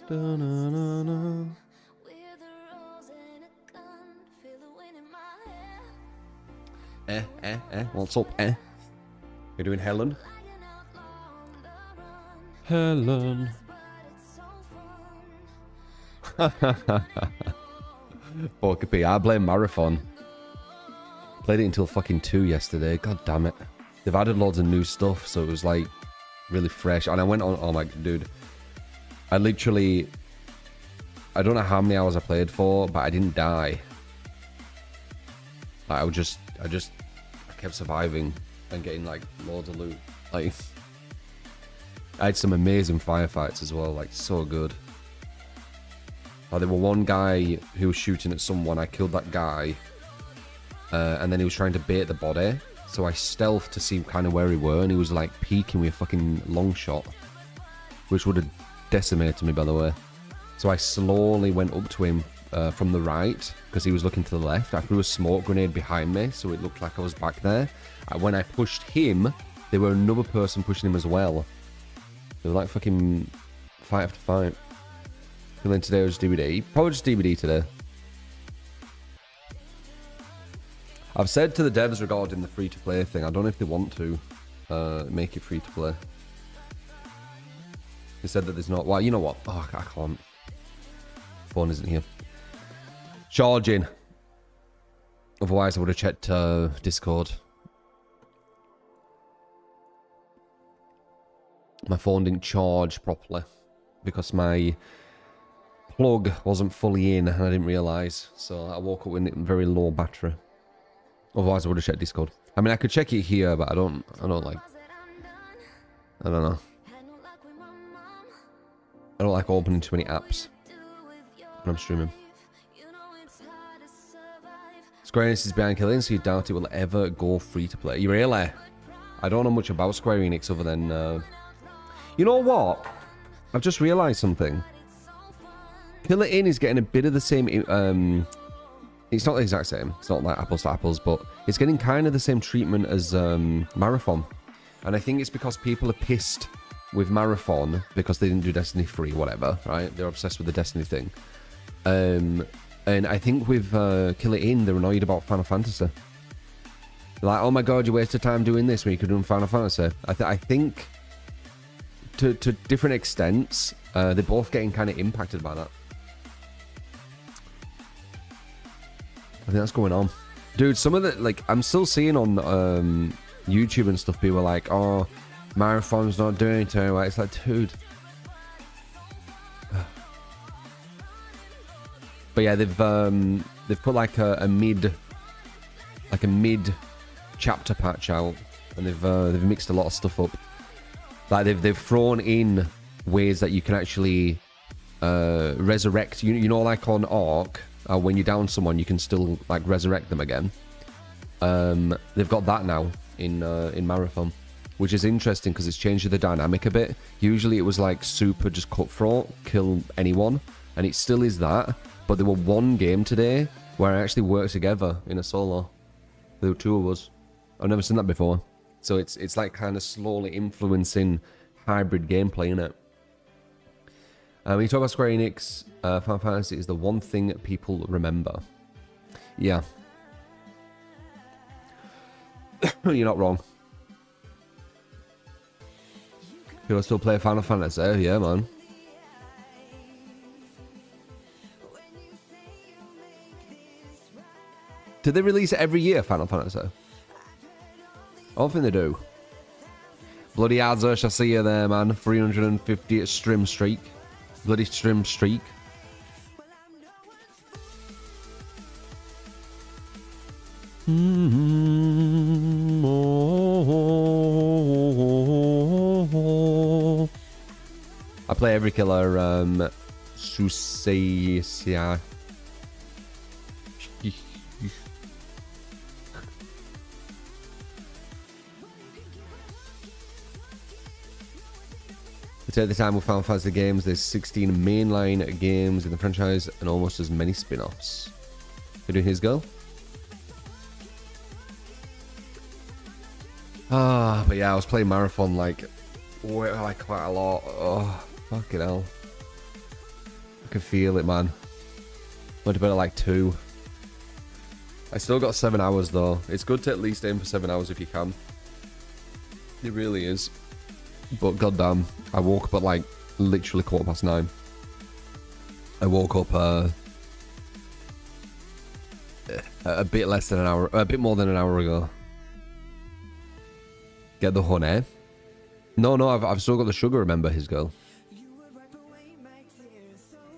Da-na-na-na. What's up, You're doing Helen? Helen. Fuck I blame Marathon. Played it until fucking 2 yesterday. God damn it. They've added loads of new stuff, so it was like really fresh. And I went on, oh my dude. I literally, I don't know how many hours I played for, but I didn't die. Like I kept surviving and getting like loads of loot. Like, I had some amazing firefights as well, like so good. Like, there were one guy who was shooting at someone. I killed that guy, and then he was trying to bait the body. So I stealthed to see kind of where he were, and he was like peeking with a fucking long shot, which would have decimated me, by the way. So I slowly went up to him from the right because he was looking to the left. I threw a smoke grenade behind me, so it looked like I was back there. When I pushed him, there were another person pushing him as well. They were like fucking fight after fight. And then today was DVD. Probably just DVD today. I've said to the devs regarding the free-to-play thing, I don't know if they want to make it free-to-play. They said that there's not... Well, you know what? Oh, I can't. Phone isn't here. Charging. Otherwise, I would have checked Discord. My phone didn't charge properly because my plug wasn't fully in and I didn't realise. So I woke up with very low battery. Otherwise, I would have checked Discord. I mean, I could check it here, but I don't like... I don't know. I don't like opening too many apps when I'm streaming. Square Enix is behind killing, so you doubt it will ever go free to play. You really? I don't know much about Square Enix other than... You know what? I've just realised something. Kill It In is getting a bit of the same... it's not the exact same. It's not like apples to apples, but it's getting kind of the same treatment as Marathon. And I think it's because people are pissed with Marathon because they didn't do Destiny 3, whatever, right? They're obsessed with the Destiny thing. And I think with Kill It In, they're annoyed about Final Fantasy. They're like, oh my god, you wasted time doing this when you could do Final Fantasy. I think to different extents, they're both getting kind of impacted by that. I think that's going on. Dude, some of the, like, I'm still seeing on YouTube and stuff, people are like, oh, Marathon's not doing anything. It's like, dude. But yeah, they've put like a mid chapter patch out, and they've mixed a lot of stuff up. Like they've thrown in ways that you can actually resurrect. You know, like on Ark, when you down someone, you can still like resurrect them again. They've got that now in Marathon, which is interesting because it's changed the dynamic a bit. Usually it was like super just cutthroat, kill anyone, and it still is that. But there were one game today where I actually worked together in a solo. There were 2 of us. I've never seen that before. So it's like kind of slowly influencing hybrid gameplay, innit? When you talk about Square Enix, Final Fantasy is the one thing people remember. Yeah. You're not wrong. People still play Final Fantasy? Yeah, man. Did they release it every year, Final Fantasy? I don't think they do. Bloody Azursh, I see you there, man. 350 stream streak. Bloody stream streak. I play every killer, Suseisia. At the time with Final Fantasy games, there's 16 mainline games in the franchise and almost as many spin-offs. You doing his girl? But yeah, I was playing Marathon like Oh, like quite a lot. Oh, fucking hell. I can feel it, man. Went to bed at like 2. I still got 7 hours though. It's good to at least aim for 7 hours if you can. It really is. But goddamn, I woke up at like literally 9:15. I woke up a bit less than an hour, a bit more than an hour ago. Get the honey. No, I've still got the sugar, remember, his girl.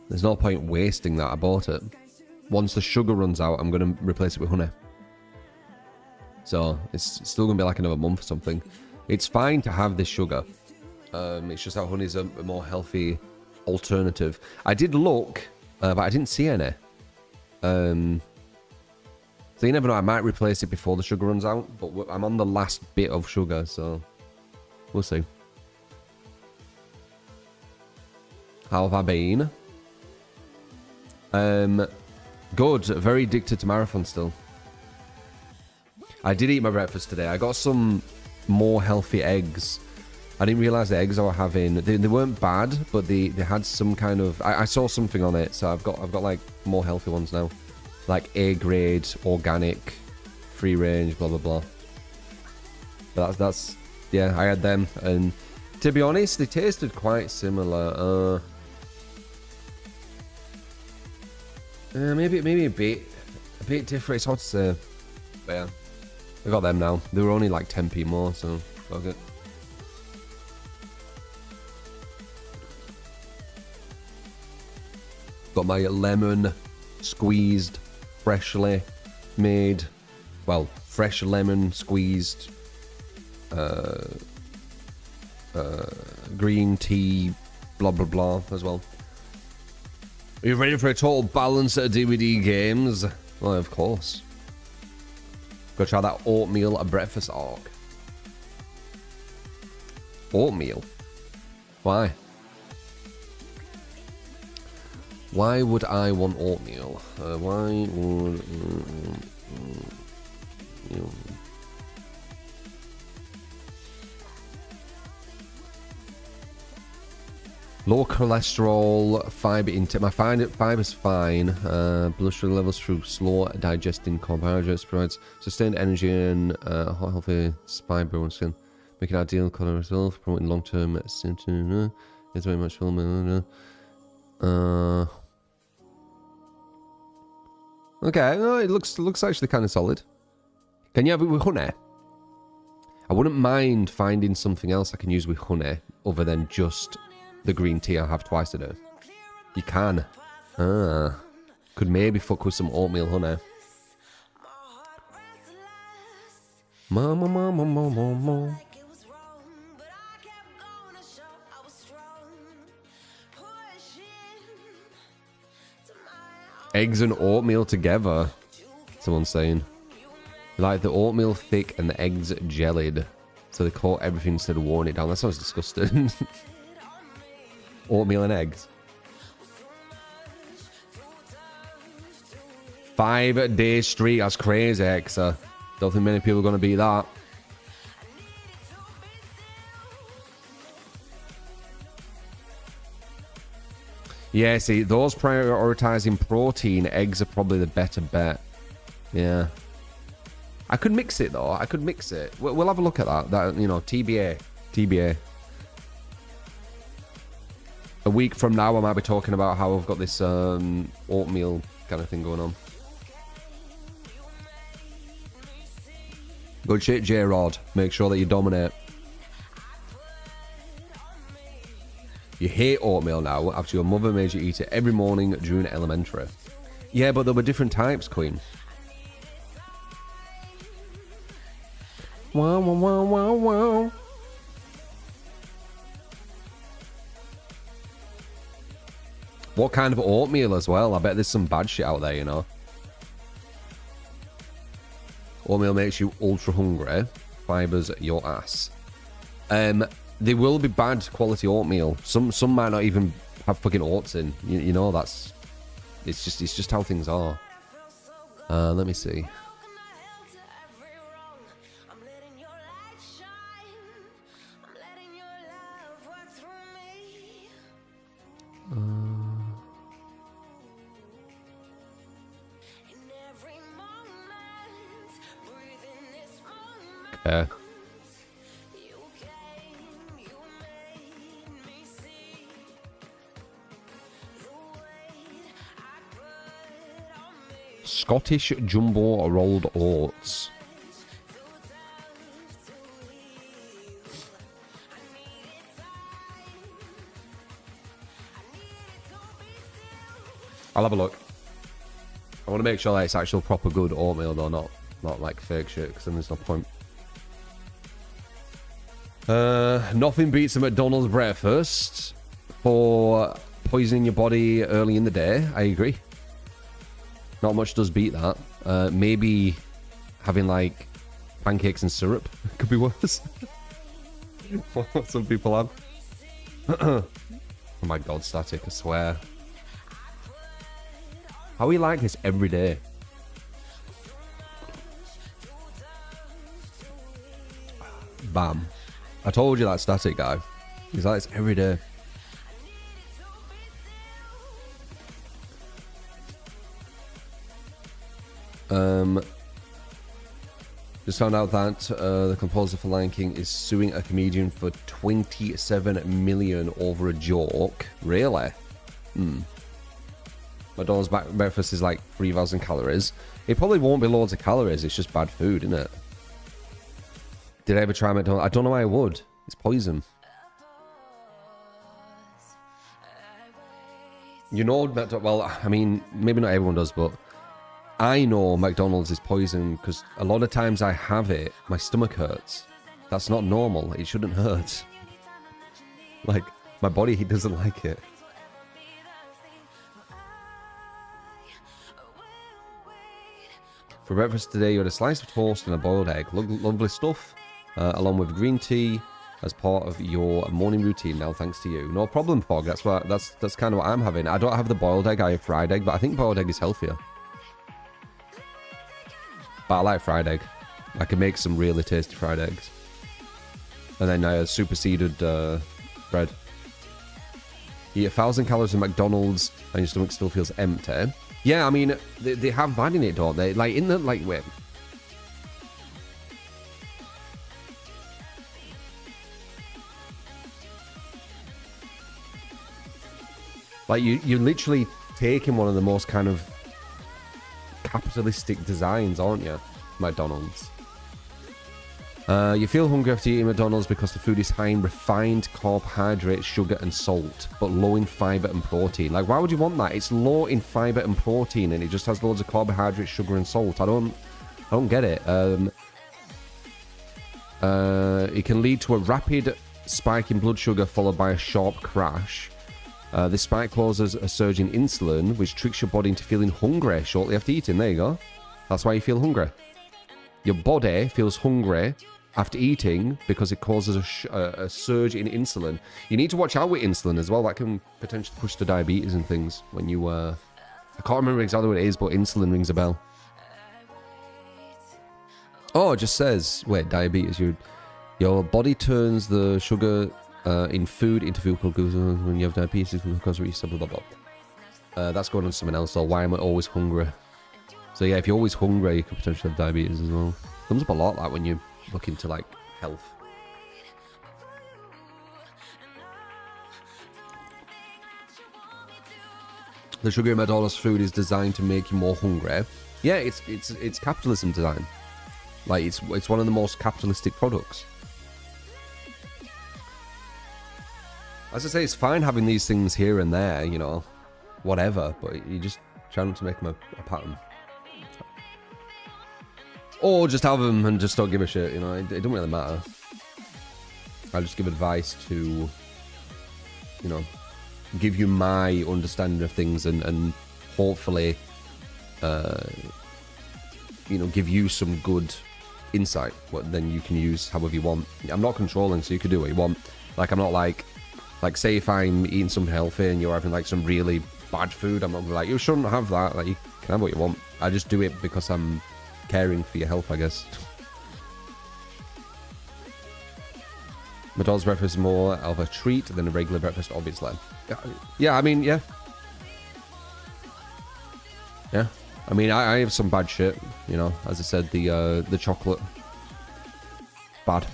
There's no point wasting that, I bought it. Once the sugar runs out, I'm going to replace it with honey. So, it's still going to be like another month or something. It's fine to have this sugar. It's just that honey's a more healthy alternative. I did look, but I didn't see any. So you never know, I might replace it before the sugar runs out, but I'm on the last bit of sugar, so we'll see. How have I been? Good. Very addicted to marathon still. I did eat my breakfast today. I got some more healthy eggs. I didn't realize the eggs I were having, they weren't bad, but they had some kind of, I saw something on it, so I've got like more healthy ones now. Like A grade, organic, free range, blah blah blah. But that's yeah, I had them, and to be honest, they tasted quite similar. Maybe a bit different. It's hard to say. But yeah, I got them now. They were only like 10p more, so fuck it. Got my lemon squeezed, freshly made, well, fresh lemon squeezed green tea, blah blah blah as well. Are you ready for a total balance at DVD games? Well, of course. Go try that oatmeal at breakfast arc. Oatmeal? Why? Why would I want oatmeal? Why would... Low cholesterol, fiber intake. My fiber's fine. Blood sugar levels through slow digesting carbohydrates provides sustained energy and healthy fiber on skin, making ideal color result, promoting long-term symptoms. It's very much film. Okay, no, it looks actually kind of solid. Can you have it with honey? I wouldn't mind finding something else I can use with honey other than just the green tea I have twice a day. You can. Could maybe fuck with some oatmeal honey. Mama. Eggs and oatmeal together, someone's saying. Like the oatmeal thick and the eggs jellied. So they coat everything instead of watering it down. That sounds disgusting. Oatmeal and eggs. 5-day streak, that's crazy, Exa. Don't think many people are going to beat that. Yeah, see, those prioritizing protein, eggs are probably the better bet. Yeah. I could mix it, though. I could mix it. We'll have a look at that. That, you know, TBA. TBA. A week from now, I might be talking about how I've got this oatmeal kind of thing going on. Good shit, J-Rod. Make sure that you dominate. You hate oatmeal now after your mother made you eat it every morning during elementary. Yeah, but there were different types, Queen. Wow, wow, wow, wow, wow. What kind of oatmeal as well? I bet there's some bad shit out there, you know. Oatmeal makes you ultra hungry. Fibers your ass. They will be bad quality oatmeal. Some might not even have fucking oats in. You know, that's... It's just how things are. Let me see. Okay. Scottish jumbo rolled oats. I'll have a look. I want to make sure that it's actual proper good oatmeal though, not like fake shit, because then there's no point. Nothing beats a McDonald's breakfast for poisoning your body early in the day. I agree. Not much does beat that. Maybe having like pancakes and syrup could be worse. What some people have. Oh my god, static, I swear. How are we like this every day? Bam. I told you that static guy. He's like this every day. Just found out that the composer for Lion King is suing a comedian for 27 million over a joke. Really? McDonald's breakfast is like 3,000 calories. It probably won't be loads of calories. It's just bad food, isn't it? Did I ever try McDonald's? I don't know why I would. It's poison. You know, well, I mean, maybe not everyone does, but I know McDonald's is poison because a lot of times I have it, my stomach hurts. That's not normal. It shouldn't hurt. Like, my body doesn't like it. For breakfast today, you had a slice of toast and a boiled egg. Lovely stuff. Along with green tea as part of your morning routine. Now, thanks to you. No problem, Fog. That's kind of what I'm having. I don't have the boiled egg. I have fried egg, but I think boiled egg is healthier. But I like fried egg. I can make some really tasty fried eggs. And then superseded bread. You eat 1,000 calories of McDonald's and your stomach still feels empty. Yeah, I mean, they have bad in it, don't they? Like, in the, like, wait. Like, you're literally taking one of the most kind of capitalistic designs, aren't you? McDonald's. You feel hungry after eating McDonald's because the food is high in refined carbohydrates, sugar and salt, but low in fiber and protein. Like, why would you want that? It's low in fiber and protein and it just has loads of carbohydrates, sugar and salt. I don't get it. It can lead to a rapid spike in blood sugar followed by a sharp crash. This spike causes a surge in insulin, which tricks your body into feeling hungry shortly after eating. There you go. That's why you feel hungry. Your body feels hungry after eating because it causes a surge in insulin. You need to watch out with insulin as well. That can potentially push to diabetes and things when you... I can't remember exactly what it is, but insulin rings a bell. Oh, it just says... Wait, diabetes. Your body turns the sugar in food into fuel glucose when you have diabetes because of blah, blah, blah. That's going on to something else. So why am I always hungry? So yeah, if you're always hungry, you could potentially have diabetes as well. Comes up a lot, like when you look into like health. The sugar in McDonald's food is designed to make you more hungry. Yeah, it's capitalism design. Like it's one of the most capitalistic products. As I say, it's fine having these things here and there, you know, whatever, but you just try not to make them a pattern. Or just have them and just don't give a shit, you know, it doesn't really matter. I just give advice to, you know, give you my understanding of things and hopefully, you know, give you some good insight, what then you can use however you want. I'm not controlling, so you can do what you want. Like, I'm not like say if I'm eating something healthy and you're having like some really bad food, I'm not like, you shouldn't have that. Like, you can have what you want. I just do it because I'm caring for your health, I guess. McDonald's breakfast is more of a treat than a regular breakfast, obviously. Yeah, I mean, yeah. Yeah. I mean, I have some bad shit, you know. As I said, the chocolate. Bad.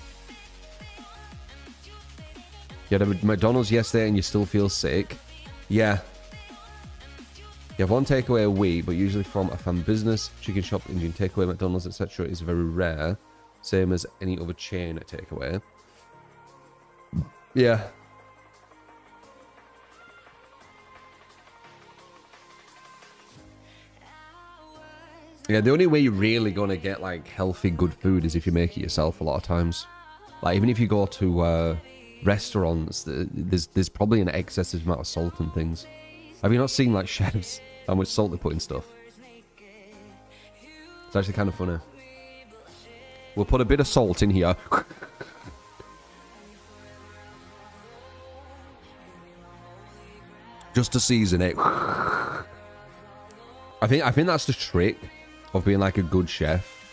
You had a McDonald's yesterday and you still feel sick? Yeah. You have one takeaway a week, but usually from a family business, chicken shop, Indian takeaway, McDonald's, etc. is very rare. Same as any other chain at takeaway. Yeah. Yeah, the only way you're really gonna get like healthy, good food is if you make it yourself a lot of times. Like even if you go to restaurants, there's probably an excessive amount of salt and things. Have you not seen like chefs how much salt they put in stuff? It's actually kind of funny. We'll put a bit of salt in here. Just to season it. I think that's the trick of being like a good chef.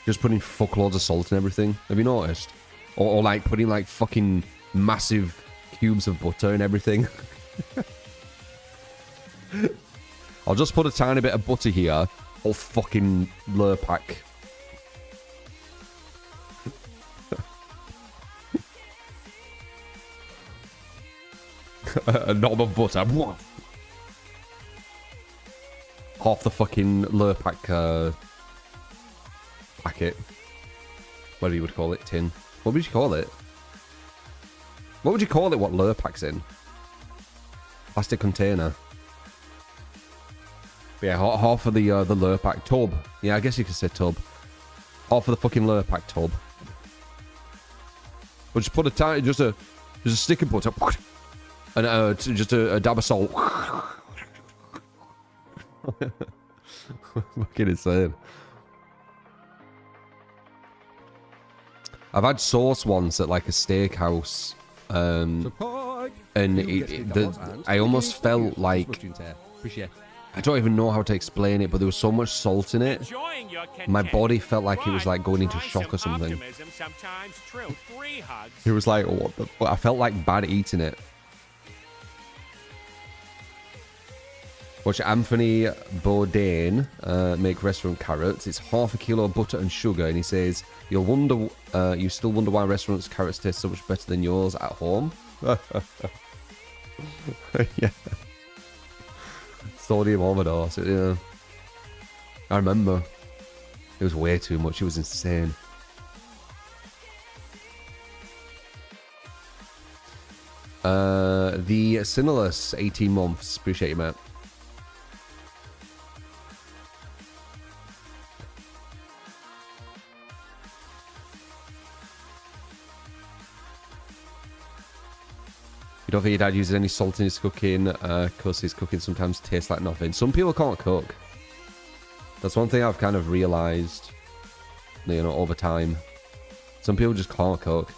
Just putting fuckloads of salt and everything. Have you noticed? Or like putting like fucking massive cubes of butter and everything. I'll just put a tiny bit of butter here. Or fucking Lurpak. A knob of butter. Half the fucking Lurpak packet. Whatever you would call it, tin. What would you call it? What would you call it, what Lurpak's in? Plastic container. But yeah, half of the Lurpak tub. Yeah, I guess you could say tub. Half of the fucking Lurpak tub. We'll just put a tiny, just a stick of butter. And just a dab of salt. Fucking insane. I've had sauce once at like a steakhouse, and I almost felt like, I don't even know how to explain it, but there was so much salt in it. My body felt like it was like going into shock or something. It was like, what the fuck? I felt like bad eating it. Watch Anthony Bourdain make restaurant carrots. It's half a kilo of butter and sugar, and he says, "You'll wonder, you still wonder why restaurants' carrots taste so much better than yours at home." Yeah. Sodium overdose. Yeah. I remember. It was way too much. It was insane. The Sinless, 18 months. Appreciate you, mate. You don't think your dad uses any salt in his cooking? Because his cooking sometimes tastes like nothing. Some people can't cook. That's one thing I've kind of realised, you know, over time. Some people just can't cook.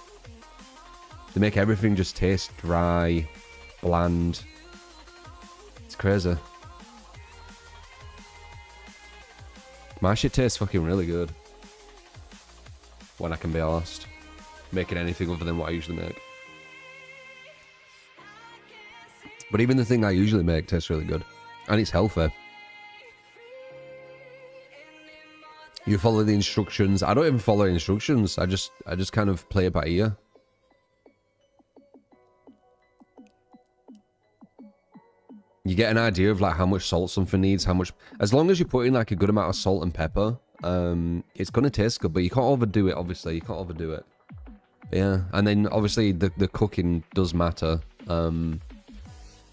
They make everything just taste dry, bland. It's crazy. My shit tastes fucking really good. When I can be arsed. Making anything other than what I usually make. But even the thing I usually make tastes really good. And it's healthy. You follow the instructions. I don't even follow instructions. I just kind of play it by ear. You get an idea of like how much salt something needs, how much... As long as you put in like a good amount of salt and pepper, it's going to taste good. But you can't overdo it, obviously. You can't overdo it. Yeah. And then obviously the cooking does matter.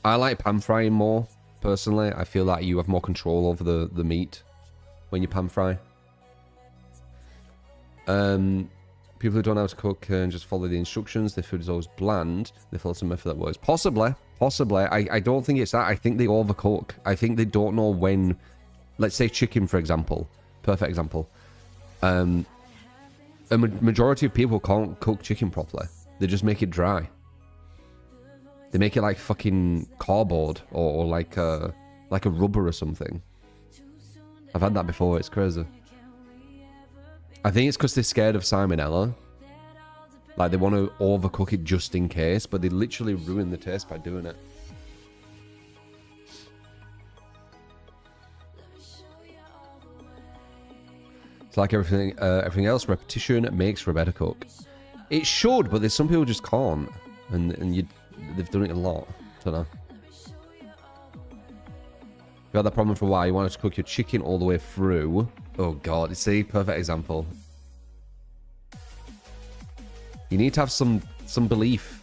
I like pan frying more, personally. I feel like you have more control over the meat when you pan fry. People who don't know how to cook and just follow the instructions, their food is always bland. They follow some method that works. Possibly. I don't think it's that. I think they overcook. I think they don't know when... Let's say chicken, for example. Perfect example. A majority of people can't cook chicken properly. They just make it dry. They make it like fucking cardboard or like a rubber or something. I've had that before. It's crazy. I think it's because they're scared of salmonella. Like, they want to overcook it just in case, but they literally ruin the taste by doing it. It's like everything else, repetition makes for a better cook. It should, but there's some people just can't. And they've done it a lot. I don't know. You had that problem for a while. You wanted to cook your chicken all the way through. Oh, God. See? Perfect example. You need to have some belief.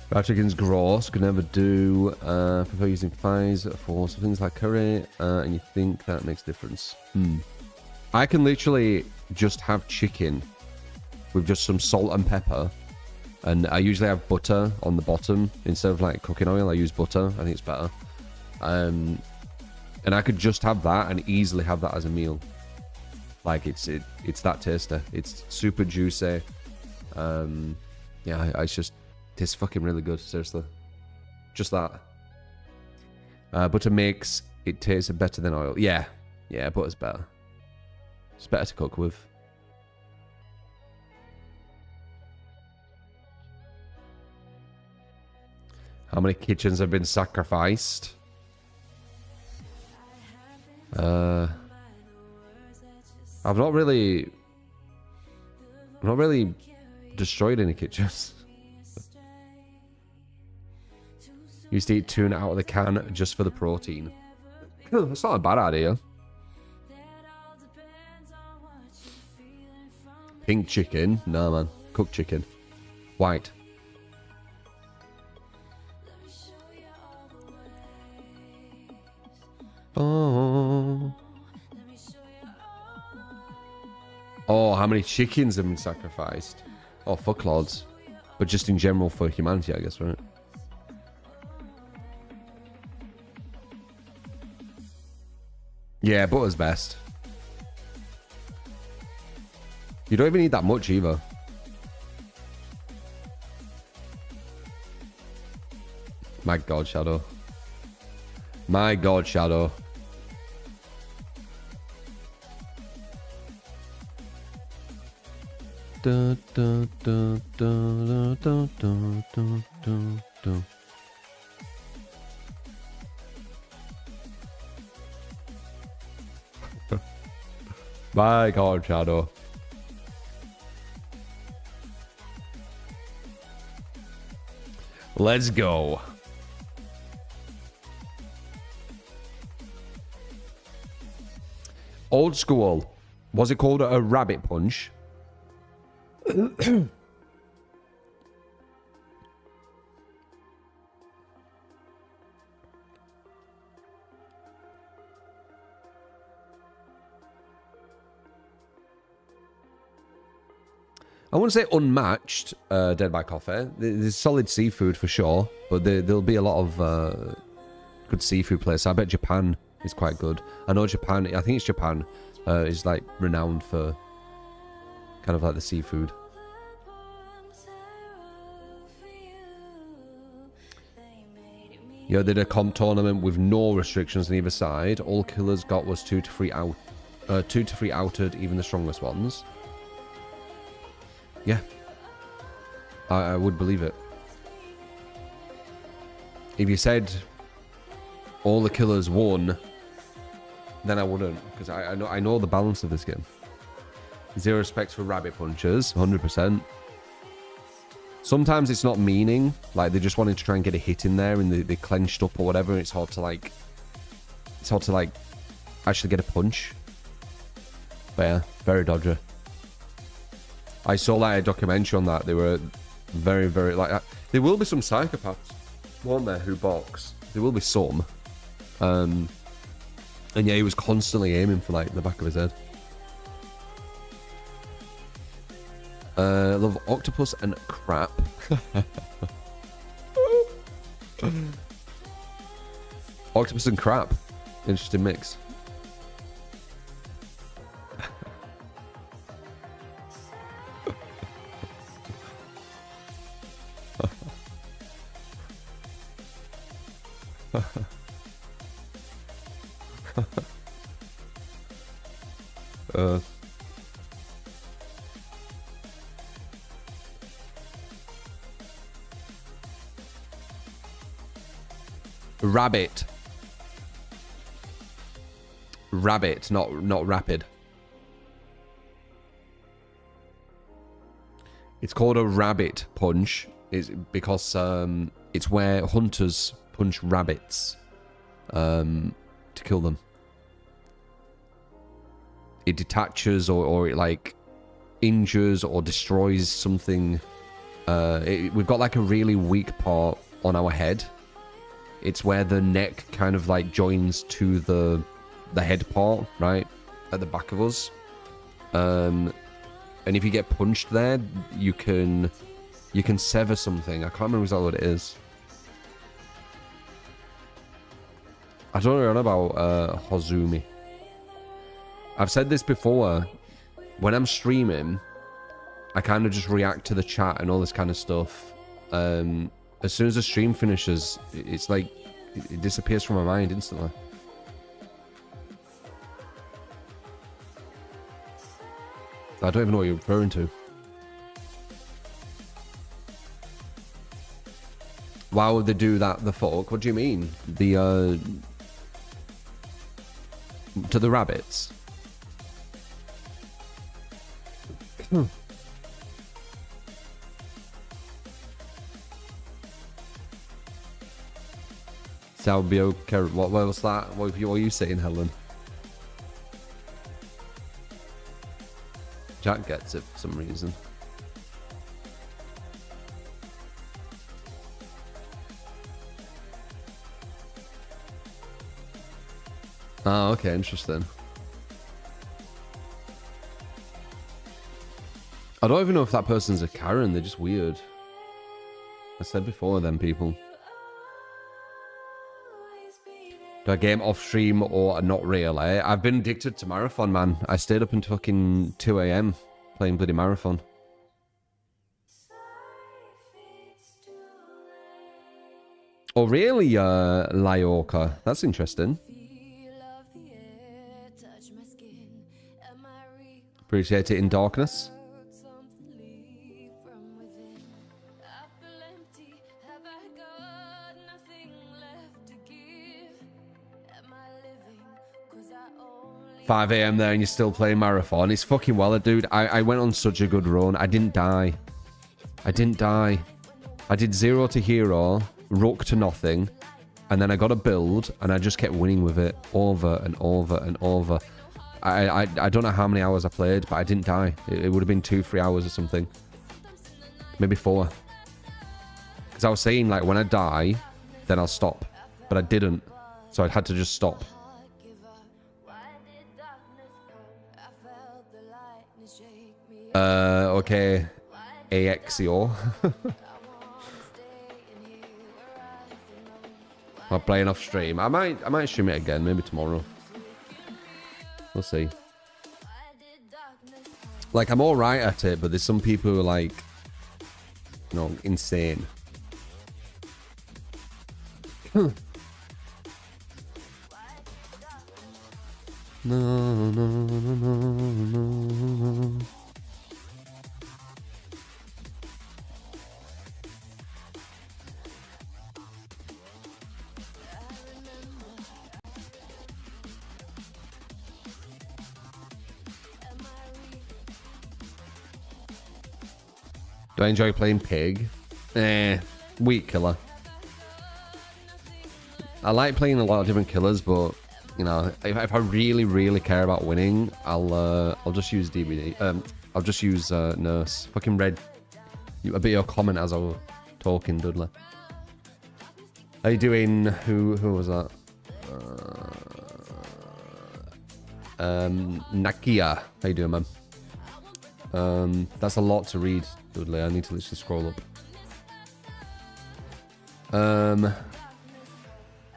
Fried chicken's gross. Could never do. Prefer using thighs for some things like curry. And you think that makes a difference. I can literally just have chicken with just some salt and pepper. And I usually have butter on the bottom. Instead of like cooking oil, I use butter. I think it's better. And I could just have that and easily have that as a meal. Like, it's that tasty. It's super juicy. Yeah, it's just... tastes fucking really good, seriously. Just that. Butter makes it taste better than oil. Yeah. Yeah, butter's better. It's better to cook with. How many kitchens have been sacrificed? I've not really destroyed any kitchens. Used to eat tuna out of the can just for the protein. That's not a bad idea. Pink chicken? No, man. Cooked chicken. White. Oh. Oh, how many chickens have been sacrificed? Oh, fuckloads. But just in general for humanity, I guess, right? Yeah, butter's best. You don't even need that much either. My God, Shadow. My God, Shadow. Da, da, da, da, da, da, da, da, da. My God, Shadow. Let's go. Old school. Was it called a rabbit punch? I wouldn't say unmatched, Dead by Coffee. There's solid seafood for sure, but there'll be a lot of good seafood places. I bet Japan is quite good. I know Japan, I think it's Japan, is like renowned for kind of like the seafood. Yo, they did a comp tournament with no restrictions on either side. All killers got was 2 to 3 outed, even the strongest ones. Yeah. I would believe it. If you said all the killers won, then I wouldn't, because I know the balance of this game. Zero respect for rabbit punchers, 100%. Sometimes it's not meaning, like they just wanted to try and get a hit in there and they clenched up or whatever, and it's hard to like actually get a punch. But yeah, very dodgy. I saw like a documentary on that. They were very, very like there will be some psychopaths, won't there, who box. There will be some. And yeah, he was constantly aiming for like the back of his head. Love octopus and crap. Octopus and crap. Interesting mix. uh. Rabbit. Rabbit, not rapid. It's called a rabbit punch. It's because it's where hunters punch rabbits to kill them. It detaches or it like injures or destroys something. We've got like a really weak part on our head. It's where the neck kind of like joins to the head part, right? At the back of us. And if you get punched there, you can sever something. I can't remember exactly what it is. I don't know about Hozumi. I've said this before. When I'm streaming, I kind of just react to the chat and all this kind of stuff. As soon as the stream finishes, it's like it disappears from my mind instantly. I don't even know what you're referring to. Why would they do that? The fuck? What do you mean? The to the rabbits? Salvio, what was that? What were you saying, Helen? Jack gets it for some reason. Oh, okay, interesting. I don't even know if that person's a Karen, they're just weird. I said before, them people. Do I game off stream or not really? I've been addicted to Marathon, man. I stayed up until fucking 2 AM playing bloody Marathon. Oh, really, Lyorka? That's interesting. Appreciate it in darkness. $5 AM there and you're still playing Marathon. It's fucking well, dude. I went on such a good run. I didn't die. I did 0 to hero, rook to nothing, and then I got a build, and I just kept winning with it over and over and over. I don't know how many hours I played, but I didn't die. It would have been 2-3 hours or something. Maybe 4. Because I was saying, like, when I die, then I'll stop. But I didn't. So I had to just stop. Okay. AXEO. I'm playing off stream. I might stream it again, maybe tomorrow. We'll see. Like, I'm alright at it, but there's some people who are like, you know, insane. No, no, no, no, no. Do I enjoy playing Pig? Weak killer. I like playing a lot of different killers, but you know, if I really, really care about winning, I'll just use DBD. I'll just use Nurse. Fucking read a bit of your comment as I was talking, Dudley. How you doing? Who was that? Nakia. How you doing, man? That's a lot to read, Dudley. I need to literally scroll up.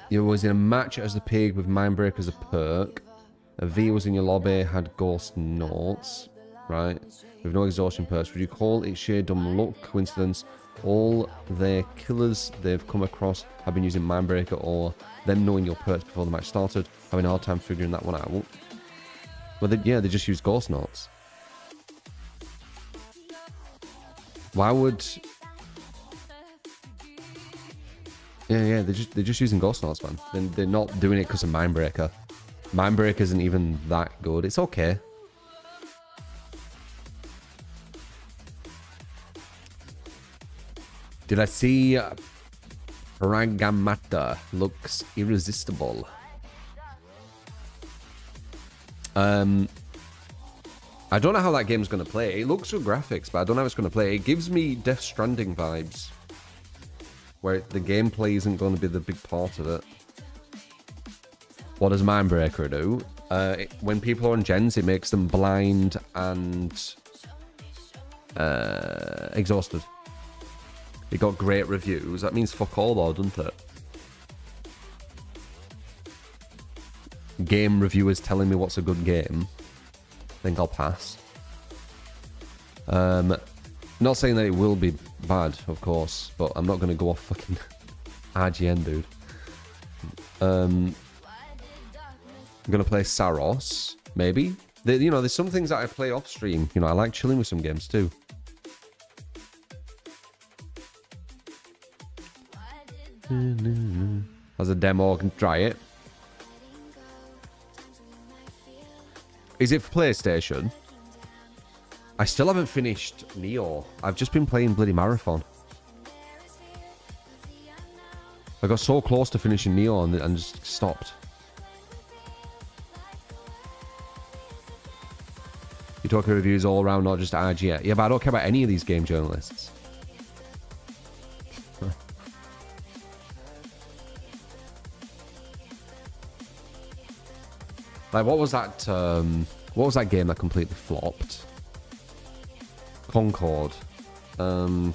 You was in a match as the Pig with Mindbreaker as a perk. A V was in your lobby, had Ghost Notes, right? With no exhaustion perks. Would you call it sheer dumb luck, coincidence, All their killers they've come across have been using Mindbreaker, or them knowing your perks before the match started, having a hard time figuring that one out. Well, they just use Ghost Notes. Why would... Yeah, they're just using Ghost Notes, man. They're not doing it because of Mindbreaker. Mindbreaker isn't even that good. It's okay. Did I see Ragamata looks irresistible? I don't know how that game's going to play. It looks good graphics, but I don't know how it's going to play. It gives me Death Stranding vibes, where the gameplay isn't going to be the big part of it. What does Mindbreaker do? When people are on gens, it makes them blind and exhausted. It got great reviews. That means fuck all though, doesn't it? Game reviewers telling me what's a good game. I think I'll pass. Not saying that it will be bad, of course, but I'm not going to go off fucking IGN, dude. I'm going to play Saros, maybe. You know, there's some things that I play off stream. You know, I like chilling with some games too. As a demo, I can try it. Is it for PlayStation? I still haven't finished Neo. I've just been playing bloody Marathon. I got so close to finishing Neo and just stopped. You're talking reviews all around, not just IGN. Yeah, but I don't care about any of these game journalists. Like, what was that game that completely flopped? Concord. No.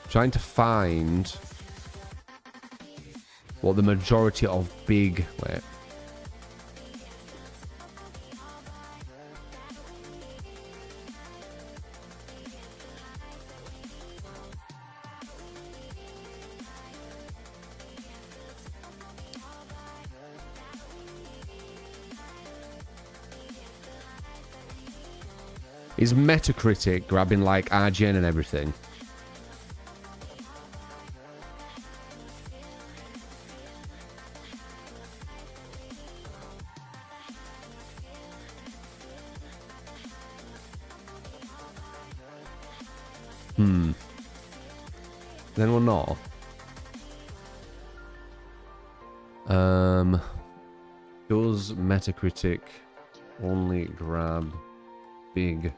Trying to find what the majority of big... Wait. Is Metacritic grabbing like IGN and everything? Then we're not. Does Metacritic only grab big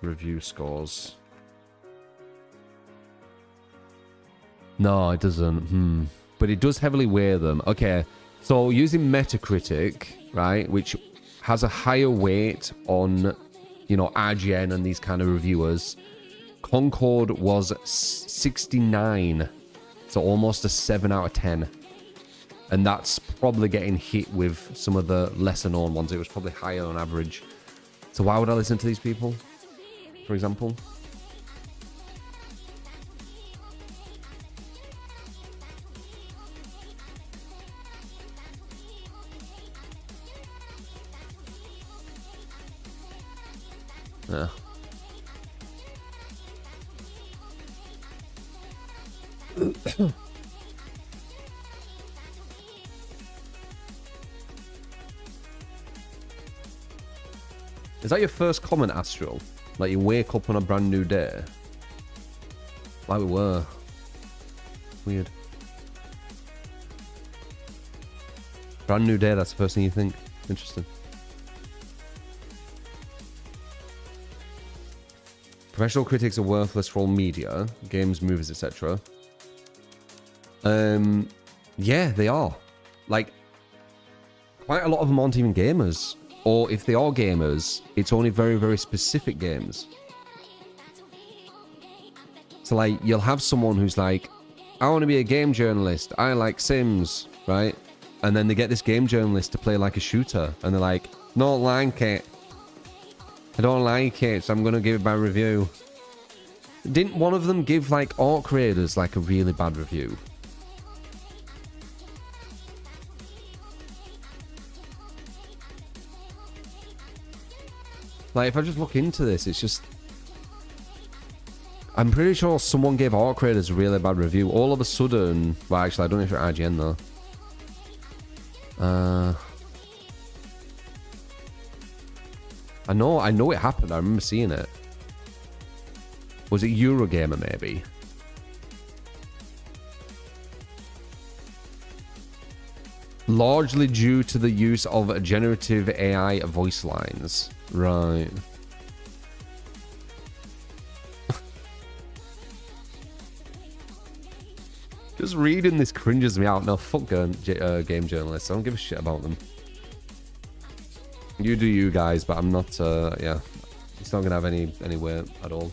review scores? No, it doesn't. But it does heavily weigh them. Okay, so using Metacritic, right, which has a higher weight on, you know, IGN and these kind of reviewers, Concord was 69, so almost a 7 out of 10. And that's probably getting hit with some of the lesser known ones. It was probably higher on average. So why would I listen to these people, for example? Yeah. Is that your first comment, Astral? Like you wake up on a brand new day? Like we were. Weird. Brand new day, that's the first thing you think. Interesting. Professional critics are worthless for all media, games, movies, etc. Yeah, they are. Like, quite a lot of them aren't even gamers. Or if they are gamers, it's only very, very specific games. So, like, you'll have someone who's like, I want to be a game journalist. I like Sims, right? And then they get this game journalist to play like a shooter. And they're like, don't like it. I don't like it, so I'm going to give it a bad review. Didn't one of them give, like, Orc Raiders, like, a really bad review? Like, if I just look into this, it's just... I'm pretty sure someone gave Orc Raiders a really bad review. All of a sudden... Well, actually, I don't know if it's IGN, though. I know it happened. I remember seeing it. Was it Eurogamer, maybe? Largely due to the use of generative AI voice lines. Right. Just reading this cringes me out. No, fuck game journalists. I don't give a shit about them. You do you guys, but I'm not, yeah. It's not gonna have any weight at all.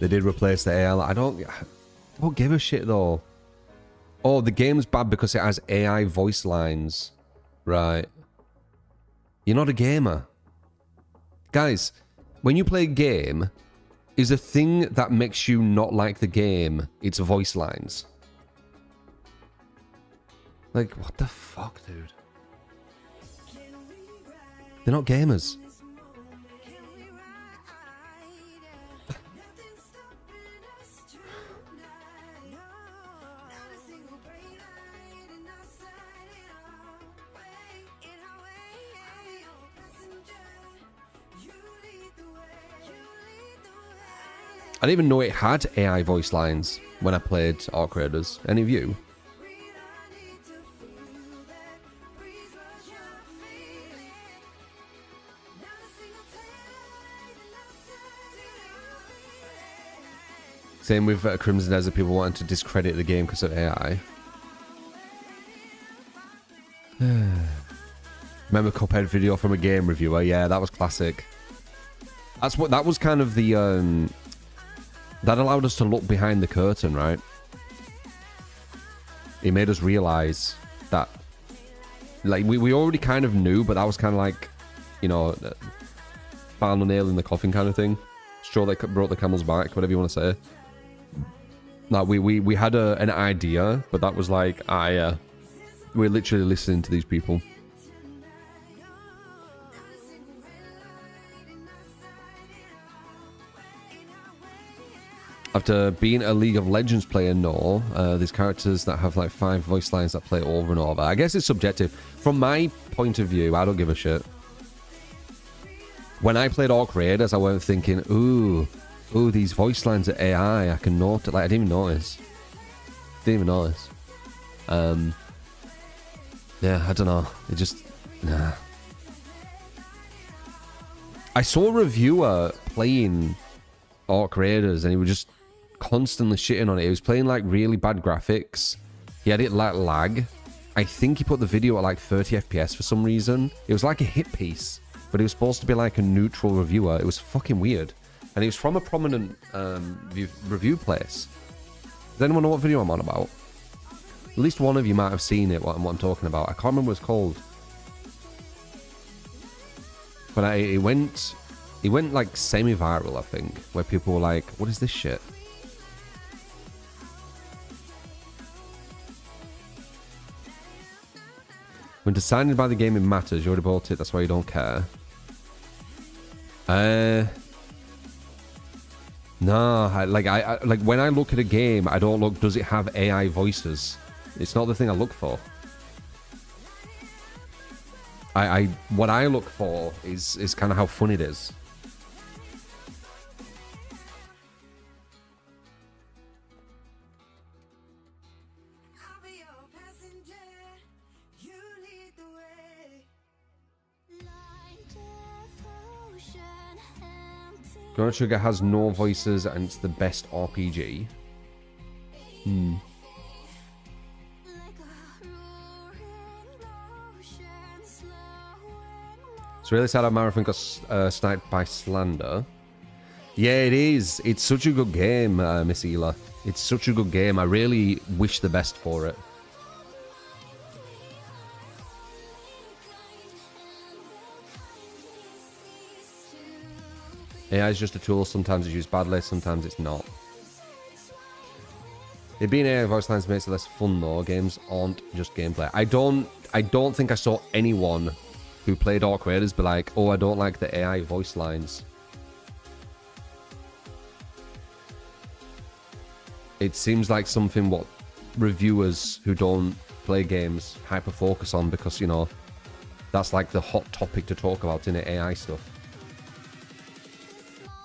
They did replace the AI. I don't give a shit, though. Oh, the game's bad because it has AI voice lines. Right. You're not a gamer. Guys, when you play a game, is the thing that makes you not like the game, it's voice lines. Like, what the fuck, dude? They're not gamers. I didn't even know it had AI voice lines when I played Orc Raiders. Any of you? Same with Crimson Desert, people wanting to discredit the game because of AI. Remember Cuphead video from a game reviewer? Yeah, that was classic. That was kind of the that allowed us to look behind the curtain, right? It made us realize that, like, we already kind of knew, but that was kind of like, you know, found a nail in the coffin kind of thing. Sure, they brought the camel's back, whatever you want to say. Like, we had an idea, but that was like, yeah, we're literally listening to these people. After being a League of Legends player, no, there's characters that have like 5 voice lines that play over and over. I guess it's subjective. From my point of view, I don't give a shit. When I played Orc Raiders, I weren't thinking, ooh, these voice lines are AI. I can note it. Like, I didn't even notice. Yeah, I don't know. It just, nah. I saw a reviewer playing Orc Raiders, and he was just constantly shitting on it. He was playing like really bad graphics. He had it like lag. I think he put the video at like 30 FPS for some reason. It was like a hit piece, but it was supposed to be like a neutral reviewer. It was fucking weird. And it was from a prominent review place. Does anyone know what video I'm on about? At least one of you might have seen it, what I'm talking about. I can't remember what it's called. But it went like semi-viral, I think, where people were like, what is this shit? When deciding by the game, it matters. You already bought it, that's why you don't care. No, like when I look at a game, I don't look, does it have AI voices? It's not the thing I look for. What I look for is kind of how fun it is. Chrono Trigger has no voices and it's the best RPG. It's really sad how Marathon got sniped by slander. Yeah, it is. It's such a good game, Miss Ela. It's such a good game. I really wish the best for it. AI is just a tool. Sometimes it's used badly, sometimes it's not. It being AI voice lines makes it less fun though. Games aren't just gameplay. I don't think I saw anyone who played Orc Raiders be like, oh, I don't like the AI voice lines. It seems like something what reviewers who don't play games hyper focus on because, you know, that's like the hot topic to talk about in AI stuff.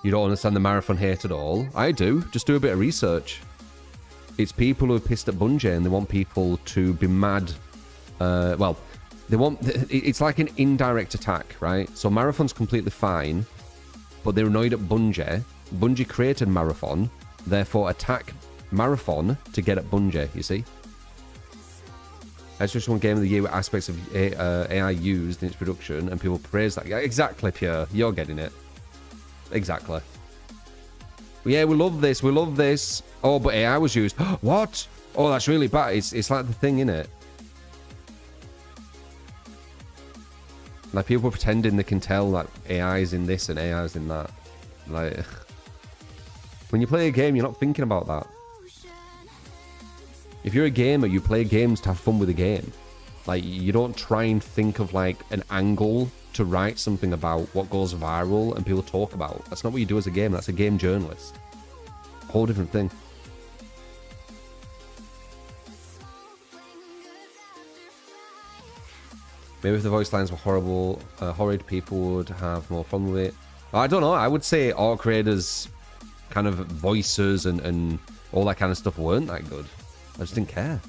You don't understand the Marathon hate at all? I do. Just do a bit of research. It's people who are pissed at Bungie and they want people to be mad. Well, they want... It's like an indirect attack, right? So Marathon's completely fine, but they're annoyed at Bungie. Bungie created Marathon, therefore attack Marathon to get at Bungie, you see? It's just one game of the year with aspects of AI used in its production, and people praise that. Yeah, exactly, Pierre. You're getting it. Exactly. Yeah, we love this. We love this. Oh, but AI was used. What? Oh, that's really bad. It's like the thing, innit? Like, people pretending they can tell that AI is in this and AI is in that. Like, when you play a game, you're not thinking about that. If you're a gamer, you play games to have fun with the game. Like, you don't try and think of, like, an angle to write something about what goes viral and people talk about. That's not what you do as a gamer. That's a game journalist. A whole different thing. Maybe if the voice lines were horrible, horrid, people would have more fun with it. I don't know. I would say Orc Raiders kind of voices and all that kind of stuff weren't that good. I just didn't care.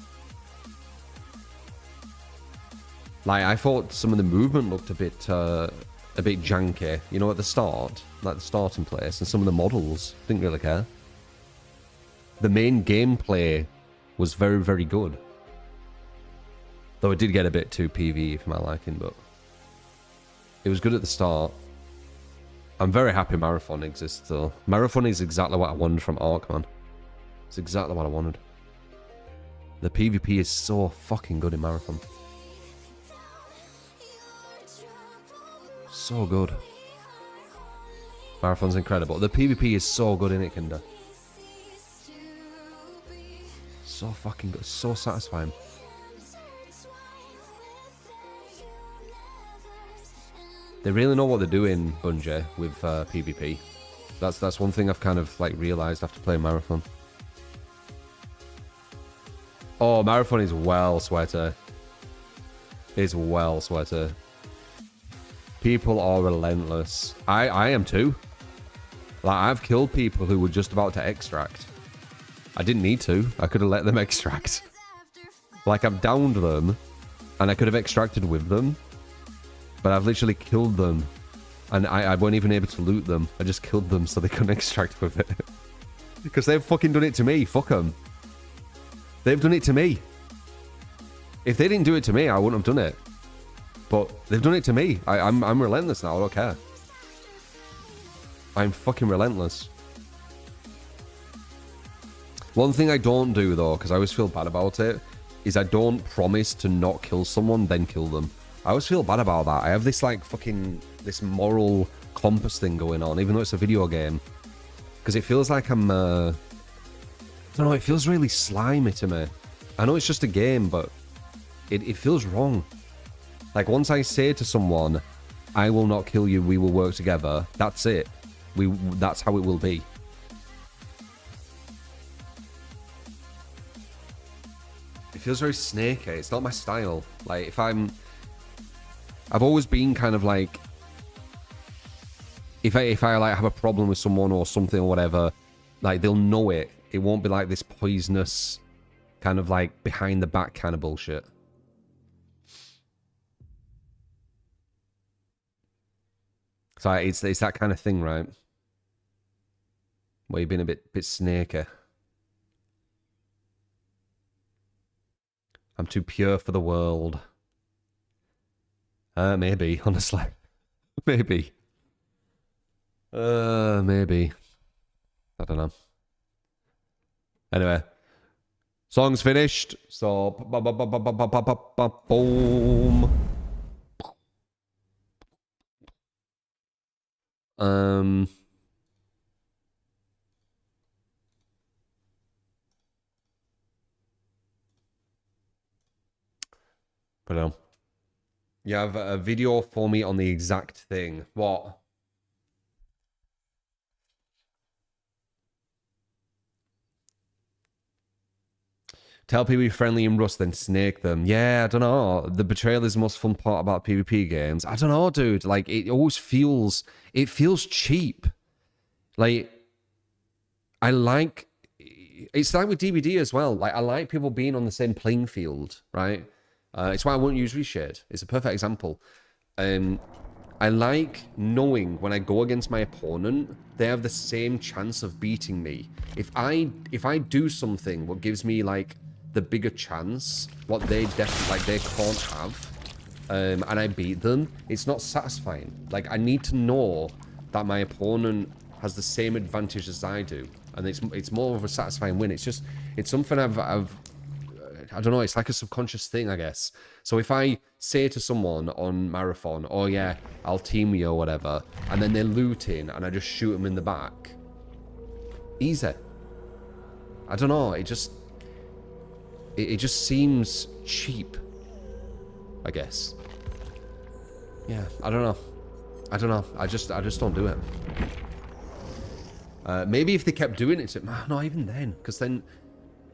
Like, I thought some of the movement looked a bit janky, you know, at the start, like the starting place, and some of the models didn't really care. The main gameplay was very, very good. Though it did get a bit too PvE for my liking, but it was good at the start. I'm very happy Marathon exists, though. Marathon is exactly what I wanted from Ark, man. It's exactly what I wanted. The PvP is so fucking good in Marathon. So good. Marathon's incredible. The PvP is so good in it, Kinder. So fucking good. So satisfying. They really know what they're doing, Bungie, with PvP. That's one thing I've kind of like realised after playing Marathon. Oh, Marathon is well sweater. It's well sweater. People are relentless. I am too. Like, I've killed people who were just about to extract. I didn't need to. I could have let them extract. Like, I've downed them, and I could have extracted with them, but I've literally killed them, and I weren't even able to loot them. I just killed them so they couldn't extract with it. Because they've fucking done it to me. Fuck them. They've done it to me. If they didn't do it to me, I wouldn't have done it. But they've done it to me. I'm relentless now. I don't care. I'm fucking relentless. One thing I don't do, though, because I always feel bad about it, is I don't promise to not kill someone, then kill them. I always feel bad about that. I have this, like, fucking... this moral compass thing going on, even though it's a video game. Because it feels like I'm... I don't know, it feels really slimy to me. I know it's just a game, but... It feels wrong. Like, once I say to someone, I will not kill you, we will work together, that's it. That's how it will be. It feels very snaky. It's not my style. Like, if I've always been kind of like... If I like have a problem with someone or something or whatever, like, they'll know it. It won't be like this poisonous, kind of like, behind the back kind of bullshit. So it's that kind of thing, right? Well, you've been a bit snaky. I'm too pure for the world. Maybe, honestly. Maybe. Maybe. I don't know. Anyway. Song's finished. So, boom. But you have a video for me on the exact thing. What? Tell people you're friendly in Rust, then snake them. Yeah, I don't know. The betrayal is the most fun part about PvP games. I don't know, dude. Like, it always feels... It feels cheap. Like, I like... It's like with DBD as well. Like, I like people being on the same playing field, right? It's why I won't use Reshade. It's a perfect example. I like knowing when I go against my opponent, they have the same chance of beating me. If I do something what gives me like the bigger chance, what they definitely like they can't have, and I beat them, it's not satisfying. Like I need to know that my opponent has the same advantage as I do, and it's more of a satisfying win. It's something I've I don't know, it's like a subconscious thing, I guess. So if I say to someone on Marathon, oh yeah, I'll team you or whatever, and then they're looting and I just shoot them in the back, easy. I don't know, it just seems cheap, I guess. Yeah, I don't know. I just don't do it. Maybe if they kept doing it, no, even then, because then,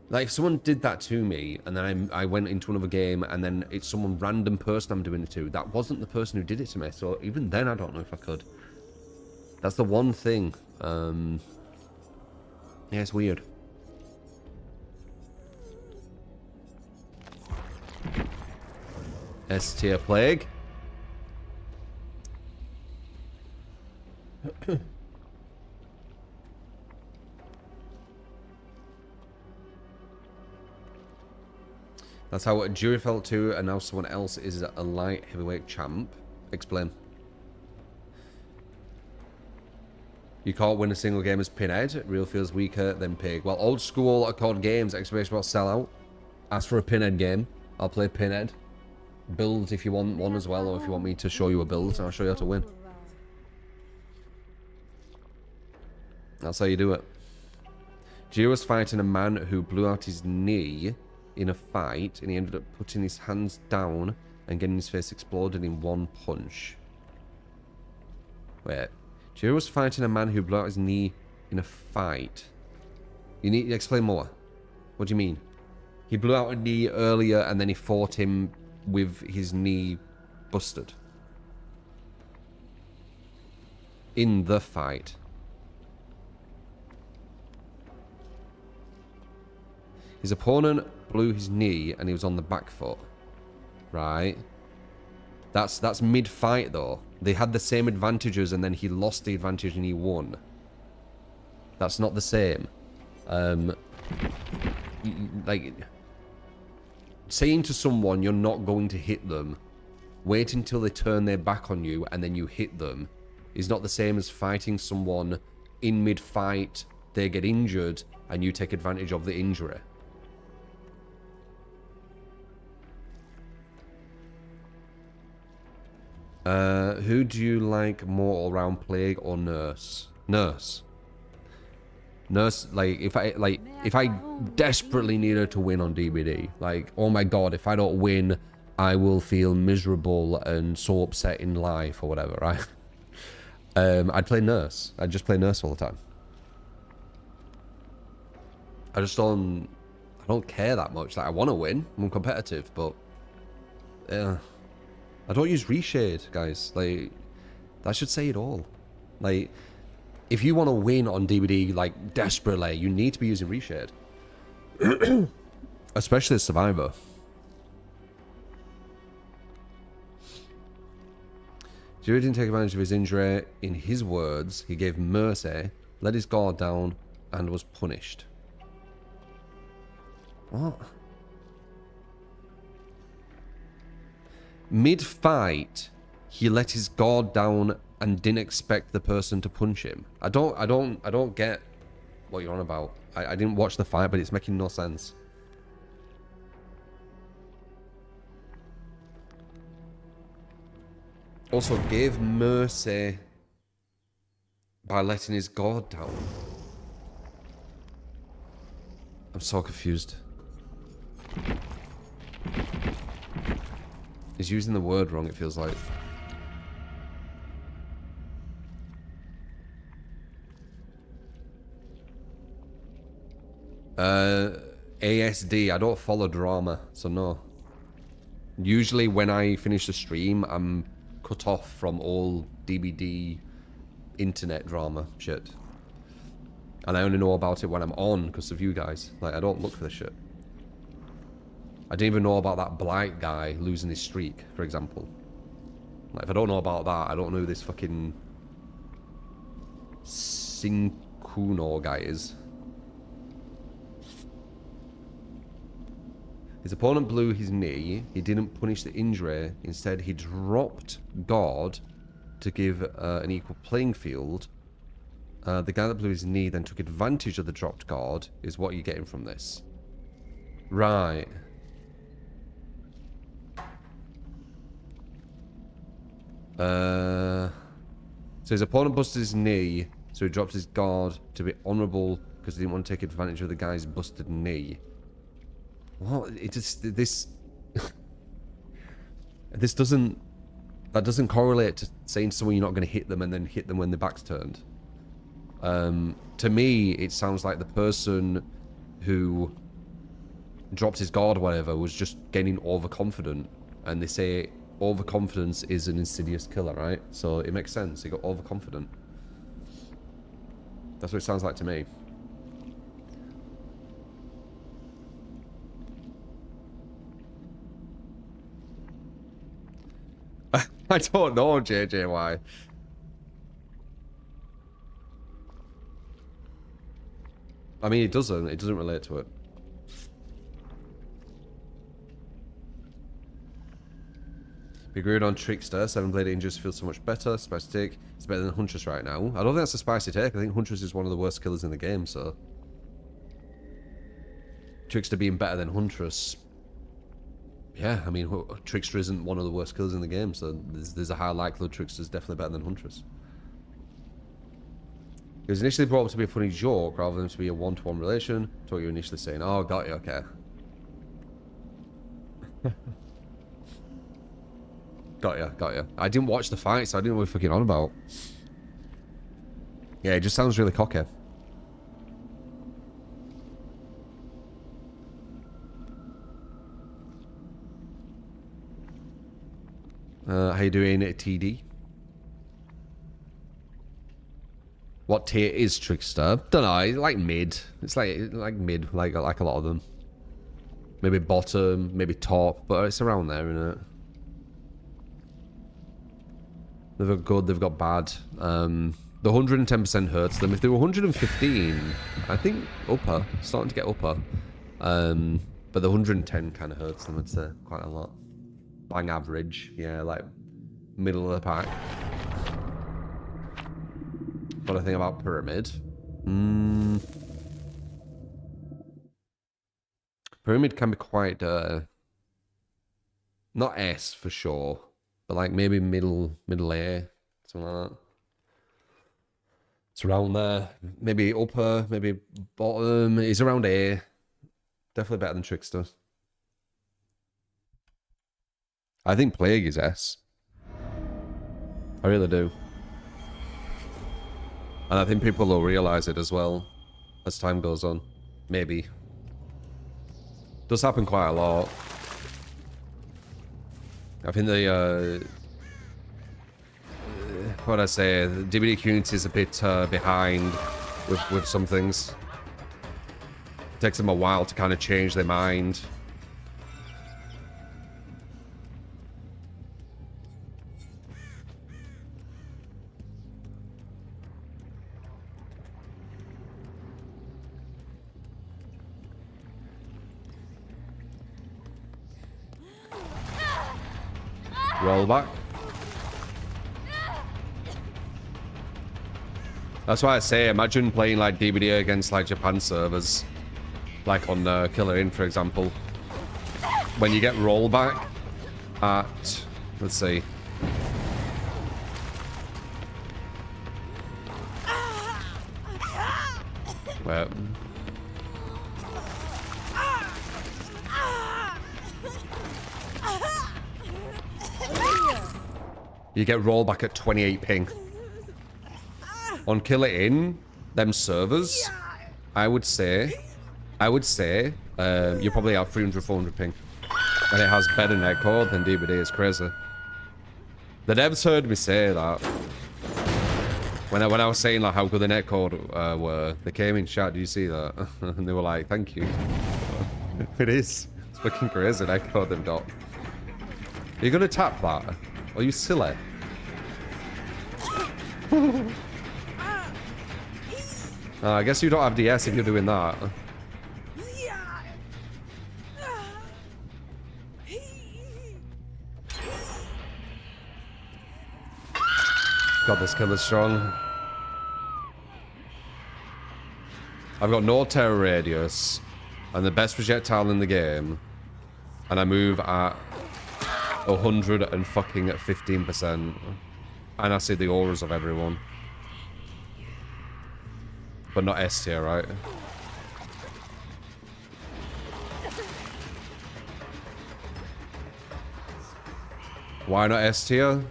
like, if someone did that to me, and then I went into another game, and then it's some random person I'm doing it to, that wasn't the person who did it to me, so even then I don't know if I could. That's the one thing. Yeah, it's weird. S-tier plague. That's how Jury felt too, and now someone else is a light heavyweight champ. Explain. You can't win a single game as Pinhead. Real feels weaker than Pig. Well, old school accord games, exclamation about sellout. Ask for a Pinhead game. I'll play Pinhead. Build if you want one as well, or if you want me to show you a build, I'll show you how to win. That's how you do it. Gio was fighting a man who blew out his knee in a fight, and he ended up putting his hands down and getting his face exploded in one punch. Wait. Gio was fighting a man who blew out his knee in a fight. You need to explain more. What do you mean? He blew out a knee earlier and then he fought him with his knee busted. In the fight. His opponent blew his knee and he was on the back foot. Right. That's mid-fight though. They had the same advantages and then he lost the advantage and he won. That's not the same. Like, saying to someone you're not going to hit them, wait until they turn their back on you and then you hit them, is not the same as fighting someone in mid-fight, they get injured and you take advantage of the injury. Who do you like more all-round, Plague or Nurse? Nurse. Nurse, like if I desperately needed to win on DBD, like, oh my god, if I don't win, I will feel miserable and so upset in life or whatever, right? I'd play Nurse. I'd just play Nurse all the time. I don't care that much. Like, I want to win. I'm competitive, but yeah. I don't use Reshade, guys. Like, that should say it all. Like, if you want to win on DBD, like, desperately, you need to be using Reshade. Especially as Survivor. Jerry didn't take advantage of his injury. In his words, he gave mercy, let his guard down, and was punished. What? Mid-fight, he let his guard down and didn't expect the person to punch him. I don't get what you're on about. I didn't watch the fight, but it's making no sense. Also gave mercy by letting his guard down. I'm so confused. He's using the word wrong, it feels like. ASD, I don't follow drama, so no. Usually when I finish the stream, I'm cut off from all DBD internet drama shit. And I only know about it when I'm on because of you guys. Like, I don't look for this shit. I didn't even know about that Blight guy losing his streak, for example. Like, if I don't know about that, I don't know who this fucking Sinkuno guy is. His opponent blew his knee. He didn't punish the injury. Instead, he dropped guard to give an equal playing field. The guy that blew his knee then took advantage of the dropped guard, is what you're getting from this. Right. So his opponent busted his knee, so he dropped his guard to be honourable because he didn't want to take advantage of the guy's busted knee. What? It just... This... this doesn't... That doesn't correlate to saying to someone you're not going to hit them and then hit them when their back's turned. To me, it sounds like the person who dropped his guard or whatever was just getting overconfident. And they say overconfidence is an insidious killer, right? So it makes sense. He got overconfident. That's what it sounds like to me. I don't know, JJY. I mean, it doesn't relate to it. We agreed on Trickster. 7-bladed Injures feels so much better. Spicy take. It's better than Huntress right now. I don't think that's a spicy take. I think Huntress is one of the worst killers in the game, so... Trickster being better than Huntress... Yeah, I mean, Trickster isn't one of the worst killers in the game, so there's a high likelihood Trickster's definitely better than Huntress. It was initially brought up to be a funny joke rather than to be a one-to-one relation. To what you were initially saying. Oh, got you, okay. Got you. I didn't watch the fight, so I didn't know what you're fucking on about. Yeah, it just sounds really cocky. How you doing, TD? What tier is Trickster? Don't know, like mid. It's like mid, like a lot of them. Maybe bottom, maybe top, but it's around there, isn't it? They've got good, they've got bad. The 110% hurts them. If they were 115, I think upper, starting to get upper. But the 110 kind of hurts them, I'd say, quite a lot. Bang average, yeah, like middle of the pack. What do I think about Pyramid? Pyramid can be quite, not S for sure, but like maybe middle A, something like that. It's around there. Maybe upper, maybe bottom. It's around A. Definitely better than Trickster. I think Plague is S. I really do. And I think people will realize it as well as time goes on. Maybe. Does happen quite a lot. I think the what I say, the DVD community is a bit behind with some things. It takes them a while to kind of change their mind. Roll back. That's why I say, imagine playing like DBD against like Japan servers. Like on Killer Inn, for example. When you get rollback at, let's see. Wait. You get rollback at 28 ping. On Killer Inn, them servers, I would say, you probably have 300, 400 ping. And it has better netcode than DBD. It's crazy. The devs heard me say that. When I was saying like how good the netcode were, they came in chat, do you see that? And they were like, thank you. It is. It's fucking crazy, netcode them dot. Are you gonna tap that? Are you silly? I guess you don't have DS if you're doing that. God, this killer's strong. I've got no terror radius. I'm the best projectile in the game. And I move at 115%. And I see the auras of everyone. But not S tier, right? Why not S tier?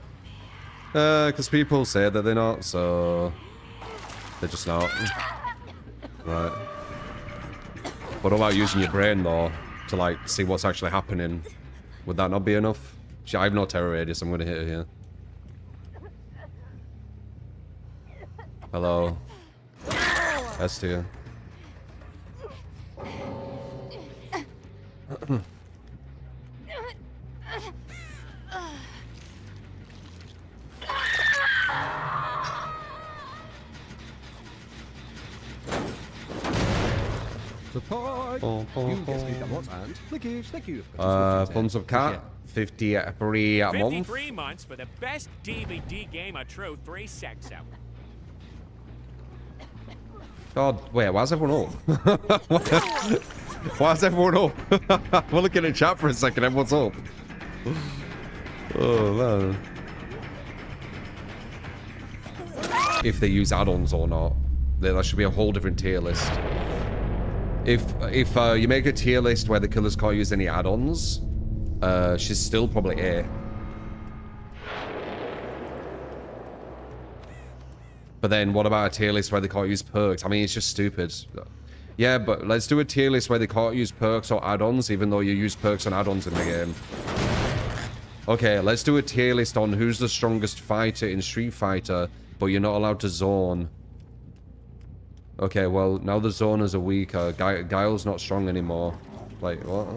Because people say that they're not, so they're just not. Right. What about using your brain though to like see what's actually happening? Would that not be enough? I have no terror radius. I'm gonna hit it here. Hello. S tier. Thumbs up cat. 53 a month. 53 months for the best DVD game of truth, 3 sex out. God, wait, why's everyone up? Why's everyone up? We're looking at chat for a second, everyone's up. Oh, man. If they use add-ons or not. There should be a whole different tier list. If you make a tier list where the killers can't use any add-ons, she's still probably A. But then what about a tier list where they can't use perks? I mean, it's just stupid. Yeah, but let's do a tier list where they can't use perks or add-ons, even though you use perks and add-ons in the game. Okay, let's do a tier list on who's the strongest fighter in Street Fighter, but you're not allowed to zone. Okay, well, now the zoners are weaker. Guile's not strong anymore. Like, what?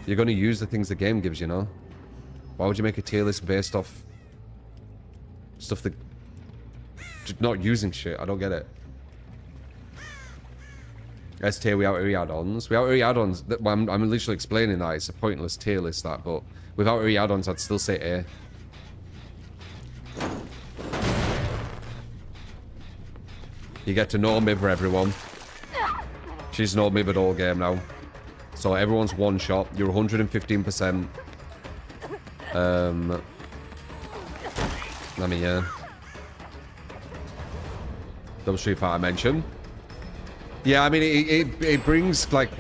You're going to use the things the game gives you, no? Why would you make a tier list based off stuff that... Just not using shit. I don't get it. S tier, we out add-ons. Without add-ons, I'm literally explaining that. It's a pointless tier list, that, but without add-ons, I'd still say A. You get to no Miver, everyone. She's no Mivered all game now. So everyone's one shot. You're 115%. I mean, yeah. Double Street Fighter mention. Yeah, I mean, it brings, like...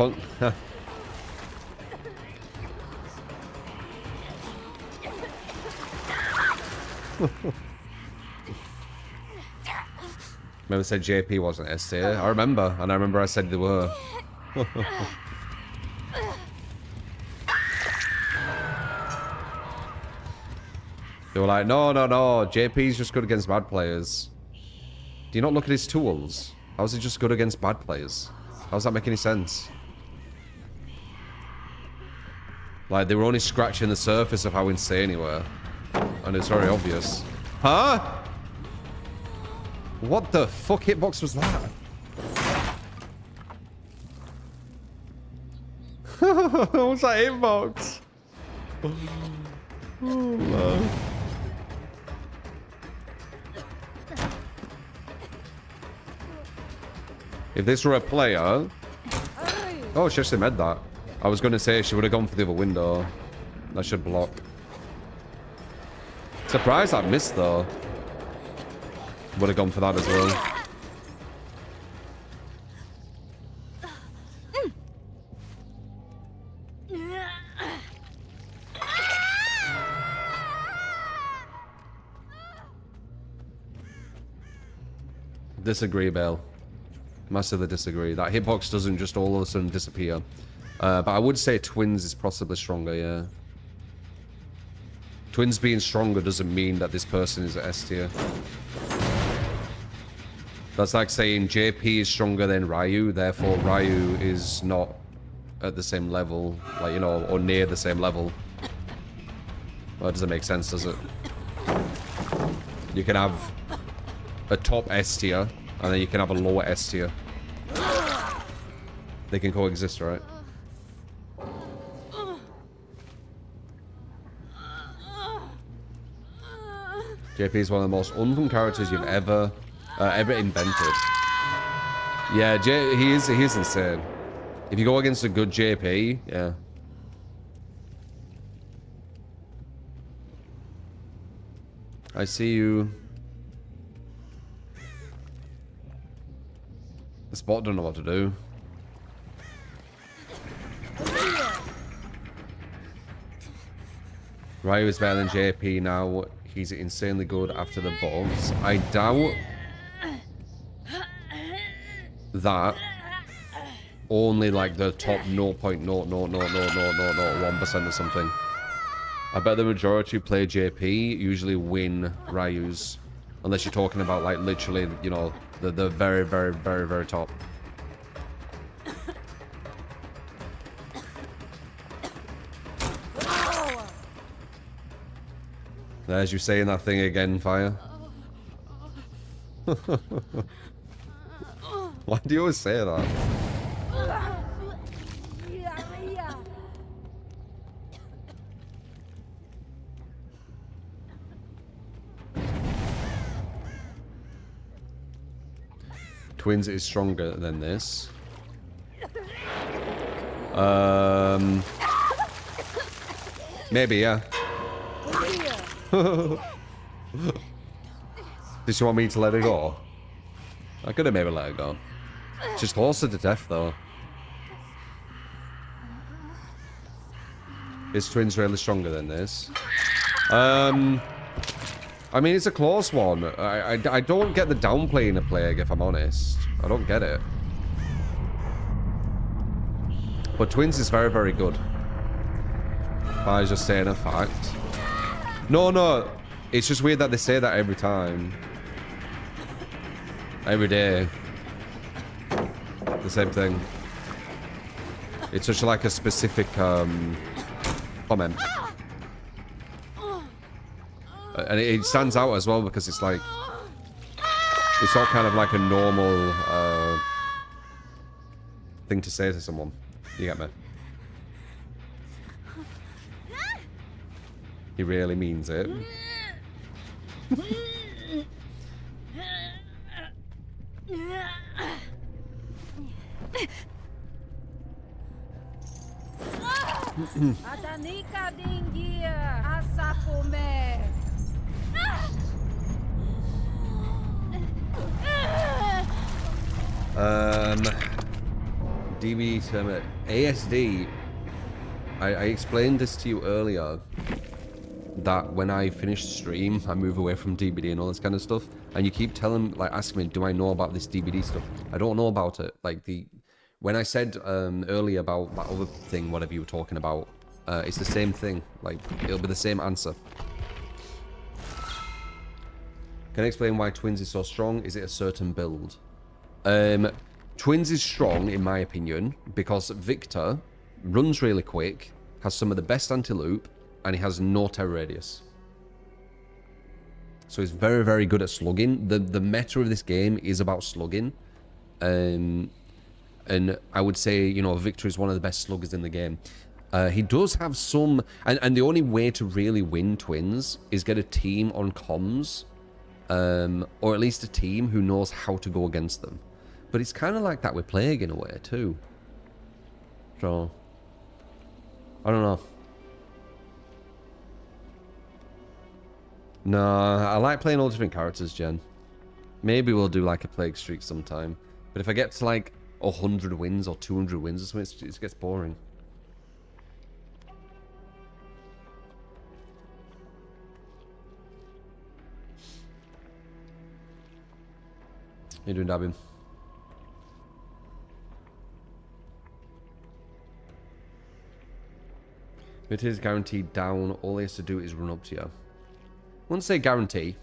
Remember said JP wasn't S tier? I remember, and I remember I said they were. They were like, no, JP's just good against bad players. Do you not look at his tools? How is he just good against bad players? How does that make any sense? Like, they were only scratching the surface of how insane he were. And it's very obvious. Huh? What the fuck hitbox was that? What was that hitbox? Oh, if this were a player... Oh, she actually made that. I was going to say she would have gone for the other window. That should block. Surprised I missed, though. Would have gone for that as well. Disagree, Bale. Massively disagree. That hitbox doesn't just all of a sudden disappear. But I would say Twins is possibly stronger, yeah. Twins being stronger doesn't mean that this person is S tier. That's like saying JP is stronger than Ryu, therefore Ryu is not at the same level, like, you know, or near the same level. Well, that doesn't make sense, does it? You can have a top S tier, and then you can have a lower S tier. They can coexist, right? JP is one of the most unfun characters you've ever invented. Yeah, he is insane. If you go against a good JP, yeah. I see you. The spot don't know what to do. Ryu is better than JP now. He's insanely good after the buffs. I doubt that only like the top 0.0000001% or something. I bet the majority who play JP usually win Ryu's. Unless you're talking about like literally, you know, the very, very, very, very top. There's you saying that thing again, Fire. Why do you always say that? Twins is stronger than this. Maybe, yeah. Did she want me to let her go? I could have maybe let her go. She's closer to death, though. Is Twins really stronger than this? I mean, it's a close one. I don't get the downplaying a plague, if I'm honest. I don't get it. But Twins is very, very good. I was just saying a fact. No. It's just weird that they say that every time. Every day. The same thing. It's just like a specific comment. And it stands out as well because it's like... It's not kind of like a normal thing to say to someone. You get me? He really means it. DB term ASD. I explained this to you earlier. That when I finish the stream, I move away from DBD and all this kind of stuff. And you keep telling, like, asking me, do I know about this DBD stuff? I don't know about it. Like, when I said earlier about that other thing, whatever you were talking about, it's the same thing. Like, it'll be the same answer. Can I explain why Twins is so strong? Is it a certain build? Twins is strong, in my opinion, because Victor runs really quick, has some of the best anti-loop, and he has no terror radius. So he's very, very good at slugging. The meta of this game is about slugging. And I would say, you know, Victor is one of the best sluggers in the game. He does have some... And the only way to really win twins is get a team on comms. Or at least a team who knows how to go against them. But it's kind of like that with Plague in a way, too. So... I don't know. No, I like playing all different characters, Jen. Maybe we'll do like a Plague streak sometime. But if I get to like 100 wins or 200 wins or something, it gets boring. How you doing, Dabbin? If it is guaranteed down, all he has to do is run up to you. I wouldn't say guarantee.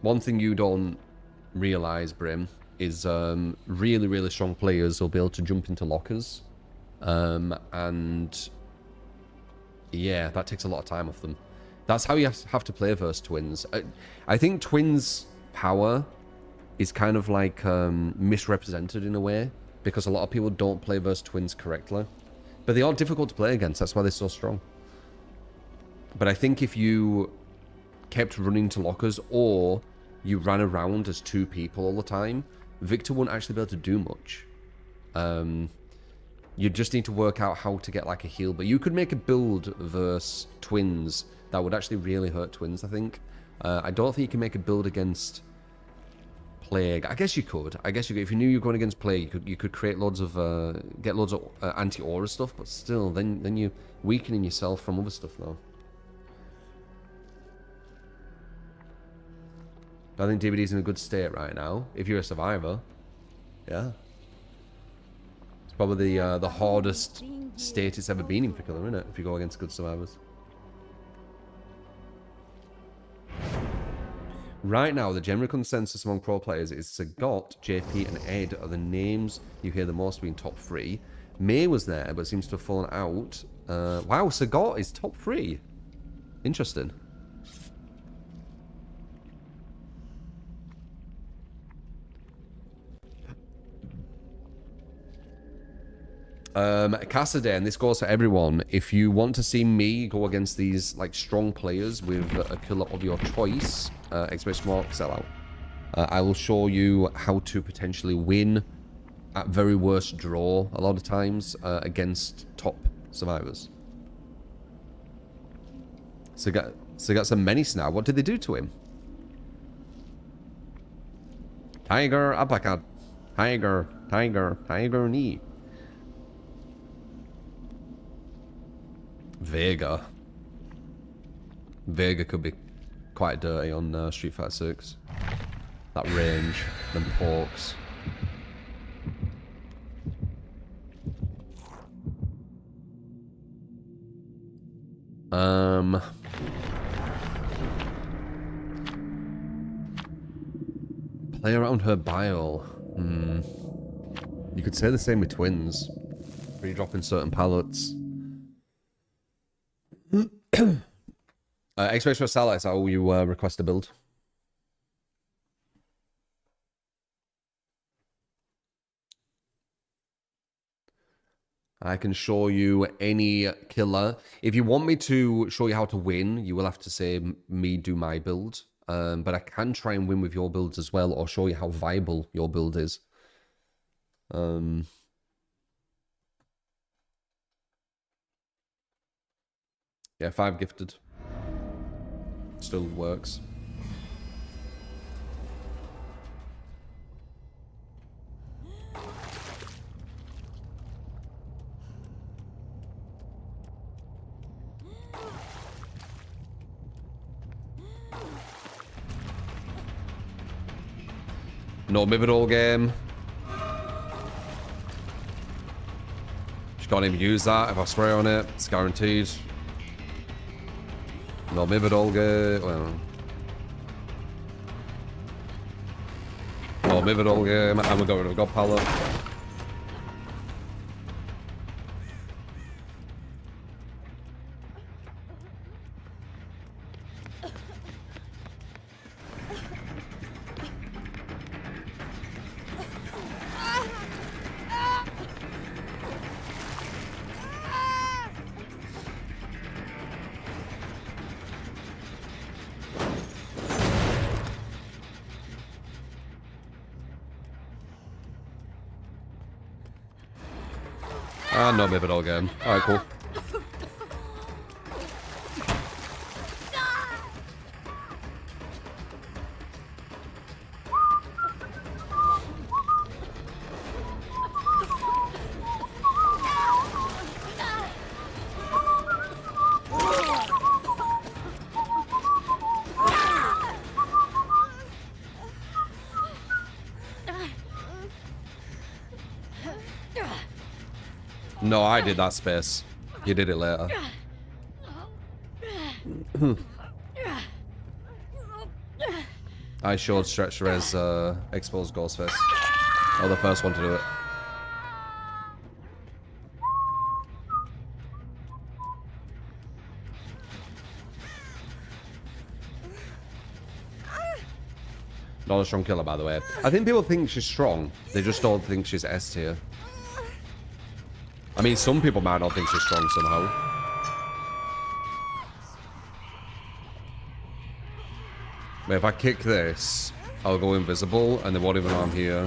One thing you don't realise, Brim, is really, really strong players will be able to jump into lockers. And yeah, that takes a lot of time off them. That's how you have to play versus twins. I think twins' power is kind of like misrepresented in a way, because a lot of people don't play versus twins correctly. But they are difficult to play against, that's why they're so strong. But I think if you kept running to lockers, or you ran around as two people all the time, Victor wouldn't actually be able to do much. You just need to work out how to get like a heal. But you could make a build versus twins that would actually really hurt twins, I think. I don't think you can make a build against Plague. I guess you could. If you knew you were going against Plague, you could create loads of get loads of anti-aura stuff. But still, then you're weakening yourself from other stuff though. I think DBD's in a good state right now. If you're a survivor, yeah, it's probably the hardest state it's ever been in particular, isn't it? If you go against good survivors. Right now, the general consensus among pro players is Sagat, JP, and Ed are the names you hear the most being top 3. May was there, but seems to have fallen out. Wow, Sagat is top 3. Interesting. Cassaday, and this goes for everyone. If you want to see me go against these like strong players with a killer of your choice, exclamation mark sellout, I will show you how to potentially win at very worst draw a lot of times against top survivors. So got some menace now. What did they do to him? Tiger uppercut. Tiger knee. Vega could be quite dirty on Street Fighter 6. That range, them porks. Play around her bile. You could say the same with twins. When you drop in certain pallets. X-Rays for Salah is how you request a build. I can show you any killer. If you want me to show you how to win, you will have to say me do my build. But I can try and win with your builds as well, or show you how viable your build is. Yeah, 5 gifted. Still works. No Mivadol game. Just can't even use that. If I spray on it, it's guaranteed. No Mivadol game. Well, no Mivadol game. And we're going to God Palette. Ah, no, maybe all game. Alright, cool. No, I did that space. You did it later. I showed Stretch Res exposed Ghostface. Oh, the first one to do it. Not a strong killer, by the way. I think people think she's strong. They just don't think she's S tier. I mean, some people might not think she's strong somehow. But if I kick this, I'll go invisible, and they won't even know I'm here.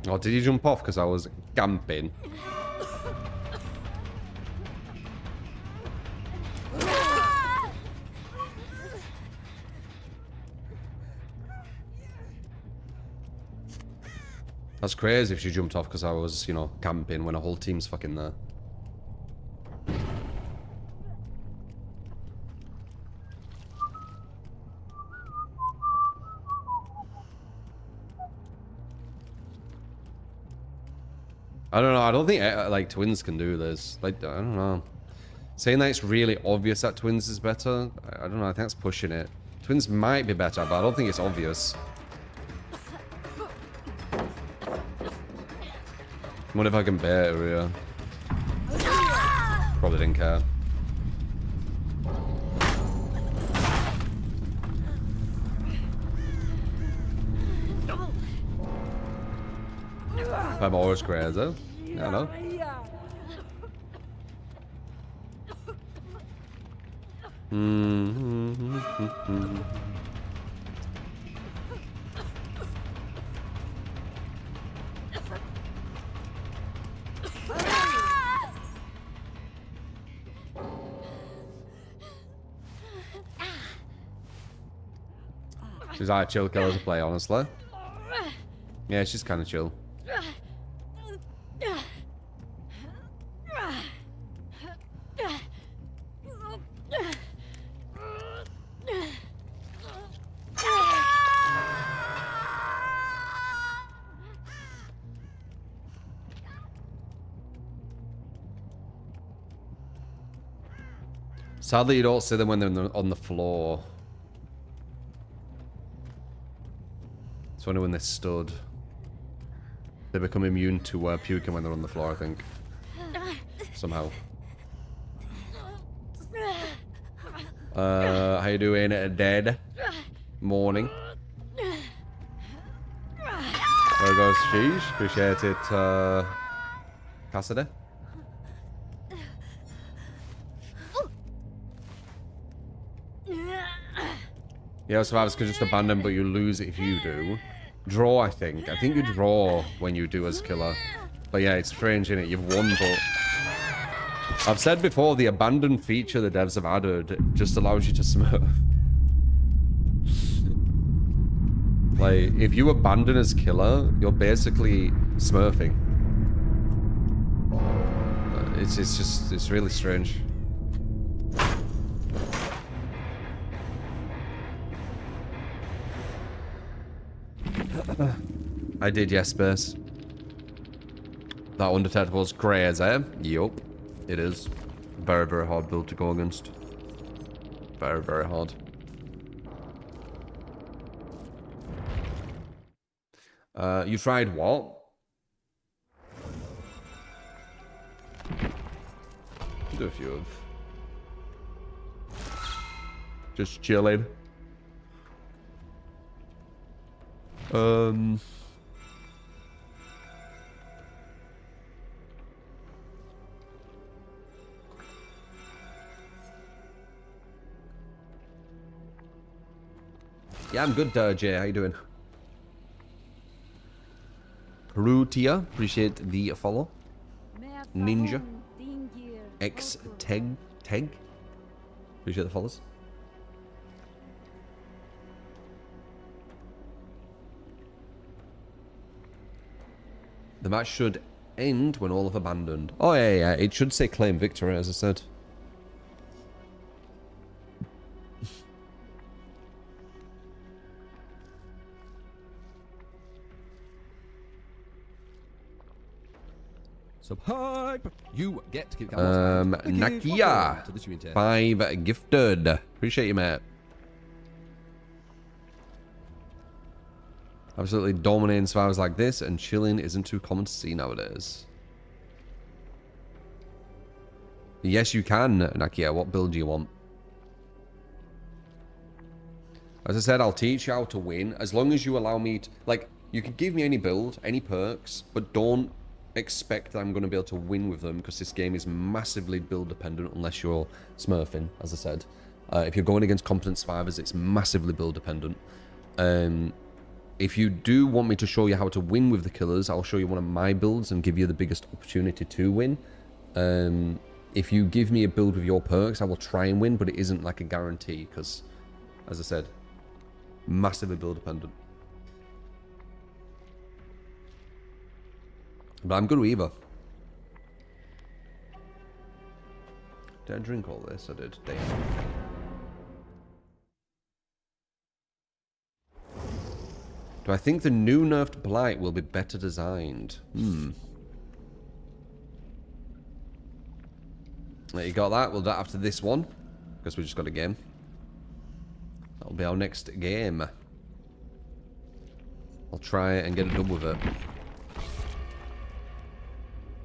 Oh, did you jump off because I was camping? That's crazy if she jumped off because I was, you know, camping when a whole team's fucking there. I don't know. I don't think like twins can do this. Like, I don't know. Saying that it's really obvious that twins is better, I don't know. I think that's pushing it. Twins might be better, but I don't think it's obvious. I wonder if I can bear her here. Probably didn't care. I'm always crazy. Yeah, I know. She's like a chill killer to play, honestly. Yeah, she's kind of chill. Sadly, you don't see them when they're on the floor. It's only when they stood. They become immune to puking when they're on the floor, I think. Somehow. How you doing? Dead. Morning. There goes Sheesh. Appreciate it, Cassidy. Yeah, survivors can just abandon, but you lose it if you do. Draw, I think. I think you draw when you do as killer. But yeah, it's strange, innit? You've won, but... I've said before, the abandon feature the devs have added just allows you to smurf. Like, if you abandon as killer, you're basically smurfing. It's really strange. I did, yes, Space. That undetectable's crazy. Yup, it is. Very, very hard build to go against. Very, very hard. You tried what? Do a few of. Just chilling. Yeah, I'm good, Jay. How you doing? Rutia, appreciate the follow. Ninja. X Teg. Appreciate the follows. The match should end when all have abandoned. Oh yeah. It should say claim victory, as I said. Hype. You get Nakia. 5 gifted. Appreciate you, mate. Absolutely dominating survivors like this, and chilling isn't too common to see nowadays. Yes, you can, Nakia. What build do you want? As I said, I'll teach you how to win, as long as you allow me to... Like, you can give me any build, any perks, but don't expect that I'm going to be able to win with them, because this game is massively build dependent unless you're smurfing, as I said. If you're going against competent survivors, it's massively build dependent. If you do want me to show you how to win with the killers, I'll show you one of my builds and give you the biggest opportunity to win. If you give me a build with your perks, I will try and win, but it isn't like a guarantee, because, as I said, massively build dependent. But I'm good with either. Did I drink all this? I did. Damn. Do I think the new nerfed Blight will be better designed? You got that? We'll do that after this one. Because we just got a game. That'll be our next game. I'll try and get it done with it.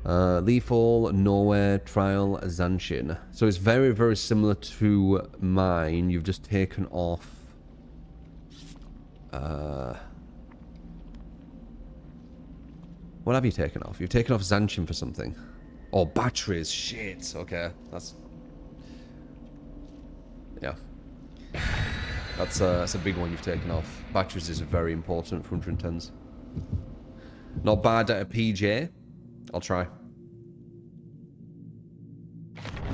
Lethal, Nowhere, Trial, Zanshin. So it's very, very similar to mine. You've just taken off... What have you taken off? You've taken off Zanshin for something. Oh, batteries. Shit. Okay. That's... Yeah. That's a big one you've taken off. Batteries is very important for 110s. Not bad at a PJ. I'll try.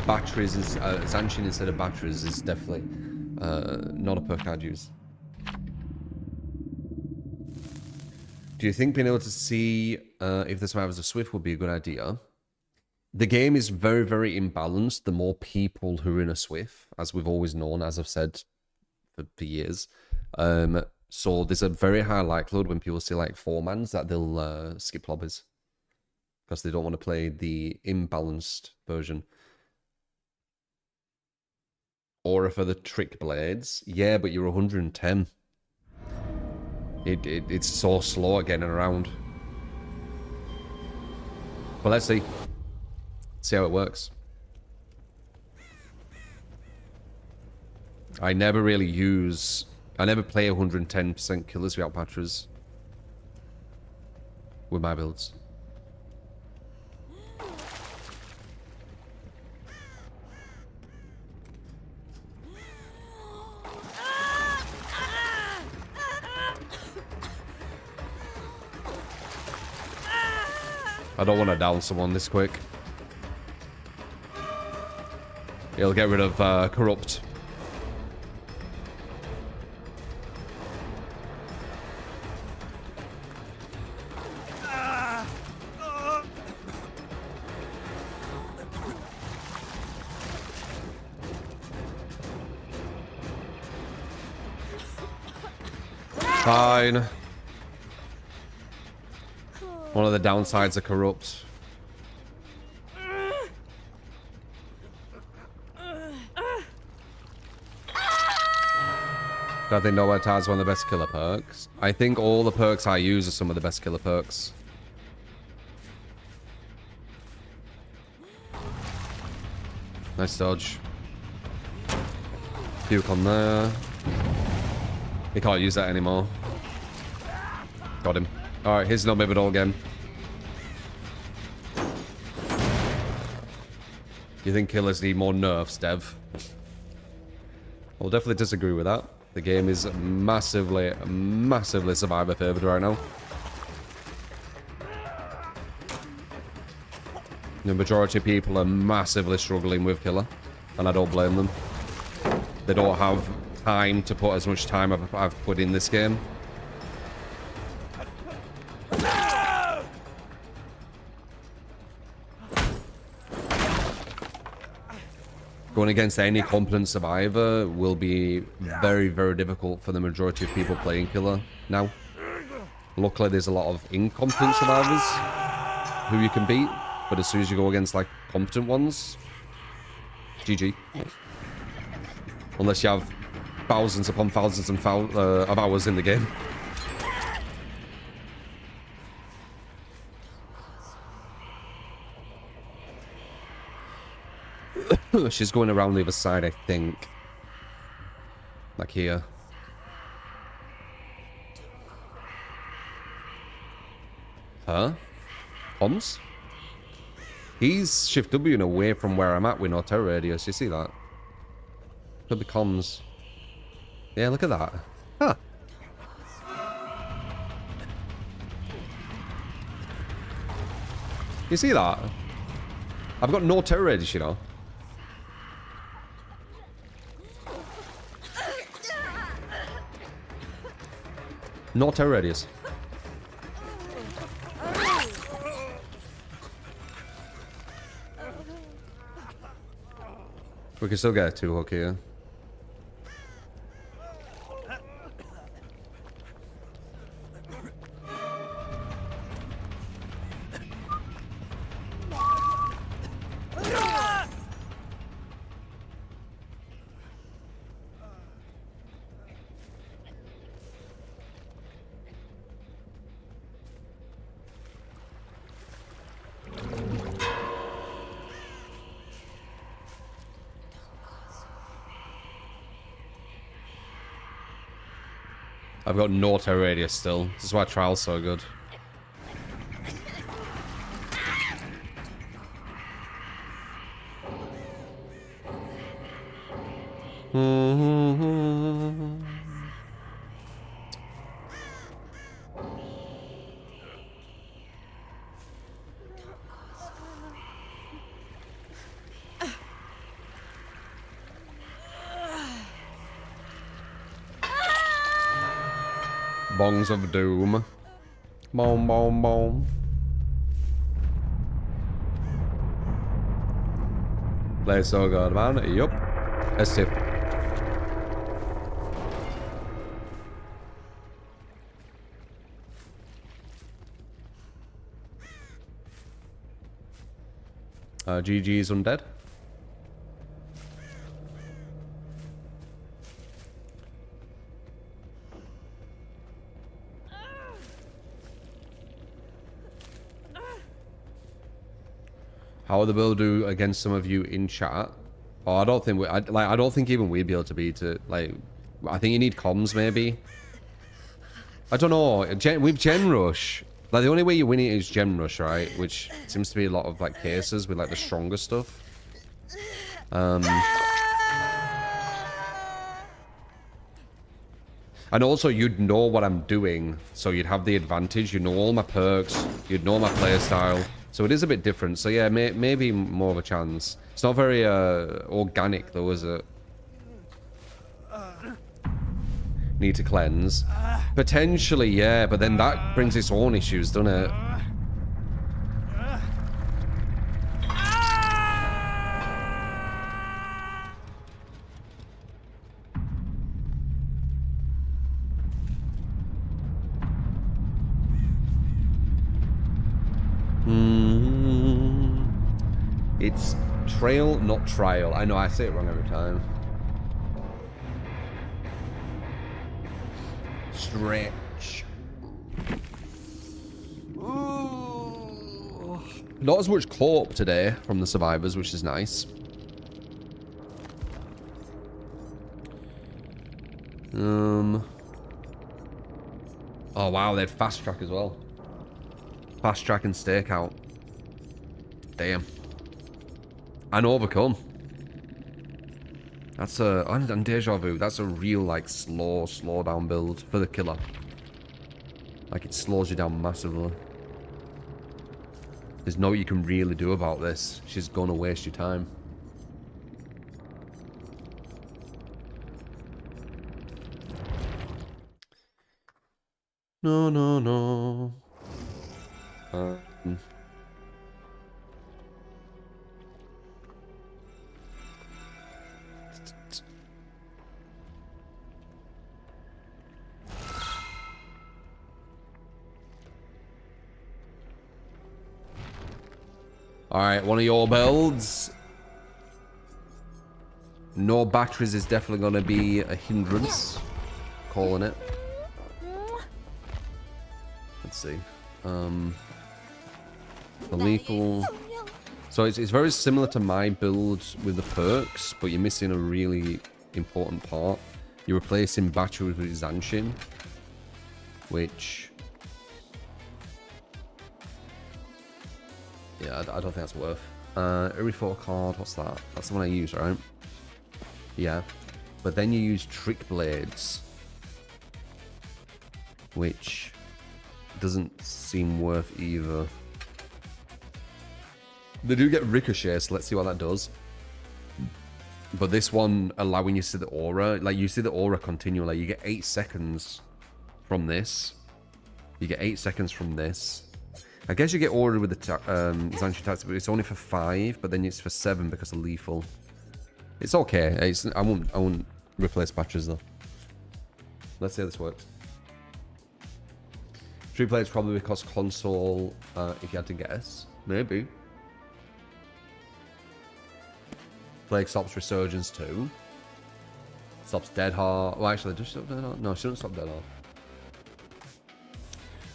Batteries is... Zanshin instead of batteries is definitely not a perk I'd use. Do you think being able to see if the survivors are swift would be a good idea? The game is very, very imbalanced. The more people who are in a swift, as we've always known, as I've said for years. So there's a very high likelihood when people see like 4-mans that they'll skip lobbies. Because they don't want to play the imbalanced version. Or for the trick blades. Yeah, but you're 110. It's so slow at getting around. But let's see. See how it works. I never really use... I never play 110% killers without batteries. With my builds. I don't want to down someone this quick. He'll get rid of Corrupt. Fine. One of the downsides of Corrupt. I think Nowhere Ties is one of the best killer perks. I think all the perks I use are some of the best killer perks. Nice dodge. Puke on there. He can't use that anymore. Got him. Alright, here's no Mivadol again. You think killers need more nerfs, Dev? I'll definitely disagree with that. The game is massively, massively survivor favored right now. The majority of people are massively struggling with killer, and I don't blame them. They don't have time to put as much time I've put in this game. Going against any competent survivor will be very, very difficult for the majority of people playing killer now. Luckily, there's a lot of incompetent survivors who you can beat, but as soon as you go against like competent ones, GG. Unless you have thousands upon thousands of hours in the game. She's going around the other side, I think. Like here. Huh? Comms? He's shift W away from where I'm at with no terror radius. You see that? Could be comms. Yeah, look at that. Huh. You see that? I've got no terror radius, you know. No terror radius. We can still get a 2-hook here. I've got no terror radius still. This is why Trial's so good. Bongs of Doom. Boom, boom, boom. Play so good, man. Yup. S-tip. GG's Undead. How would the build do against some of you in chat? Oh, I don't think I don't think even we'd be able to beat it. Like, I think you need comms maybe. I don't know. With Gen Rush, like the only way you win it is Gen Rush, right? Which seems to be a lot of like cases with like the stronger stuff. And also, you'd know what I'm doing, so you'd have the advantage. You know all my perks. You'd know my playstyle. So it is a bit different. So yeah, maybe more of a chance. It's not very organic though, is it? Need to cleanse. Potentially, yeah, but then that brings its own issues, doesn't it? It's trail, not trial. I know, I say it wrong every time. stretch. Ooh. Not as much claw-up today from the survivors, which is nice. Oh wow, they had fast track as well. Fast track and stakeout. Damn. And overcome. That's a... And deja vu. That's a real, like, slow down build for the killer. Like, it slows you down massively. There's no you can really do about this. She's gonna waste your time. No, no, no. Alright, one of your builds. No batteries is definitely going to be a hindrance. Calling it. Let's see. The lethal... So it's very similar to my build with the perks, but you're missing a really important part. You're replacing batteries with Zanshin, which... Yeah, I don't think that's worth. Every 4 card, what's that? That's the one I use, right? Yeah. But then you use Trick Blades, which doesn't seem worth either. They do get Ricochet, so let's see what that does. But this one, allowing you to see the aura, like you see the aura continually. You get 8 seconds from this. You get 8 seconds from this. I guess you get ordered with the Zanshin tactic, but it's only for 5, but then it's for 7 because of lethal. It's okay. I won't replace batteries though. Let's see how this works. 3 players probably because console, if you had to guess. Maybe. Plague stops Resurgence too. Stops Dead Heart. Well, actually, does she stop Dead Heart? No, she doesn't stop Dead Heart.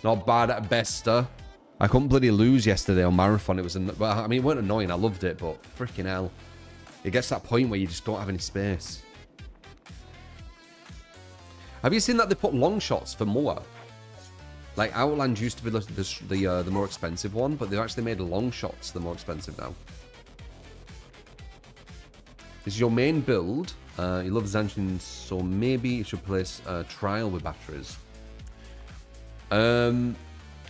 Not bad at Bester. I couldn't bloody lose yesterday on Marathon. It was, well, I mean, it weren't annoying. I loved it, but freaking hell. It gets to that point where you just don't have any space. Have you seen that they put long shots for more? Like, Outland used to be the more expensive one, but they've actually made long shots the more expensive now. This is your main build. You love Zanshin, so maybe you should place Trial with batteries.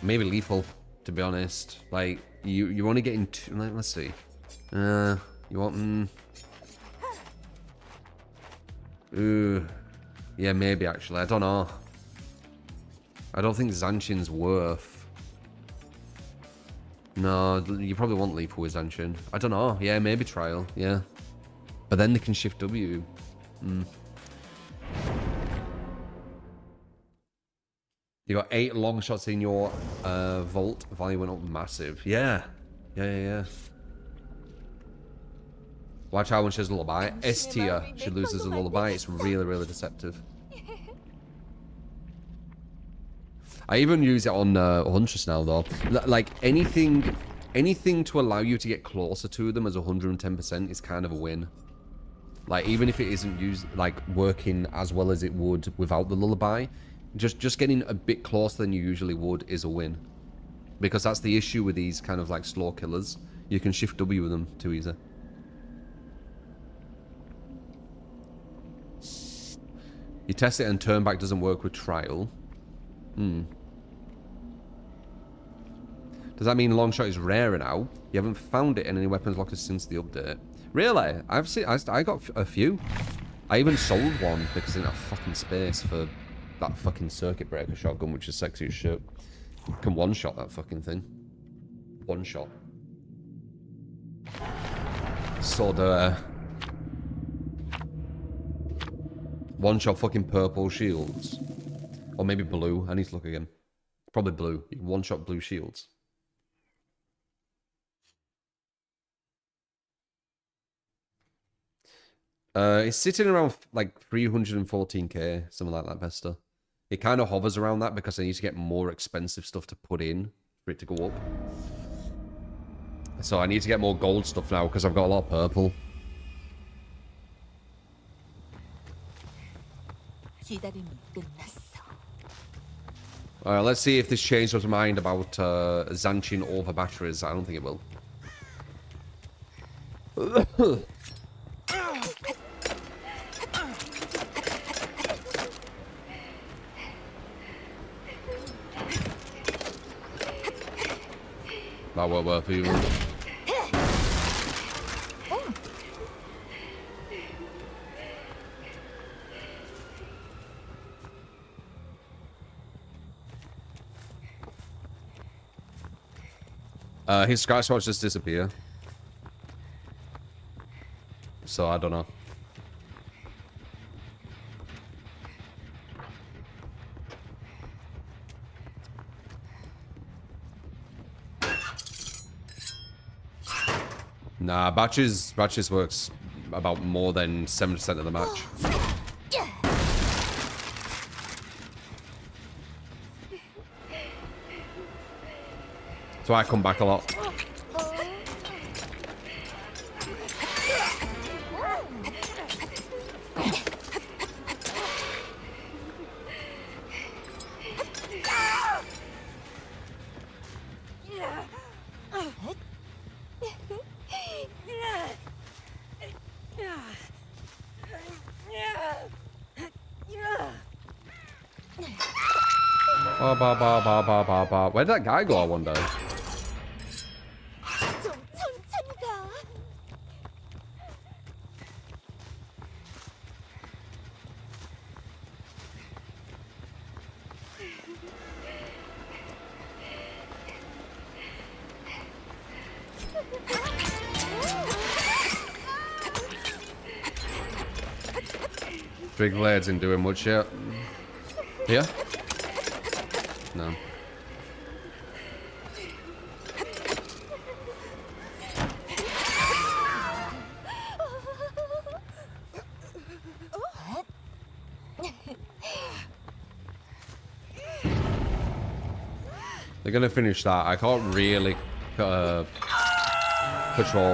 Maybe Lethal, to be honest. Like, you're only getting two... Let's see. You want... Ooh. Yeah, maybe, actually. I don't know. I don't think Zanshin's worth... No, you probably want Lethal with Zanshin. I don't know. Yeah, maybe Trial. Yeah. But then they can shift W. You got 8 long shots in your vault. Value went up massive. Yeah. Yeah. Watch out when she has a lullaby. S tier, she loses a lullaby. It's really, really deceptive. I even use it on Huntress now, though. Like, anything to allow you to get closer to them as 110% is kind of a win. Like, even if it isn't working as well as it would without the lullaby, just getting a bit closer than you usually would is a win. Because that's the issue with these kind of like slow killers. You can shift W with them too easy. You test it and turn back doesn't work with Trial. Does that mean long shot is rarer now? You haven't found it in any weapons lockers since the update. Really? I got a few. I even sold one because I didn't have fucking space for that fucking circuit breaker shotgun, which is sexy as shit. Can one-shot that fucking thing. One shot. So one-shot fucking purple shields. Or maybe blue. I need to look again. Probably blue. One-shot blue shields. It's sitting around like 314k, something like that, Vesta. It kind of hovers around that because I need to get more expensive stuff to put in for it to go up. So I need to get more gold stuff now because I've got a lot of purple. Alright, let's see if this changed our mind about Zanchin over batteries. I don't think it will. That won't work for you. His scratch marks just disappear. So I don't know. Nah, batches works about more than 7% of the match. So I come back a lot. Where did that guy go, I wonder? Big Blades ain't doing much yet. Here? No. They're gonna finish that. I can't really control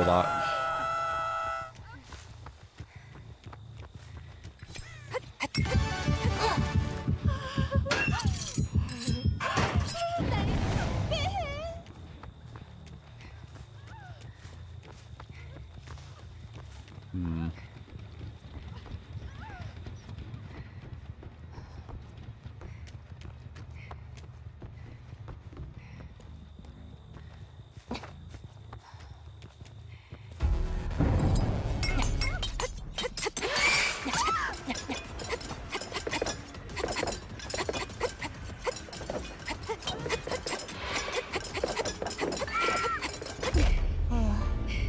that.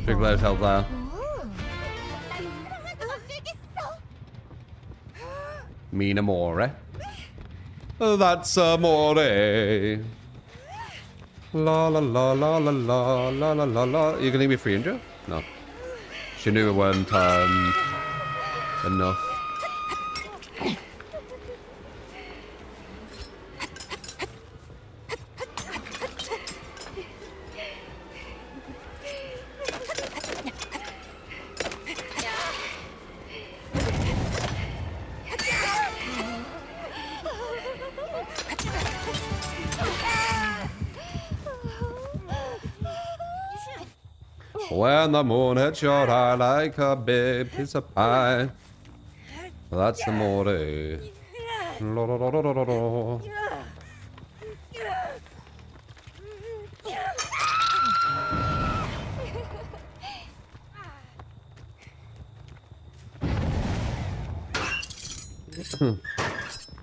Big load help there. Mean amore. Oh, that's amore. La la la la la la la la la la. You gonna leave me 300? No. She knew it weren't enough. When the moon hits your eye like a big piece of pie. Well, that's the more.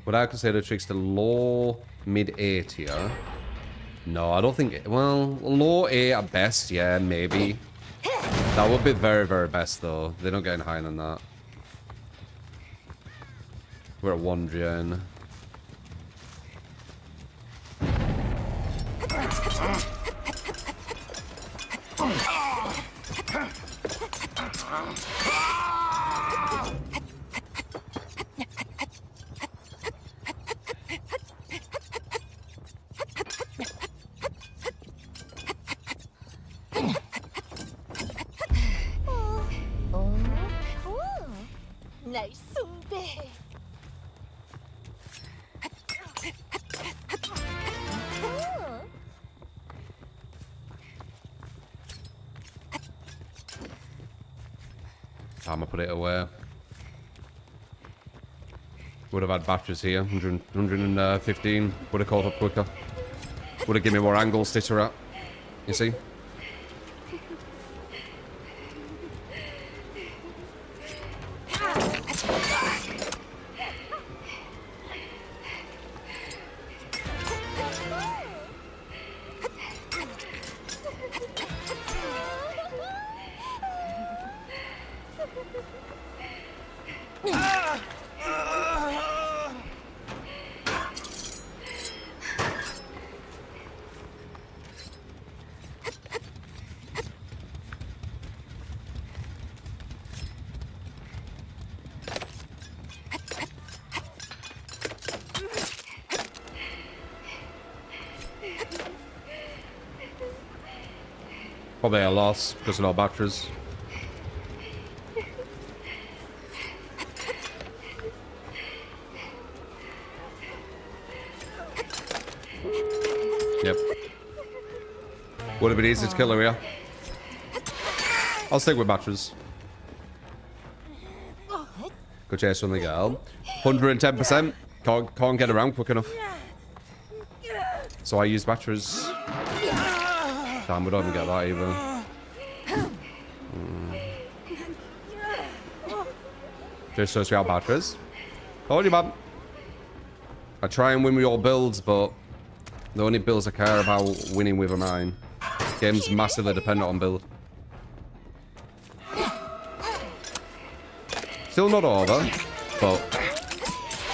Would I consider Trickster low, mid A tier? No, I don't think. Well, low A at best, yeah, maybe. That would be very, very best, though. They're not getting higher than that. We're at 1 gen. time I put it away. Would have had batteries here. 115. Would have caught up quicker. Would have given me more angles to her at. You see? Probably a loss because of no batteries. Yep. Would have been easy to kill her, yeah. I'll stick with batteries. Good chase from the girl. 110%. Can't get around quick enough. So I use batteries. Damn, we don't even get that either. Just so we have batteries. Told you, man. I try and win with your builds, but the only builds I care about winning with are mine. Game's massively dependent on build. Still not over, but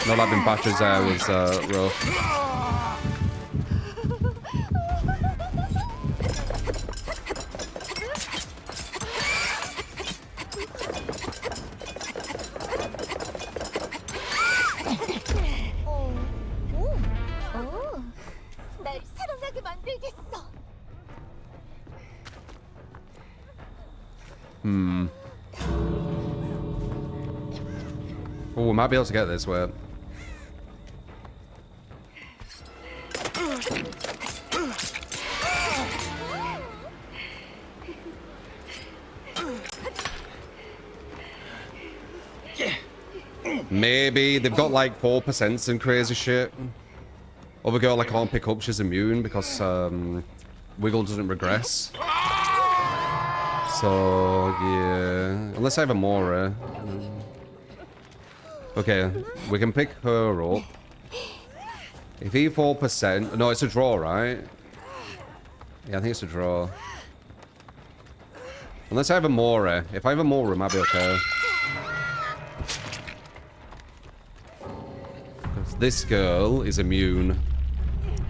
not having batteries there was rough. Oh, we might be able to get this way. Maybe they've got like 4% and crazy shit. Other girl I can't pick up, she's immune because Wiggle doesn't regress. So yeah, unless I have a Mora. Okay, we can pick her up. If he 4%, no, it's a draw, right? Yeah, I think it's a draw. Unless I have a Mora. If I have a Mora, it might be okay. This girl is immune.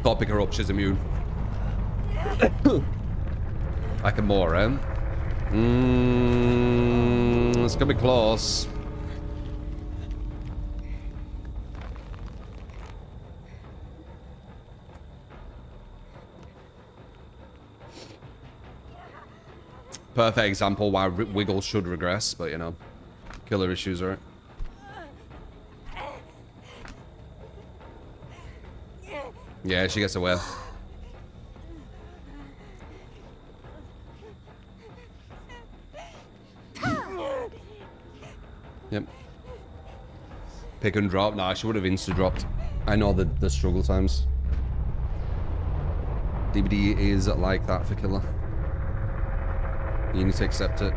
Gotta pick her up, she's immune. I can Mora. It's gonna be close. Perfect example why Wiggle should regress, but you know, killer issues, right? Yeah, she gets away. Yep. Pick and drop. Nah, she would have insta-dropped. I know the struggle times. DBD is like that for killer. You need to accept it.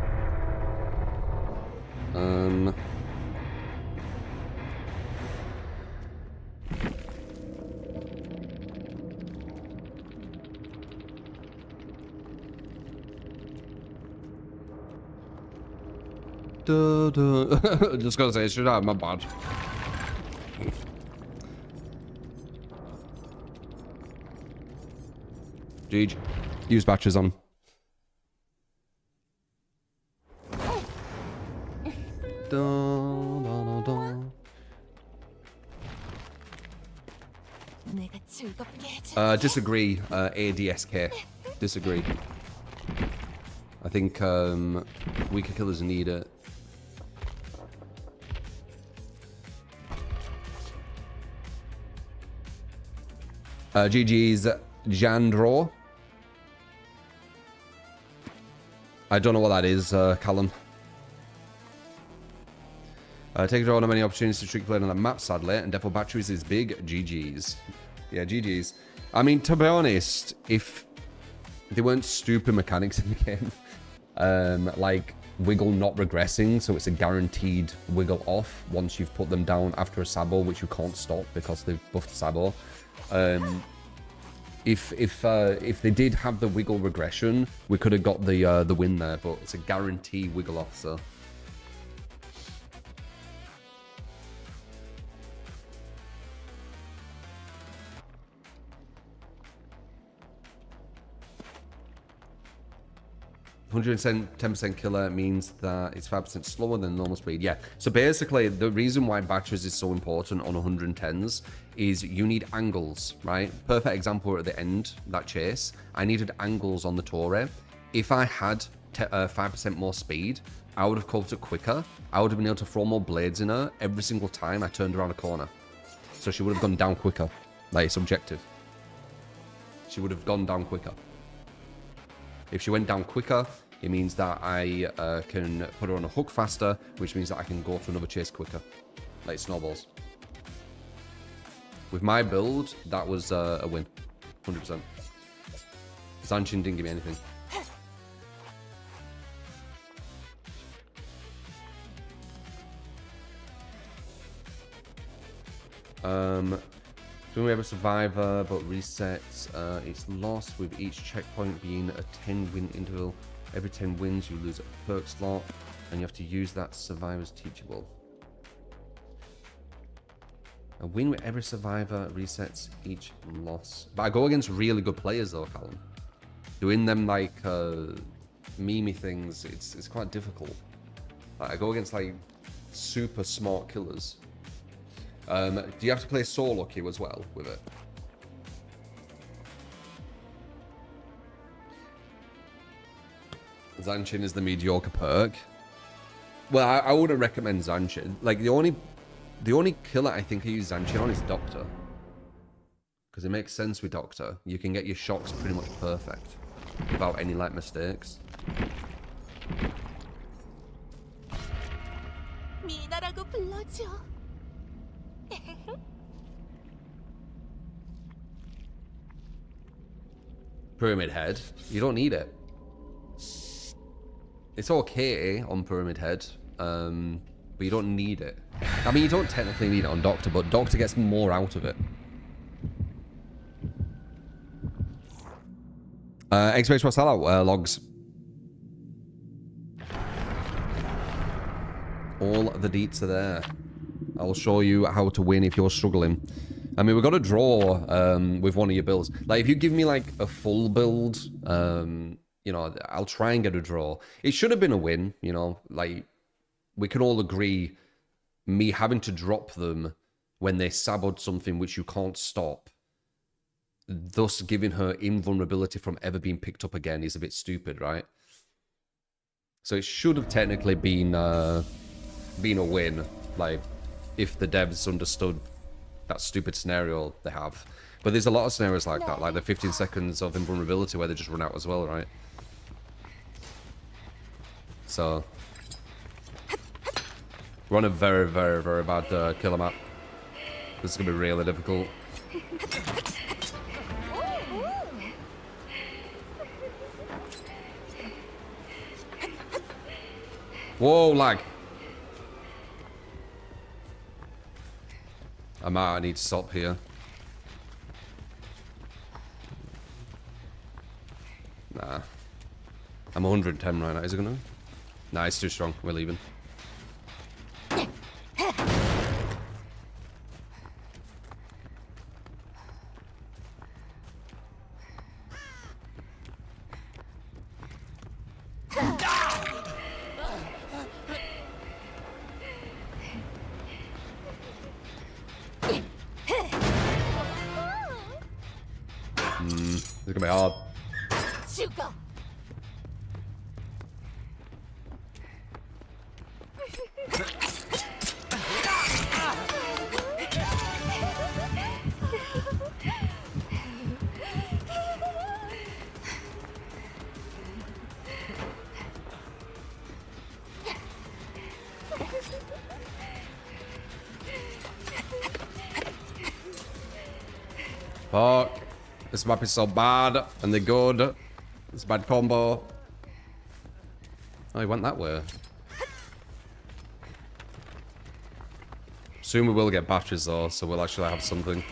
Just gonna say, should I have my bad. Jeej. Use batteries on. Disagree, ADSK. Disagree. I think weaker killers need it. GG's Jandro. I don't know what that is, Callum. Take draw on many opportunities to trick play on the map, sadly, and therefore batteries is big. GG's. Yeah, GG's. I mean, to be honest, if there weren't stupid mechanics in the game, like wiggle not regressing, so it's a guaranteed wiggle off once you've put them down after a sabo, which you can't stop because they've buffed sabo. If they did have the wiggle regression, we could have got the win there, but it's a guarantee wiggle off, so. $110% killer means that it's 5% slower than normal speed. Yeah, so basically the reason why batteries is so important on 110s is you need angles, right? Perfect example at the end, that chase. I needed angles on the Torre. If I had 5% more speed, I would have caught it quicker. I would have been able to throw more blades in her every single time I turned around a corner. So she would have gone down quicker. Like, it's objective. She would have gone down quicker. If she went down quicker, it means that I can put her on a hook faster, which means that I can go to another chase quicker. Like snowballs. With my build, that was a win. 100%. Zanchin didn't give me anything. Do we have a survivor but resets its loss with each checkpoint being a 10-win interval? Every 10 wins you lose a perk slot and you have to use that survivor's teachable. A win with every survivor resets each loss. But I go against really good players though, Callum. Doing them like memey things, it's quite difficult. Like, I go against like super smart killers. Do you have to play solo queue as well with it? Zanchin is the mediocre perk. Well, I wouldn't recommend Zanchin. Like the only killer I think I use Zanchin on is Doctor. Because it makes sense with Doctor. You can get your shocks pretty much perfect. Without any like mistakes. 미나라고 불러줘. Pyramid Head. You don't need it. It's okay on Pyramid Head, but you don't need it. I mean, you don't technically need it on Doctor, but Doctor gets more out of it. X-Base for sellout logs. All the deets are there. I'll show you how to win if you're struggling. I mean, we've got to draw with one of your builds. Like, if you give me, like, a full build, you know, I'll try and get a draw. It should have been a win, you know. Like, we can all agree me having to drop them when they saboed something which you can't stop, thus giving her invulnerability from ever being picked up again is a bit stupid, right? So it should have technically been a win, like, if the devs understood that stupid scenario they have. But there's a lot of scenarios like that, like the 15 seconds of invulnerability where they just run out as well, right? So we're on a very, very, very bad killer map. This is going to be really difficult. Whoa, lag. I might need to stop here. Nah. I'm 110 right now. Is it gonna? Nah, it's too strong. We're leaving. It's gonna be hard. 죽어. Fuck. This map is so bad. And they're good. It's a bad combo. Oh, he went that way. Soon we will get batteries though, so we'll actually have something.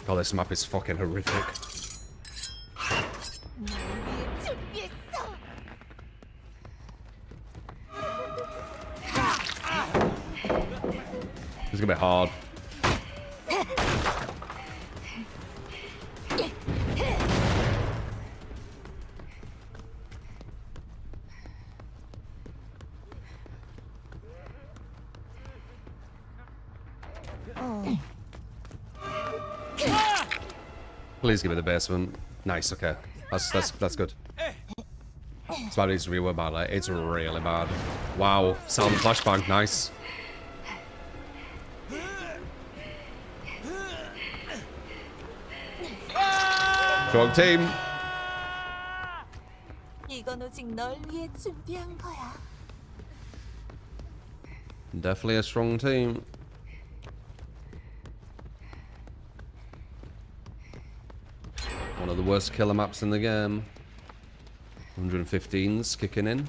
Oh, this map is fucking horrific. 준비했어. It's gonna be hard. Please give me the basement. Nice, okay. That's good. It's bad, it's really bad, like, it's really bad. Wow, sound flashbang, nice. Strong team. 이건 오직 널 위해 준비한 거야. Definitely a strong team. One of the worst killer maps in the game. 115s kicking in.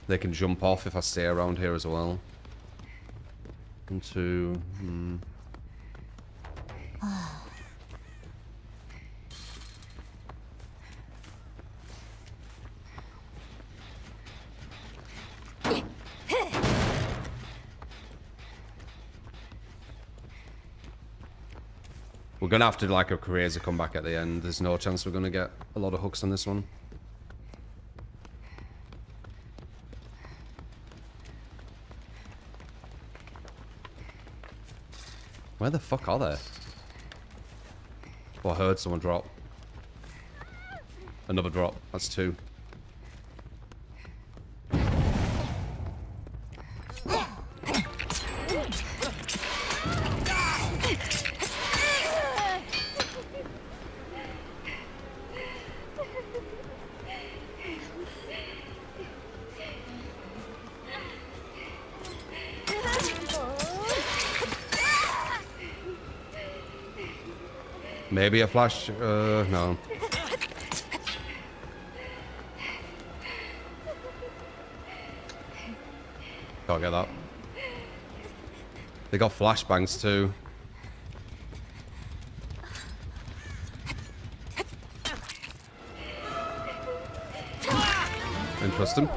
They can jump off if I stay around here as well. Into... We're gonna have to like a crazy comeback at the end. There's no chance we're gonna get a lot of hooks on this one. Where the fuck are they? Oh, I heard someone drop. Another drop. That's two. Maybe a flash, no. Can't get that. They got flashbangs too. Interesting.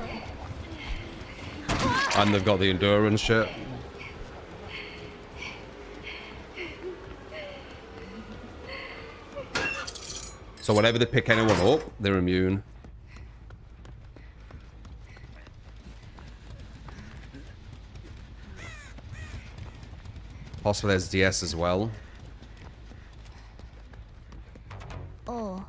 And they've got the endurance shit. So whenever they pick anyone up, they're immune. Possibly there's DS as well. 어.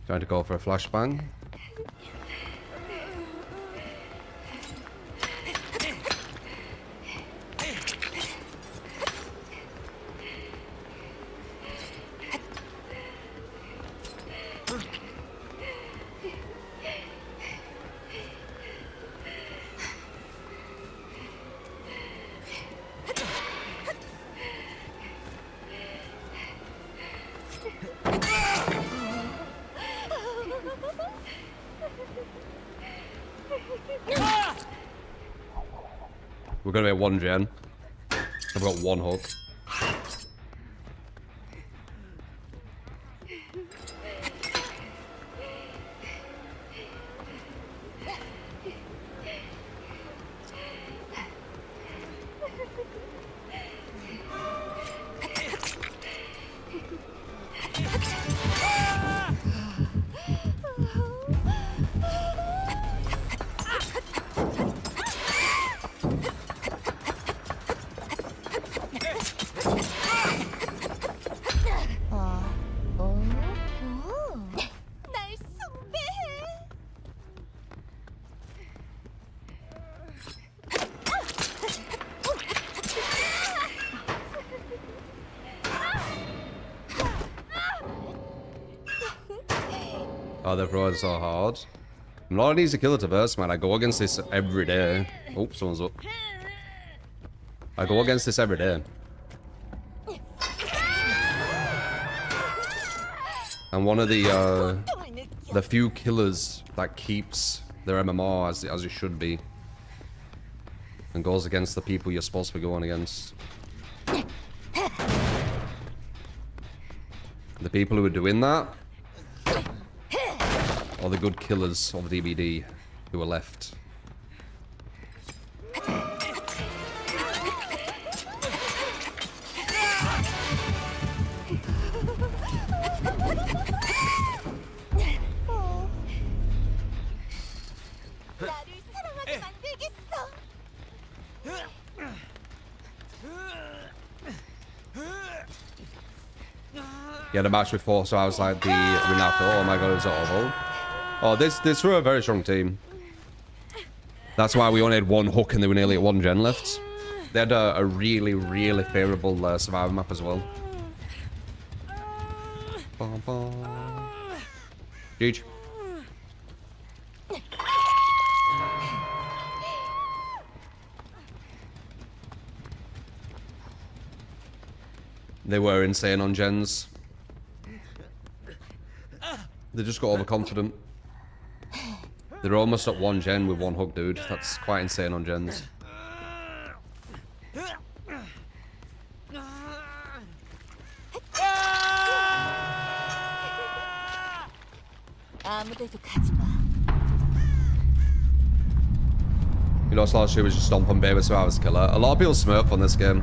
Trying to go for a flashbang. We're gonna be at one gen. I've got one hook. 날 Oh, they're throwing so hard. I'm not an easy killer to verse, man. I go against this every day. Oh, someone's up. I go against this every day. And one of the few killers that keeps their MMR as it should be. And goes against the people you're supposed to be going against. The people who are doing that are the good killers of DBD who are left. 나를 사랑하게 만들겠어. Yeah, the match before, so I was like the Renato. Oh my god, it was awful. Oh, this were a very strong team. That's why we only had one hook and they were nearly at 1 gen left. They had a really, really favourable survivor map as well. Huge. They were insane on gens. They just got overconfident. They're almost at 1 gen with 1 hook, dude. That's quite insane on gens. 아무데도 가지 마. You know, last year was just stomp on Baby Survivor's killer. A lot of people smurf on this game.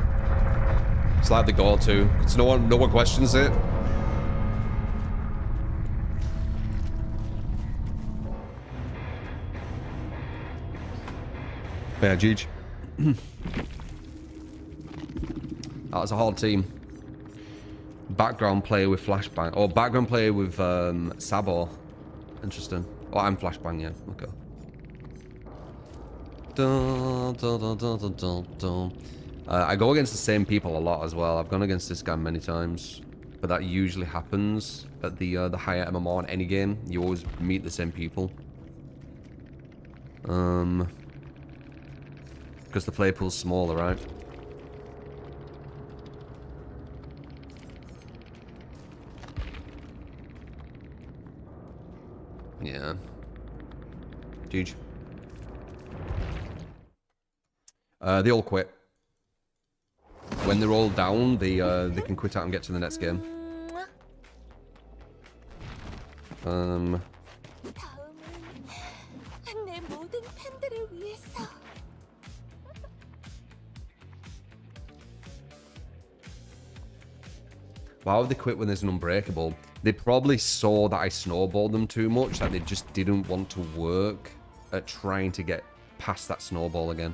It's like the go-to. It's no one questions it. Yeah, Jeej. That was a hard team. Background player with flashbang. Oh, background player with Sabo. Interesting. Oh, I'm flashbang, yeah. Okay. Dun, dun, dun, dun, dun, dun, dun. I go against the same people a lot as well. I've gone against this guy many times. But that usually happens at the higher MMR in any game. You always meet the same people. Because the play pool's smaller, right? Yeah. Huge. They all quit. When they're all down, they can quit out and get to the next game. 다음은 내 모든 팬들을 위해서. Why would they quit when there's an unbreakable? They probably saw that I snowballed them too much, that they just didn't want to work at trying to get past that snowball again.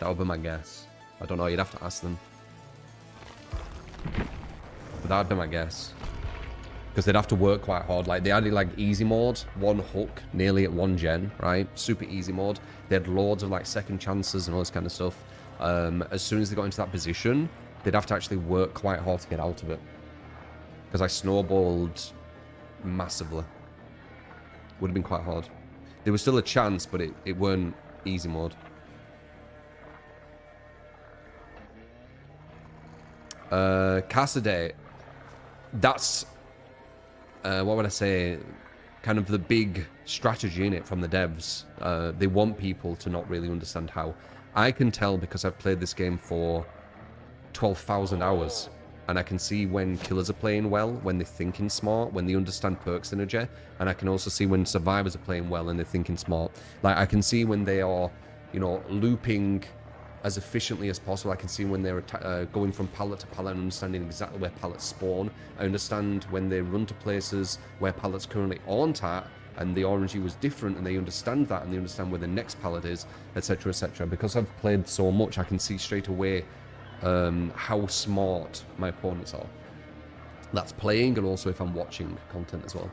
That would be my guess. I don't know, you'd have to ask them. But that would be my guess. Because they'd have to work quite hard. Like, they added, like, easy mode, 1 hook, nearly at 1 gen, right? Super easy mode. They had loads of, like, second chances and all this kind of stuff. As soon as they got into that position, they'd have to actually work quite hard to get out of it. Because I snowballed massively. Would have been quite hard. There was still a chance, but it weren't easy mode. Cassidy, that's what would I say, kind of the big strategy in it from the devs. They want people to not really understand how. I can tell because I've played this game for 12,000 hours, and I can see when killers are playing well, when they're thinking smart, when they understand perk synergy, and I can also see when survivors are playing well and they're thinking smart. Like, I can see when they are, you know, looping as efficiently as possible. I can see when they're going from pallet to pallet and understanding exactly where pallets spawn. I understand when they run to places where pallets currently aren't at, and the RNG was different, and they understand that, and they understand where the next pallet is, etc, etc. Because I've played so much, I can see straight away how smart my opponents are. That's playing, and also if I'm watching content as well.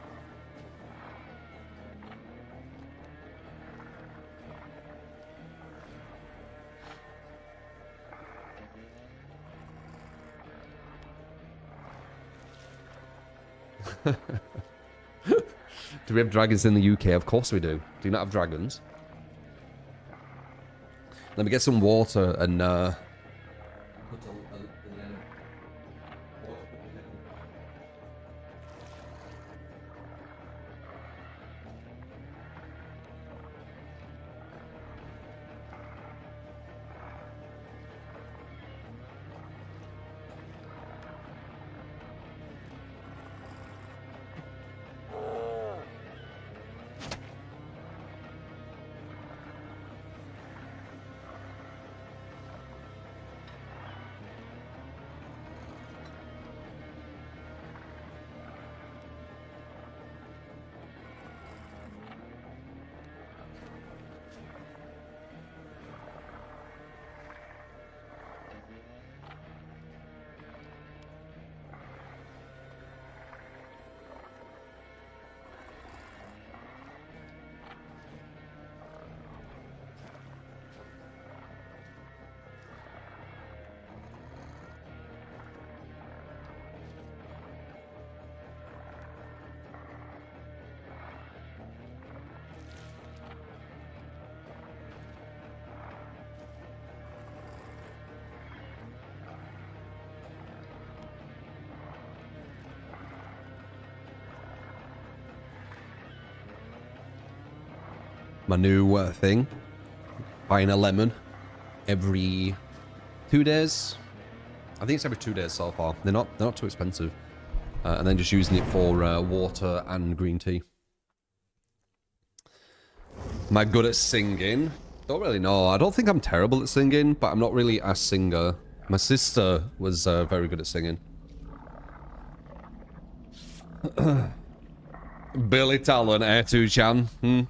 Do we have dragons in the UK? Of course we do. Do you not have dragons? Let me get some water and my new thing, buying a lemon every 2 days. I think it's every 2 days so far. They're not too expensive, and then just using it for water and green tea. Am I good at singing? Don't really know. I don't think I'm terrible at singing, but I'm not really a singer. My sister was very good at singing. Billy Talent, Air 2chan.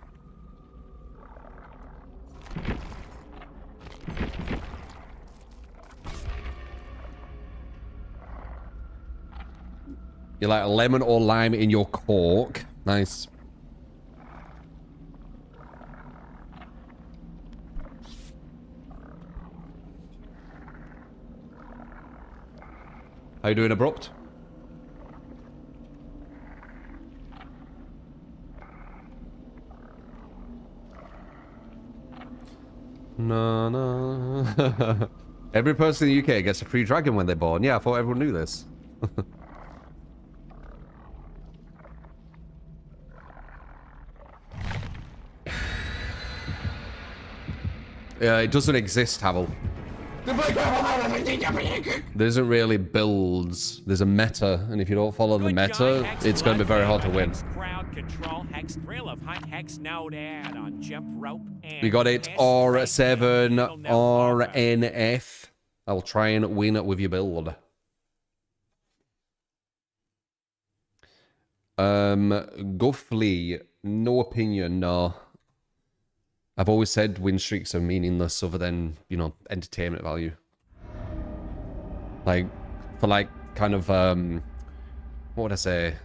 You like a lemon or lime in your cork? Nice. How you doing, Abrupt? No, no. Every person in the UK gets a free dragon when they're born. Yeah, I thought everyone knew this. Yeah, it doesn't exist, Havel. There isn't really builds. There's a meta, and if you don't follow the meta, it's going to be very hard to win. Crowd control, hex thrill of hunt, hex node ad on jump rope. And We got it, R7, RNF. I'll try and win with your build. Guffley, no opinion, no. I've always said win streaks are meaningless other than, you know, entertainment value. Like, for like, kind of, what would I say?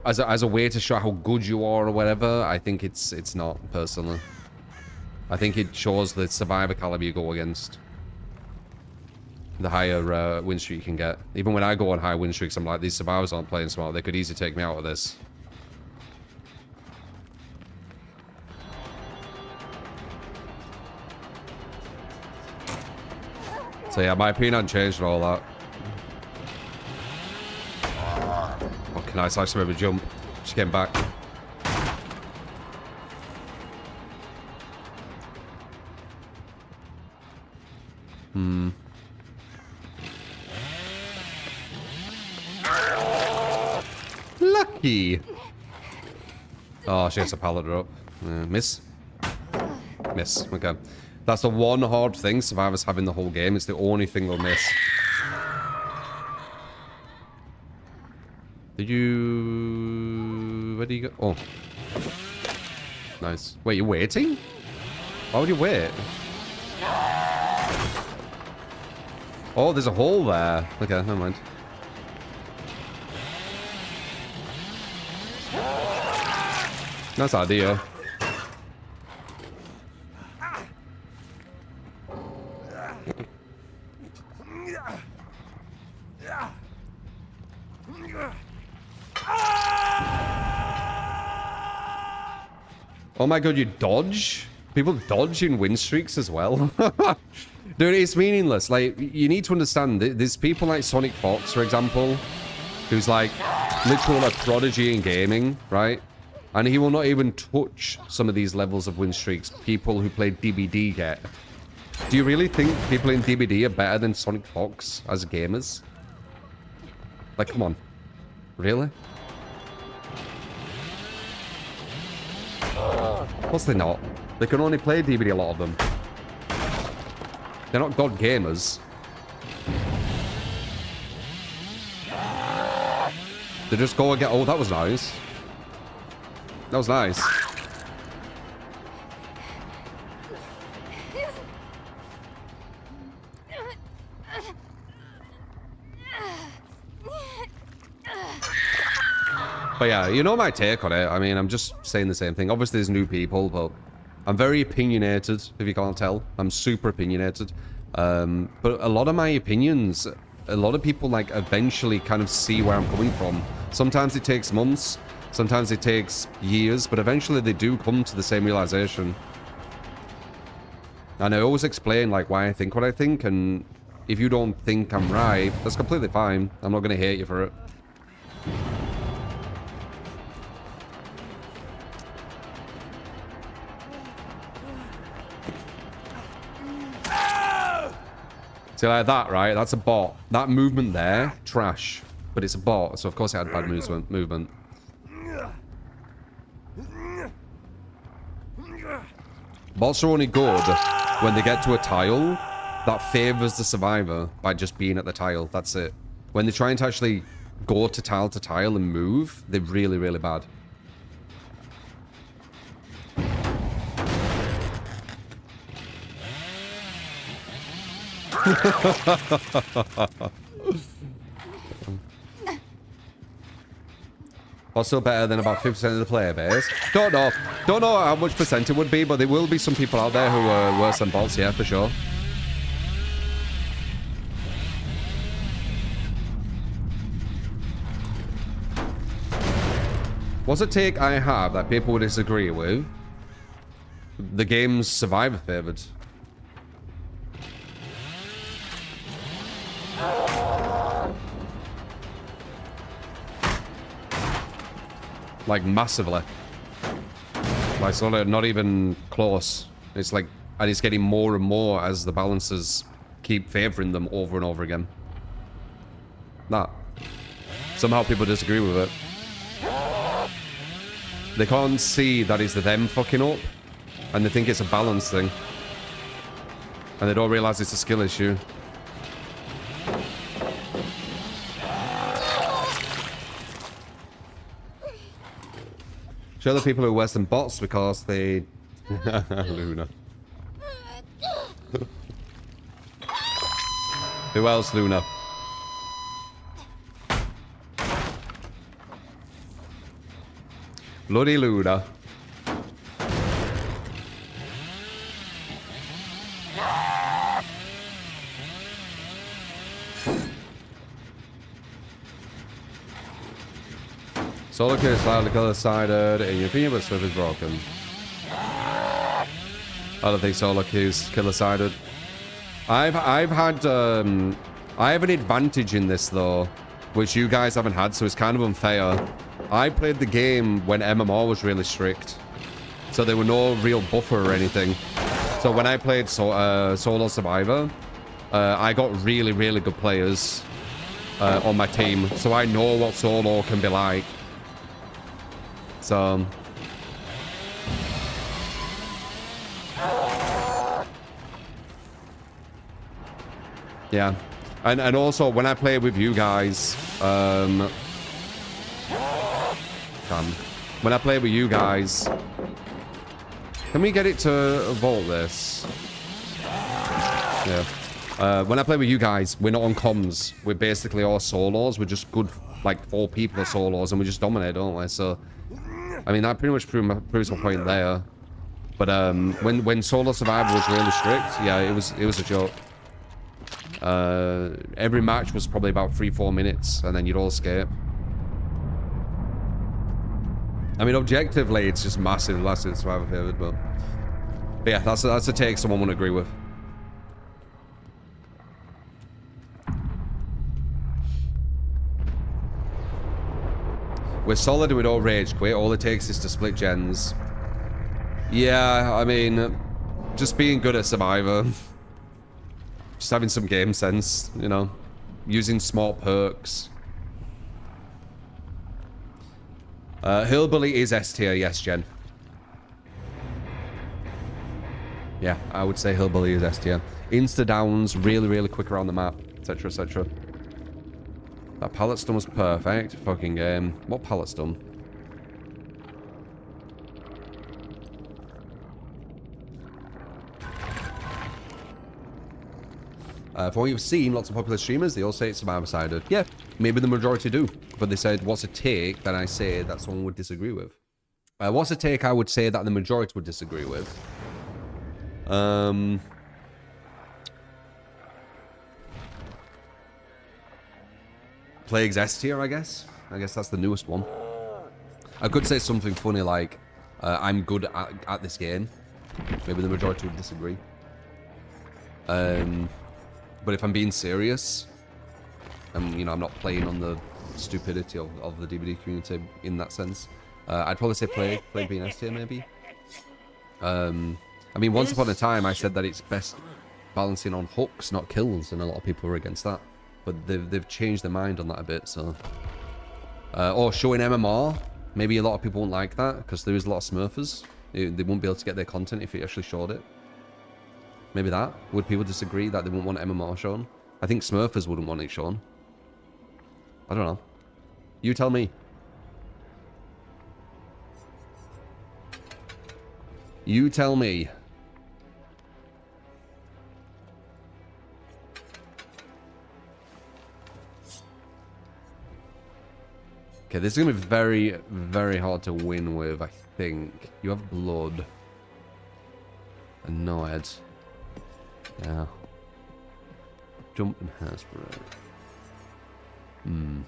As a way to show how good you are or whatever, I think it's not, personally. I think it shows the survivor caliber you go against. The higher win streak you can get. Even when I go on high win streaks, I'm like, these survivors aren't playing smart. They could easily take me out of this. So yeah, my opinion unchanged and all that. Okay, nice. I actually made a jump. Just getting back. Lucky. Oh, she has a pallet drop. Miss. Miss. Okay. That's the one hard thing survivors have in the whole game. It's the only thing they'll miss. Did you... Where do you go? Oh. Nice. Wait, you're waiting? Why would you wait? Oh, there's a hole there. Okay, never mind. Nice idea. Oh my god, you dodge? People dodge in win streaks as well. Dude, it's meaningless. Like, you need to understand, there's people like Sonic Fox, for example, who's like literally a prodigy in gaming, right? And he will not even touch some of these levels of win streaks people who play DBD get. Do you really think people in DBD are better than Sonic Fox as gamers? Like, come on. Really? Of course they're not. They can only play DBD, a lot of them. They're not god gamers. They just go and get... Oh, that was nice. That was nice. But yeah, you know my take on it. I mean, I'm just saying the same thing. Obviously, there's new people, but I'm very opinionated, if you can't tell. I'm super opinionated. But a lot of my opinions, a lot of people, like, eventually kind of see where I'm coming from. Sometimes it takes months. Sometimes it takes years. But eventually, they do come to the same realization. And I always explain, like, why I think what I think. And if you don't think I'm right, that's completely fine. I'm not going to hate you for it. See, like that, right? That's a bot. That movement there, trash. But it's a bot, so of course it had bad movement. Bots are only good when they get to a tile that favors the survivor by just being at the tile. That's it. When they're trying to actually go to tile and move, they're really, really bad. Also better than about 50% of the player base. Don't know how much percent it would be, but there will be some people out there who are worse than bots, yeah, for sure. What's a take I have that people would disagree with? The game's survivor favored. Like, massively. Like, it's not even close. It's like, and it's getting more and more as the balances keep favoring them over and over again. That. Somehow people disagree with it. They can't see that it's them fucking up, and they think it's a balance thing. And they don't realize it's a skill issue. Show the people who are worse than bots because they... Luna. Who else, Luna? Bloody Luna. Solo queue is slightly color-sided, in your opinion, but Swift is broken. I don't think solo queue's color-sided. I have an advantage in this though, which you guys haven't had, so it's kind of unfair. I played the game when MMR was really strict, so there were no real buffer or anything. So when I played Solo Survivor, I got really, really good players on my team, so I know what solo can be like. So yeah, and also when I play with you guys, when I play with you guys, can we get it to vault this? Yeah. When I play with you guys, we're not on comms. We're basically all solos. We're just good, like 4 people are solos, and we just dominate, don't we? So, I mean, that pretty much proves my point there. But when Solo Survivor was really strict, yeah, it was a joke. Every match was probably about 3-4 minutes, and then you'd all escape. I mean, objectively, it's just massive, massive survivor favored, but yeah, that's a take someone wouldn't agree with. We're solid and we don't rage quit. All it takes is to split gens. Yeah, I mean, just being good at Survivor. Just having some game sense, you know. Using smart perks. Hillbilly is S tier, yes, Jen. Yeah, I would say Hillbilly is S tier. Insta downs, really, really quick around the map, etc., etc. That pallet stun was perfect. Fucking game. What pallet stun? For what you've seen, lots of popular streamers, they all say it's survivor-sided. Yeah, maybe the majority do. But they said, what's a take that I say that someone would disagree with? What's a take I would say that the majority would disagree with? Plague's S tier, I guess. I guess that's the newest one. I could say something funny like, I'm good at this game. Maybe the majority would disagree. But if I'm being serious, you know, I'm not playing on the stupidity of the DVD community in that sense. I'd probably say Plague being S tier, maybe. I mean, once upon a time, I said that it's best balancing on hooks, not kills, and a lot of people were against that. But they've changed their mind on that a bit, so... or showing MMR. Maybe a lot of people won't like that, because there is a lot of smurfers. They won't be able to get their content if it actually showed it. Maybe that. Would people disagree that they wouldn't want MMR shown? I think smurfers wouldn't want it shown. I don't know. You tell me. You tell me. Okay, this is going to be very, very hard to win with, I think. You have blood. And no heads. Yeah. Jump and hairspray. Hmm.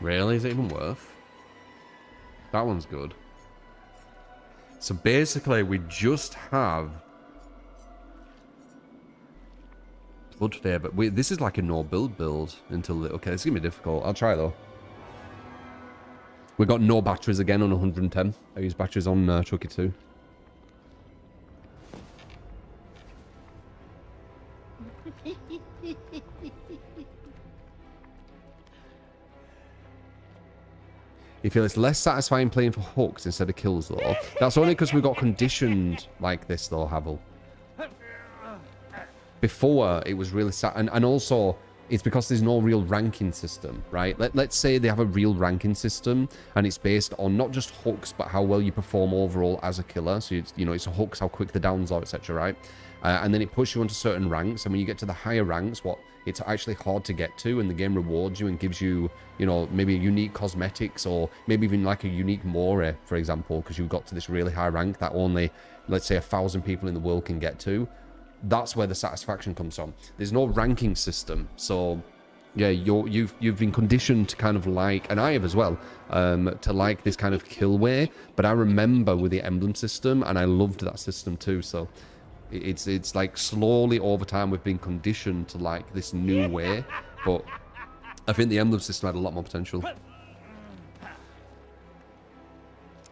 Really? Is it even worth? That one's good. So basically, we just have blood fair, but this is like a no build until okay, it's gonna be difficult. I'll try though. We got no batteries again on 110. I use batteries on Chucky too. You feel it's less satisfying playing for hooks instead of kills, though. That's only because we got conditioned like this, though, Havel. Before, it was really sad. And also, it's because there's no real ranking system, right? Let's say they have a real ranking system, and it's based on not just hooks, but how well you perform overall as a killer. So, it's, you know, it's hooks, how quick the downs are, etc., right? And then it pushes you onto certain ranks, and when you get to the higher ranks, it's actually hard to get to, and the game rewards you and gives you, you know, maybe unique cosmetics, or maybe even like a unique more, for example, because you got to this really high rank that only, let's say, 1,000 people in the world can get to. That's where the satisfaction comes from. There's no ranking system, so yeah, you've been conditioned to kind of like, and I have as well, to like this kind of kill way. But I remember with the emblem system, and I loved that system too. So it's like slowly over time we've been conditioned to like this new way, but I think the emblem system had a lot more potential.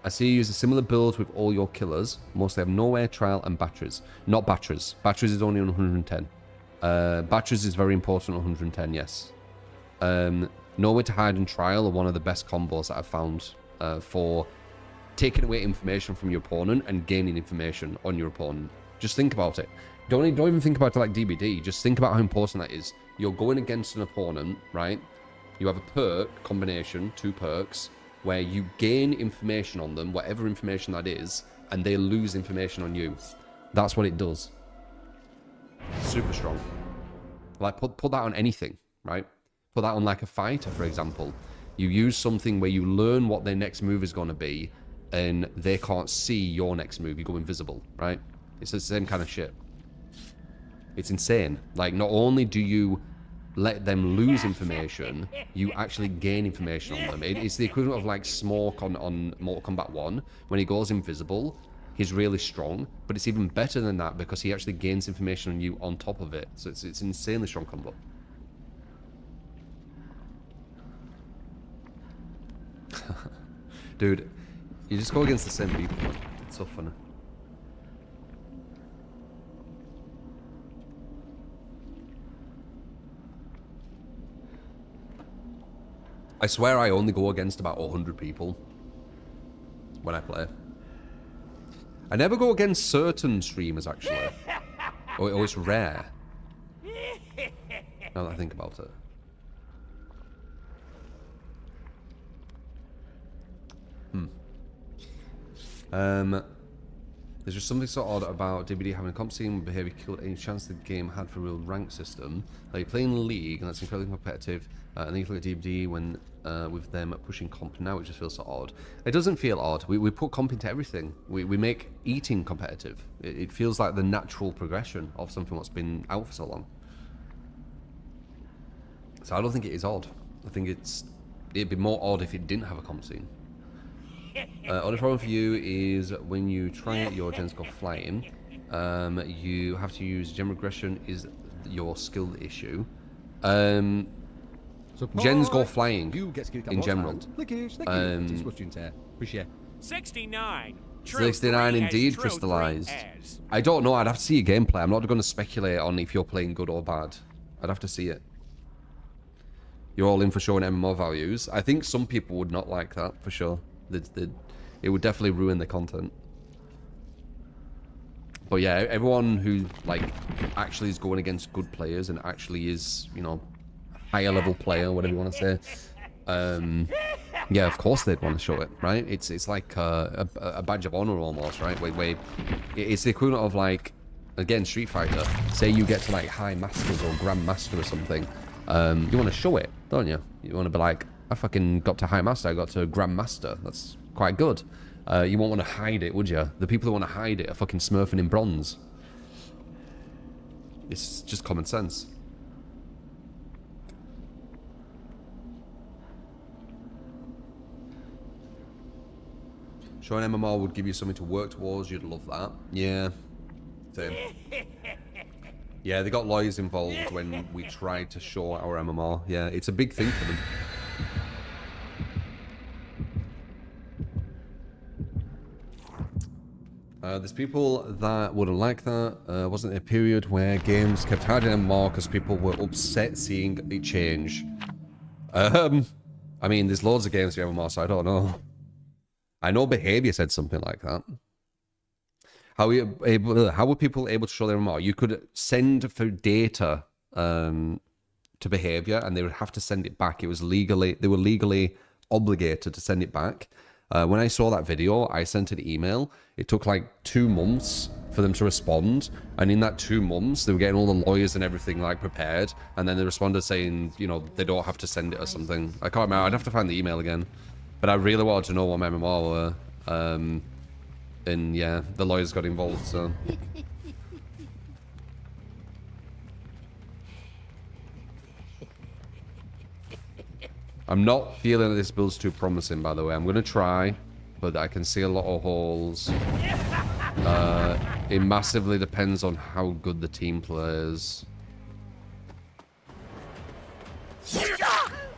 I see you use a similar build with all your killers. Mostly have no air trial and batteries. Not batteries. Batteries is only on 110. Batteries is very important on 110, yes. Nowhere to hide and trial are one of the best combos that I've found for taking away information from your opponent and gaining information on your opponent. Just think about it. Don't even think about it like DBD. Just think about how important that is. You're going against an opponent, right? You have a perk combination, 2 perks, where you gain information on them, whatever information that is, and they lose information on you. That's what it does. Super strong. Like, put that on anything, right? Put that on like a fighter, for example. You use something where you learn what their next move is going to be, and they can't see your next move. You go invisible, right? It's the same kind of shit. It's insane. Like, not only do you let them lose information, you actually gain information on them. It's the equivalent of like Smoke on Mortal Kombat 1. When he goes invisible, he's really strong, but it's even better than that because he actually gains information on you on top of it. So it's insanely strong combo. Dude, you just go against the same people. It's so funny. I swear I only go against about 100 people when I play. I never go against certain streamers, actually. Oh, it's rare. Now that I think about it. There's just something so odd about DBD having a comp scene with behavior killed any chance the game had for a real rank system. Like you play in the league and that's incredibly competitive, and then you look at DBD when with them pushing comp now, it just feels so odd. It doesn't feel odd. We put comp into everything. We make eating competitive. It feels like the natural progression of something that's been out for so long. So I don't think it is odd. I think it'd be more odd if it didn't have a comp scene. Only problem for you is when you try out your gens go flying, you have to use gem regression is your skill issue. Gens go flying in general. 69. 69 indeed crystallized. I don't know. I'd have to see your gameplay. I'm not going to speculate on if you're playing good or bad. I'd have to see it. You're all in for showing MMO values. I think some people would not like that for sure. It would definitely ruin the content. But yeah, everyone who like actually is going against good players and actually is, you know, higher level player, whatever you want to say, yeah, of course they'd want to show it, right? It's like a badge of honor almost, right? Where it's the equivalent of like, again, Street Fighter. Say you get to like high masters or grand master or something, you want to show it, don't you? You want to be like, I fucking got to high master, I got to grand master. That's quite good. You won't want to hide it, would you? The people who want to hide it are fucking smurfing in bronze. It's just common sense. Showing MMR would give you something to work towards. You'd love that. Yeah. Same. Yeah, they got lawyers involved when we tried to show our MMR. Yeah, it's a big thing for them. There's people that wouldn't like that. Wasn't there a period where games kept hiding MMR because people were upset seeing it change? I mean, there's loads of games with MMR, so I don't know. I know Behavior said something like that. How were people able to show their MMR? You could send for data to Behavior, and they would have to send it back. They were legally obligated to send it back. When I saw that video, I sent an email. It took like 2 months for them to respond, and in that 2 months, they were getting all the lawyers and everything like prepared, and then they responded saying, you know, they don't have to send it or something. I can't remember. I'd have to find the email again, but I really wanted to know what my MMR were, and yeah, the lawyers got involved. So. I'm not feeling that this build's too promising, by the way. I'm going to try, but I can see a lot of holes. It massively depends on how good the team plays.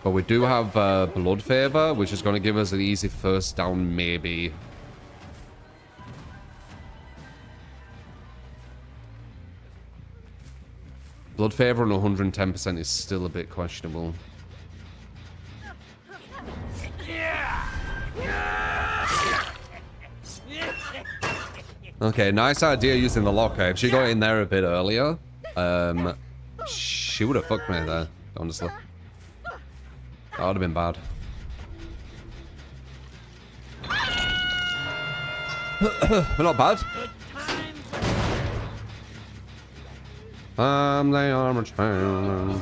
But we do have Blood Favor, which is going to give us an easy first down, maybe. Blood Favor on 110% is still a bit questionable. Okay, nice idea using the locker. If she got in there a bit earlier, she would have fucked me there, honestly. That would have been bad. But not bad. I'm the armor child.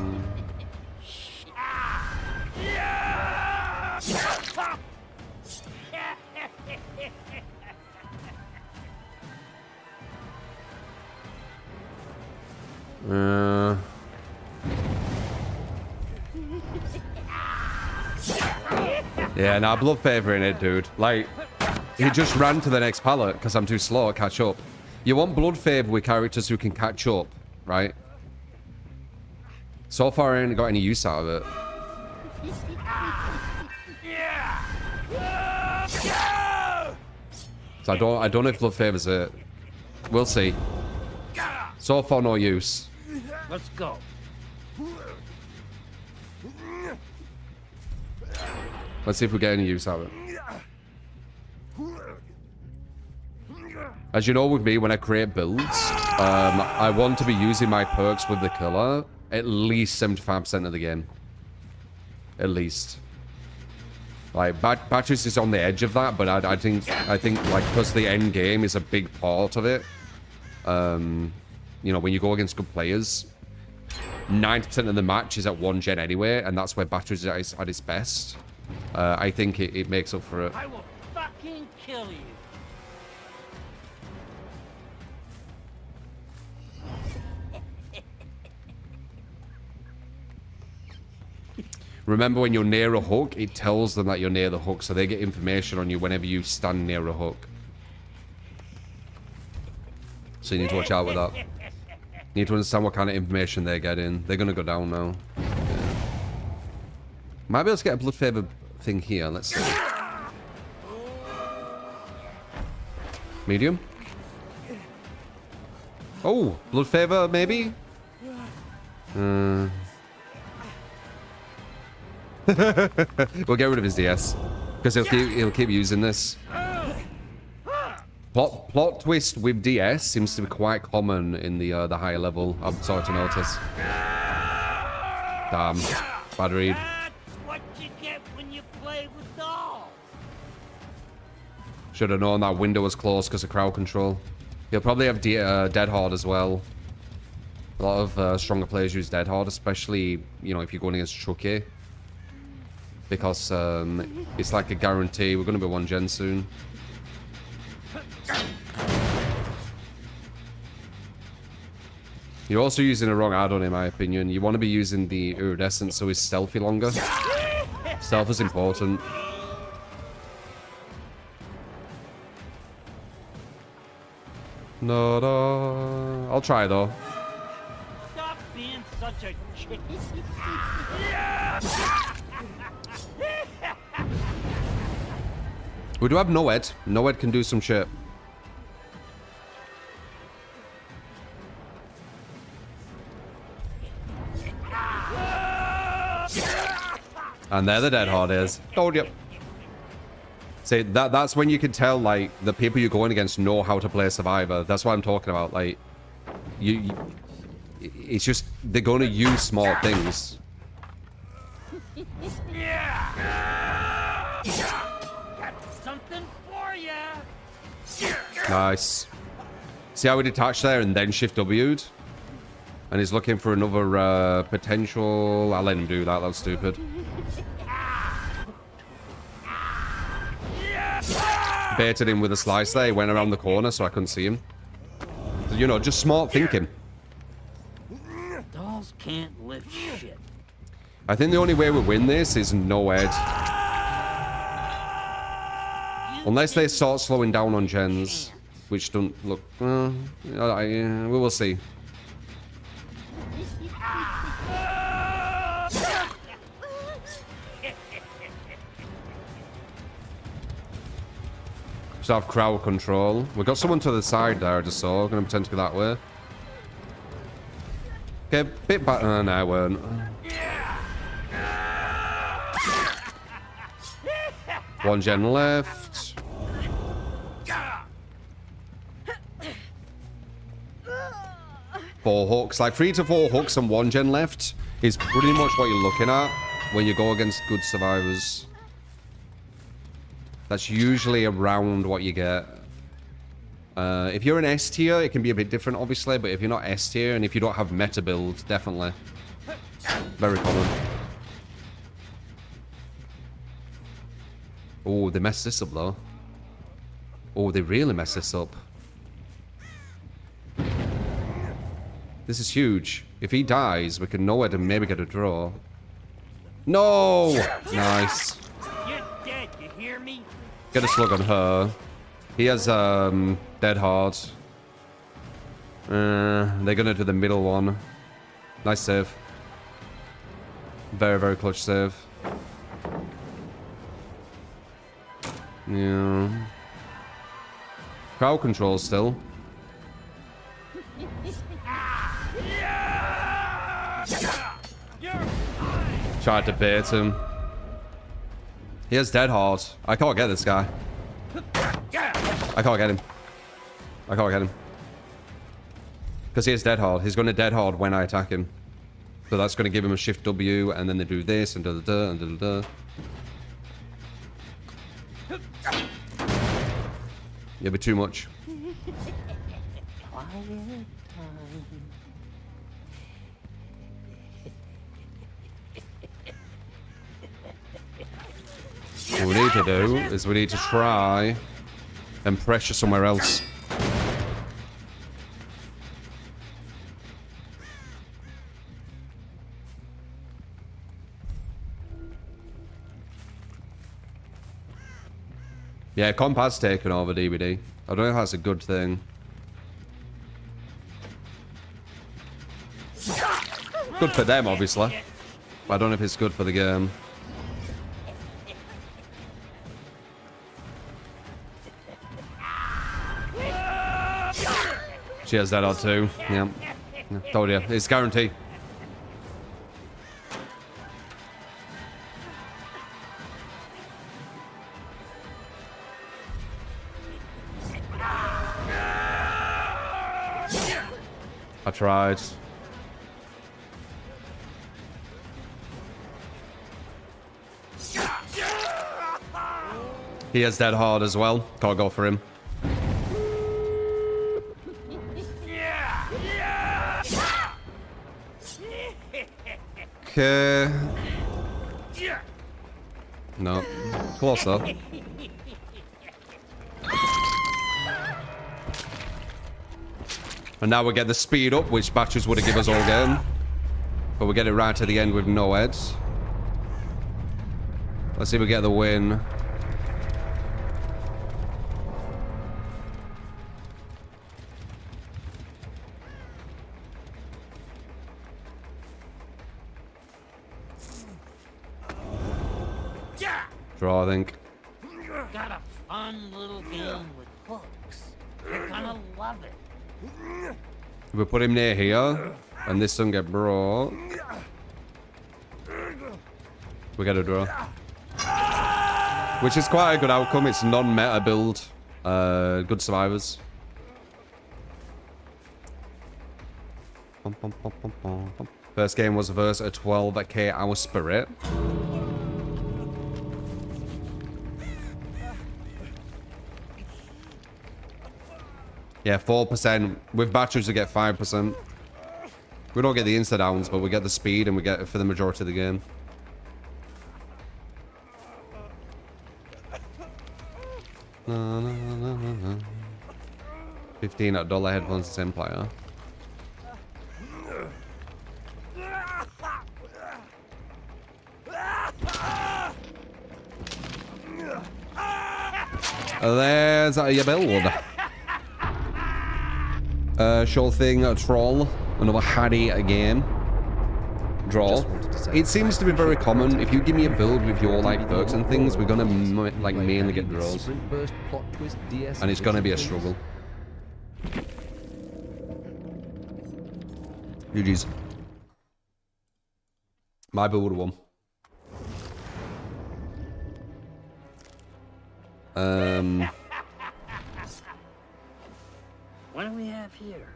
Yeah, nah, blood favor in it, dude. Like, he just ran to the next pallet because I'm too slow to catch up. You want blood favor with characters who can catch up, right? So far, I ain't got any use out of it. So I don't know if blood favor's it. We'll see. So far, no use. Let's go. Let's see if we get any use out of it. As you know with me, when I create builds, I want to be using my perks with the killer at least 75% of the game. At least. Like, Batteries is on the edge of that, but I think like, because the end game is a big part of it, you know, when you go against good players, 90% of the match is at 1 gen anyway, and that's where Batteries is at its best. I think it makes up for it. I will fucking kill you. Remember, when you're near a hook, it tells them that you're near the hook, so they get information on you whenever you stand near a hook. So you need to watch out with that. You need to understand what kind of information they're getting. They're going to go down now. Yeah. Might be able to get a blood favor thing here. Let's see. Medium? Oh, blood favor, maybe? We'll get rid of his DS. Because he'll keep using this. Plot twist with DS seems to be quite common in the higher level. I'm sorry to notice. Damn. Bad read. That's what you get when you play with dolls. Should have known that window was closed because of crowd control. He'll probably have Dead Hard as well. A lot of stronger players use Dead Hard, especially, you know, if you're going against Chucky. Because it's like a guarantee. We're going to be 1 gen soon. You're also using the wrong add-on, in my opinion. You want to be using the iridescent so he's stealthy longer. Stealth is important. No. I'll try, though. Stop being such a chick. We do have Noed. Noed can do some shit. And there the Dead Hard is. Told you. See, that's when you can tell, like, the people you're going against know how to play Survivor. That's what I'm talking about. Like, it's just, they're going to use smart things. Got something for ya. Nice. See how we detached there and then shift W'd? And he's looking for another potential... I'll let him do that. That was stupid. Baited him with a slice there. He went around the corner so I couldn't see him. You know, just smart thinking. Dolls can't lift shit. I think the only way we win this is no Ed. Unless they start slowing down on gens. Which don't look... we will see. Just have crowd control. We've got someone to the side there, I just saw. I'm going to pretend to go that way. Okay, bit back. No, I weren't. One gen left. Four hooks. Like 3 to 4 hooks and 1 gen left is pretty much what you're looking at when you go against good survivors. That's usually around what you get. If you're an S tier, it can be a bit different, obviously. But if you're not S tier and if you don't have meta build, definitely. Very common. Oh, they messed this up, though. Oh, they really messed this up. This is huge. If he dies, we can nowhere to maybe get a draw. No! Nice. You're dead, you hear me? Get a slug on her. He has dead hard. They're gonna do the middle one. Nice save. Very, very clutch save. Yeah. Crowd control still. Tried to bait him. He has dead hard. I can't get this guy. I can't get him. I can't get him. Because he has dead hard. He's going to dead hard when I attack him. So that's going to give him a shift W, and then they do this, and da-da-da, and da-da-da. Yeah, but too much. What we need to do is we need to try and pressure somewhere else. Yeah, comp has taken over DVD. I don't know if that's a good thing. Good for them, obviously. But I don't know if it's good for the game. She has that odd too. Yeah. Told you. It's guaranteed. I tried. He has dead hard as well. Can't go for him. Okay. No. Close though. And now we get the speed up, which Batches would have given us all game. But we get it right to the end with no heads. Let's see if we get the win. Draw, I think. Got a fun little game with hooks. You're gonna love it. If we put him near here, and this doesn't get broke, we get a draw. Which is quite a good outcome. It's non-meta build. Good survivors. First game was versus a 12k hour spirit. Yeah, 4%. With batteries, we get 5%. We don't get the insta-downs, but we get the speed, and we get it for the majority of the game. No, no, no, no, no. 15 at dollar headphones, the same player. There's your build. Sure thing, a troll. Another Hardy again. Draw. It seems to be very common. If you give me a build with your like perks and things, we're gonna like mainly get draws. And it's gonna be a struggle. GG's. My build would have won. What do we have here?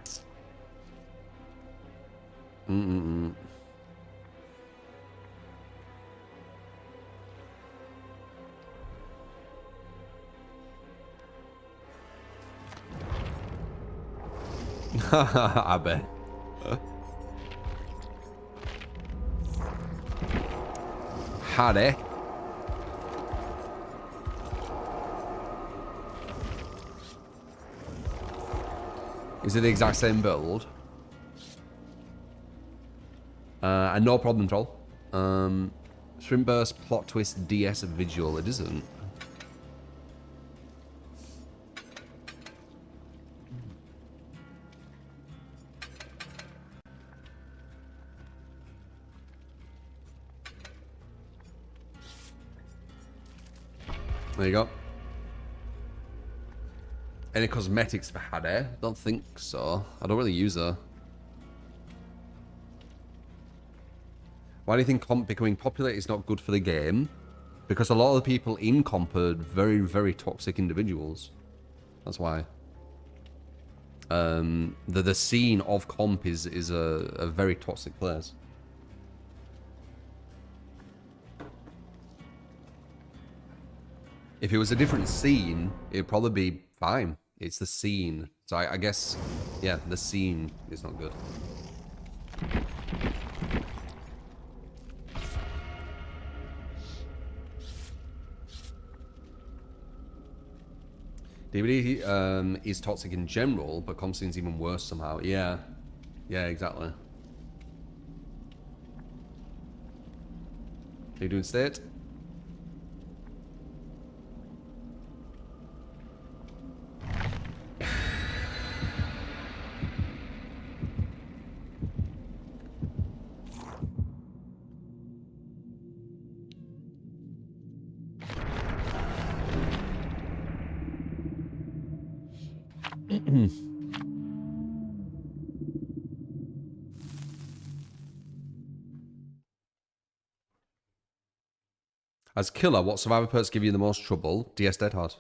I bet. Hardy. Is it the exact same build? And no problem, troll. Shrimp burst, plot twist, DS visual. It isn't. There you go. Any cosmetics for Hade? Don't think so. I don't really use her. Why do you think comp becoming popular is not good for the game? Because a lot of the people in comp are very, very toxic individuals. That's why. The scene of comp is a very toxic place. If it was a different scene, it'd probably be fine. It's the scene. So I guess, yeah, the scene is not good. DVD is toxic in general, but comp scene's even worse somehow. Yeah. Yeah, exactly. How you doing, State? As killer, what survivor perks give you the most trouble? DS Dead Hard.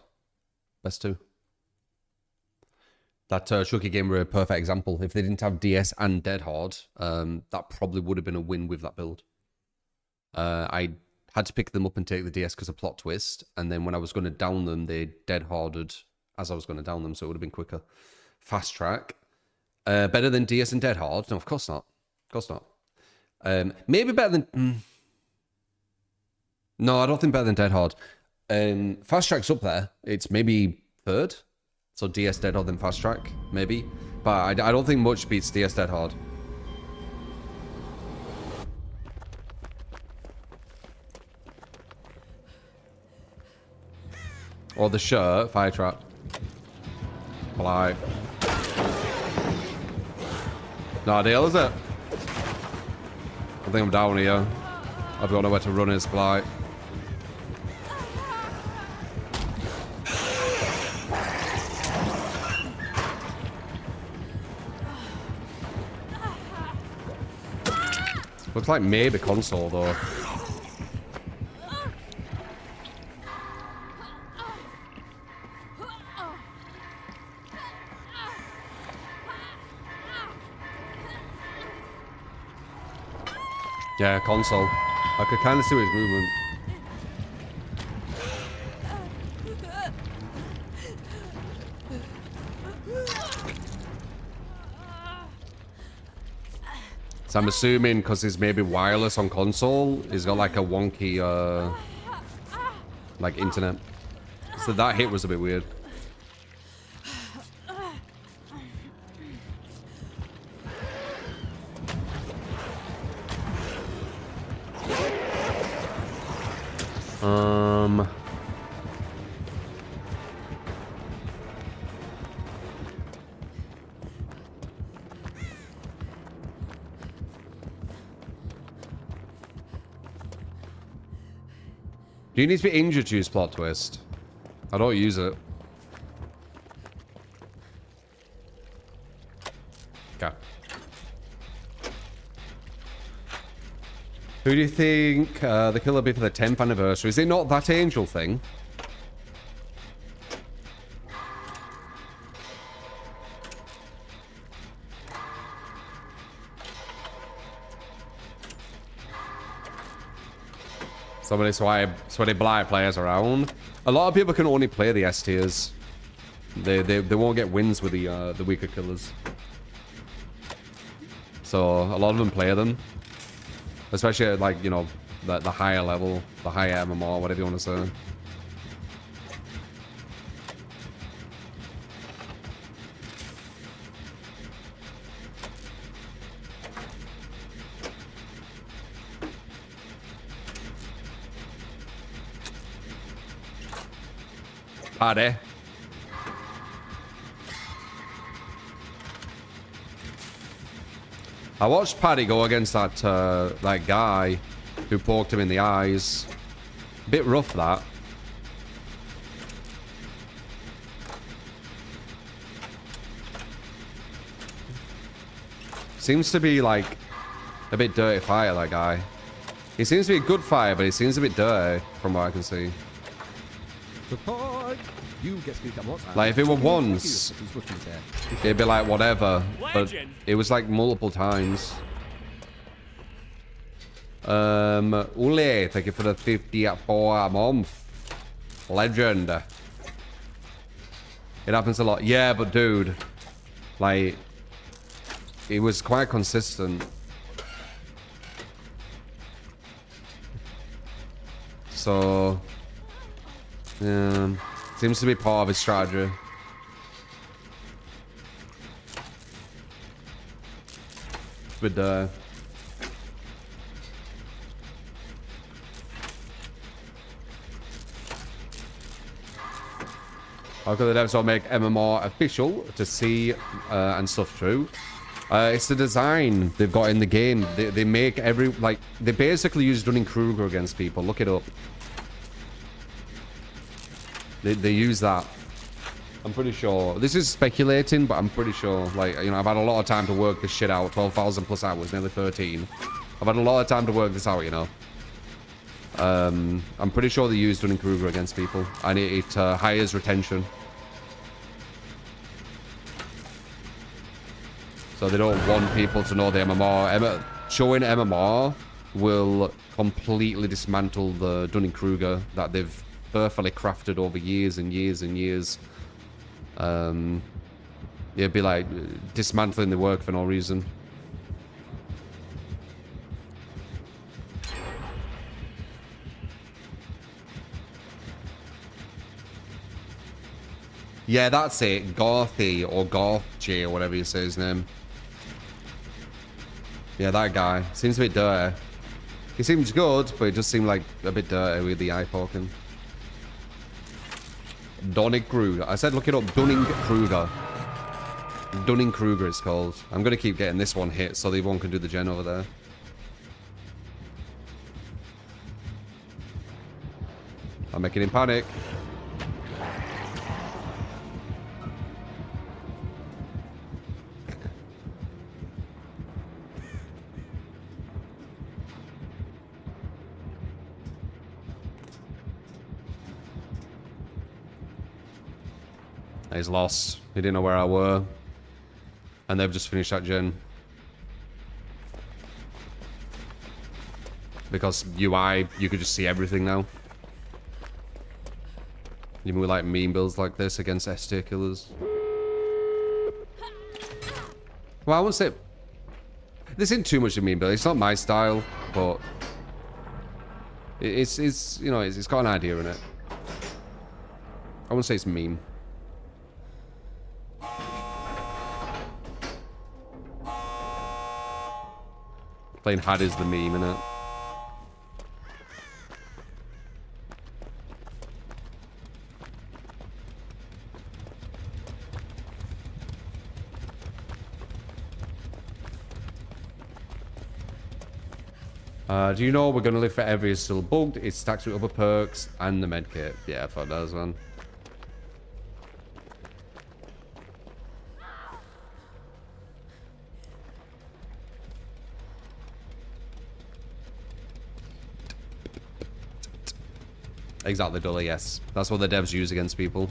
Best two. That Chucky game were a perfect example. If they didn't have DS and Dead Hard, that probably would have been a win with that build. I had to pick them up and take the DS because of plot twist, and then when I was going to down them, they Dead Harded as I was going to down them, so it would have been quicker. Fast track. Better than DS and Dead Hard? No, of course not. Of course not. Maybe better than... No, I don't think better than Dead Hard. Fast Track's up there. It's maybe third. So DS Dead Hard then Fast Track, maybe. But I don't think much beats DS Dead Hard. Or the shirt, Fire Trap. Blight. No deal, is it? I think I'm down here. I've got nowhere to run his Blight. Looks like maybe console though. Yeah, console. I could kind of see his movement. So I'm assuming because he's maybe wireless on console, he's got like a wonky, like internet. So that hit was a bit weird. Do you need to be injured to use plot twist? I don't use it. Okay. Who do you think the killer will be for the 10th anniversary? Is it not that angel thing? So they blind players around. A lot of people can only play the S tiers. They won't get wins with the weaker killers. So a lot of them play them, especially at, like, you know, the higher level, the higher MMR, whatever you want to say. Paddy. I watched Paddy go against that guy who poked him in the eyes. Bit rough, that. Seems to be like a bit dirty fire, that guy. He seems to be a good fire, but he seems a bit dirty from what I can see. Goodbye. You get to become what? Like if it were once, it'd be like whatever. But it was like multiple times. Ule, thank you for the 50 for a month. Legend. It happens a lot. Yeah, but dude, like, it was quite consistent. So, yeah, seems to be part of his strategy. With okay, the devs will make MMR official to see and stuff through. It's the design they've got in the game. They make every, like, they basically use Dunning-Kruger against people. Look it up. They use that. I'm pretty sure. This is speculating, but I'm pretty sure. Like, you know, I've had a lot of time to work this shit out. 12,000 plus hours, nearly 13. I've had a lot of time to work this out, you know. I'm pretty sure they use Dunning-Kruger against people. And it hires retention. So they don't want people to know the MMR. Showing MMR will completely dismantle the Dunning-Kruger that they've perfectly crafted over years and years and years. It'd be like dismantling the work for no reason. Yeah, that's it. Garthy or Garthj or whatever you say his name. Yeah, that guy. Seems a bit dirty. He seems good, but it does seem like a bit dirty with the eye poking. Dunning-Kruger. I said look it up. Dunning-Kruger. Dunning-Kruger it's called. I'm going to keep getting this one hit so the one can do the gen over there. I'm making him panic. He's lost. He didn't know where I were. And they've just finished that gen. Because UI, you could just see everything now. Even with like meme builds like this against ST killers. Well, I wouldn't say... This isn't too much of a meme build. It's not my style, but... It's you know, it's got an idea in it. I wouldn't say it's meme. Playing Had is the meme, innit? Do you know we're going to live forever is still bugged? It's stacked with other perks and the medkit. Yeah, I thought that was one. Exactly, Dully, yes. That's what the devs use against people.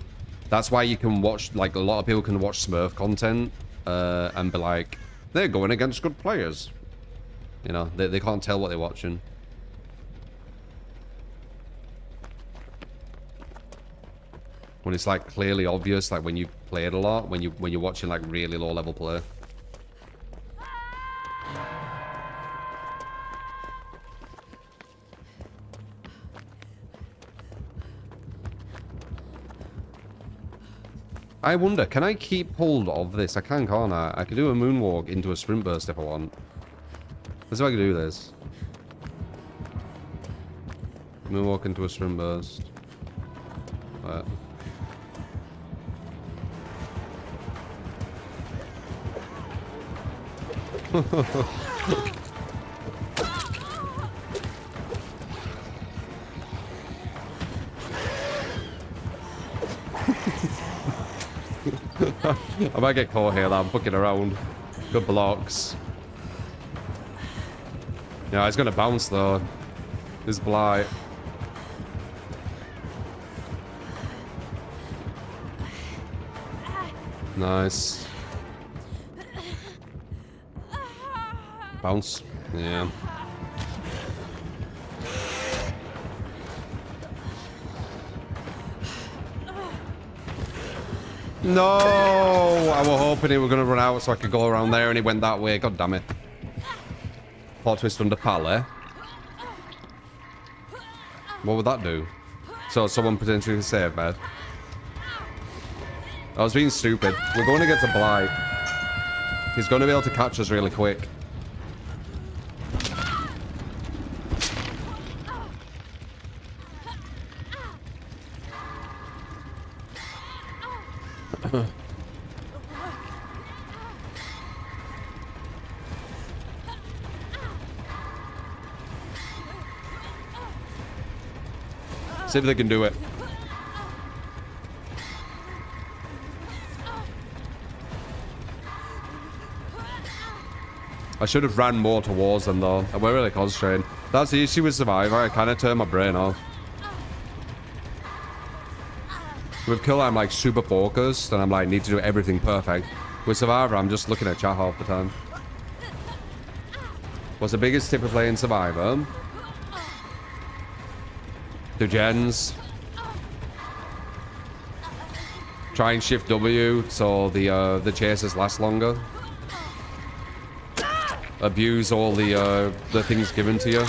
That's why you can watch, like, a lot of people can watch Smurf content and be like, they're going against good players. You know, they can't tell what they're watching. When it's, like, clearly obvious, like, when you play it a lot, when you're watching, like, really low-level play. I wonder, can I keep hold of this? I can, can't I? I could do a moonwalk into a sprint burst if I want. Let's see if I can do this. Moonwalk into a sprint burst. Right. I might get caught here. That I'm fucking around. Good blocks. Yeah, he's gonna bounce though. This blight. Nice. Bounce. Yeah. No! I was hoping he was going to run out so I could go around there and he went that way. God damn it. Plot twist under Pally. What would that do? So someone potentially saved me. I was being stupid. We're going to get to Blight. He's going to be able to catch us really quick. See if they can do it. I should have ran more towards them though. And we're really concentrating. That's the issue with Survivor. I kind of turn my brain off. With Killer, I'm like super focused and I'm like need to do everything perfect. With Survivor, I'm just looking at chat half the time. What's the biggest tip of playing Survivor? Do gens. Try and shift W so the chases last longer. Abuse all the things given to you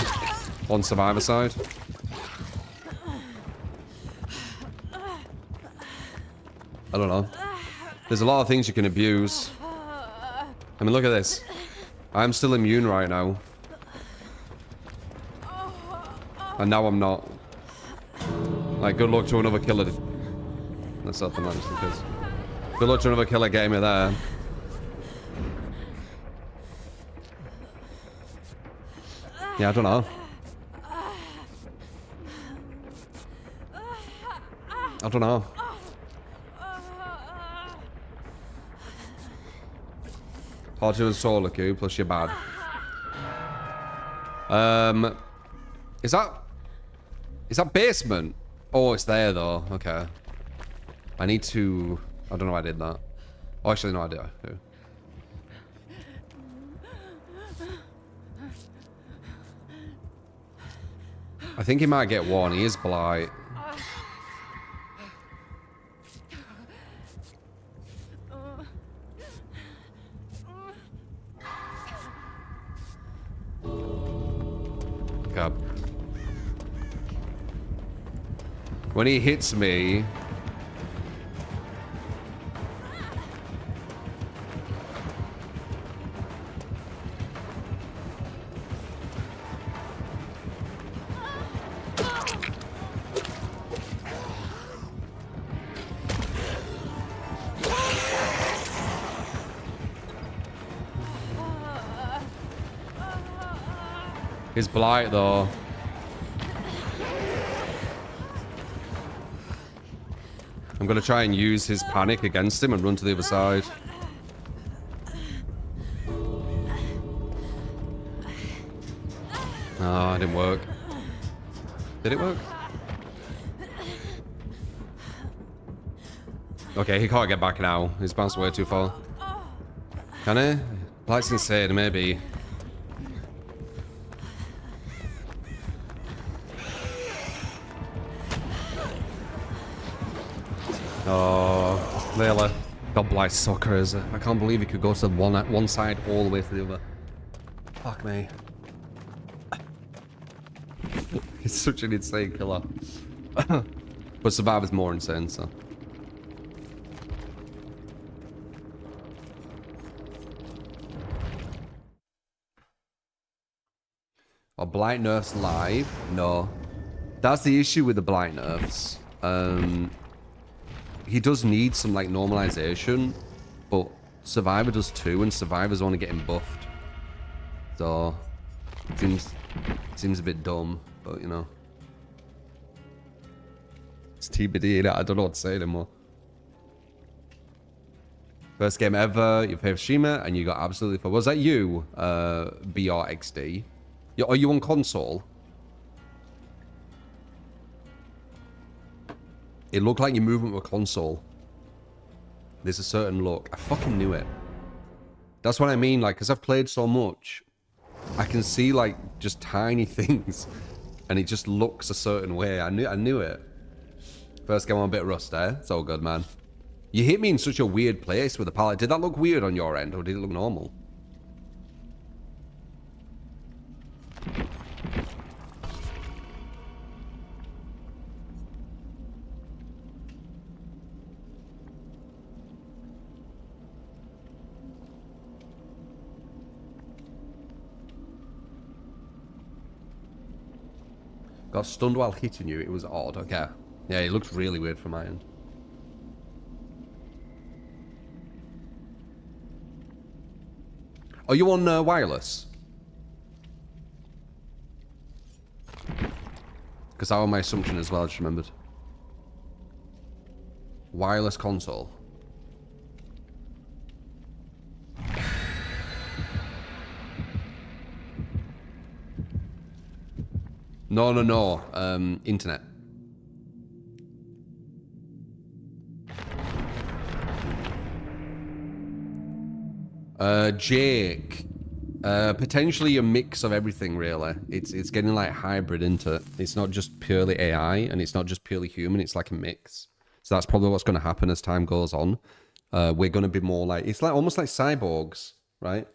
on Survivor side. I don't know. There's a lot of things you can abuse. I mean, look at this. I'm still immune right now. And now I'm not. Like, good luck to another killer. That's something that just because. Good luck to another killer getting me there. Yeah, I don't know. I don't know. Hard to do a solo queue, plus you're bad. Is that basement? Oh, it's there though. Okay. I need to. I don't know why I did that. Oh, actually, no idea. I think he might get one. He is Blight. Okay. When he hits me... He's Blight though. I'm gonna try and use his panic against him and run to the other side. Oh, it didn't work. Did it work? Okay, he can't get back now. He's bounced way too far. Can he? Blight's insane, maybe. Oh, Layla. God bless soccer is it? I can't believe he could go to one side all the way to the other. Fuck me. He's such an insane killer. But Survivor's more insane, so. Are Blight nerfs live? No. That's the issue with the Blight nerfs. He does need some like normalization, but Survivor does too, and Survivor's only getting buffed. So seems a bit dumb, but you know. It's TBD, I don't know what to say anymore. First game ever, you played Shima, and you got absolutely fucked. Was that you, BRXD? Are you on console? It looked like your movement were console. There's a certain look. I fucking knew it. That's what I mean, like, because I've played so much, I can see, like, just tiny things, and it just looks a certain way. I knew it. First game, I'm a bit rusty. It's all good, man. You hit me in such a weird place with the pallet. Did that look weird on your end, or did it look normal? Got stunned while hitting you. It was odd. Okay. Yeah, it looked really weird from my end. Are you on wireless? Because that was my assumption as well, I just remembered. Wireless console. No. Internet. Jake. Potentially a mix of everything, really. It's getting like hybrid into it. It's not just purely AI, and it's not just purely human. It's like a mix. So that's probably what's going to happen as time goes on. We're going to be more like, it's like almost like cyborgs, right?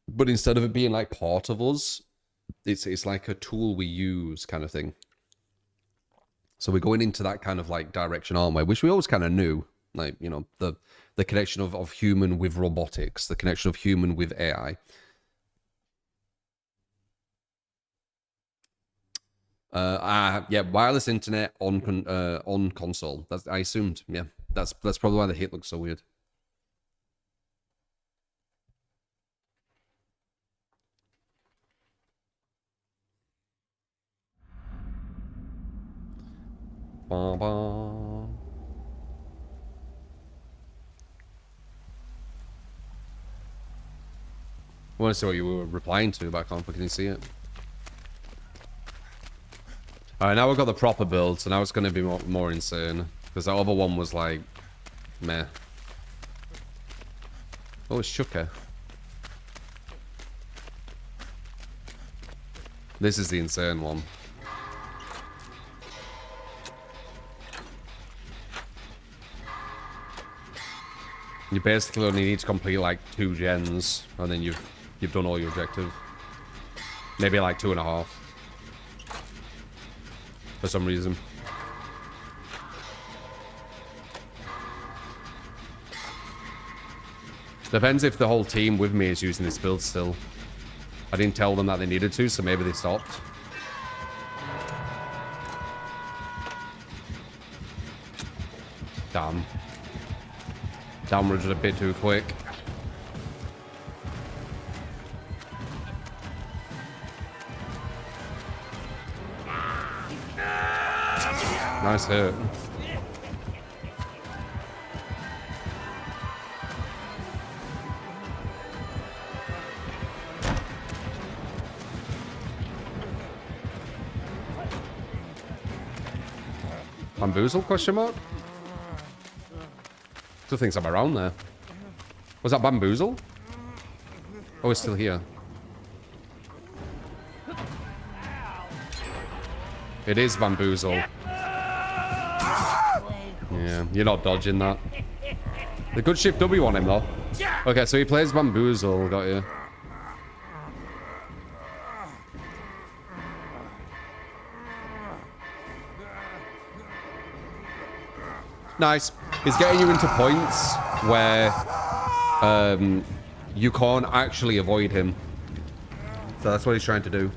But instead of it being like part of us, it's like a tool we use kind of thing. So we're going into that kind of like direction, aren't we? Which we always kind of knew, like, you know, the connection of human with robotics, the connection of human with AI. Yeah, wireless internet on console. That's, I assumed. Yeah, that's probably why the hit looks so weird. Ba -ba. I want to see what you were replying to, but I can't fucking see it. Alright, now we've got the proper build, so now it's going to be more insane. Because that other one was like, meh. Oh, it's Shuka. This is the insane one. You basically only need to complete like 2 gens, and then you've done all your objective. Maybe like 2.5. For some reason. Depends if the whole team with me is using this build still. I didn't tell them that they needed to, so maybe they stopped. Damn. Downwards a bit too quick. Nice hit. Bamboozle, question mark? Still thinks I'm around there. Was that Bamboozle? Oh, it's still here. It is Bamboozle. Yeah, you're not dodging that. The good shift W on him, though. Okay, so he plays Bamboozle, got you. Nice. He's getting you into points where you can't actually avoid him. So that's what he's trying to do.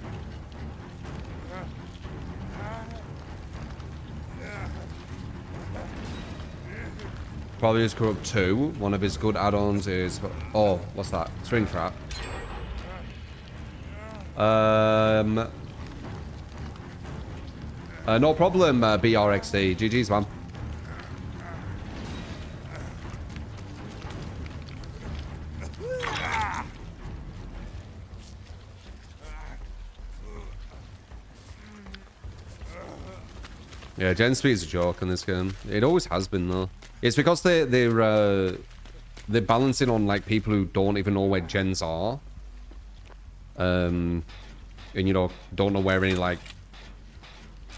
Probably is Corrupt 2. One of his good add-ons is... Oh, what's that? String Trap. No problem, BRXD. GG's, man. Yeah, gen speed's a joke in this game. It always has been, though. It's because they're balancing on like people who don't even know where gens are, and you know don't know where any like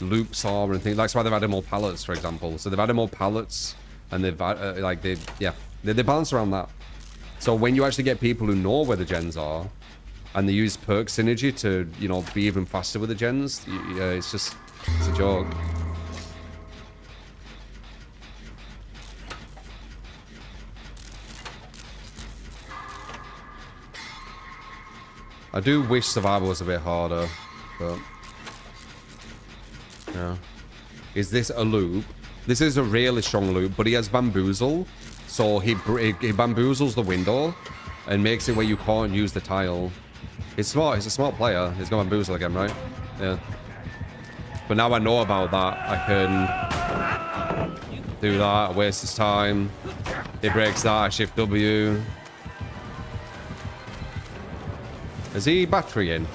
loops are or anything. That's why they've added more pallets, for example. So they've added more pallets, and they've like they balance around that. So when you actually get people who know where the gens are, and they use perk synergy to be even faster with the gens, yeah, it's a joke. I do wish Survivor was a bit harder, but yeah. Is this a loop? This is a really strong loop, but he has bamboozle, so he bamboozles the window and makes it where you can't use the tile. He's smart. He's a smart player. He's got bamboozle again, right? Yeah. But now I know about that, I can do that. Waste his time. He breaks that. I shift W. Is he battery in?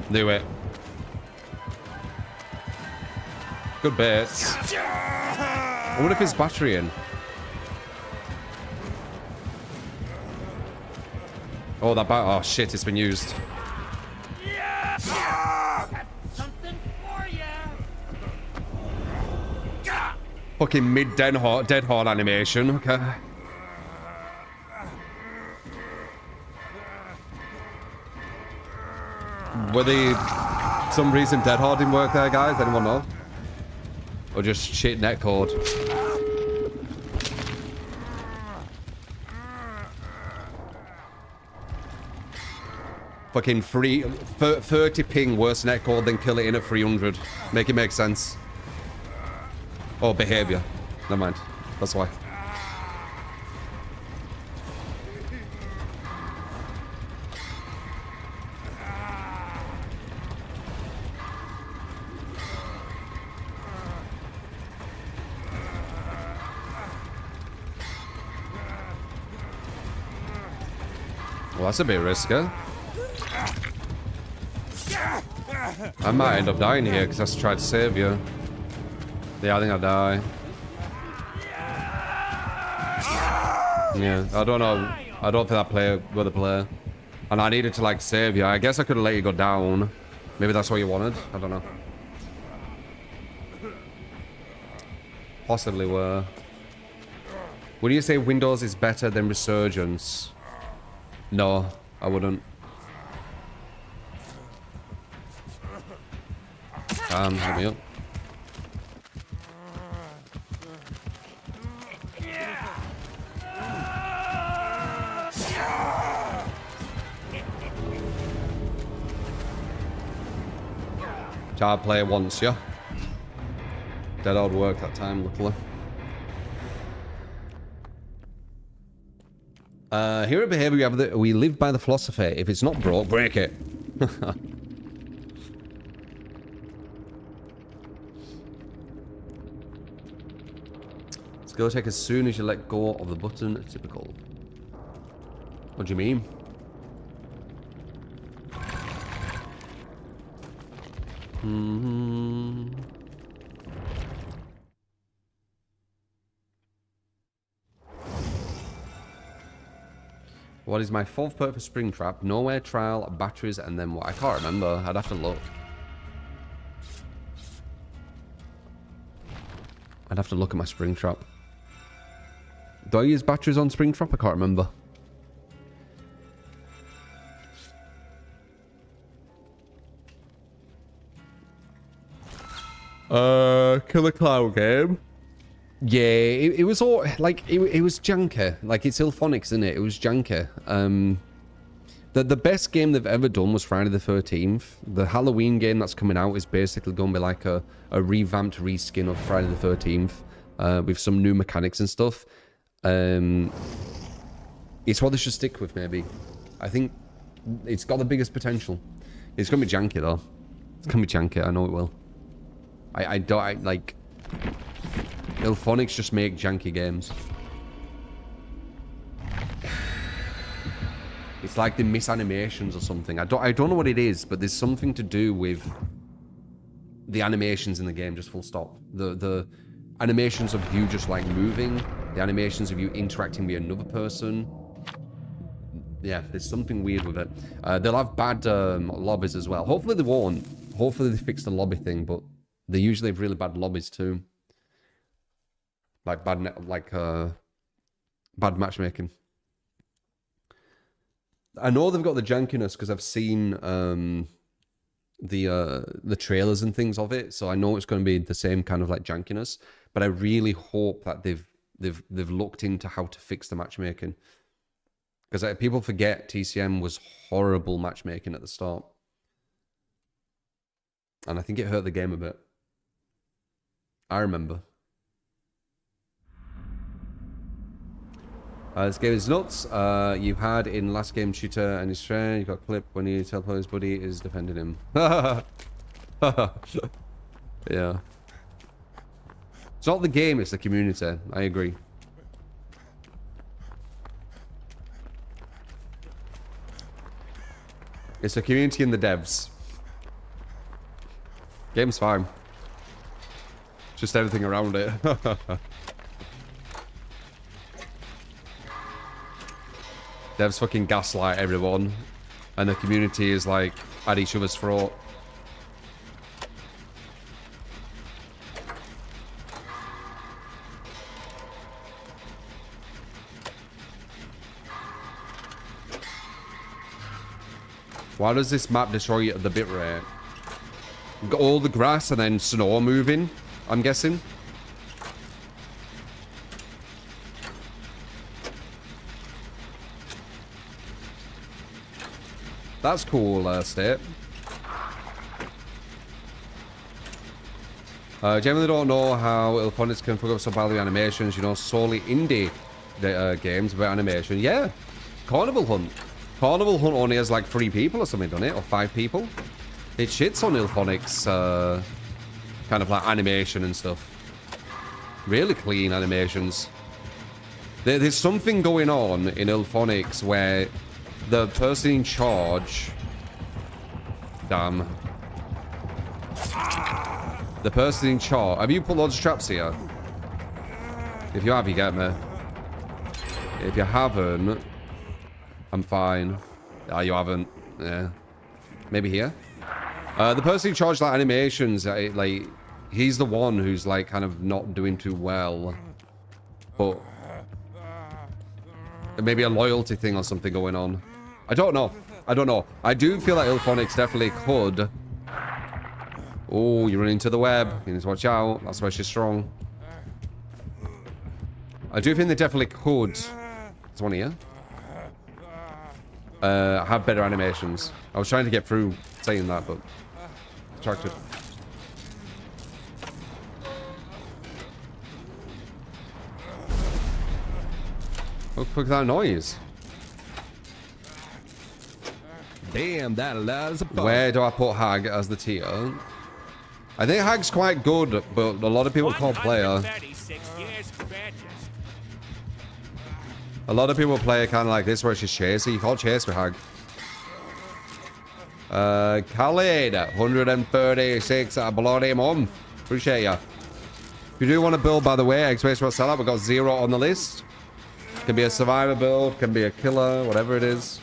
Knew it. Good bits. I wonder if it's battery in. Oh, oh shit, it's been used. Something for ya. Fucking mid dead hard animation, okay. Were they some reason dead hard didn't work there, guys? Anyone know? Or just shit netcode? Fucking 30 ping worse netcode than kill it in at 300. Make it make sense. Oh, behavior. Never mind. That's why. Well, that's a bit risky. I might end up dying here because I tried to save you. Yeah, I think I'll die. Yeah, I don't know. I don't think that player were the player. And I needed to like save you. I guess I could have let you go down. Maybe that's what you wanted. I don't know. Possibly were. Would you say Windows is better than Resurgence? No, I wouldn't. Hit me up. Hard player once, yeah. Dead hard work that time, luckily. Here at Behavior, we live by the philosophy: if it's not broke, break it. Skill check as soon as you let go of the button. Typical. What do you mean? What is my fourth perk for Springtrap? Nowhere, trial, batteries, and then what? I can't remember. I'd have to look. I'd have to look at my Springtrap. Do I use batteries on Springtrap? I can't remember. Killer Cloud game. Yeah, it was all like it was janky. Like it's Ilphonics, isn't it? It was janky. The best game they've ever done was Friday the 13th. The Halloween game that's coming out is basically going to be like a revamped reskin of Friday the 13th with some new mechanics and stuff. It's what they should stick with, maybe. I think it's got the biggest potential. It's gonna be janky though. It's gonna be janky. I know it will. I don't like. Ilphonics just make janky games. It's like they miss animations or something. I don't know what it is, but there's something to do with the animations in the game. Just full stop. The animations of you just like moving. The animations of you interacting with another person. Yeah, there's something weird with it. They'll have bad lobbies as well. Hopefully they won't. Hopefully they fix the lobby thing, but they usually have really bad lobbies too. Like bad matchmaking. I know they've got the jankiness because I've seen the trailers and things of it, so I know it's going to be the same kind of like jankiness. But I really hope that they've looked into how to fix the matchmaking, because people forget TCM was horrible matchmaking at the start, and I think it hurt the game a bit. I remember. This game is nuts. You had in last game shooter and his friend. You got a clip when you teleport his buddy is defending him. Yeah. It's not the game, it's the community. I agree. It's the community and the devs. Game's fine. Just everything around it. Devs fucking gaslight everyone, and the community is like at each other's throat. Why does this map destroy the bitrate? Got all the grass and then snow moving, I'm guessing. That's cool, State. Generally don't know how Ilphonics can fuck up some value animations, you know, solely indie games about animation. Yeah, Carnival Hunt. Carnival Hunt only has like 3 people or something, doesn't it? Or 5 people. It shits on Ilphonics, kind of like animation and stuff. Really clean animations. There's something going on in Ilphonics where the person in charge... Damn. The person in charge... Have you put loads of traps here? If you have, you get me. If you haven't... I'm fine. Ah, you haven't. Yeah. Maybe here? The person in charge of like, animations, like... He's the one who's like kind of not doing too well. But... Maybe a loyalty thing or something going on. I don't know. I don't know. I do feel like Ilphonics definitely could. Oh, you run into the web. You need to watch out. That's why she's strong. I do think they definitely could. There's one here. Have better animations. I was trying to get through saying that, but distracted. What the fuck is that noise? Damn, that allows a Where do I put Hag as the tier? I think Hag's quite good, but a lot of people call player. 136 years Baptist. A lot of people play kind of like this where she's chasing. You can't chase with Hag. Khalid, 136 at a bloody month. Appreciate ya. If you do want to build, by the way, exclamation mark sellout, we've got 0 on the list. Can be a survivor build, can be a killer, whatever it is.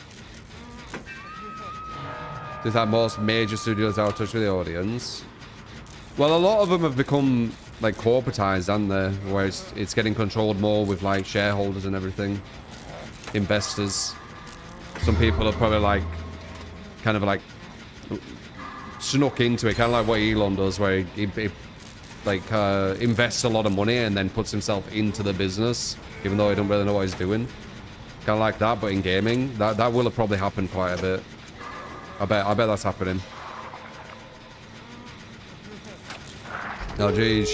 Just that most major studios out of touch with the audience. Well, a lot of them have become like corporatized, haven't they? Where it's getting controlled more with like shareholders and everything, investors. Some people are probably like, kind of like snuck into it, kind of like what Elon does, where he like invests a lot of money and then puts himself into the business, even though he don't really know what he's doing. Kind of like that, but in gaming, that will have probably happened quite a bit. I bet that's happening. Oh, geez.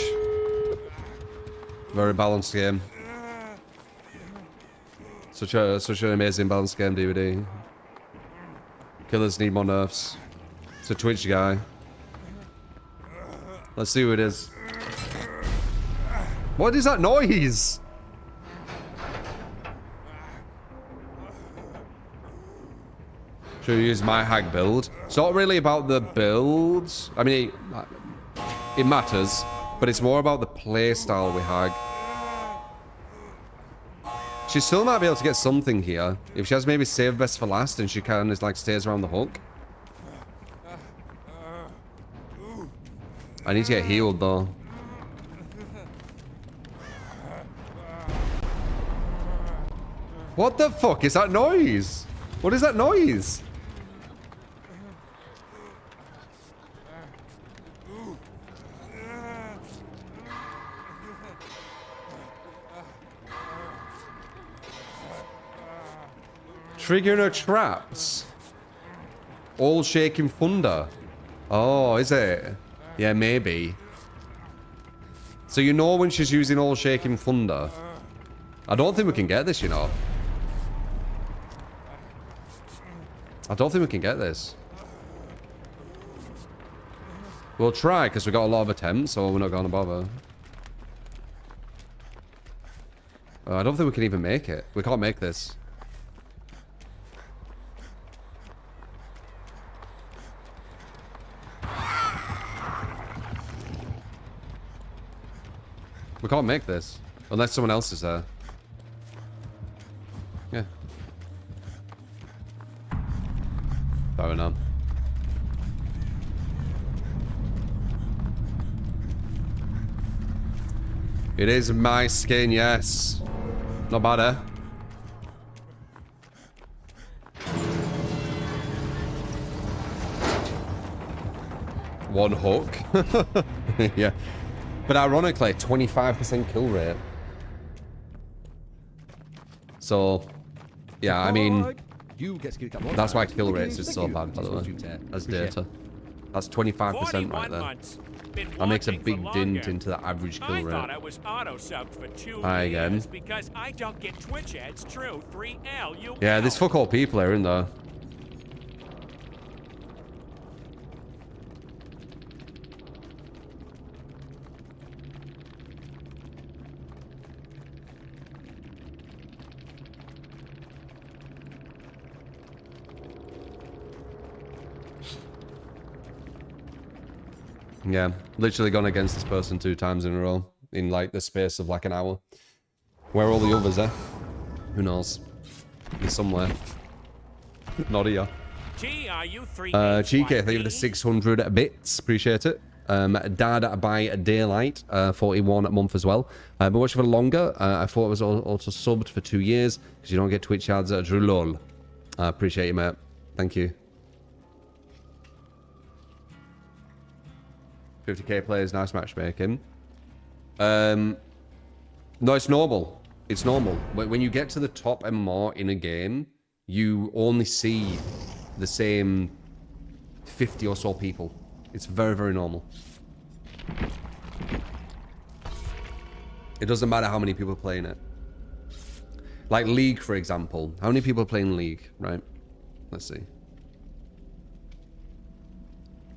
Very balanced game. Such an amazing balanced game, DVD. Killers need more nerfs. It's a Twitch guy. Let's see who it is. What is that noise? Should we use my hag build? It's not really about the builds. I mean, it matters, but it's more about the play style we hag. She still might be able to get something here. If she has maybe save best for last and she kind of like stays around the hook. I need to get healed though. What the fuck is that noise? What is that noise? Triggering her traps. All shaking thunder. Oh, is it? Yeah, maybe. So you know when she's using all shaking thunder. I don't think we can get this, you know. I don't think we can get this. We'll try, because we got a lot of attempts, so we're not going to bother. I don't think we can even make it. We can't make this. We can't make this. Unless someone else is there. Yeah. Fair enough. It is my skin, yes. Not bad, eh? One hook. Yeah. But ironically, 25% kill rate. So, yeah, I mean, that's why kill rates is so bad, by the way, as data. That's 25% right there. That makes a big dent into the average kill rate. I thought I was auto-subbed for 2 Hi again. years because I don't get Twitch ads. True, 3L. Yeah, there's fuck all people here, isn't there? Yeah, literally gone against this person 2 times in a row in like the space of like an hour. Where are all the others, eh? Who knows? He's somewhere. Not here. Cheeky, thank you for the 600 bits. Appreciate it. Dad by Daylight, 41 a month as well. Been watching for longer. I thought it was also subbed for 2 years because you don't get Twitch ads at Drulol. I appreciate you, mate. Thank you. 50k players, nice matchmaking. No, it's normal. It's normal. When you get to the top MMR in a game, you only see the same 50 or so people. It's very, very normal. It doesn't matter how many people are playing it. Like League, for example. How many people are playing League, right? Let's see.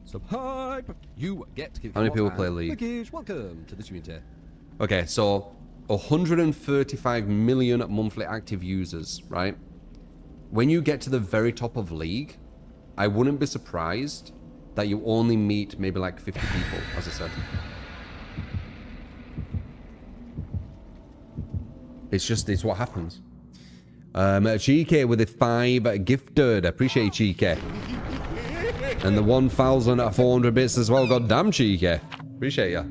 Subhype. You get to give How many people play League? Luckish, welcome to the community. Okay, so 135 million monthly active users, right? When you get to the very top of League, I wouldn't be surprised that you only meet maybe like 50 people, as I said. It's what happens. Cheeky with the 5 gifted. Appreciate you, Cheeky. And the 1,400 bits as well. God damn, Cheeky. Appreciate ya.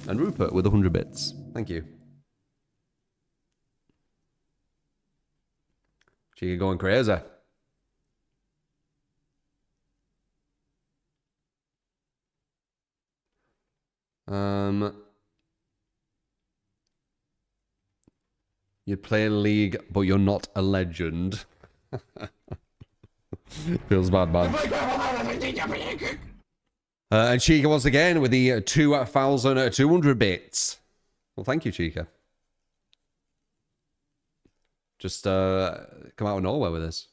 And Rupert with 100 bits. Thank you. Cheeky going crazy. You play League, but you're not a legend. Feels bad, man. And Chica once again with the 2,200 bits. Well, thank you, Chica. Just come out of nowhere with this.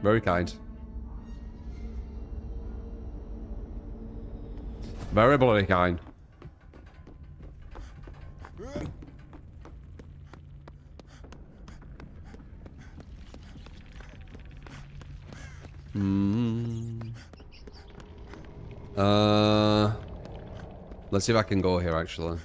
Very kind. Very bloody kind. Let's see if I can go here, actually.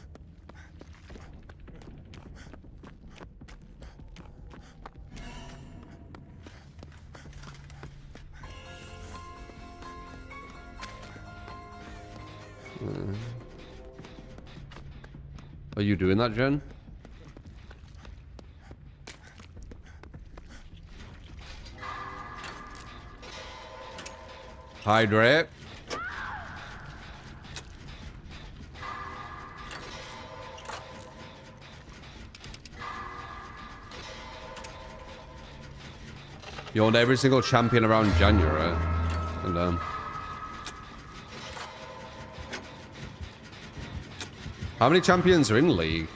Are you doing that, Jen? Hydrate. You owned every single champion around January. And how many champions are in League?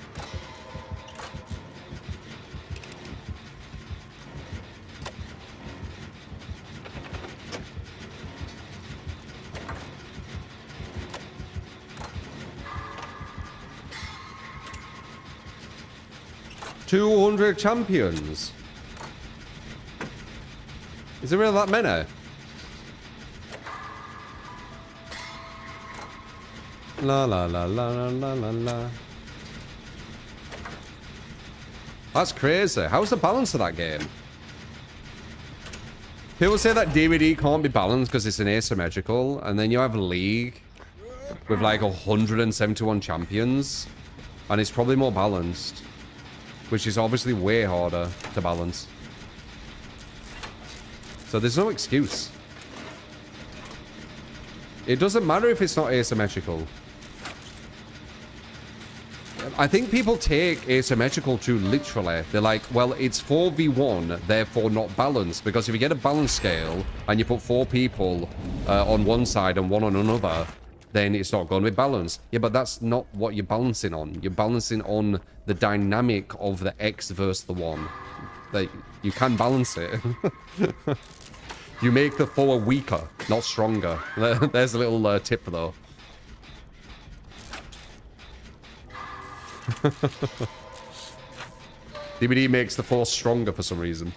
$200 champions. Is there really that many? La la la la la la la la. That's crazy. How's the balance of that game? People say that DVD can't be balanced because it's an asymmetrical, and then you have League with like 171 champions, and it's probably more balanced, which is obviously way harder to balance. So there's no excuse. It doesn't matter if it's not asymmetrical. I think people take asymmetrical too literally. They're like, well, it's 4v1, therefore not balanced. Because if you get a balance scale and you put 4 people on one side and 1 on another, then it's not going to be balanced. Yeah, but that's not what you're balancing on. You're balancing on the dynamic of the X versus the 1. Like, you can balance it. You make the 4 weaker, not stronger. There's a little tip, though. DVD makes the 4 stronger for some reason.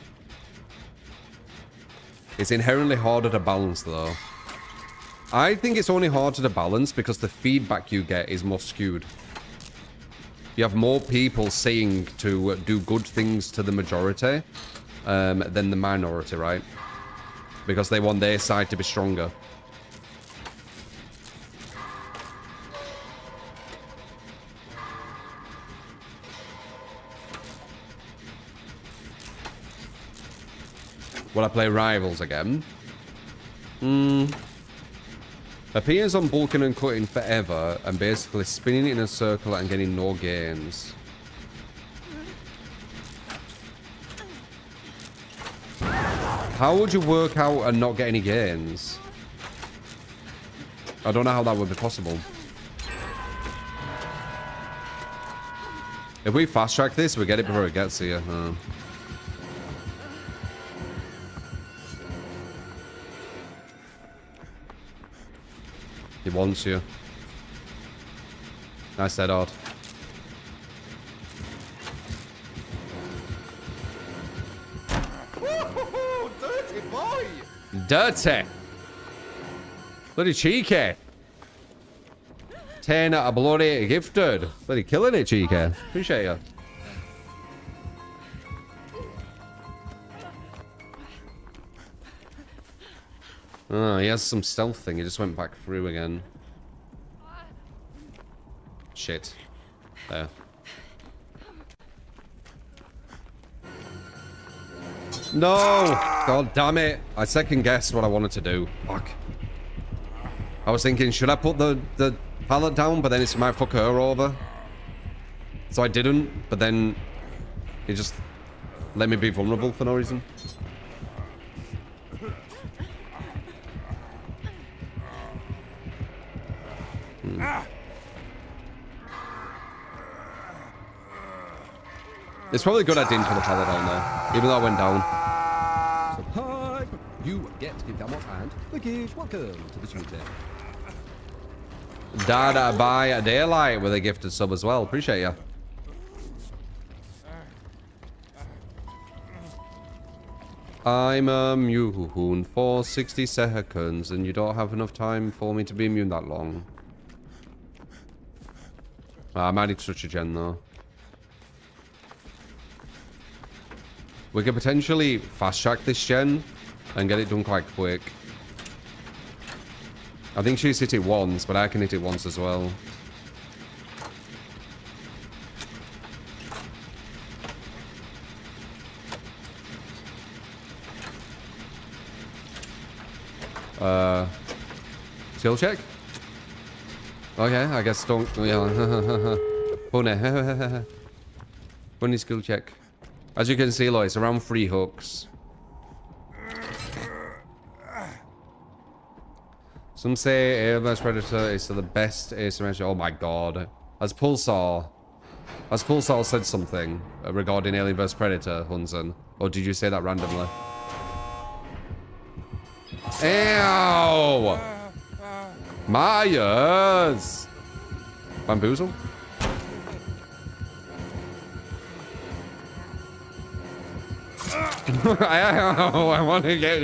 It's inherently harder to balance, though. I think it's only harder to balance because the feedback you get is more skewed. You have more people saying to do good things to the majority than the minority, right? Because they want their side to be stronger. Will I play Rivals again? Appears on bulking and cutting forever and basically spinning in a circle and getting no gains. How would you work out and not get any gains? I don't know how that would be possible. If we fast track this, we get it before it gets here. He wants you. Nice dead hard. Dirty boy! Dirty! Bloody cheeky! 10 out of bloody gifted. Bloody killing it, cheeky. Appreciate you. Oh, he has some stealth thing. He just went back through again. Shit. There. No! God damn it. I second guessed what I wanted to do. Fuck. I was thinking, should I put the pallet down? But then it might fuck her over. So I didn't. But then it just let me be vulnerable for no reason. It's probably good I didn't put the pallet down there, even though I went down. You get to give that much, and Luggage, welcome to the community. Dad by Daylight with a gifted sub as well. Appreciate you. I'm immune for 60 seconds, and you don't have enough time for me to be immune that long. I might need to switch a gen though. We could potentially fast track this gen and get it done quite quick. I think she's hit it once, but I can hit it once as well. Skill check? Okay, I guess don't. Yeah. Funny. Funny skill check. As you can see, like, it's around 3 hooks. Some say Alien vs Predator is still the best asymmetric. Oh my god. Has Pulsar said something regarding Alien vs Predator, Hunsen? Or did you say that randomly? Ew! Myers! Bamboozle? I want to get...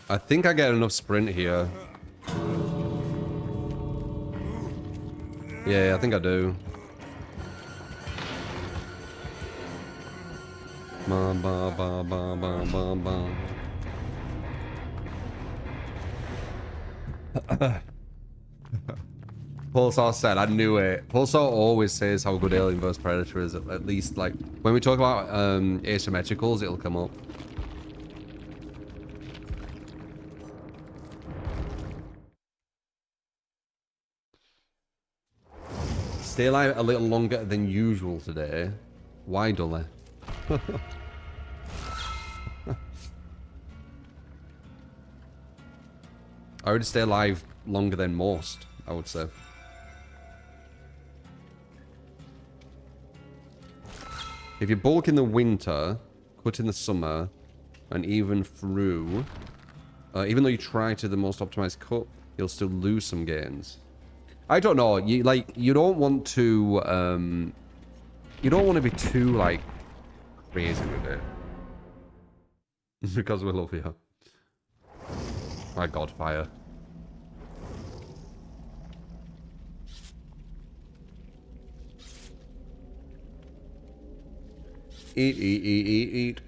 I think I get enough sprint here. Yeah, I think I do. Ba ba ba ba ba ba ba. Pulsar said, I knew it. Pulsar always says how good Alien vs Predator is. At least, like, when we talk about asymmetricals, it'll come up. Stay alive a little longer than usual today. Why, Dully? I would stay alive longer than most, I would say. If you bulk in the winter, cut in the summer, and even through, even though you try to the most optimized cut, you'll still lose some gains. I don't know. You don't want to be too like crazy with it. Because we love you. My god, fire. Eat, eat, eat, eat, eat.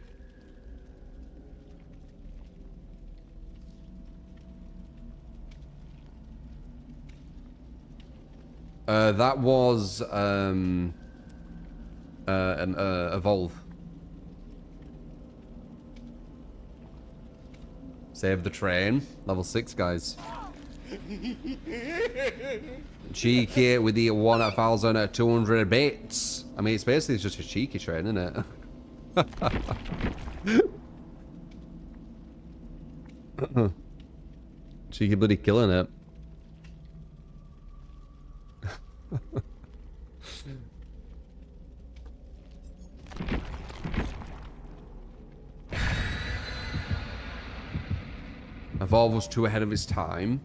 That was an evolve. Save the train. Level 6, guys. Cheeky with the 1,200 bits. I mean, it's basically just a cheeky train, isn't it? Cheeky bloody killing it. Evolve was too ahead of its time.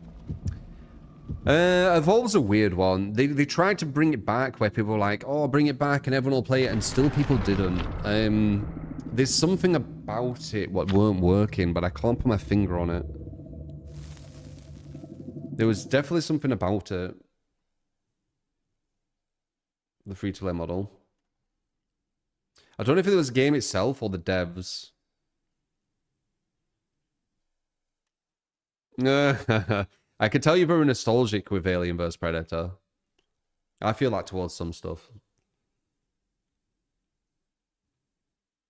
Evolve's a weird one. They tried to bring it back where people were like, oh, bring it back and everyone will play it, and still people didn't. There's something about it what weren't working, but I can't put my finger on it. There was definitely something about it. The free-to-play model. I don't know if it was the game itself or the devs. I could tell you're very nostalgic with Alien vs Predator. I feel like towards some stuff.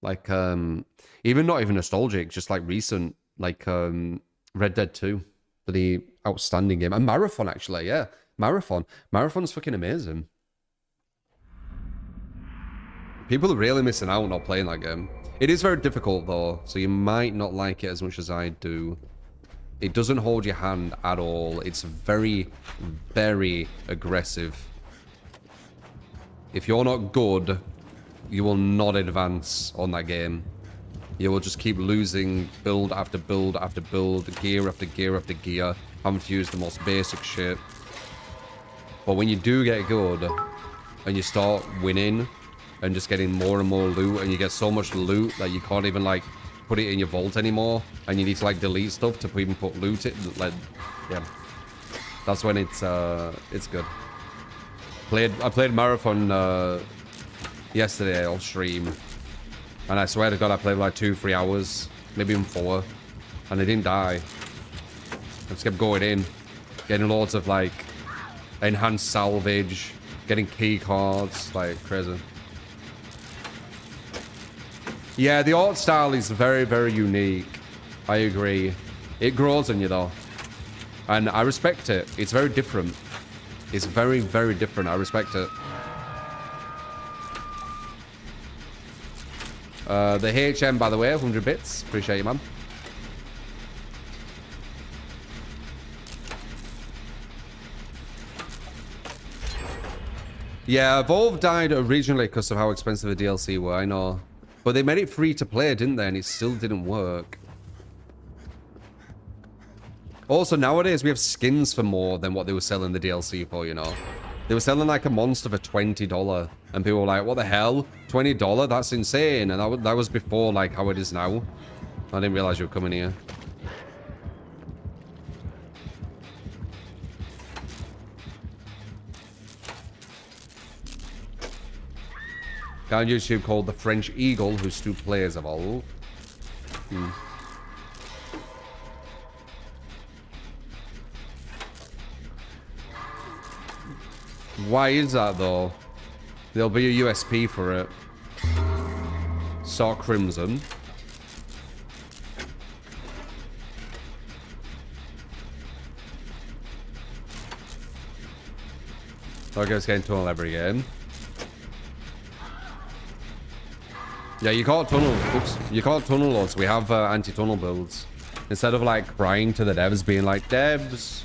Like, even not even nostalgic, just like recent, like Red Dead 2 for the outstanding game. And Marathon, actually, yeah. Marathon. Marathon's fucking amazing. People are really missing out not playing that game. It is very difficult, though, so you might not like it as much as I do. It doesn't hold your hand at all. It's very, very aggressive. If you're not good, you will not advance on that game. You will just keep losing build after build after build, gear after gear after gear, having to use the most basic shit. But when you do get good, and you start winning, and just getting more and more loot, and you get so much loot that you can't even, like, put it in your vault anymore, and you need to, like, delete stuff to even put loot in, like, yeah. That's when it's good. I played Marathon, yesterday on stream, and I swear to God I played like 2-3 hours, maybe even 4, and I didn't die. I just kept going in, getting loads of like enhanced salvage, getting key cards, like crazy. Yeah, the art style is very, very unique. I agree. It grows on you though, and I respect it. It's very different. It's very, very different. I respect it. The HM, by the way, 100 bits. Appreciate you, man. Yeah, Evolve died originally because of how expensive the DLC were, I know. But they made it free to play, didn't they? And it still didn't work. Also, nowadays, we have skins for more than what they were selling the DLC for, you know? They were selling like a monster for $20. And people were like, what the hell? $20? That's insane. And that was before like how it is now. I didn't realize you were coming here. Guy on YouTube called the French Eagle, who still plays Evolve. Why is that though? There'll be a USP for it. Saw Crimson. I guess getting tunnel every game. Yeah, you can't tunnel. Oops, you can't tunnel us. We have anti-tunnel builds. Instead of like crying to the devs, being like, devs,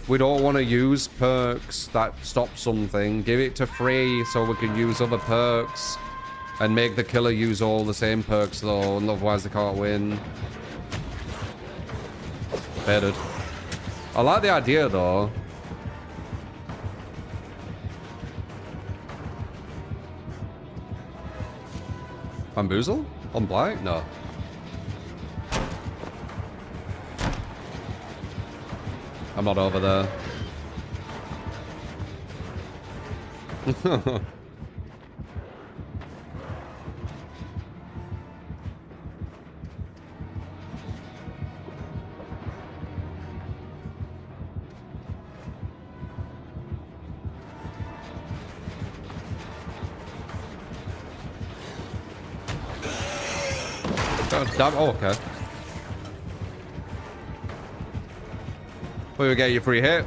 we don't want to use perks that stop something. Give it to free so we can use other perks. And make the killer use all the same perks though, and otherwise they can't win. Fair dude. I like the idea though. Bamboozle? On Blight? No. I'm not over there. Damn, oh, okay. We will get you free hit.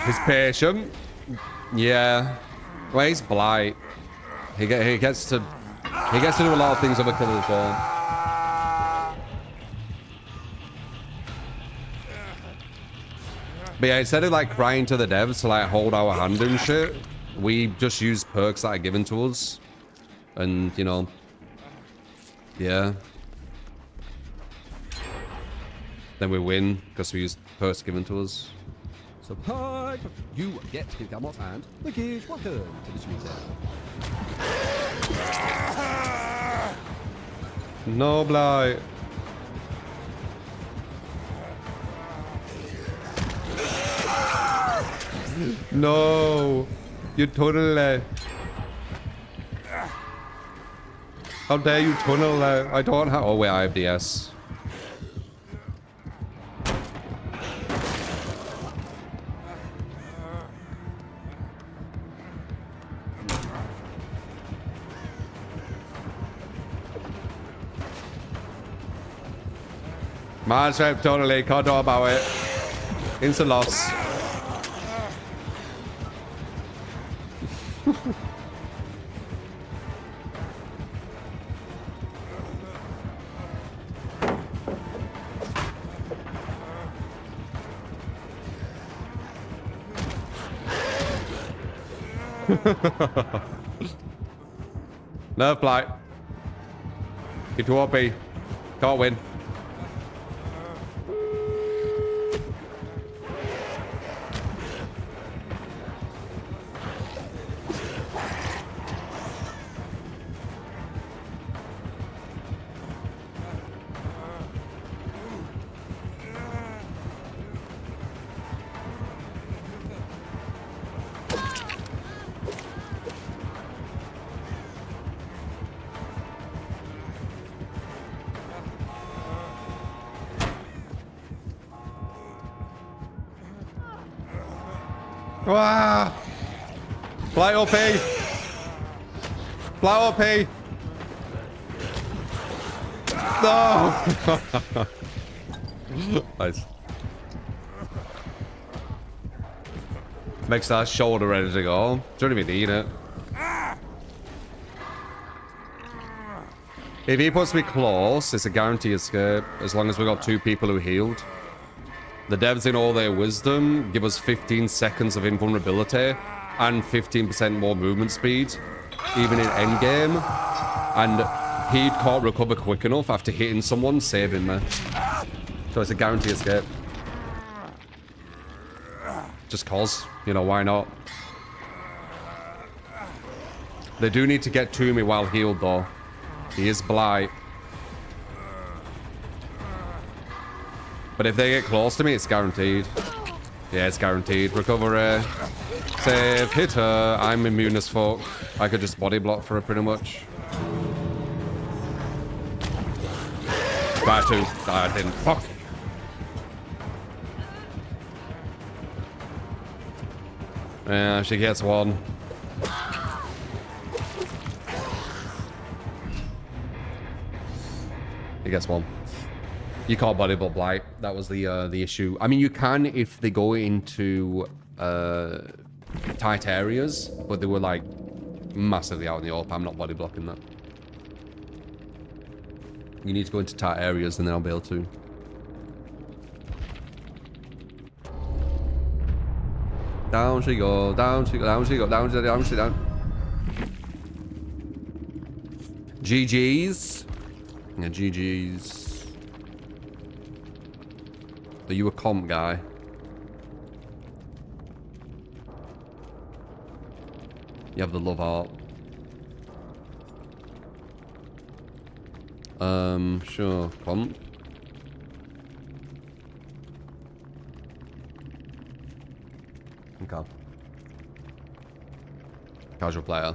He's patient. Yeah. Well, he's Blight. He gets to do a lot of things other killers don't. But yeah, instead of like crying to the devs to like hold our hand and shit, we just use perks that are given to us. And, you know, yeah. Then we win because we use perks given to us. So hi, you get Kid Gamot and Lucky, welcome to the street. No Blight. No, you tunnel. How dare you tunnel? I don't have. Oh wait, I have DS. Man, straight totally can't talk about it. Instant loss. Nerve blight. Keep to OP. Can't win. Wow. Blight OP. Blight OP. No. Nice. Makes that shoulder ready to go. Don't even need it. If he puts me close, it's a guarantee escape, as long as we got 2 people who healed. The devs in all their wisdom give us 15 seconds of invulnerability and 15% more movement speed, even in endgame. And he can't recover quick enough after hitting someone, saving me. So it's a guarantee escape. Just cause, you know, why not? They do need to get to me while healed though. He is blight. But if they get close to me, it's guaranteed. Yeah, it's guaranteed. Recovery. Save. Hit her. I'm immune as fuck. I could just body block for her pretty much. Try to. I didn't. Fuck. Yeah, she gets one. He gets one. You can't body block blight. That was the issue. I mean, you can if they go into tight areas, but they were like massively out in the open. I'm not body blocking that. You need to go into tight areas, and then I'll be able to. Down she go. Down she go. Down she go. Down she go. Down she down. GG's. Yeah, GG's. Are you a comp guy? You have the love art. Sure. Comp. Okay. Casual player.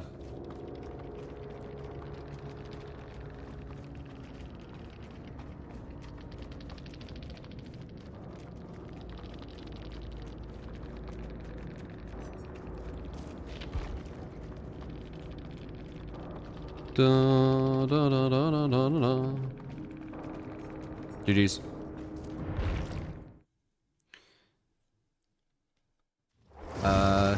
Da, da, da, da, da, da, da. GG's.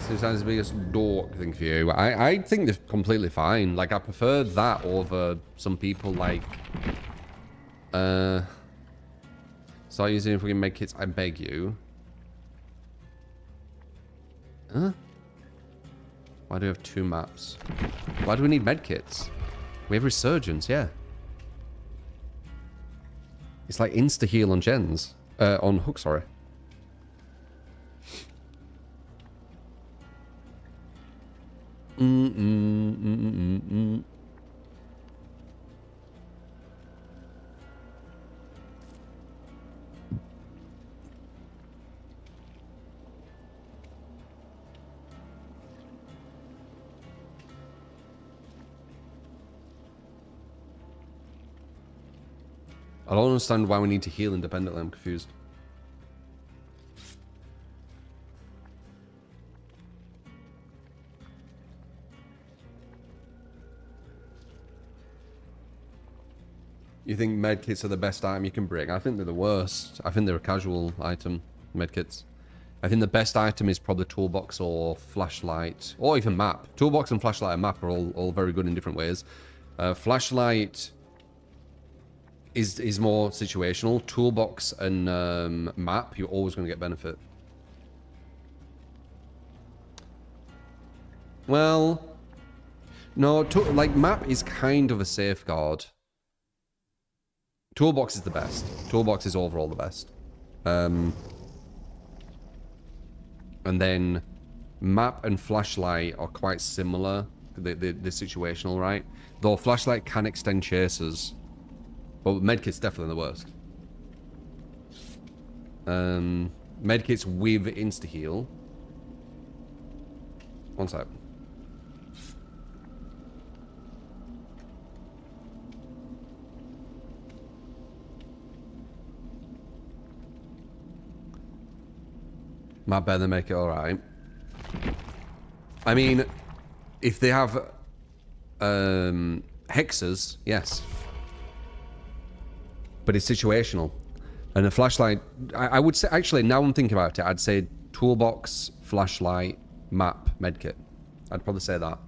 Sometimes the biggest dork thing for you. I think they're completely fine. Like, I prefer that over some people like... Start using if we can make kits, I beg you. Huh? Why do we have 2 maps? Why do we need medkits? We have resurgence, yeah. It's like insta-heal on gens. On hook, sorry. I don't understand why we need to heal independently. I'm confused. You think medkits are the best item you can bring? I think they're the worst. I think they're a casual item, medkits. I think the best item is probably toolbox or flashlight, or even map. Toolbox and flashlight and map are all very good in different ways. Flashlight is more situational. Toolbox and map, you're always going to get benefit. Well, no, like map is kind of a safeguard. Toolbox is the best. Toolbox is overall the best. And then map and flashlight are quite similar. The situational, right? Though flashlight can extend chasers. But medkit's definitely the worst. Medkit's with insta-heal. One sec. Map better make it alright. I mean, if they have hexes, yes. But it's situational. And a flashlight, I would say, actually, now I'm thinking about it, I'd say toolbox, flashlight, map, medkit. I'd probably say that.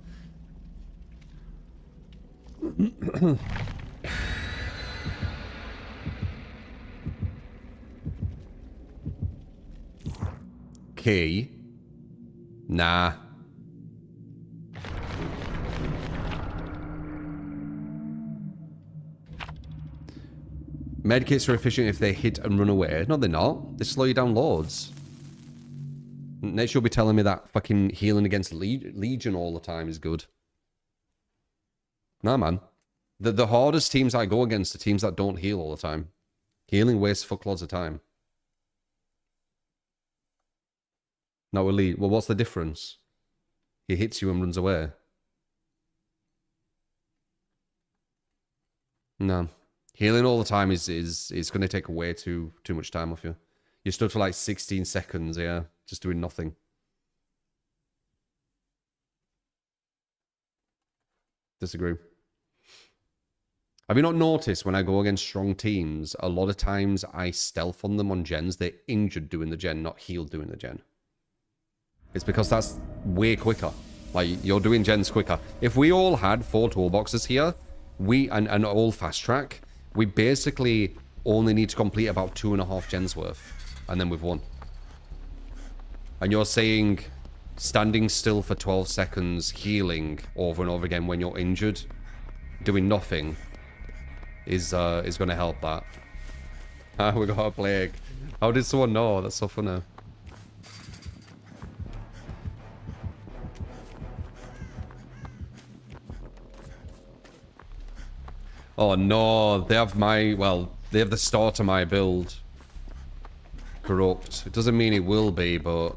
Key. Nah. Medkits are efficient if they hit and run away. No, they're not. They slow you down loads. Next, you'll be telling me that fucking healing against Legion all the time is good. Nah, man. The hardest teams I go against are teams that don't heal all the time. Healing wastes fuckloads of time. Not with lead. Well, what's the difference? He hits you and runs away. No. Healing all the time is going to take way too much time off you. You stood for like 16 seconds, yeah, just doing nothing. Disagree. Have you not noticed when I go against strong teams, a lot of times I stealth on them on gens, they're injured doing the gen, not healed doing the gen. It's because that's way quicker. Like, you're doing gens quicker. If we all had 4 toolboxes here, and all fast track, we basically only need to complete about 2.5 gens worth. And then we've won. And you're saying standing still for 12 seconds, healing over and over again when you're injured, doing nothing, is going to help that. We got a plague. How did someone know? That's so funny. Oh no, they have they have the start of my build. Corrupt. It doesn't mean it will be, but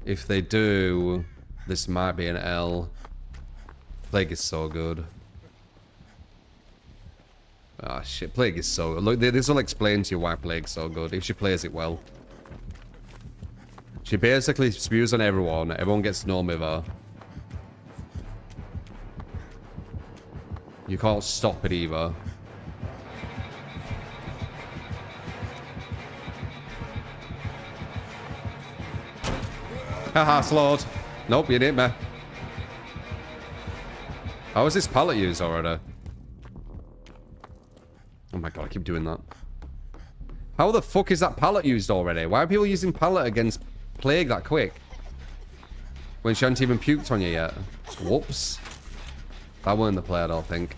if they do, this might be an L. Plague is so good. Ah shit, Plague is so good. Look, this will explain to you why Plague's so good, if she plays it well. She basically spews on everyone, everyone gets no mither. You can't stop it either. Haha, slowed. Nope, you didn't, man. How is this pallet used already? Oh my god, I keep doing that. How the fuck is that pallet used already? Why are people using pallet against Plague that quick? When she hasn't even puked on you yet. Whoops. That weren't the play, I don't think.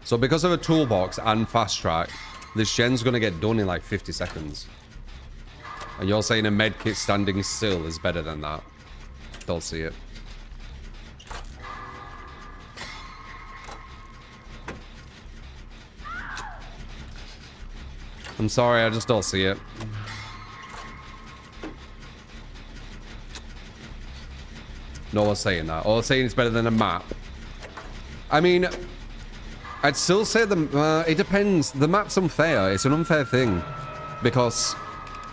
So because of a toolbox and fast track, this gen's going to get done in like 50 seconds. And you're saying a medkit standing still is better than that? Don't see it. I'm sorry, I just don't see it. No one's saying that. All saying it's better than a map. I mean, I'd still say it depends. The map's unfair. It's an unfair thing. Because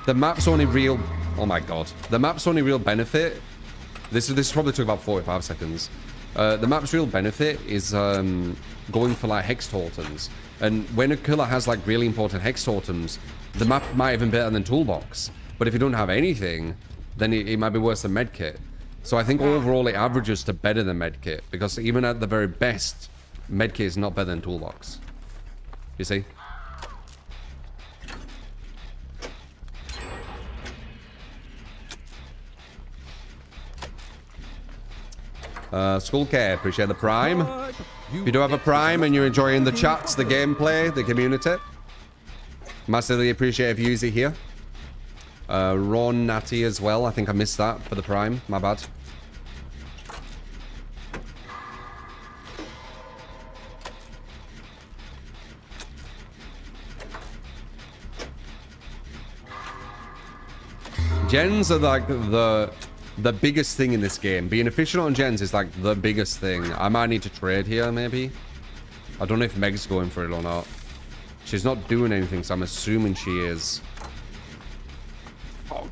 the map's only real... Oh my god. The map's only real benefit... This probably took about 45 seconds. The map's real benefit is going for like hex totems. And when a killer has like really important hex totems, the map might even be better than toolbox. But if you don't have anything, then it might be worse than medkit. So I think overall it averages to better than medkit, because even at the very best, medkit is not better than toolbox. You see? Skull Care, appreciate the prime. If you do have a prime and you're enjoying the chats, the gameplay, the community, massively appreciate if you use it here. Ron Natty as well. I think I missed that for the prime. My bad. Gens are like the biggest thing in this game. Being efficient on gens is like the biggest thing. I might need to trade here, maybe. I don't know if Meg's going for it or not. She's not doing anything, so I'm assuming she is. Oh.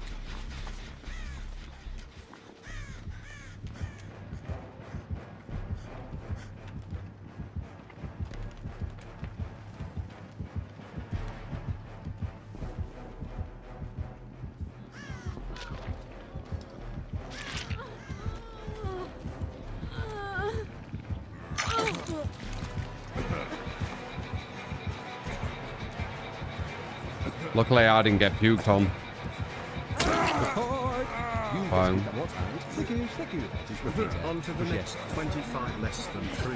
Luckily, I didn't get puked on. Fine. On to the next 25 less than 3.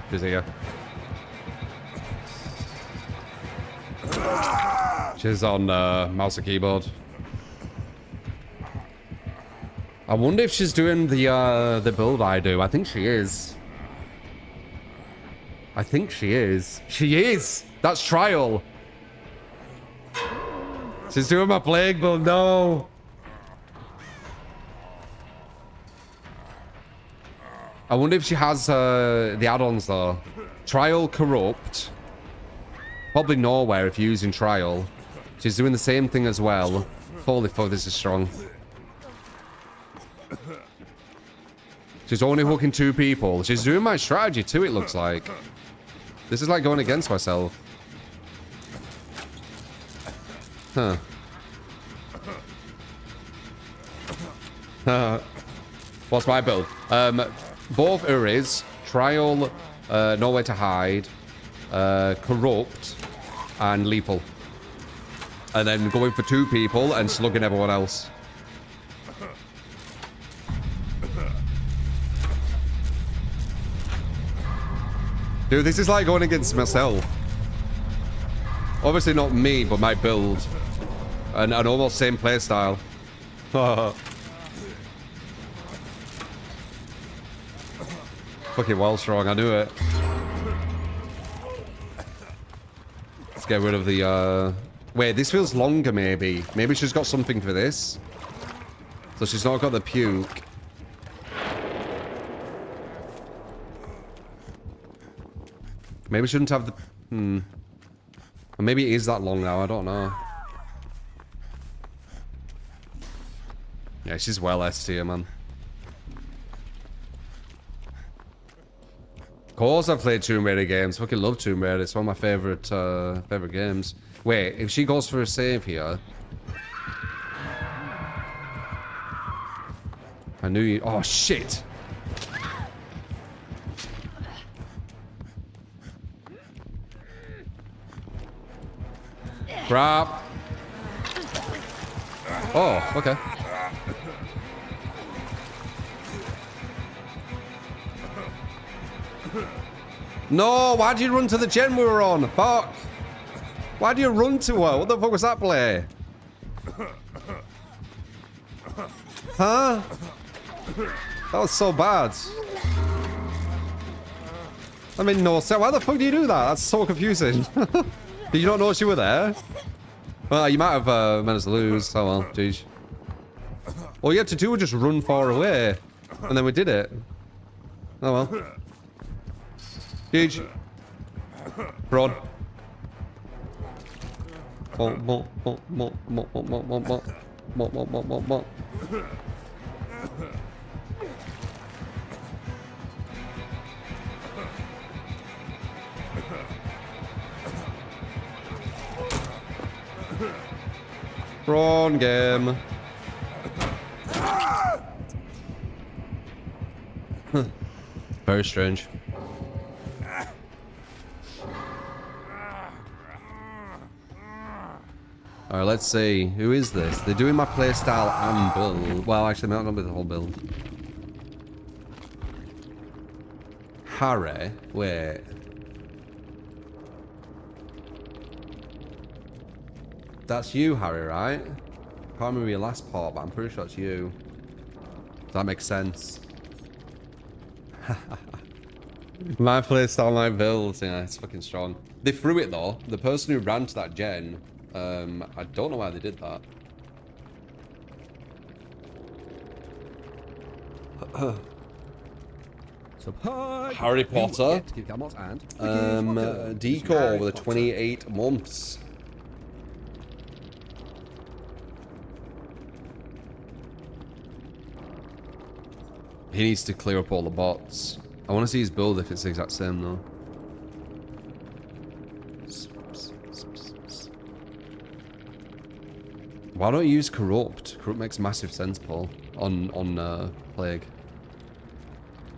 She's here. She's on mouse and keyboard. I wonder if she's doing the build I do. I think she is. I think she is. She is! That's trial! She's doing my plague build, no! I wonder if she has the add-ons though. Trial Corrupt. Probably nowhere if you're using Trial. She's doing the same thing as well. Holy fuck, this is strong. She's only hooking 2 people. She's doing my strategy too, it looks like. This is like going against myself. Huh. What's my build? Both Uris, Trial, Nowhere to Hide, Corrupt, and Lethal. And then going for 2 people and slugging everyone else. Dude, this is like going against myself. Obviously not me, but my build. And an almost same playstyle. Fucking well strong, I knew it. Let's get rid of the, Wait, this feels longer, maybe. Maybe she's got something for this. So she's not got the puke. Maybe she shouldn't have the... Or maybe it is that long now, I don't know. Yeah, she's well S tier, man. Of course I've played Tomb Raider games. Fucking love Tomb Raider. It's one of my favorite favorite games. Wait, if she goes for a save here... I knew you... Oh, shit! Crap. Oh, okay. No, why did you run to the gen we were on? Fuck. Why do you run to her? What the fuck was that play? Huh? That was so bad. I mean, no sense. Why the fuck do you do that? That's so confusing. Did you not know she were there? Well, you might have meant us to lose. Oh well, jeez. All you had to do was just run far away. And then we did it. Oh well. Jeez. Run. Prawn game. Very strange. Alright, let's see. Who is this? They're doing my playstyle and build. Well, actually, not with the whole build. Harry? Wait. That's you, Harry, right? Can't remember your last part, but I'm pretty sure it's you. That makes sense. My playstyle, my build. Yeah, it's fucking strong. They threw it, though. The person who ran to that gen... I don't know why they did that. Harry Potter. Decor with a 28 months. He needs to clear up all the bots. I want to see his build if it's the exact same though. Why don't you use Corrupt? Corrupt makes massive sense, Paul, on Plague.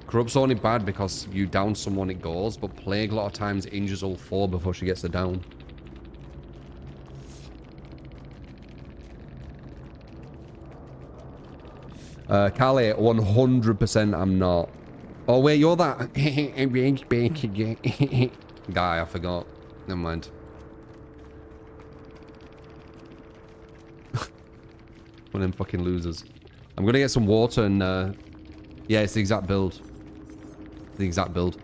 Corrupt's only bad because you down someone it goes, but Plague a lot of times injures all four before she gets the down. Callie, 100% I'm not. Oh wait, you're that guy, I forgot. Never mind. One of them fucking losers. I'm gonna get some water and yeah, it's the exact build. The exact build.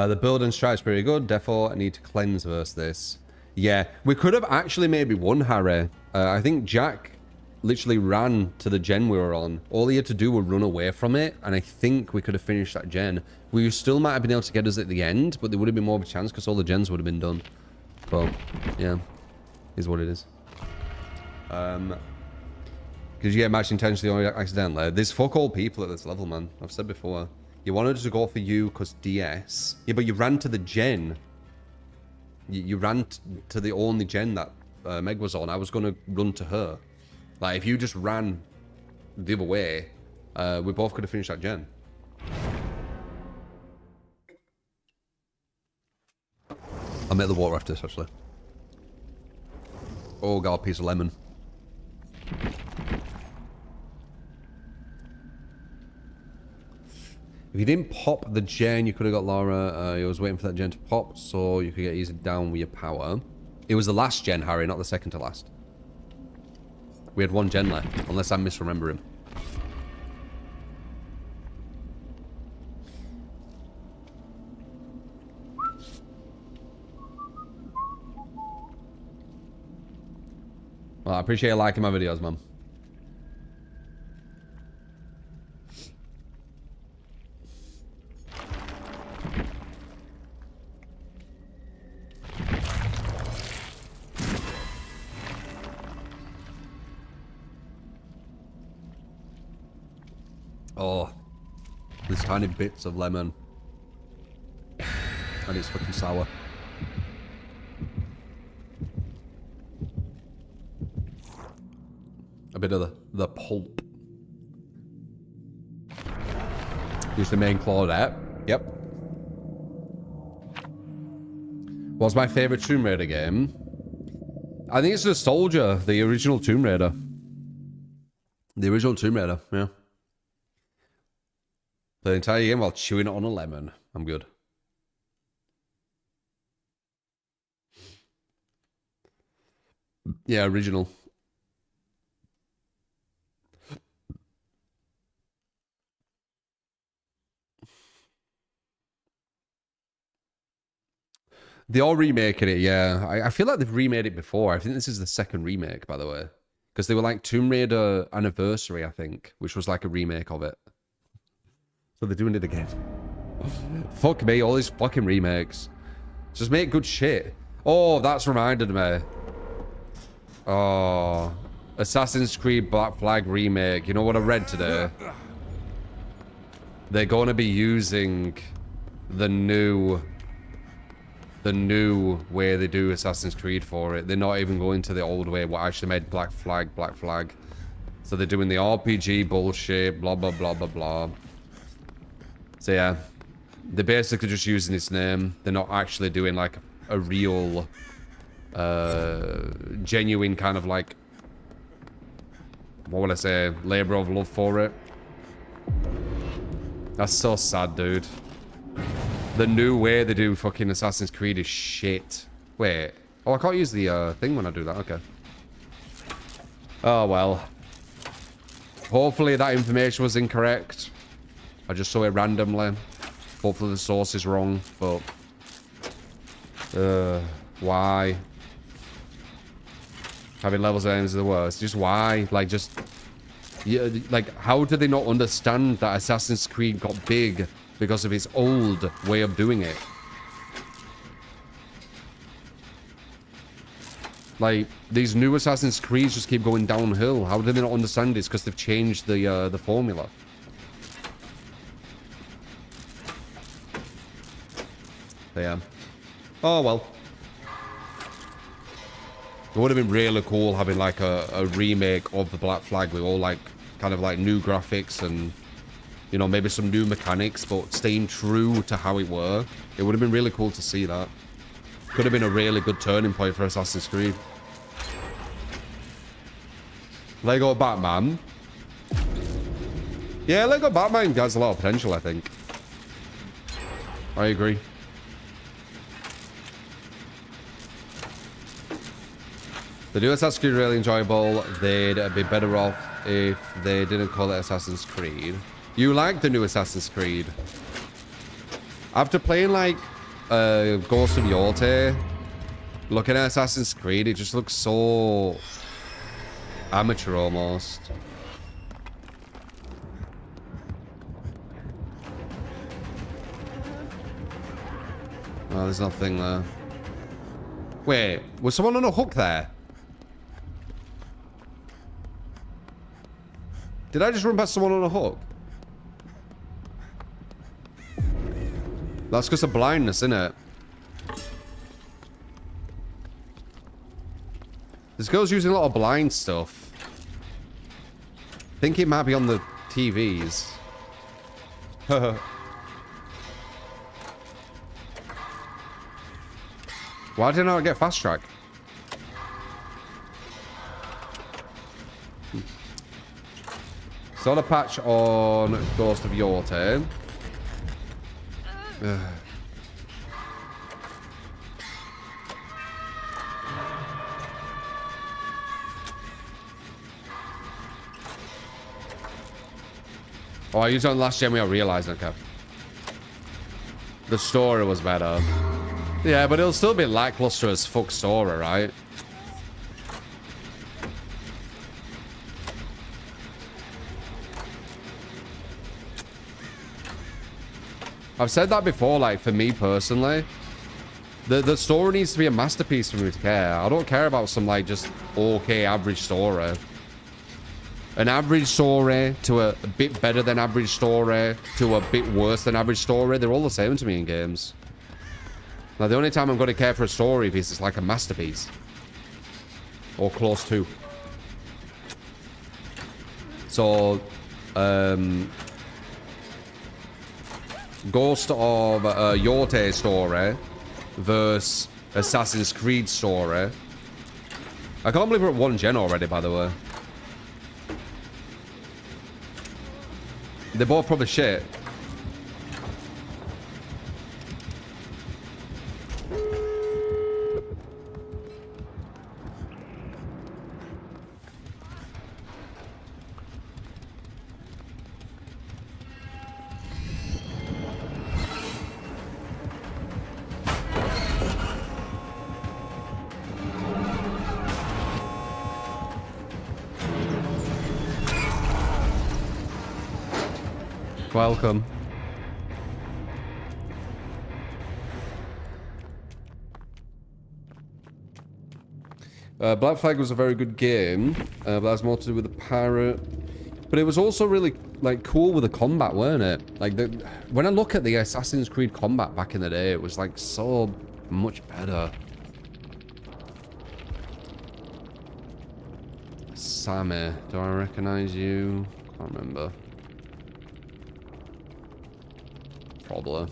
The build and strike's pretty good. Therefore, I need to cleanse versus this. Yeah, we could have actually maybe won, Harry. I think Jack literally ran to the gen we were on. All he had to do was run away from it, and I think we could have finished that gen. We still might have been able to get us at the end, but there would have been more of a chance because all the gens would have been done. But, yeah, is what it is. Because you get matched intentionally or accidentally. There's fuck all people at this level, man. I've said before. You wanted to go for you because DS. Yeah, but you ran to the gen. You ran to the only gen that Meg was on. I was going to run to her. Like, if you just ran the other way, we both could have finished that gen. I'll make the water after this, actually. Oh, God, piece of lemon. If you didn't pop the gen, you could have got Laura. You was waiting for that gen to pop, so you could get easy down with your power. It was the last gen, Harry, not the second to last. We had one gen left, unless I'm misremembering. Well, I appreciate you liking my videos, man. Oh, these tiny bits of lemon. And it's fucking sour. A bit of the pulp. Use the main Claudette. Yep. What's my favorite Tomb Raider game? I think it's the Soldier, the original Tomb Raider. The original Tomb Raider, yeah. Play the entire game while chewing on a lemon. I'm good. Yeah, original. They are remaking it, yeah. I feel like they've remade it before. I think this is the second remake, by the way. Because they were like Tomb Raider Anniversary, I think, which was like a remake of it. So they're doing it again. Fuck me, all these fucking remakes. Just make good shit. Oh, that's reminded me. Oh, Assassin's Creed Black Flag remake. You know what I read today? They're going to be using the new way they do Assassin's Creed for it. They're not even going to the old way, what actually made Black Flag. So they're doing the RPG bullshit, blah, blah, blah, blah, blah. So yeah, they're basically just using its name. They're not actually doing like a real, genuine kind of like, what would I say, labor of love for it. That's so sad, dude. The new way they do fucking Assassin's Creed is shit. Wait. Oh, I can't use the thing when I do that. Okay. Oh, well. Hopefully that information was incorrect. I just saw it randomly. Hopefully the source is wrong, but... why? Having levels of aims is the worst. Just why? Like, just... Yeah, like, how do they not understand that Assassin's Creed got big because of its old way of doing it? Like, these new Assassin's Creeds just keep going downhill. How do they not understand this? Because they've changed the formula. But yeah. Oh, well. It would have been really cool having, like, a remake of the Black Flag with all, like, kind of, like, new graphics and, you know, maybe some new mechanics, but staying true to how it were. It would have been really cool to see that. Could have been a really good turning point for Assassin's Creed. Lego Batman. Yeah, Lego Batman has a lot of potential, I think. I agree. The new Assassin's Creed really enjoyable. They'd be better off if they didn't call it Assassin's Creed. You like the new Assassin's Creed? After playing like Ghost of Yorte, looking at Assassin's Creed, it just looks so amateur almost. Oh, there's nothing there. Wait, was someone on a hook there? Did I just run past someone on a hook? That's because of blindness, isn't it? This girl's using a lot of blind stuff. I think it might be on the TVs. Why didn't I get fast track? Saw the patch on Ghost of Yorte. Oh, I used it on last gen without realizing, okay. The story was better. Yeah, but it'll still be lackluster as fuck story, right? I've said that before, like, for me personally. The story needs to be a masterpiece for me to care. I don't care about some, like, just okay average story. An average story to a bit better than average story to a bit worse than average story. They're all the same to me in games. Now, the only time I'm going to care for a story is it's like a masterpiece. Or close to. So, Ghost of Yorte story versus Assassin's Creed story. I can't believe we're at 1 gen already, by the way. They're both probably shit. Welcome. Black Flag was a very good game, but that's more to do with the pirate. But it was also really, like, cool with the combat, weren't it? Like, when I look at the Assassin's Creed combat back in the day, it was, like, so much better. Sammy, do I recognize you? Can't remember. Probably.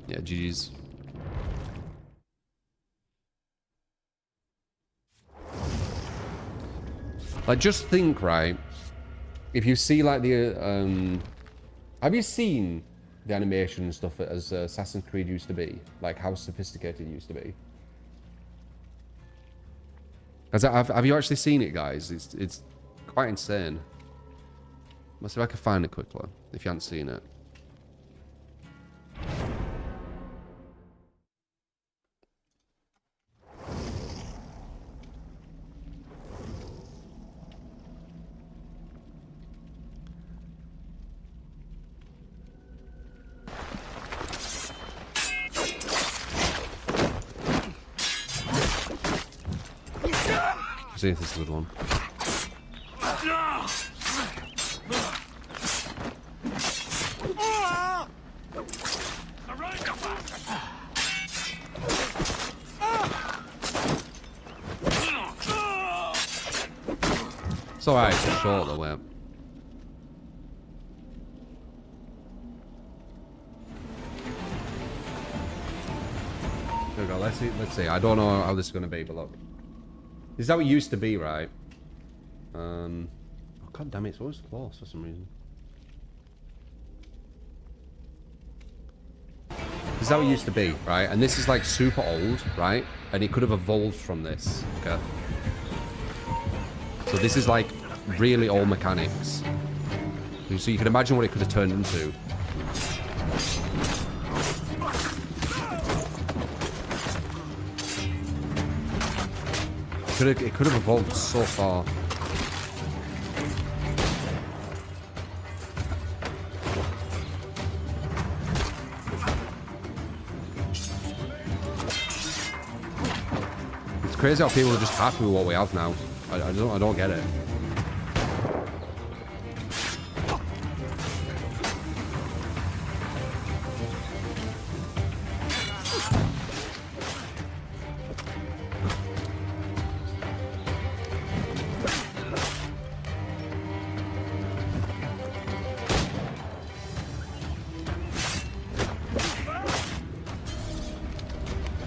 Yeah, GG's. Like, just think, right? If you see, like, the, have you seen the animation and stuff as Assassin's Creed used to be? Like, how sophisticated it used to be? Have you actually seen it, guys? It's quite insane. Let's see if I can find it quickly, if you haven't seen it. See if this is a good one. It's alright, it's short though, wait. There we go, let's see. I don't know how this is gonna be, but look. This is how it used to be, right? Oh, god damn it, it's always close for some reason. This is how it used to be, right? And this is like super old, right? And it could have evolved from this, okay? So this is like really old mechanics. So you can imagine what it could have turned into. It could have evolved so far. It's crazy how people are just happy with what we have now. I don't get it.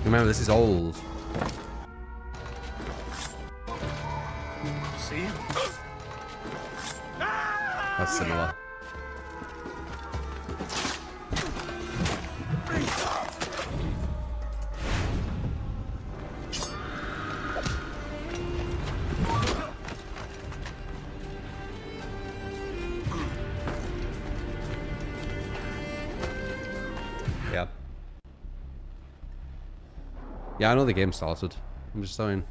Remember, this is old. See? That's similar. Yeah. Yeah, I know the game started. I'm just saying.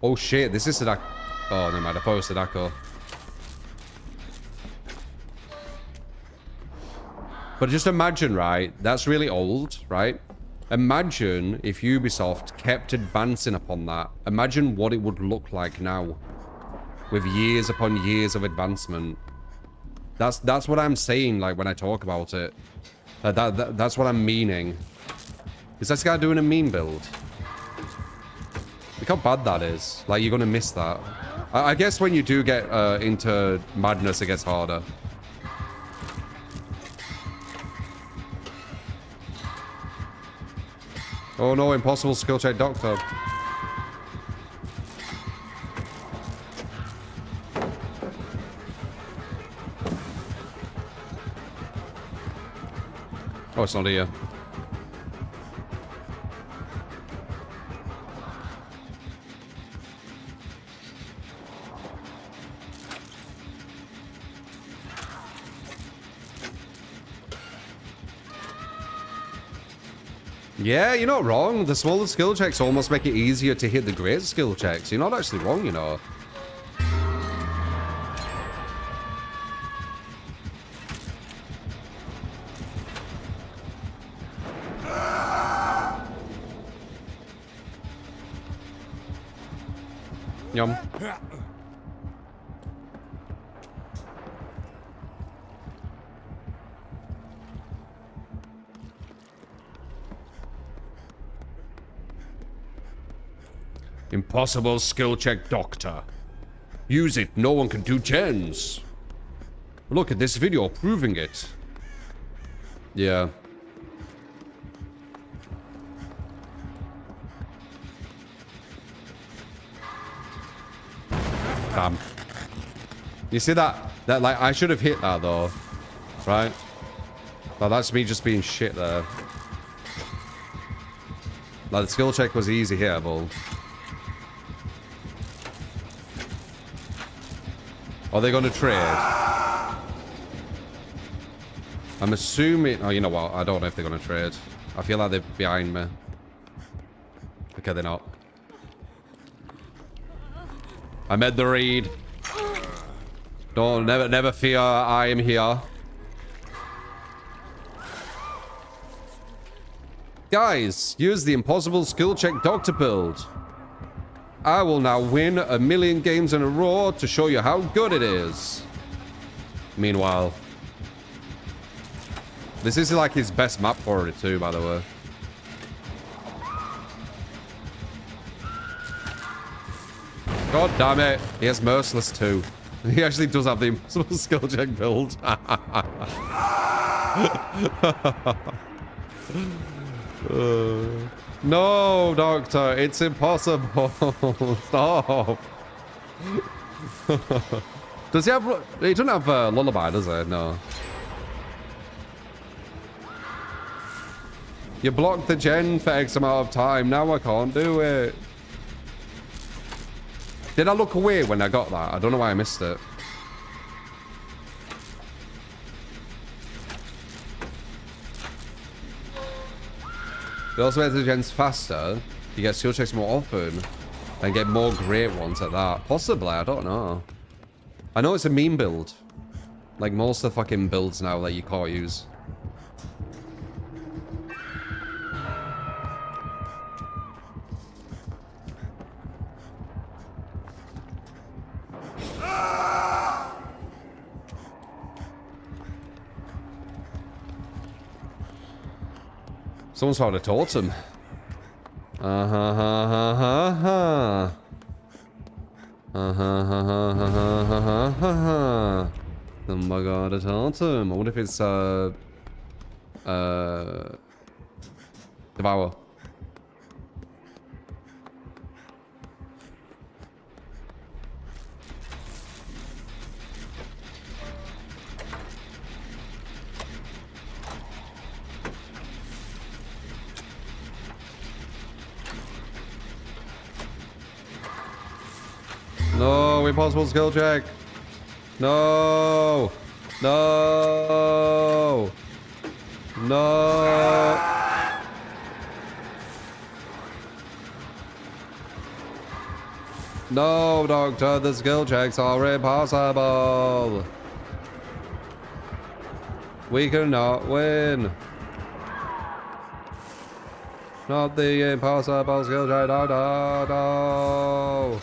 Oh shit, this is Sadako. Oh, never mind, I thought it was Sadako. But just imagine, right? That's really old, right? Imagine if Ubisoft kept advancing upon that. Imagine what it would look like now. With years upon years of advancement. That's what I'm saying, like, when I talk about it. That's what I'm meaning. Is this guy doing a meme build? Look how bad that is. Like, you're gonna miss that. I guess when you do get into madness, it gets harder. Oh no, impossible skill check doctor. Oh, it's not here. Yeah, you're not wrong. The smaller skill checks almost make it easier to hit the great skill checks. You're not actually wrong, you know. Yum. Impossible skill check, Doctor. Use it. No one can do gens. Look at this video proving it. Yeah. Damn. You see that? That, like, I should have hit that though. Right? Like, that's me just being shit there. Like, the skill check was easy here, but... Are they going to trade? I'm assuming... Oh, you know what? I don't know if they're going to trade. I feel like they're behind me. Okay, they're not. I made the read. Don't... Never fear. I am here. Guys, use the impossible skill check doctor build. I will now win 1,000,000 games in a row to show you how good it is. Meanwhile, this is like his best map for it too, by the way. God damn it. He has Merciless too. He actually does have the impossible skill check build. No, Doctor, it's impossible. Stop. Does he have... He doesn't have Lullaby, does he? No. You blocked the gen for X amount of time. Now I can't do it. Did I look away when I got that? I don't know why I missed it. They also make the gens faster. You get skill checks more often. And get more great ones at that. Possibly, I don't know. I know it's a meme build. Like most of the fucking builds now that you can't use. Someone's found a totem. Uh-huh-huh-huh-huh-huh. Uh-huh-huh-huh-huh-huh-huh. Oh my god, a totem. I wonder if it's, Devour. No, impossible skill check. No. No. No. No, Doctor, the skill checks are impossible. We cannot win. Not the impossible skill check. No, no, no.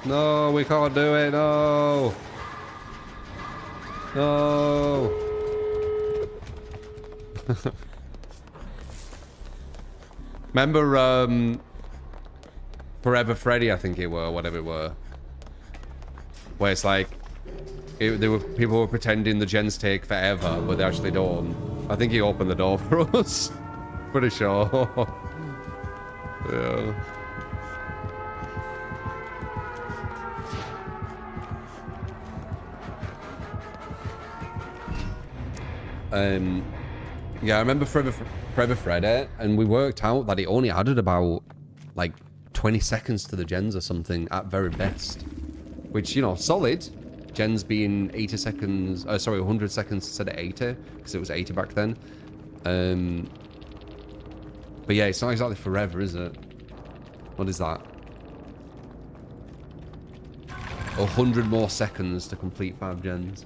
No, we can't do it. No. No. Remember, Forever Freddy, I think it were, whatever it were. Where it's like, people were pretending the gens take forever, but they actually don't. I think he opened the door for us. Pretty sure. Yeah. Yeah, I remember Forever Freddy, and we worked out that it only added about, like, 20 seconds to the gens or something at very best. Which, you know, solid. Gens being 80 seconds, sorry, 100 seconds instead of 80, because it was 80 back then. But yeah, it's not exactly forever, is it? What is that? 100 more seconds to complete 5 gens.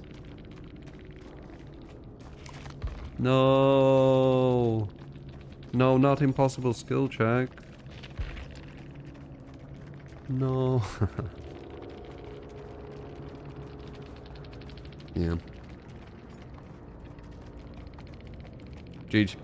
No. No, not impossible skill check. No. Yeah. GG.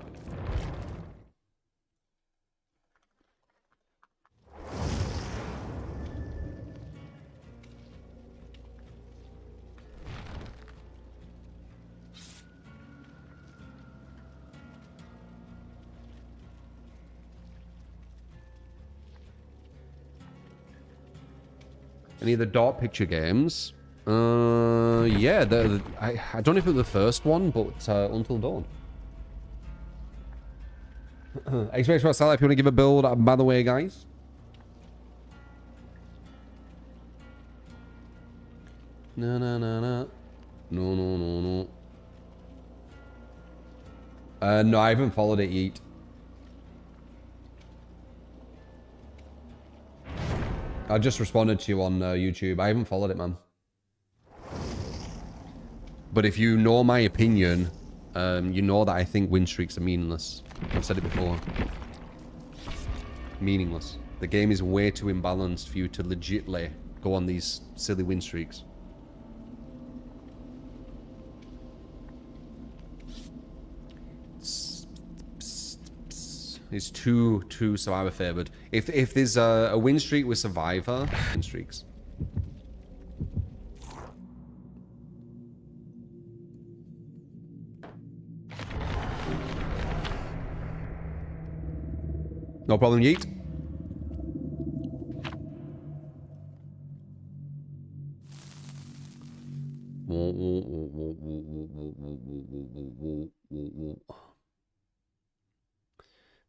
Any of the dark picture games? Yeah, I don't know if it was the first one, but Until Dawn. Xbox for Sally, if you want to give a build, by the way, guys. No. No, I haven't followed it yet. I just responded to you on YouTube. I haven't followed it, man. But if you know my opinion, you know that I think win streaks are meaningless. I've said it before. Meaningless. The game is way too imbalanced for you to legitimately go on these silly win streaks. It's too Survivor favored. If there's a win streak with Survivor, win streaks. No problem, Yeet.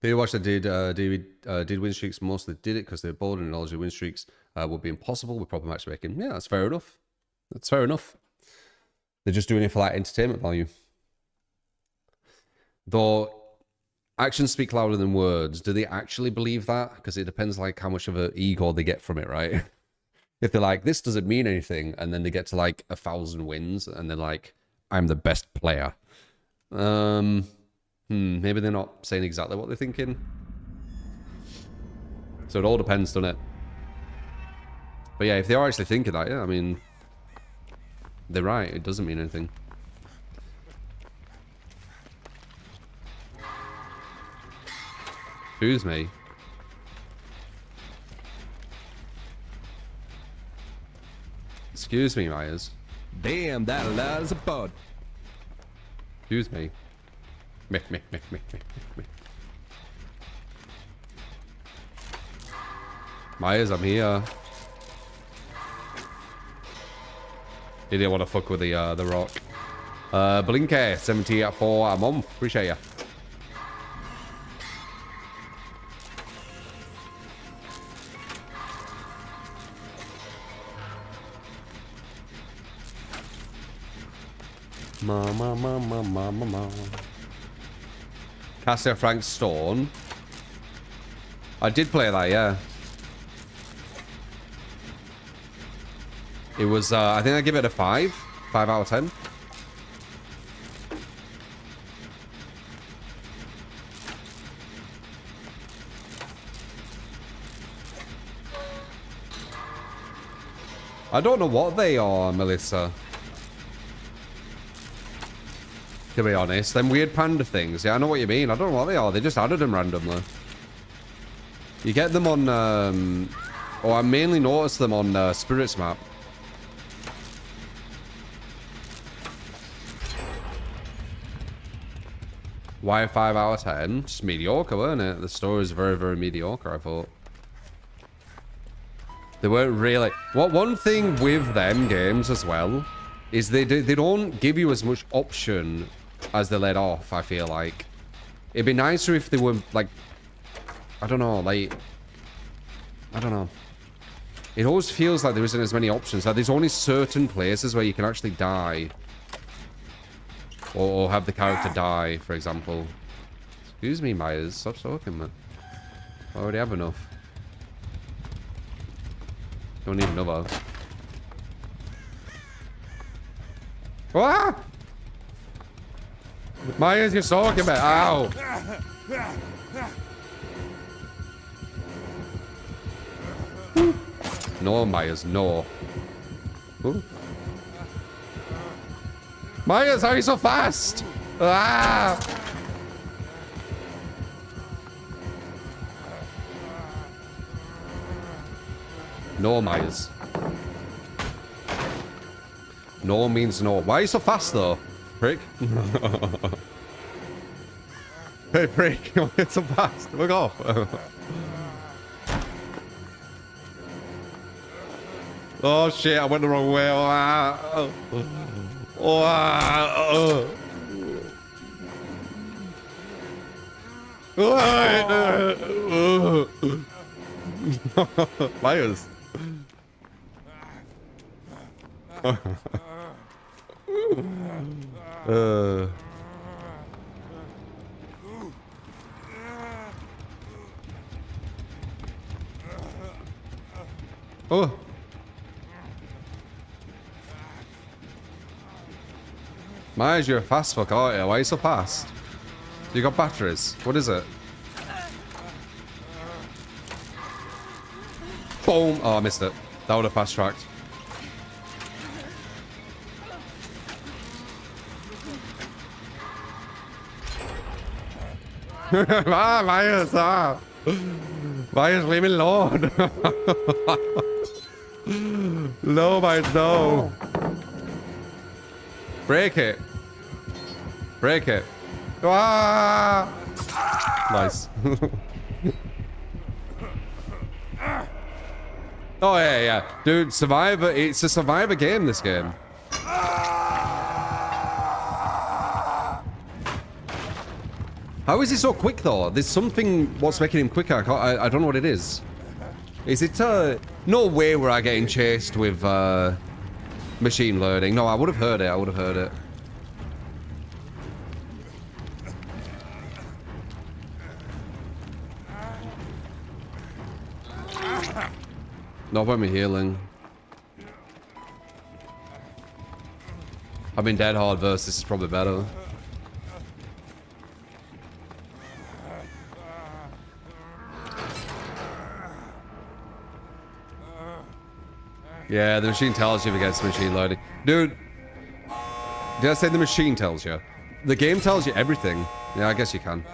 They watched that did win streaks mostly did it because they're bored and knowledge of win streaks would be impossible with proper matchmaking. Yeah, that's fair enough. That's fair enough. They're just doing it for like entertainment value. Though actions speak louder than words. Do they actually believe that? Because it depends like how much of an ego they get from it, right? If they're like, this doesn't mean anything, and then they get to like 1,000 wins, and they're like, I'm the best player. Maybe they're not saying exactly what they're thinking. So it all depends, doesn't it? But yeah, if they are actually thinking that, yeah, I mean, they're right. It doesn't mean anything. Excuse me. Excuse me, Myers. Damn, that allows a bud. Excuse me. Me. Myers, I'm here. He didn't want to fuck with the rock. Blinker, 70 at 4 a month. Appreciate ya. Mama. Cassia Frank Stone. I did play that, yeah. It was, I think I give it a 5. 5 out of 10. I don't know what they are, Melissa. To be honest, them weird panda things. Yeah, I know what you mean. I don't know what they are. They just added them randomly. You get them on, or I mainly noticed them on Spirits map. Why 5 out of 10? Just mediocre, weren't it? The story is very, very mediocre, I thought. They weren't really... One thing with them games as well is they don't give you as much option as they let off, I feel like. It'd be nicer if they were, like... I don't know, like... I don't know. It always feels like there isn't as many options. Like, there's only certain places where you can actually die. Or have the character die, for example. Excuse me, Myers. Stop talking, man. I already have enough. Don't need another. Ah! Myers, you're talking about. Ow! No, Myers, no. Ooh. Myers, how are you so fast? Ah! No, Myers. No means no. Why are you so fast, though? Prick. Hey, prick. Why are you so fast? Look off. Oh, shit. I went the wrong way. Oh, Myers. Oh. Myers, you're a fast fuck, aren't you? Why are you so fast? You got batteries. What is it? Boom! Oh, I missed it. That would have fast tracked. Ah, Myers, ah! Myers, leave me alone! No, Myers, no! Break it! Break it! Ah! Nice. Oh, yeah, yeah. Dude, Survivor, it's a Survivor game, this game. How is he so quick, though? There's something what's making him quicker. I don't know what it is. Is it, no way were I getting chased with, machine learning. No, I would have heard it. I would have heard it. Not by me healing. I've been dead hard versus this is probably better. Yeah, the machine tells you if it gets machine loading. Dude, did I say the machine tells you? The game tells you everything. Yeah, I guess you can.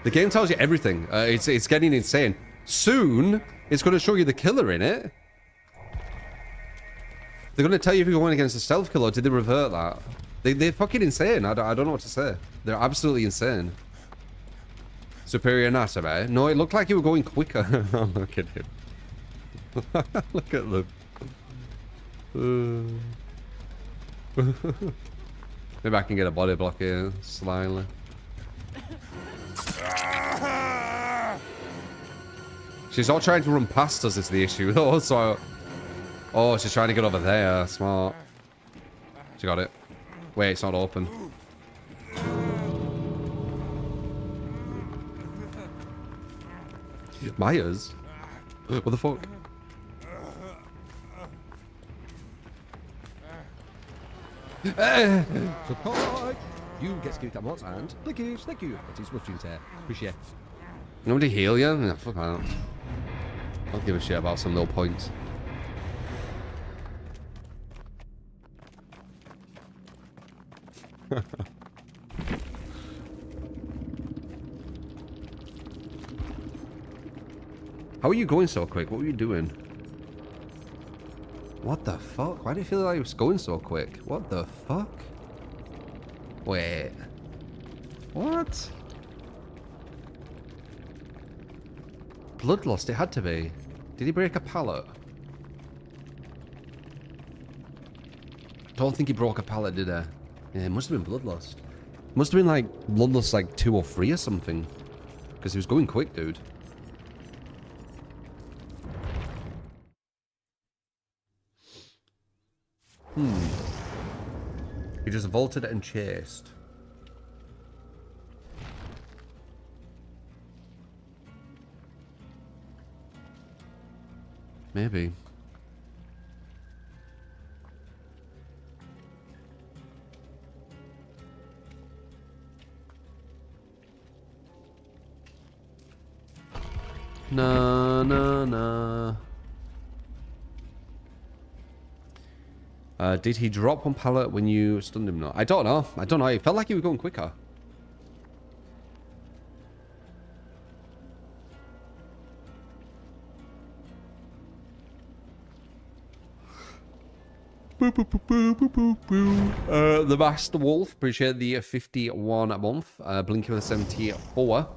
The game tells you everything. It's getting insane. Soon, it's going to show you the killer in it. They're going to tell you if you're going against a stealth killer. Did they revert that? They're fucking insane. I don't know what to say. They're absolutely insane. Superior anatomy. No, it looked like you were going quicker. Look at him. Look at them. Maybe I can get a body block here, slyly. She's all trying to run past us is the issue though, so... Oh, she's trying to get over there. Smart. She got it. Wait, it's not open. Myers? What the fuck? Support! You get skipped at what and lickage, thank you. That is much in there. Appreciate it. Nobody heal you? No, fuck that. I don't give a shit about some little points. How are you going so quick? What were you doing? What the fuck? Why do you feel like I was going so quick? What the fuck? Wait. What? Bloodlust, it had to be. Did he break a pallet? Don't think he broke a pallet, did he? Yeah, it must have been bloodlust. Must have been like bloodlust like 2 or 3 or something. Because he was going quick, dude. He just vaulted and chased. Maybe. Na na na. Did he drop on pallet when you stunned him? No, I don't know. I don't know. It felt like he was going quicker. The Master Wolf, appreciate the 51 a month. Blinky with a 74.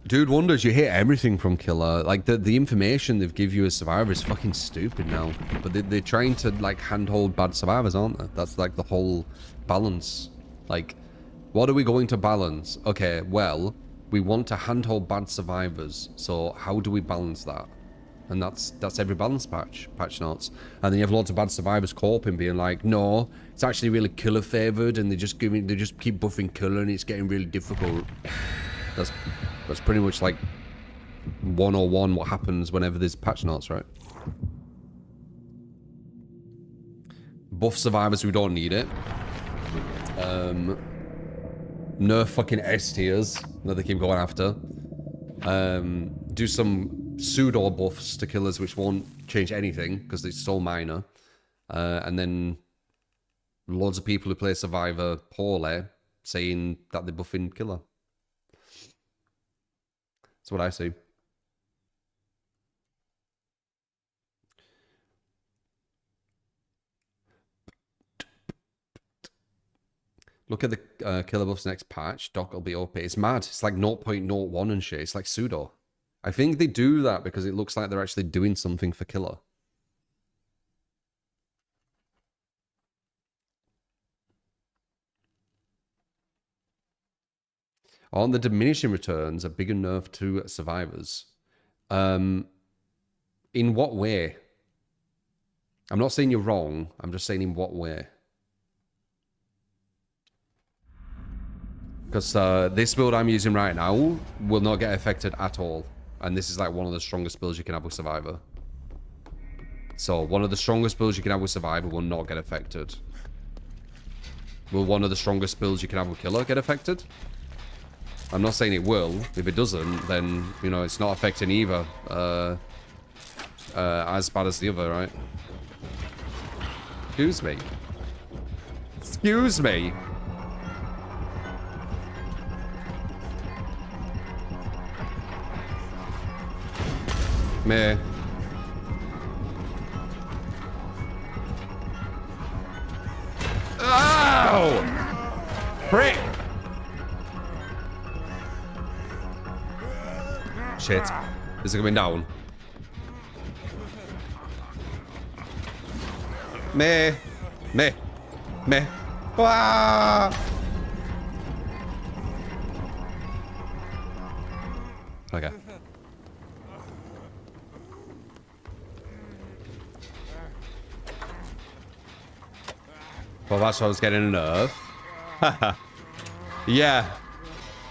Dude Wonders, you hit everything from Killer. Like, the information they've give you as Survivor is fucking stupid now. But they're trying to, like, handhold bad Survivors, aren't they? That's, like, the whole balance. Like, what are we going to balance? Okay, well, we want to handhold bad Survivors. So, how do we balance that? And that's every balance patch notes. And then you have lots of bad Survivors coping, being like, no, it's actually really Killer favored, and they just keep buffing Killer, and it's getting really difficult. That's pretty much like 101 what happens whenever there's patch notes, right? Buff Survivors who don't need it. Nerf fucking S tiers that they keep going after. Do some pseudo buffs to killers which won't change anything because it's so minor. And then loads of people who play Survivor poorly saying that they're buffing Killer. That's what I see. Look at the Killer buff's next patch. Doc will be OP. It's mad. It's like 0.01 and shit. It's like pseudo. I think they do that because it looks like they're actually doing something for Killer. Aren't the diminishing returns a bigger nerf to Survivors? In what way? I'm not saying you're wrong. I'm just saying in what way. Because this build I'm using right now will not get affected at all. And this is like one of the strongest builds you can have with Survivor. So one of the strongest builds you can have with Survivor will not get affected. Will one of the strongest builds you can have with Killer get affected? I'm not saying it will. If it doesn't, then, you know, it's not affecting either as bad as the other, right? Excuse me. Excuse me. Meh. Oh! Prick! Shit. Is it coming down? Meh. Meh. Meh. Ah! Okay. Well, that's what I was getting a nerf. Yeah.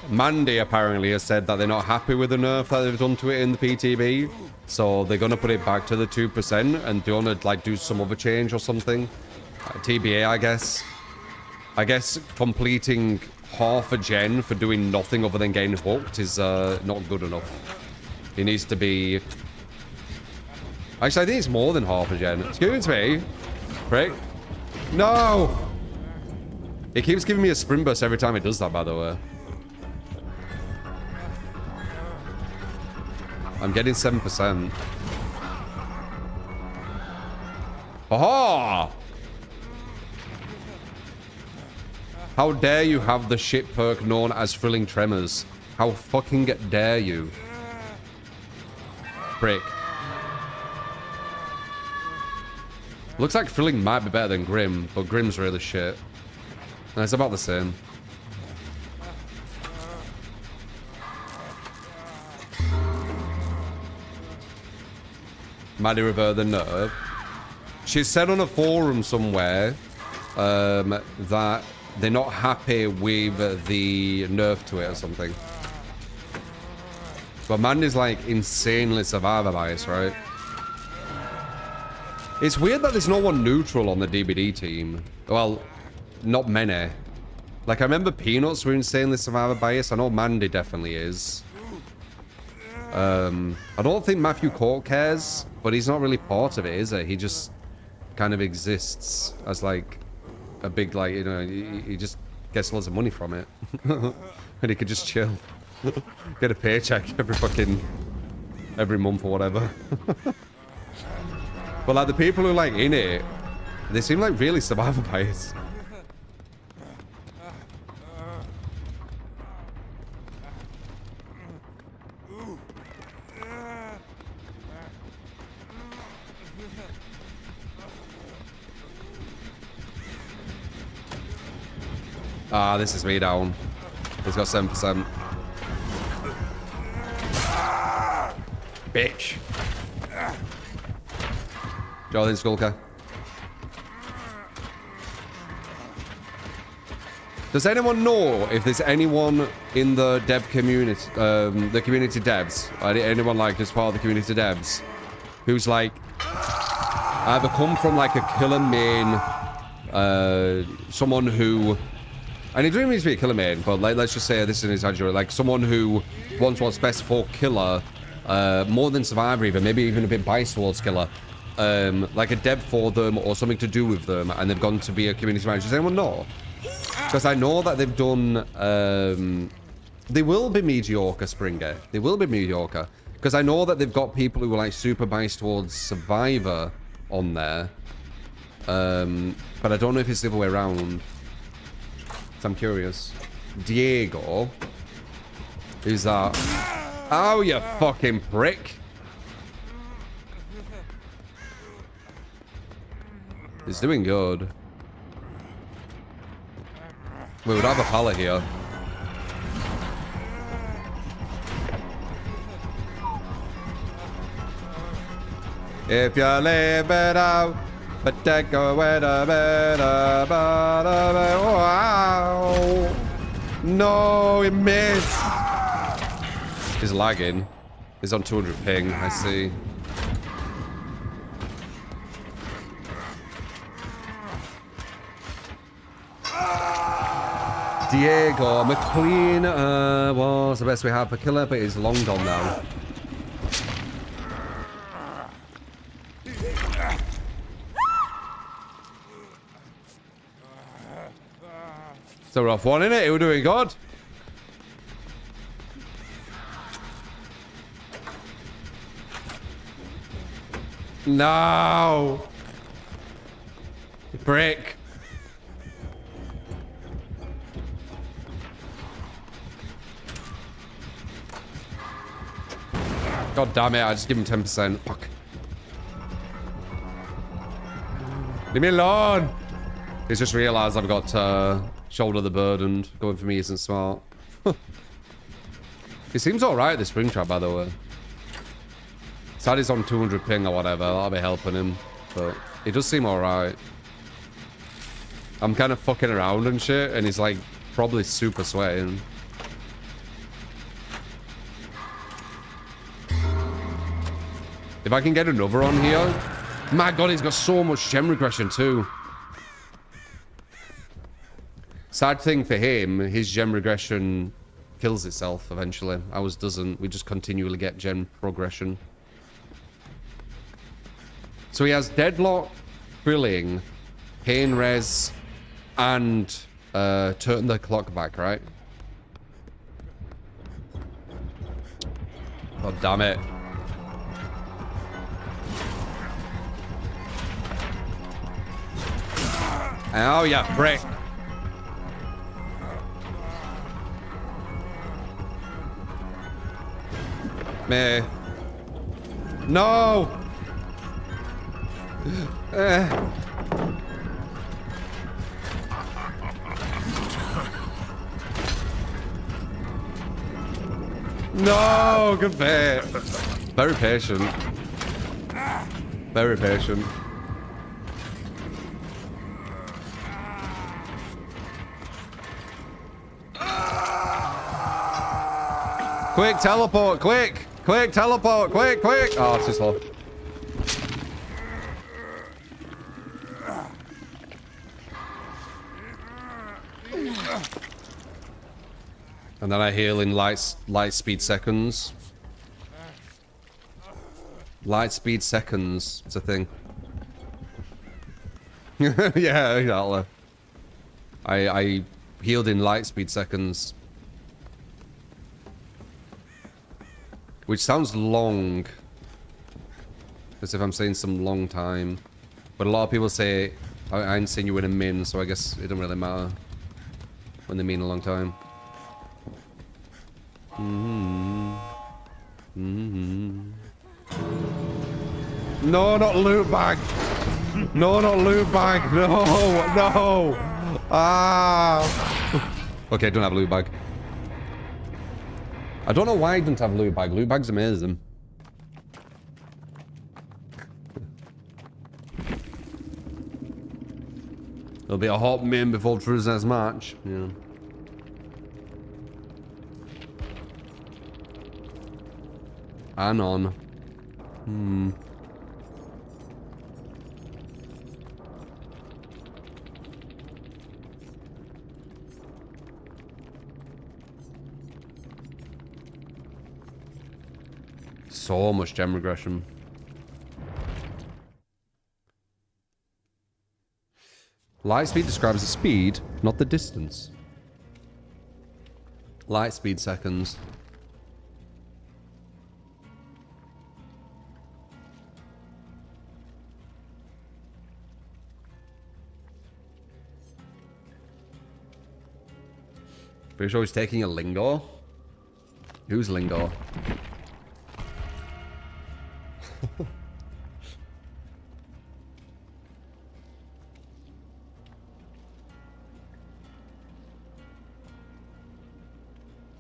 Mandy apparently has said that they're not happy with the nerf that they've done to it in the PTB. So they're going to put it back to the 2% and they're going to like do some other change or something. TBA, I guess. I guess completing half a gen for doing nothing other than getting hooked is not good enough. It needs to be... Actually, I think it's more than half a gen. Excuse me. Prick. No! It keeps giving me a sprint burst every time it does that, by the way. I'm getting 7%. Aha! How dare you have the shit perk known as Thrilling Tremors? How fucking dare you? Prick. Looks like Thrilling might be better than Grim, but Grim's really shit. No, it's about the same. Maddie revert the nerve. She said on a forum somewhere that they're not happy with the nerf to it or something. But Mandy's like insanely Survivor biased, right? It's weird that there's no one neutral on the DBD team. Well, not many. Like, I remember Peanuts were insanely survivor bias. I know Mandy definitely is. I don't think Matthew Court cares, but he's not really part of it, is he? He just kind of exists as, like, a big, like, you know, he just gets loads of money from it. And he could just chill. Get a paycheck every month or whatever. But, like, the people who are, like, in it, they seem like really survivor bias. Ah, this is me down. He's got 7%. Bitch. Jordan Skulker. Does anyone know if there's anyone in the dev community, the community devs, anyone like as part of the community devs, who's like either come from like a killer main, someone who, and it doesn't mean to be a killer main, but like, let's just say this is an exaggeration, like someone who wants what's best for killer, more than survivor even, maybe even a bit biased towards killer, like a dev for them or something to do with them, and they've gone to be a community manager. Does anyone know? Because I know that they've done, they will be mediocre, Springer. They will be mediocre. Because I know that they've got people who are like super biased towards survivor on there. But I don't know if it's the other way around. So I'm curious. Diego. Who's that? Oh, you fucking prick. He's doing good. We would have a pallet here. If you leave it out, but take away the better, wow. No, he missed. He's lagging. He's on 200 ping, I see. Diego McQueen was the best we have for killer, but he's long gone now. It's a rough one, isn't it? We're doing good. No. Brick. God damn it, I just give him 10%. Fuck. Leave me alone! He's just realised I've got shoulder the burden. Going for me isn't smart. He seems alright this Springtrap, by the way. Sad he's on 200 ping or whatever, that'll be helping him. But he does seem alright. I'm kind of fucking around and shit, and he's like probably super sweating. If I can get another on here. My god, he's got so much gem regression too. Sad thing for him, his gem regression kills itself eventually. Ours doesn't. We just continually get gem progression. So he has Deadlock, Thrilling, Pain Res, and Turn the Clock Back, right? God damn it. Oh, yeah, prick. Me. No! No, good bit. Very patient. Very patient. Quick, teleport, quick! Quick, teleport, quick, quick! Oh, it's too slow. And then I heal in light speed seconds. Light speed seconds. It's a thing. Yeah, exactly. I healed in light speed seconds. Which sounds long. As if I'm saying some long time. But a lot of people say, I ain't seen you in a min, so I guess it don't really matter when they mean a long time. No, not loot bag. No, not loot bag. No, no. Ah. Okay, don't have loot bag. I don't know why I don't have loot bag. Loot bag's amazing. It'll be a hot min before Tuesday's match. Yeah. Anon. So much gem regression. Light speed describes the speed, not the distance. Light speed seconds. Pretty sure he's taking a lingo. Who's lingo?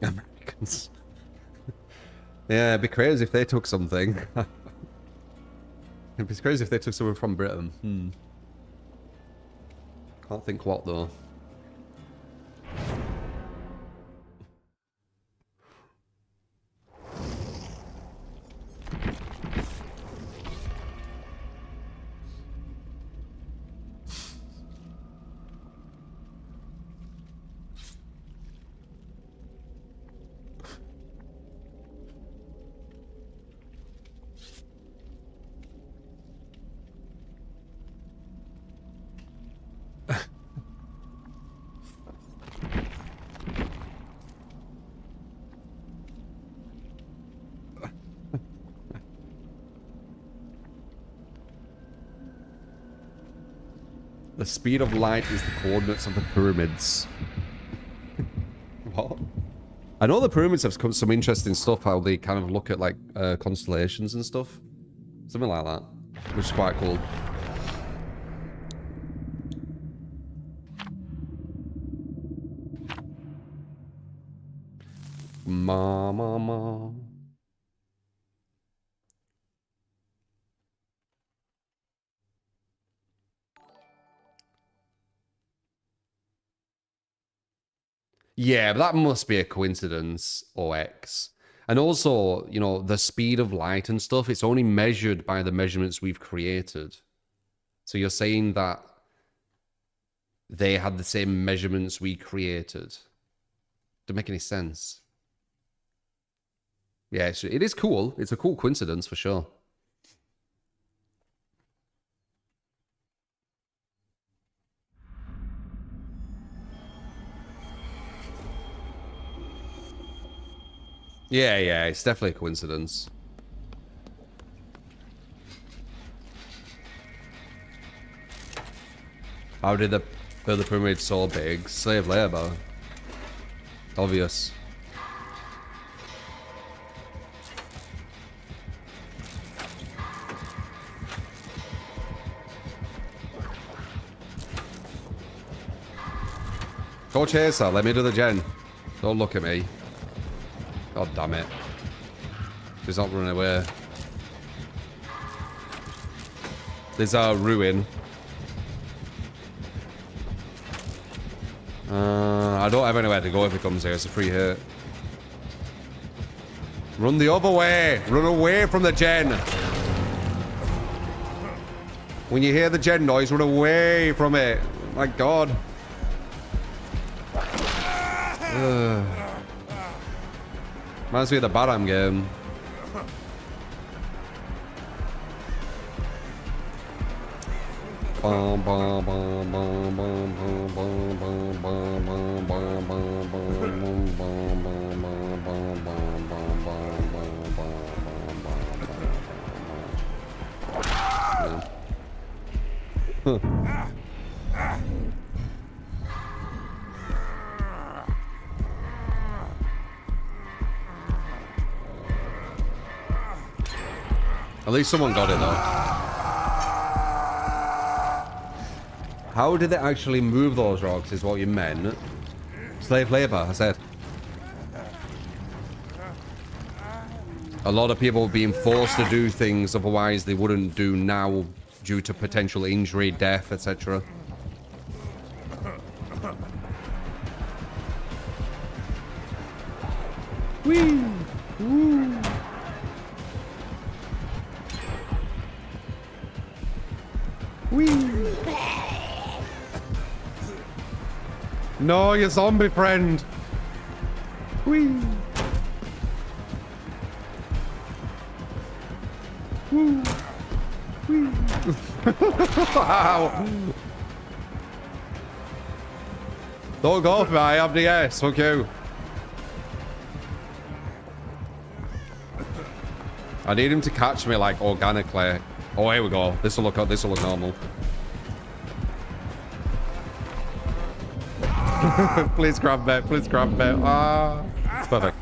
Americans. Yeah, it'd be crazy if they took something. It'd be crazy if they took someone from Britain. Can't think what though. The speed of light is the coordinates of the pyramids. What? I know the pyramids have some interesting stuff, how they kind of look at like constellations and stuff. Something like that. Which is quite cool. Ma. Yeah, but that must be a coincidence, OX. And also, you know, the speed of light and stuff, it's only measured by the measurements we've created. So you're saying that they had the same measurements we created. Don't make any sense. Yeah, it is cool. It's a cool coincidence for sure. Yeah, it's definitely a coincidence. How did they build the pyramid so big? Slave labor. Obvious. Go Chaser, let me do the gen. Don't look at me. God damn it. She's not running away. There's a ruin. I don't have anywhere to go if it comes here. It's a free hit. Run the other way. Run away from the gen. When you hear the gen noise, run away from it. My God. Reminds me of the Baram game. At least someone got it though. How did they actually move those rocks is what you meant. Slave labor, I said. A lot of people being forced to do things otherwise they wouldn't do now due to potential injury, death, etc. Whee! Woo! Whee! No, your zombie friend! Whee! Woo! Whee! Wow! Don't go for me, I have the S, fuck you. I need him to catch me like organically. Oh, here we go. This will look normal. Please grab me. Please grab me. Ah, it's perfect.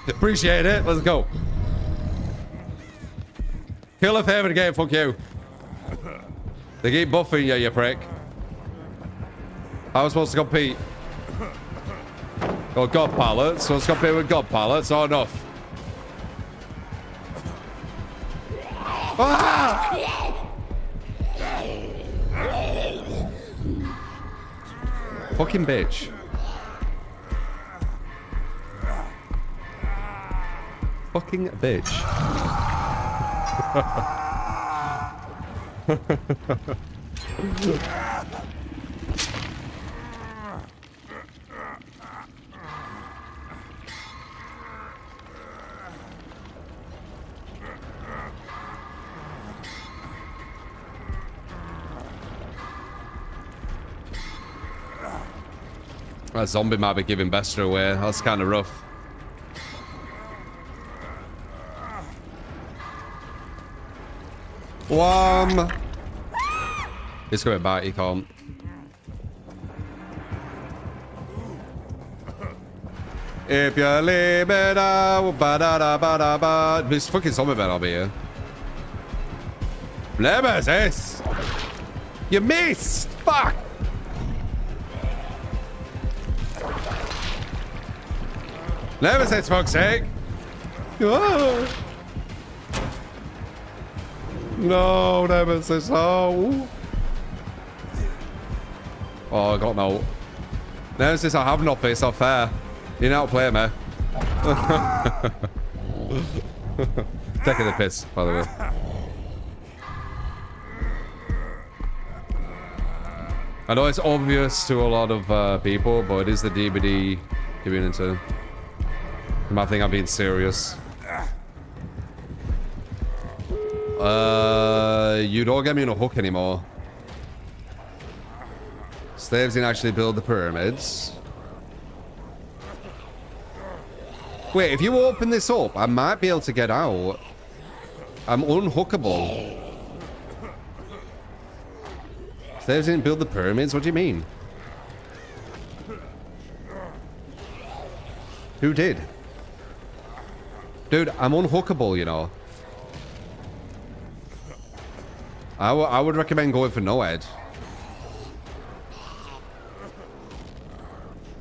Appreciate it. Let's go. Kill a favorite game. Fuck you. They keep buffing you, you prick. How am I supposed to compete? Oh, God pallets. So let's compete with God pallets. Oh, enough. Ah! Fucking bitch. Fucking bitch. That zombie might be giving Bester away. That's kind of rough. He's going back, he can't. If you leave it out, ba-da-da-ba-da-ba. This fucking zombie man, I'll be here. Nemesis! You missed! Fuck! Nemesis, fuck's sake! Oh. No, Nemesis, no! Oh, I got no. Nemesis, I have nothing, it's not fair. You know how to play me. Taking the piss, by the way. I know it's obvious to a lot of people, but it is the DBD community. I think I'm being serious. You don't get me on a hook anymore. Slaves didn't actually build the pyramids. Wait, if you open this up, I might be able to get out. I'm unhookable. Slaves didn't build the pyramids? What do you mean? Who did? Dude, I'm unhookable, you know. I would recommend going for no head.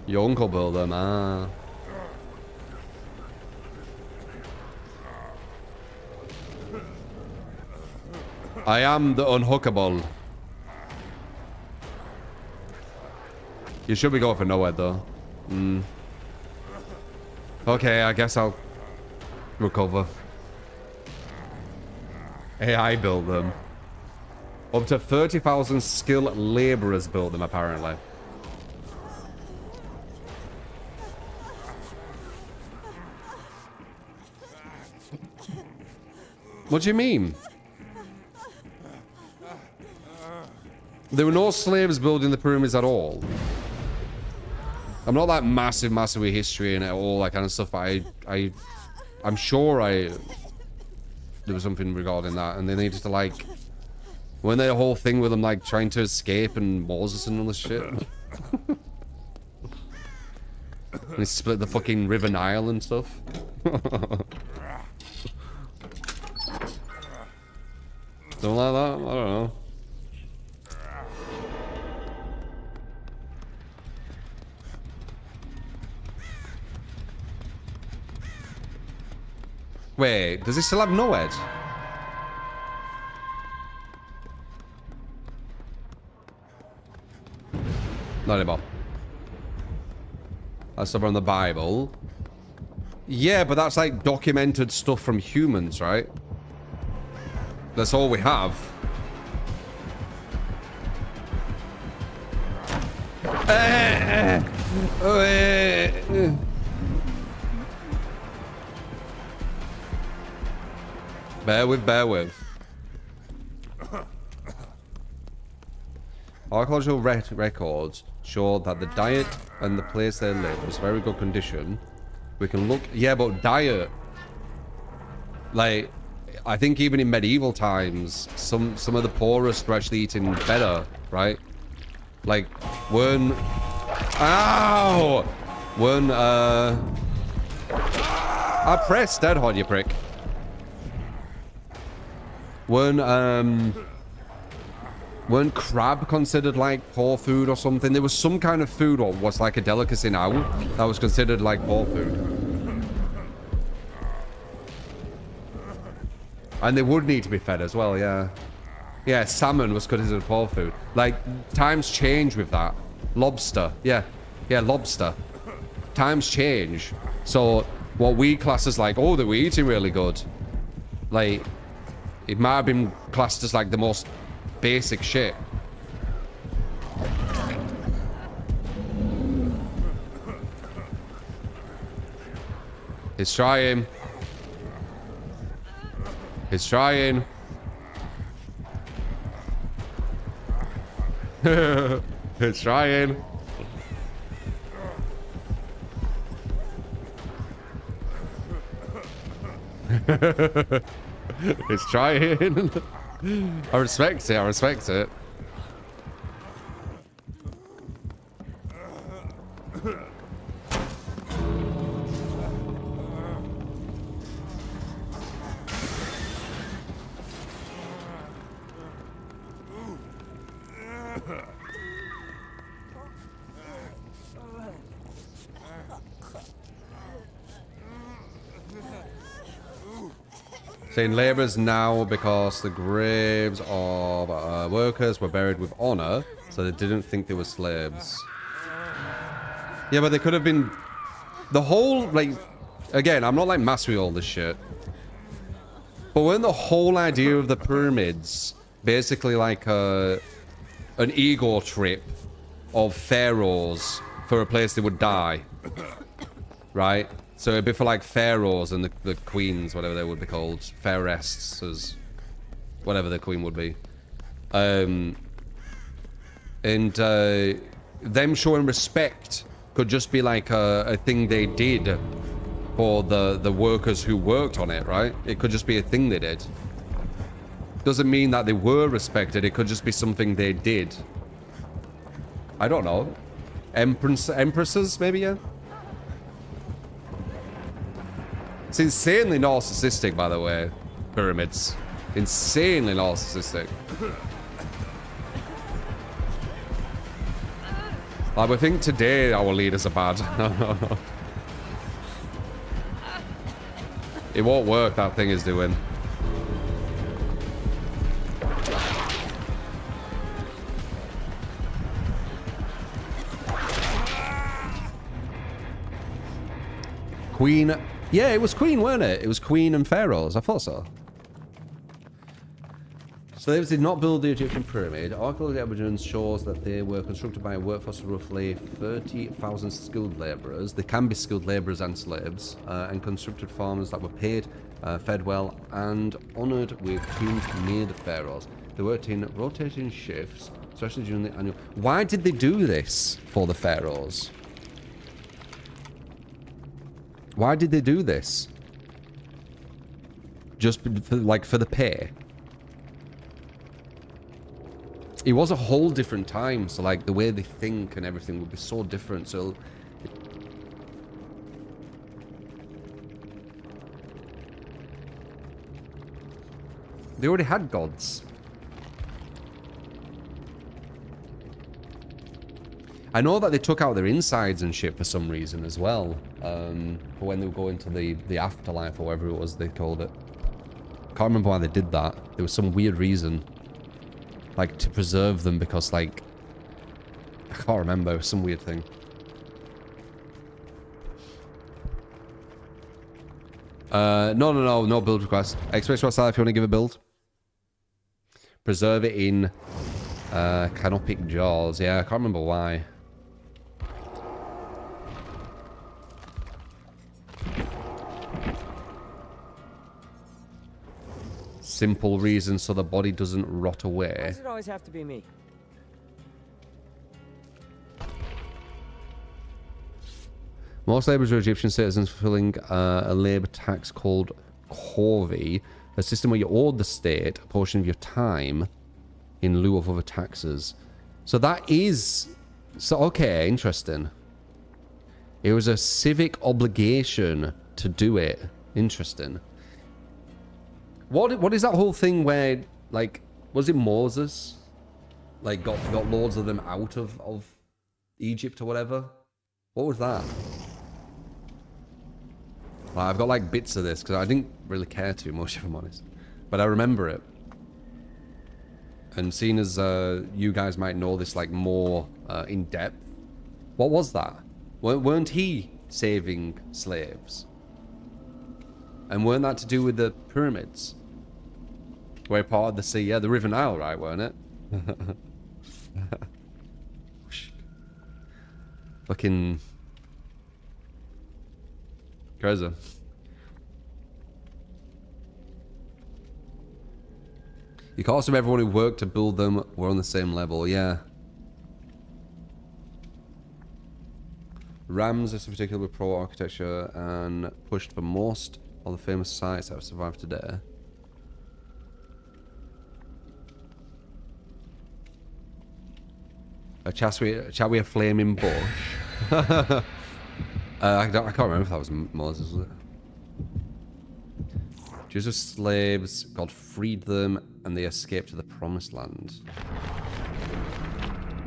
Your uncle built them, ah. I am the unhookable. You should be going for no head, though. Okay, I guess I'll recover. AI built them. Up to 30,000 skilled laborers built them, apparently. What do you mean? There were no slaves building the pyramids at all. I'm not that massive with history and all that kind of stuff, but I'm sure there was something regarding that, and they needed to like, weren't there a whole thing with them like trying to escape and Moses and all this shit? And they split the fucking River Nile and stuff. Something like that? I don't know. Wait, does he still have no head? Not anymore. That's over on the Bible. Yeah, but that's like documented stuff from humans, right? That's all we have. Bear with. Archaeological records show that the diet and the place they live was very good condition. We can look... Yeah, but diet... Like, I think even in medieval times, some of the poorest were actually eating better, right? Like, weren't... Ow! Weren't, I pressed dead hard, you prick. Weren't crab considered like poor food or something? There was some kind of food, or was like a delicacy now, that was considered like poor food. And they would need to be fed as well, yeah. Yeah, salmon was considered poor food. Like, times change with that. Lobster, yeah. Yeah, lobster. Times change. So, what we class as like, oh, they were eating really good. Like, it might have been classed as like the most basic shit. He's trying. He's trying. He's trying. He's trying. I respect it. I respect it. Saying labourers now because the graves of workers were buried with honour, so they didn't think they were slaves. Yeah, but they could have been... The whole, like... Again, I'm not like master with all this shit. But weren't the whole idea of the pyramids basically like an ego trip of pharaohs for a place they would die? Right? So it'd be for like pharaohs and the queens, whatever they would be called, pharaohs, whatever the queen would be, and them showing respect could just be like a thing they did for the workers who worked on it, right? It could just be a thing they did. Doesn't mean that they were respected. It could just be something they did. I don't know. Empresses, maybe, yeah. It's insanely narcissistic, by the way. Pyramids. Insanely narcissistic. Like, we think today our leaders are bad. It won't work, that thing is doing. Queen... Yeah, it was Queen, weren't it? It was Queen and Pharaohs. I thought so. Slaves did not build the Egyptian pyramid. Archaeological evidence shows that they were constructed by a workforce of roughly 30,000 skilled laborers. They can be skilled laborers and slaves, and constructed farmers that were paid, fed well, and honored with tombs near the pharaohs. They worked in rotating shifts, especially during the annual... Why did they do this for the pharaohs? Why did they do this? Just for, like, for the pay? It was a whole different time, so like the way they think and everything would be so different. So they already had gods. I know that they took out their insides and shit for some reason as well. For when they were going to the afterlife or whatever it was they called it. Can't remember why they did that. There was some weird reason. Like, to preserve them because, like... I can't remember. It was some weird thing. No build request. Express your style if you want to give a build. Preserve it in canopic jaws. Yeah, I can't remember why. Simple reason so the body doesn't rot away. Why does it always have to be me? Most laborers are Egyptian citizens fulfilling a labor tax called corvée, a system where you owed the state a portion of your time in lieu of other taxes. So that is... So, okay, interesting. It was a civic obligation to do it. Interesting. What is that whole thing where, like, was it Moses? Like, got loads of them out of Egypt or whatever? What was that? Well, I've got, like, bits of this, because I didn't really care too much, if I'm honest. But I remember it. And seeing as you guys might know this, like, more in depth, what was that? Weren't he saving slaves? And weren't that to do with the pyramids? Where part of the sea, yeah, the River Nile, right, weren't it? Fucking crazy. The cost of everyone who worked to build them were on the same level, yeah. Ramses in particular were pro-architecture and pushed for most of the famous sites that have survived today. A chat with a flaming bush. I can't remember if that was Moses, was it? Jews were slaves, God freed them, and they escaped to the promised land.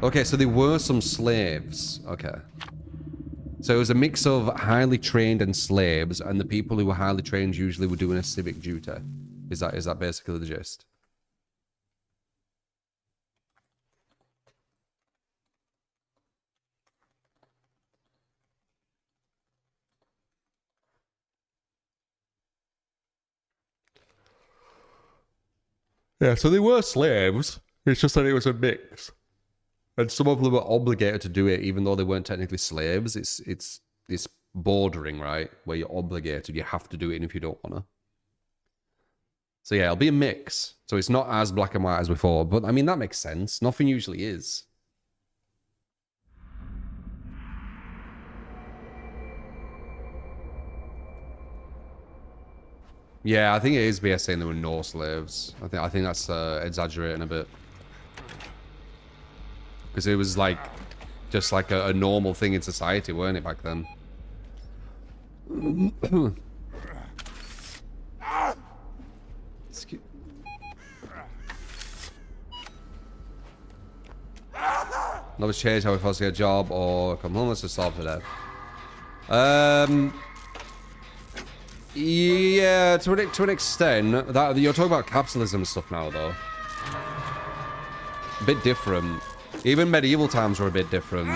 Okay, so there were some slaves. Okay. So it was a mix of highly trained and slaves, and the people who were highly trained usually were doing a civic duty. Is that basically the gist? Yeah, so they were slaves. It's just that it was a mix. And some of them were obligated to do it even though they weren't technically slaves. It's bordering, right? Where you're obligated. You have to do it even if you don't want to. So yeah, it'll be a mix. So it's not as black and white as before. But I mean, that makes sense. Nothing usually is. Yeah, I think it is BS saying there were no slaves. I think that's exaggerating a bit. Because it was like, just like a normal thing in society, weren't it, back then? Excuse Nobody's changed how we first get a job or come home to solve for that. Yeah, to an extent. That you're talking about capitalism and stuff now, though. A bit different. Even medieval times were a bit different.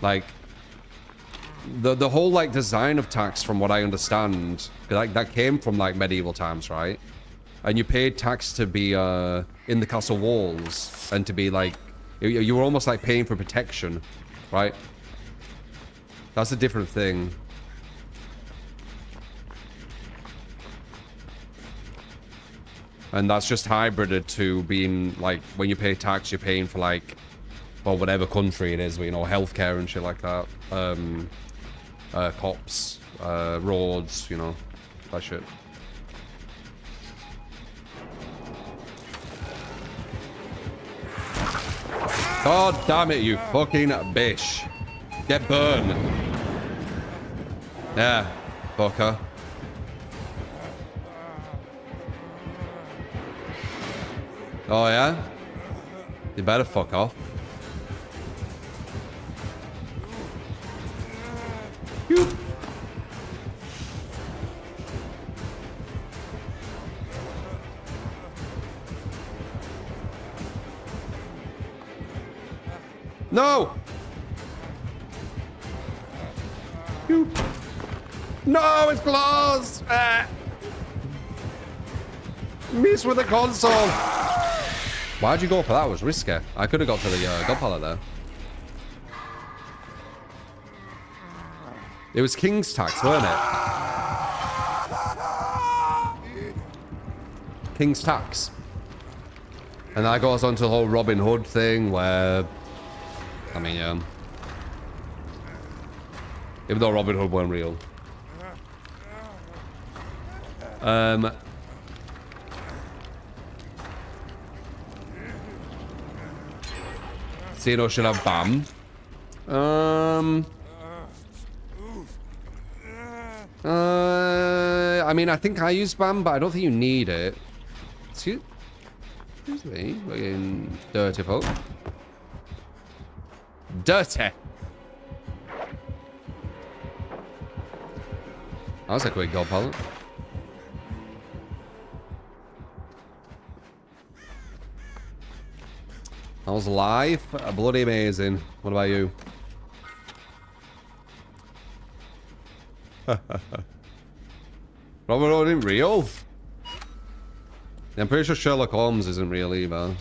Like the whole like design of tax, from what I understand, like that came from like medieval times, right? and you paid tax to be in the castle walls and to be like, you were almost like paying for protection, right? That's a different thing. And that's just hybrided to being like, when you pay tax, you're paying for like, well, whatever country it is, you know, healthcare and shit like that. Cops, roads, you know, that shit. God damn it, you fucking bitch. Get burned. Yeah, fucker. Oh, yeah? You better fuck off. Phew. No! Phew. No, it's closed! Ah. Miss with the console! Why'd you go for that? It was risky. I could have got to the god pallet there. It was King's Tax, weren't it? King's Tax. And that goes on to the whole Robin Hood thing where... I mean, yeah. Even though Robin Hood weren't real. Xeno should have BAM. I mean, I think I use BAM, but I don't think you need it. Excuse me. Fucking dirty folk. Dirty. That was a quick gold pallet. That was live. Bloody amazing. What about you? Robert Hood isn't real? I'm pretty sure Sherlock Holmes isn't real either.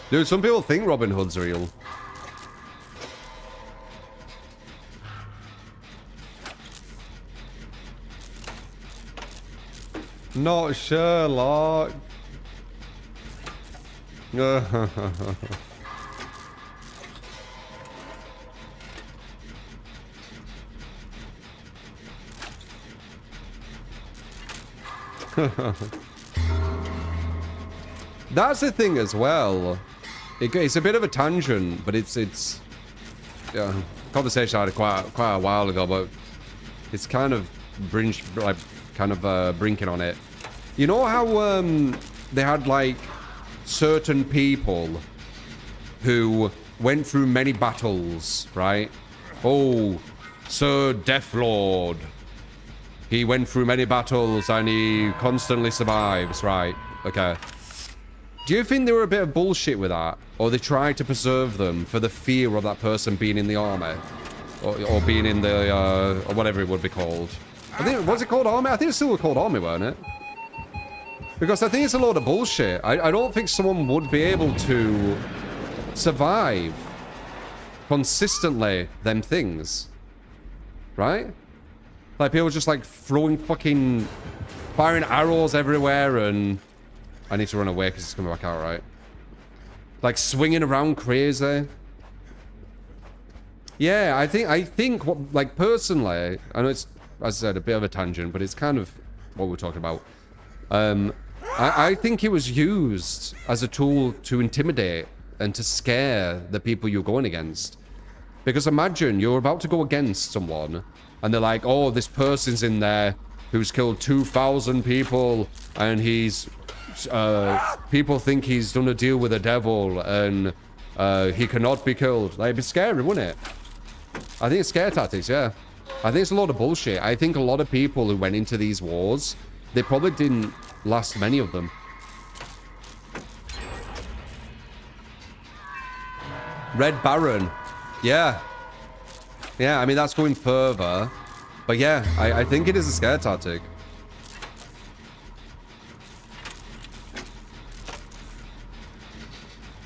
Dude, some people think Robin Hood's real. Not Sherlock. That's the thing as well. It's a bit of a tangent, but it's yeah, conversation I had quite a while ago, but it's kind of brinking on it. You know how they had like certain people who went through many battles, right? Oh, Sir Deathlord. He went through many battles and he constantly survives, right? Okay. Do you think they were a bit of bullshit with that? Or they tried to preserve them for the fear of that person being in the army? Or being in the, or whatever it would be called. I think, was it called army? I think it's still called army, weren't it? Because I think it's a load of bullshit. I don't think someone would be able to survive consistently them things. Right? Like people just like throwing fucking... firing arrows everywhere and... I need to run away because it's coming back out, right? Like swinging around crazy. Yeah, I think what, like personally, I know it's, as I said, a bit of a tangent, but it's kind of what we're talking about. I think it was used as a tool to intimidate and to scare the people you're going against. Because imagine you're about to go against someone and they're like, oh, this person's in there who's killed 2,000 people and he's... people think he's done a deal with the devil and he cannot be killed. Like, it'd be scary, wouldn't it? I think it's scare tactics, yeah. I think it's a lot of bullshit. I think a lot of people who went into these wars, they probably didn't last many of them. Red Baron. Yeah. Yeah, I mean, that's going further. But yeah, I think it is a scare tactic.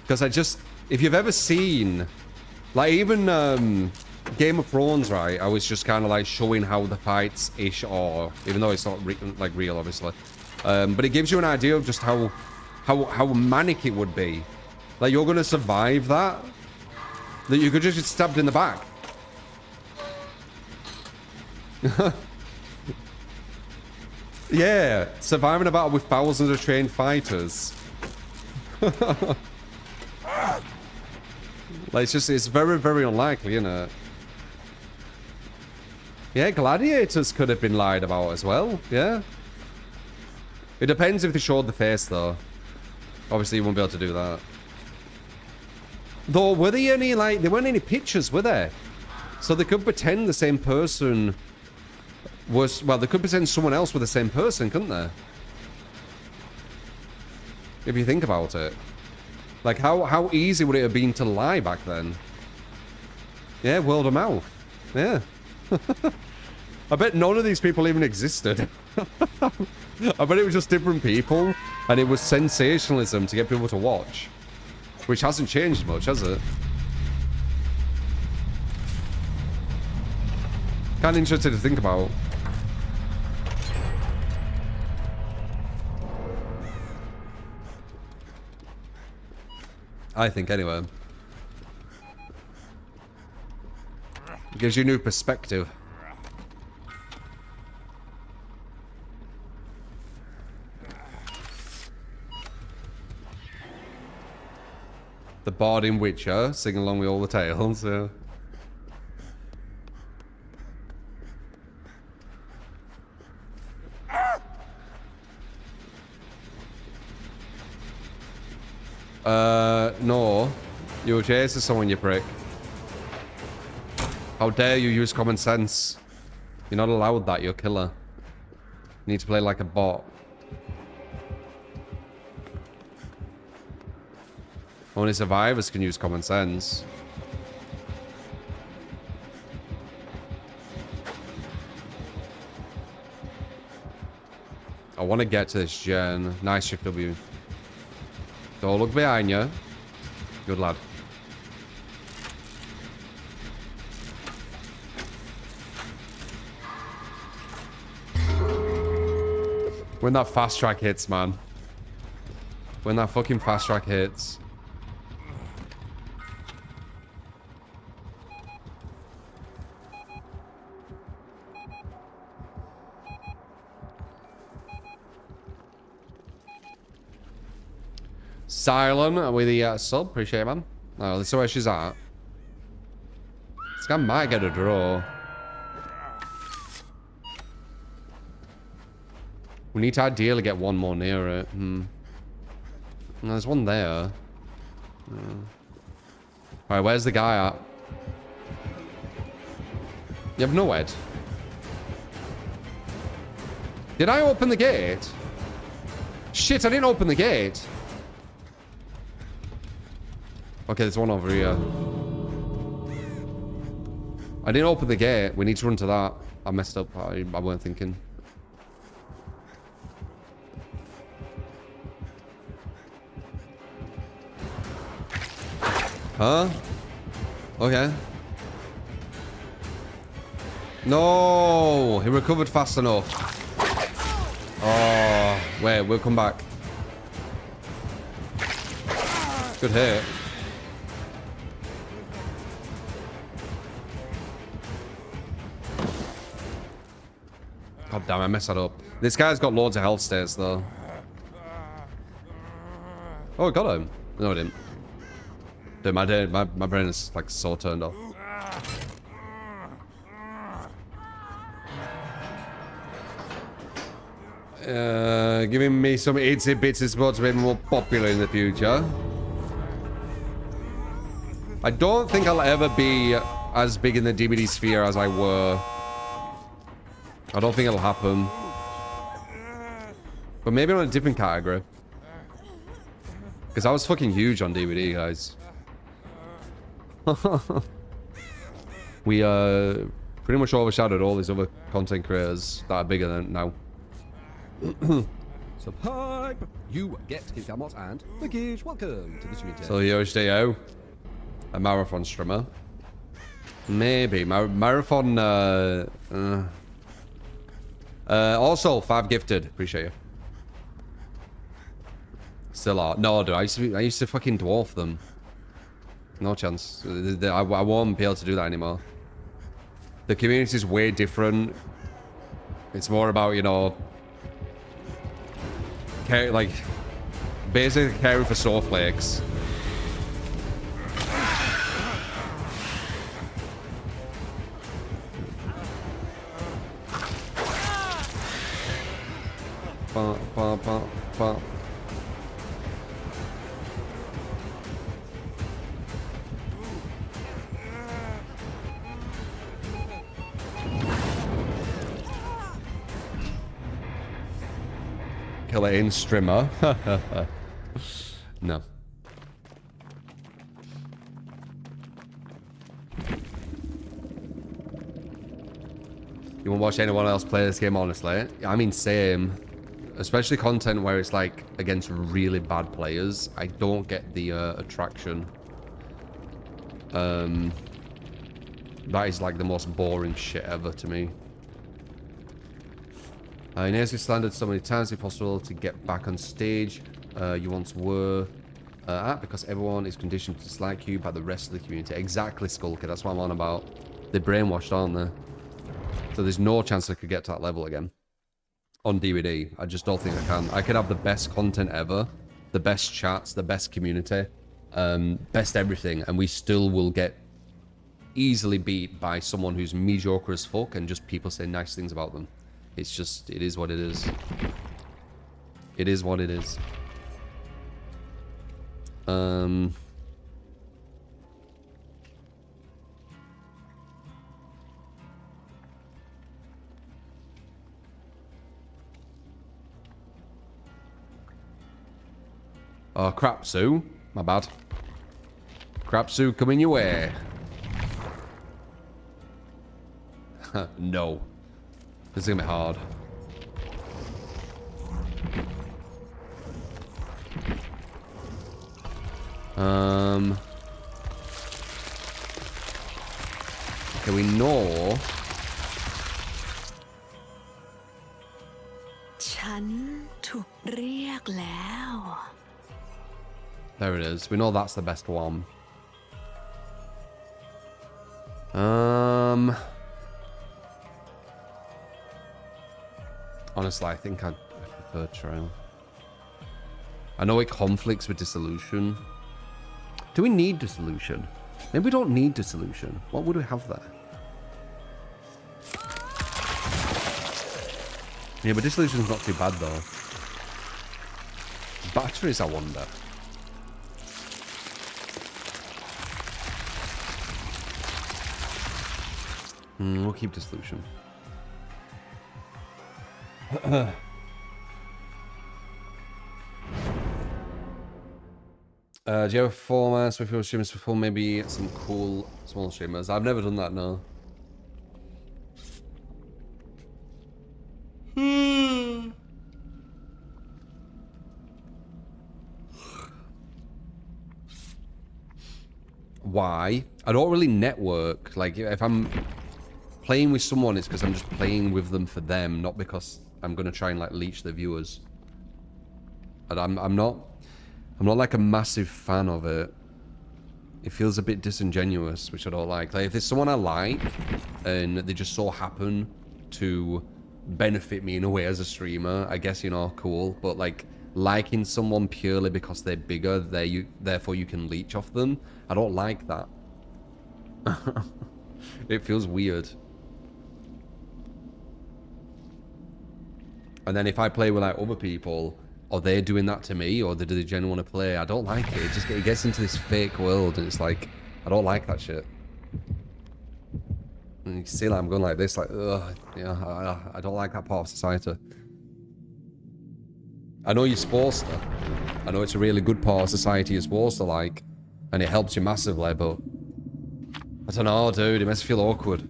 Because if you've ever seen, like even Game of Thrones, right? I was just kind of like showing how the fights ish are, even though it's not like real, obviously. But it gives you an idea of just how manic it would be. Like you're gonna survive that you could just get stabbed in the back. Yeah, surviving a battle with thousands of trained fighters. Like it's very, very unlikely, isn't it? Yeah, gladiators could have been lied about as well. Yeah. It depends if they showed the face, though. Obviously, you won't be able to do that. Though, were there any, like, there weren't any pictures, were there? So they could pretend the same person was, well, they could pretend someone else was the same person, couldn't they? If you think about it. Like, how easy would it have been to lie back then? Yeah, word of mouth. Yeah. I bet none of these people even existed. I bet it was just different people, and it was sensationalism to get people to watch. Which hasn't changed much, has it? Kind of interesting to think about. I think, anyway. It gives you a new perspective. The bard in Witcher, sing along with all the tales, yeah. No. You were chasing someone, you prick. How dare you use common sense? You're not allowed that, you're a killer. You need to play like a bot. Only survivors can use common sense. I want to get to this gen. Nice shift W. Don't look behind you. Good lad. When that fast track hits, man. When that fucking fast track hits. Silent with the sub. Appreciate it, man. Oh, let's see where she's at. This guy might get a draw. We need to ideally get one more near it. There's one there. Alright, where's the guy at? You have no head. Did I open the gate? Shit, I didn't open the gate. Okay, there's one over here. I didn't open the gate. We need to run to that. I messed up. I weren't thinking. Huh? Okay. No! He recovered fast enough. Oh, wait, we'll come back. Good hit. God damn, I messed that up. This guy's got loads of health stairs, though. Oh, I got him. No, I didn't. Dude, my brain is, like, so turned off. Giving me some itsy bitsy spots to be more popular in the future. I don't think I'll ever be as big in the DVD sphere as I were. I don't think it'll happen. But maybe on a different category. Because I was fucking huge on DVD, guys. We pretty much overshadowed all these other content creators that are bigger than now. Subscribe. You get Gamot and Luggage. Welcome to the community. So Yoshio, a marathon streamer. Maybe marathon. Also 5 gifted. Appreciate you. Sellout. No, dude. I used to fucking dwarf them. No chance. I won't be able to do that anymore. The community is way different. It's more about, you know, like basically caring for snowflakes. Killer in streamer. No. You won't watch anyone else play this game, honestly? I mean, same. Especially content where it's like against really bad players. I don't get the attraction. That is like the most boring shit ever to me. In ASC standard so many times it's possible to get back on stage you once were at because everyone is conditioned to dislike you by the rest of the community. Exactly, Skulker. That's what I'm on about. They're brainwashed, aren't they? So there's no chance I could get to that level again. On DVD. I just don't think I can. I could have the best content ever. The best chats, the best community. Best everything. And we still will get easily beat by someone who's mediocre as fuck and just people say nice things about them. It's just, it is what it is. It is what it is. Oh, crap, Sue. My bad. Crap, Sue, coming your way. No. This is gonna be hard. Okay, we know. There it is. We know that's the best one. Honestly, I think I prefer Trail. I know it conflicts with Dissolution. Do we need Dissolution? Maybe we don't need Dissolution. What would we have there? Yeah, but Dissolution's not too bad, though. Batteries, I wonder. We'll keep Dissolution. Do you have a format with your streamers before? Maybe some cool small streamers. I've never done that, no. Why? I don't really network. Like, if I'm playing with someone, it's because I'm just playing with them for them, not because I'm gonna try and like leech the viewers. And I'm not like a massive fan of it. It feels a bit disingenuous, which I don't like. Like if there's someone I like and they just so happen to benefit me in a way as a streamer, I guess, you know, cool. But like liking someone purely because they're bigger, therefore you can leech off them, I don't like that. It feels weird. And then if I play with like other people, are they doing that to me, or do they genuinely want to play? I don't like it. It gets into this fake world, and it's like, I don't like that shit. And you can see like I'm going like this, like, ugh, yeah, I don't like that part of society. I know you're supposed to. I know it's a really good part of society you're supposed to like, and it helps you massively, but I don't know, dude. It makes me feel awkward.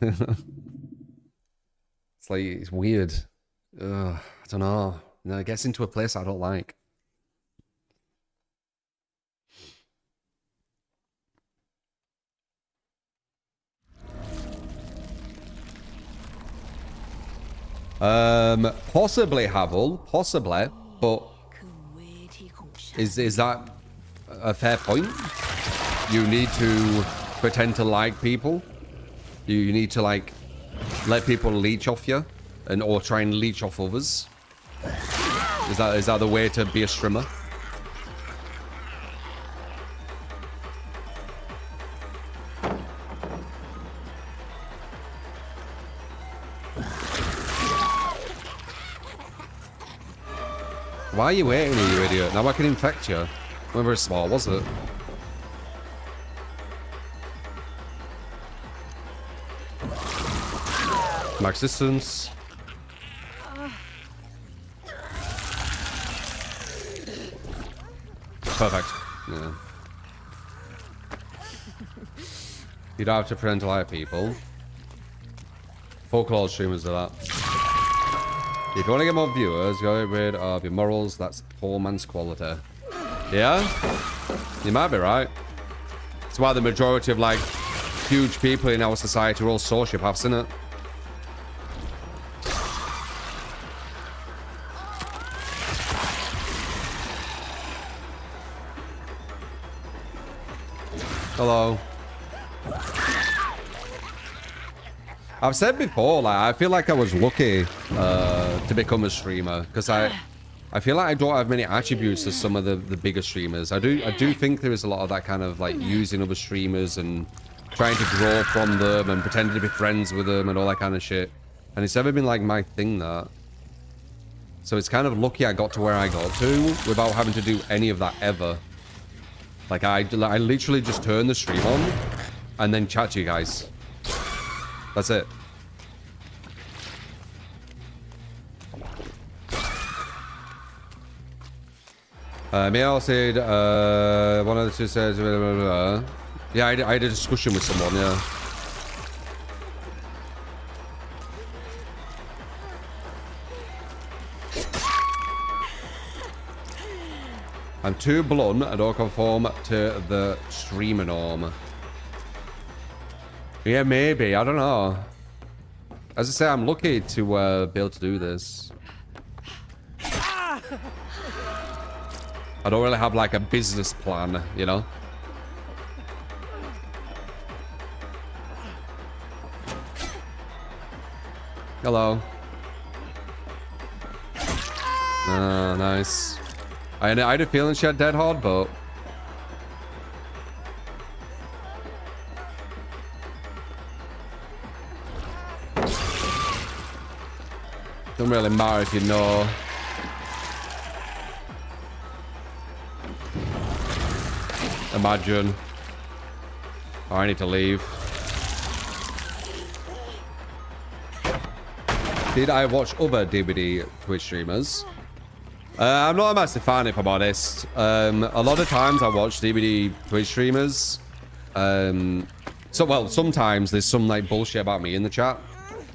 It's like, it's weird. I don't know. No, it gets into a place I don't like. Possibly Havel, possibly, but is that a fair point? You need to pretend to like people. You need to like let people leech off you, and or try and leech off others. Is that the way to be a streamer? Why are you waiting, you idiot? Now I can infect you. Not very small, was it? Max distance. Perfect. Yeah. You don't have to pretend to like people. Folklore streamers do that. If you want to get more viewers, go rid of your morals. That's poor man's quality. Yeah? You might be right. It's why the majority of, like, huge people in our society are all sociopaths, isn't it? Hello. I've said before, like, I feel like I was lucky to become a streamer because I feel like I don't have many attributes as some of the bigger streamers. I do think there is a lot of that kind of like using other streamers and trying to grow from them and pretending to be friends with them and all that kind of shit. And it's never been like my thing, that. So it's kind of lucky I got to where I got to without having to do any of that ever. Like I literally just turn the stream on and then chat to you guys. That's it. Meow said, one of the two says, blah, blah, blah. Yeah, I had a discussion with someone, yeah. I'm too blunt. I don't conform to the streamer norm. Yeah, maybe. I don't know. As I say, I'm lucky to be able to do this. I don't really have like a business plan, you know? Hello. Oh, nice. I had a feeling she had dead hard, but... Don't really matter if you know. Imagine. Oh, I need to leave. Did I watch other DVD Twitch streamers? I'm not a massive fan, if I'm honest. A lot of times I watch DVD Twitch streamers. Well, sometimes there's some like bullshit about me in the chat.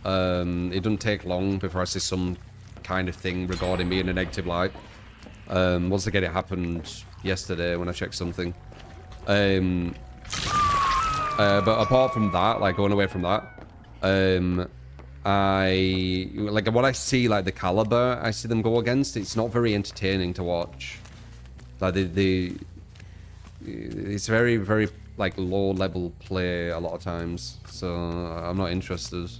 It doesn't take long before I see some kind of thing regarding me in a negative light. Once again, it happened yesterday when I checked something. But apart from that, like going away from that, I like what I see, like the caliber I see them go against. It's not very entertaining to watch. Like it's very, very like low level play a lot of times. So I'm not interested.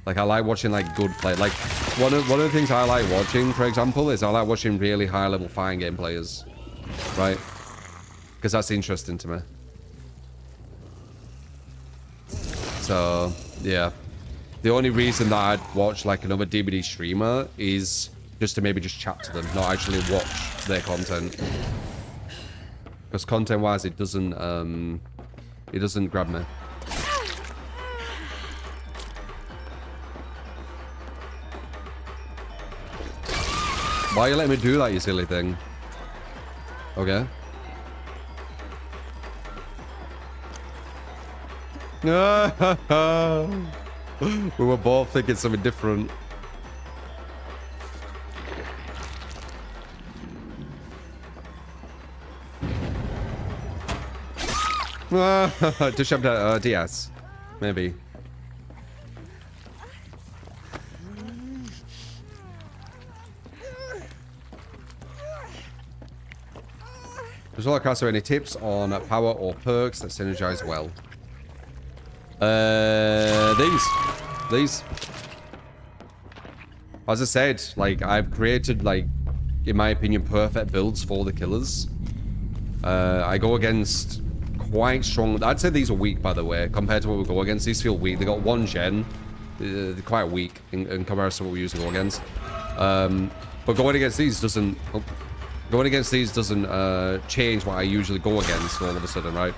Like I like watching like good play. Like one of the things I like watching, for example, is I like watching really high level fighting game players, right? Because that's interesting to me. So yeah. The only reason that I'd watch like another DBD streamer is just to maybe just chat to them, not actually watch their content. Because content-wise, it doesn't grab me. Why are you letting me do that, you silly thing? Okay. We were both thinking something different. Does she have DS? Maybe. Does all cast any tips on power or perks that synergize well? These. As I said, like, I've created, like, in my opinion, perfect builds for the killers. I go against quite strong. I'd say these are weak, by the way, compared to what we go against. These feel weak. They got 1 gen. They're quite weak in comparison to what we usually go against. But going against these doesn't. Going against these doesn't change what I usually go against all of a sudden, right?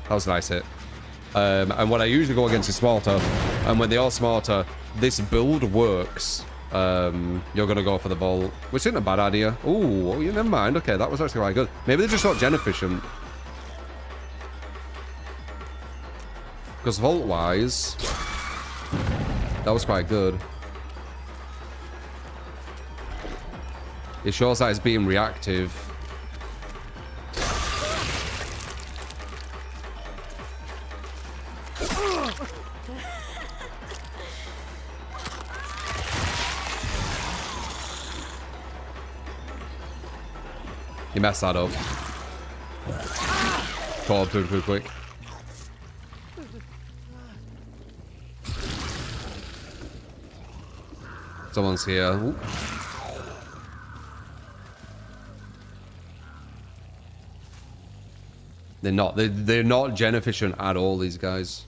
That was a nice hit. And what I usually go against is smarter. And when they are smarter, this build works. You're going to go for the vault, which isn't a bad idea. Ooh, you never mind. Okay, that was actually quite good. Maybe they're just not gen efficient. Because vault-wise, that was quite good. It shows that it's being reactive. You messed that up. Call up too quick. Someone's here. Ooh. They're not gen efficient at all, these guys.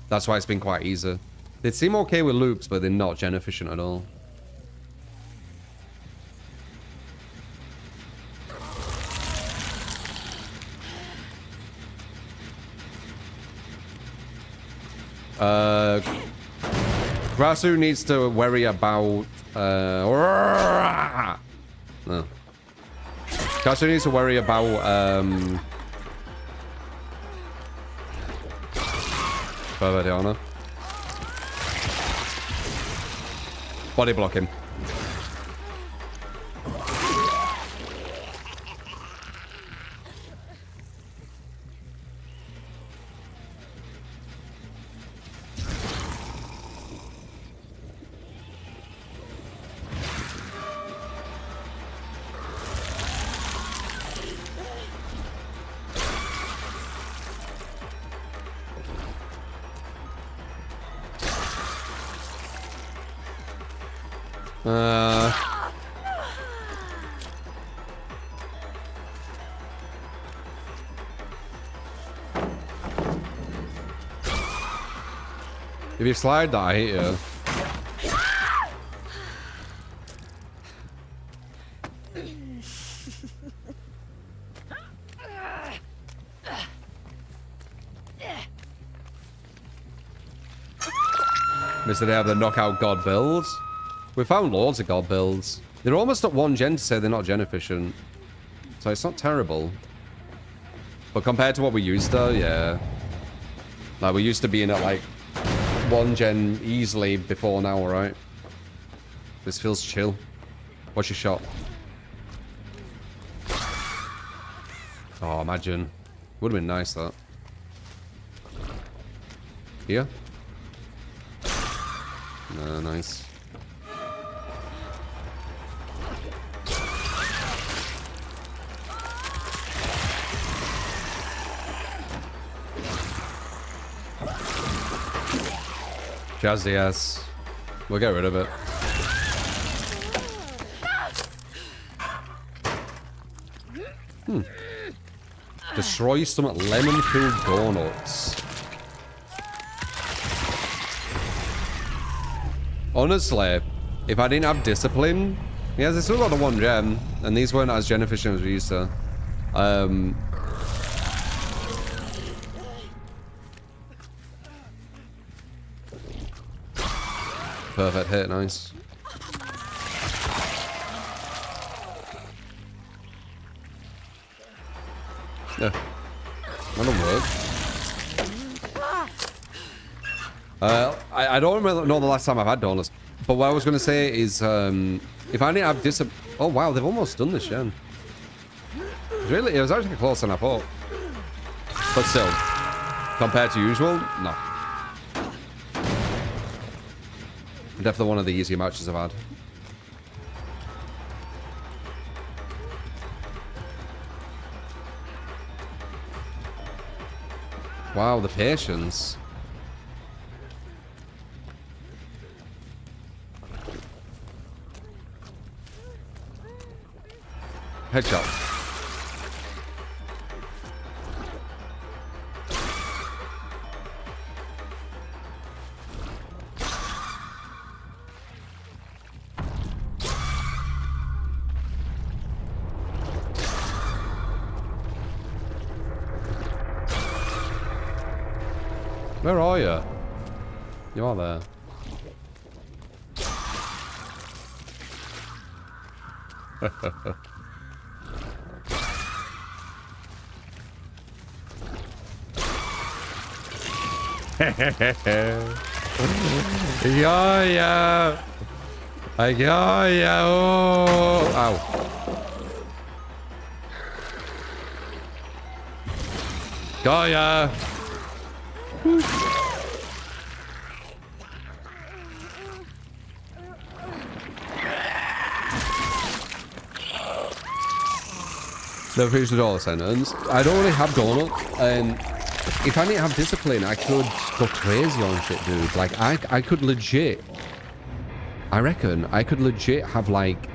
That's why it's been quite easy. They seem okay with loops, but they're not gen efficient at all. Grasu needs to worry about no. Grasu needs to worry about Bavariana. Body blocking. If you slide that, I hit you. Mr. They have the knockout god builds. We found loads of god builds. They're almost at 1 gen to say they're not gen efficient. So it's not terrible. But compared to what we used to, yeah. Like, we used to being at, like, 1 gen easily before now, right? This feels chill. What's your shot? Oh, imagine. Would have been nice, that. Here? No, nice. Jazzy ass. We'll get rid of it. Destroy some lemon-filled donuts. Honestly, if I didn't have discipline... Yeah, they still got the 1 gen, and these weren't as gen efficient as we used to. Perfect hit, nice. Yeah. That'll work. I don't really know the last time I've had donuts, but what I was going to say is, if I didn't have discipline... Oh wow, they've almost done this, gen. Really? It was actually closer than I thought. But still, compared to usual, no. Definitely one of the easier matches I've had. Wow, the patience. Headshot. Where are you? You are there. Yeah. I got ya. Oh. Ow. Got ya. Never finished the dollar sentence. I don't really have donuts, and if I didn't have discipline, I could go crazy on shit, dude. Like, I could legit... I reckon I could legit have, like,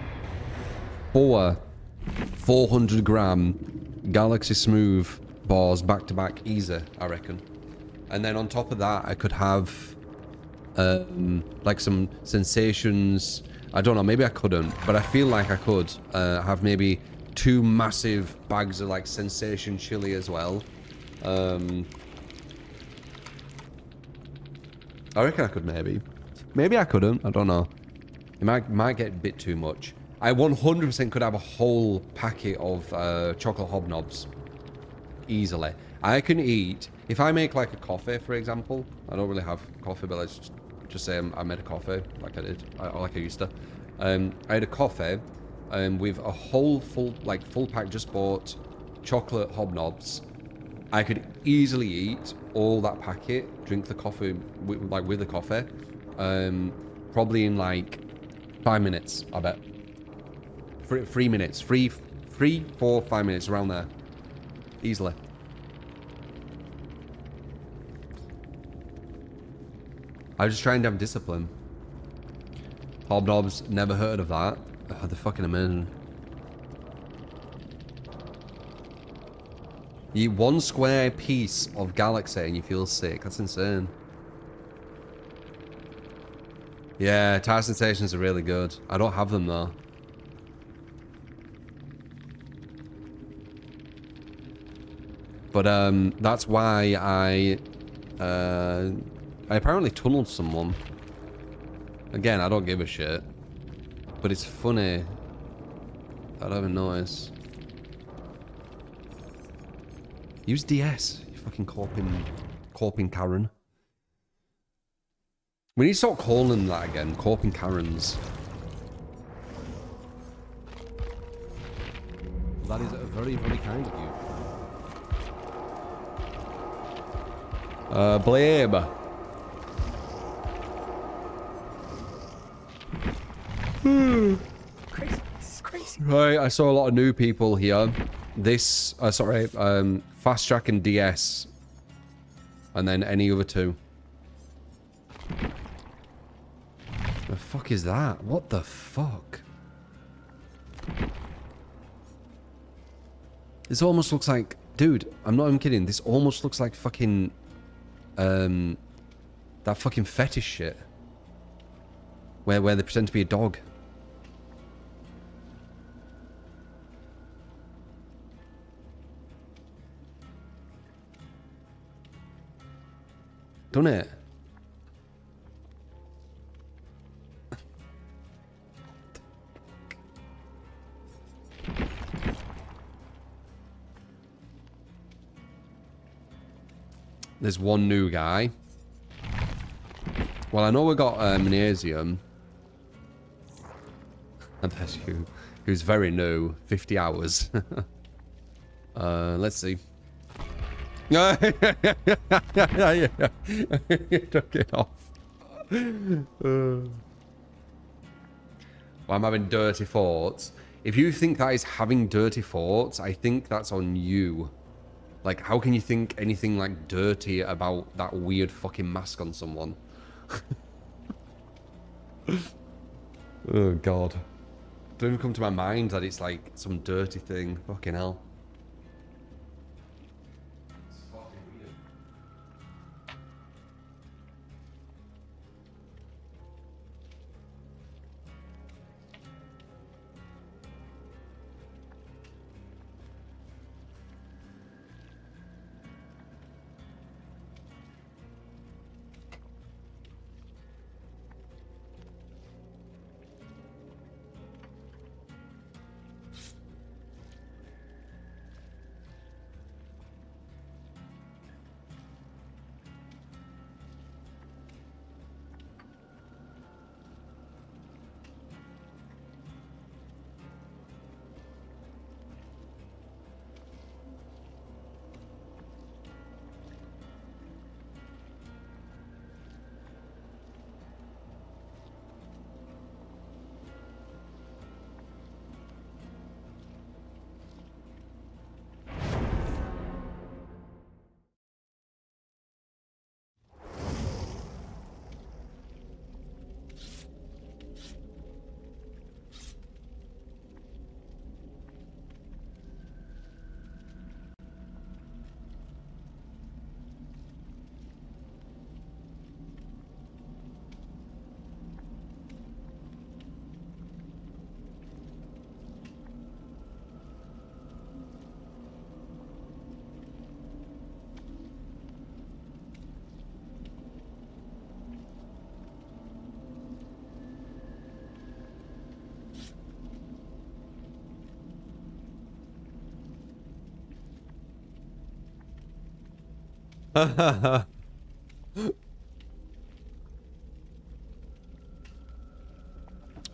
400-gram Galaxy Smooth bars back-to-back easy, I reckon. And then on top of that, I could have, like, some Sensations. I don't know, maybe I couldn't, but I feel like I could have maybe 2 massive bags of, like, Sensation chili as well. I reckon I could maybe. Maybe I couldn't. I don't know. It might get a bit too much. I 100% could have a whole packet of chocolate hobnobs. Easily. I can eat... If I make, like, a coffee, for example. I don't really have coffee, but let's just say I made a coffee. Like I did. Like I used to. I had a coffee with a whole full pack just bought chocolate hobnobs. I could easily eat all that packet, drink the coffee with the coffee, probably in like 5 minutes, I bet. 3 minutes, 4, 5 minutes, around there, easily. I was just trying to have discipline. Hobnobs, never heard of that. Oh, they're fucking amazing. You eat 1 square piece of Galaxy and you feel sick. That's insane. Yeah, Tire Sensations are really good. I don't have them though. But that's why I apparently tunneled someone. Again, I don't give a shit. But it's funny. I don't even notice. Use DS, you fucking corping Karen. We need to start calling that again, corping Karens. That is very, very kind of you. Blame. Crazy. This is crazy. Right, I saw a lot of new people here. This, sorry, Fast Track and DS. And then any other 2. The fuck is that? What the fuck? This almost looks like... Dude, I'm not even kidding. This almost looks like fucking... that fucking fetish shit. Where they pretend to be a dog. Don't it? There's one new guy. Well, I know we got Magnesium. And there's you, who's very new. 50 hours. Let's see. Yeah. Took it off. Well, I'm having dirty thoughts. If you think that is having dirty thoughts, I think that's on you. Like, how can you think anything like dirty about that weird fucking mask on someone? Oh god. Don't even come to my mind that it's like some dirty thing. Fucking hell.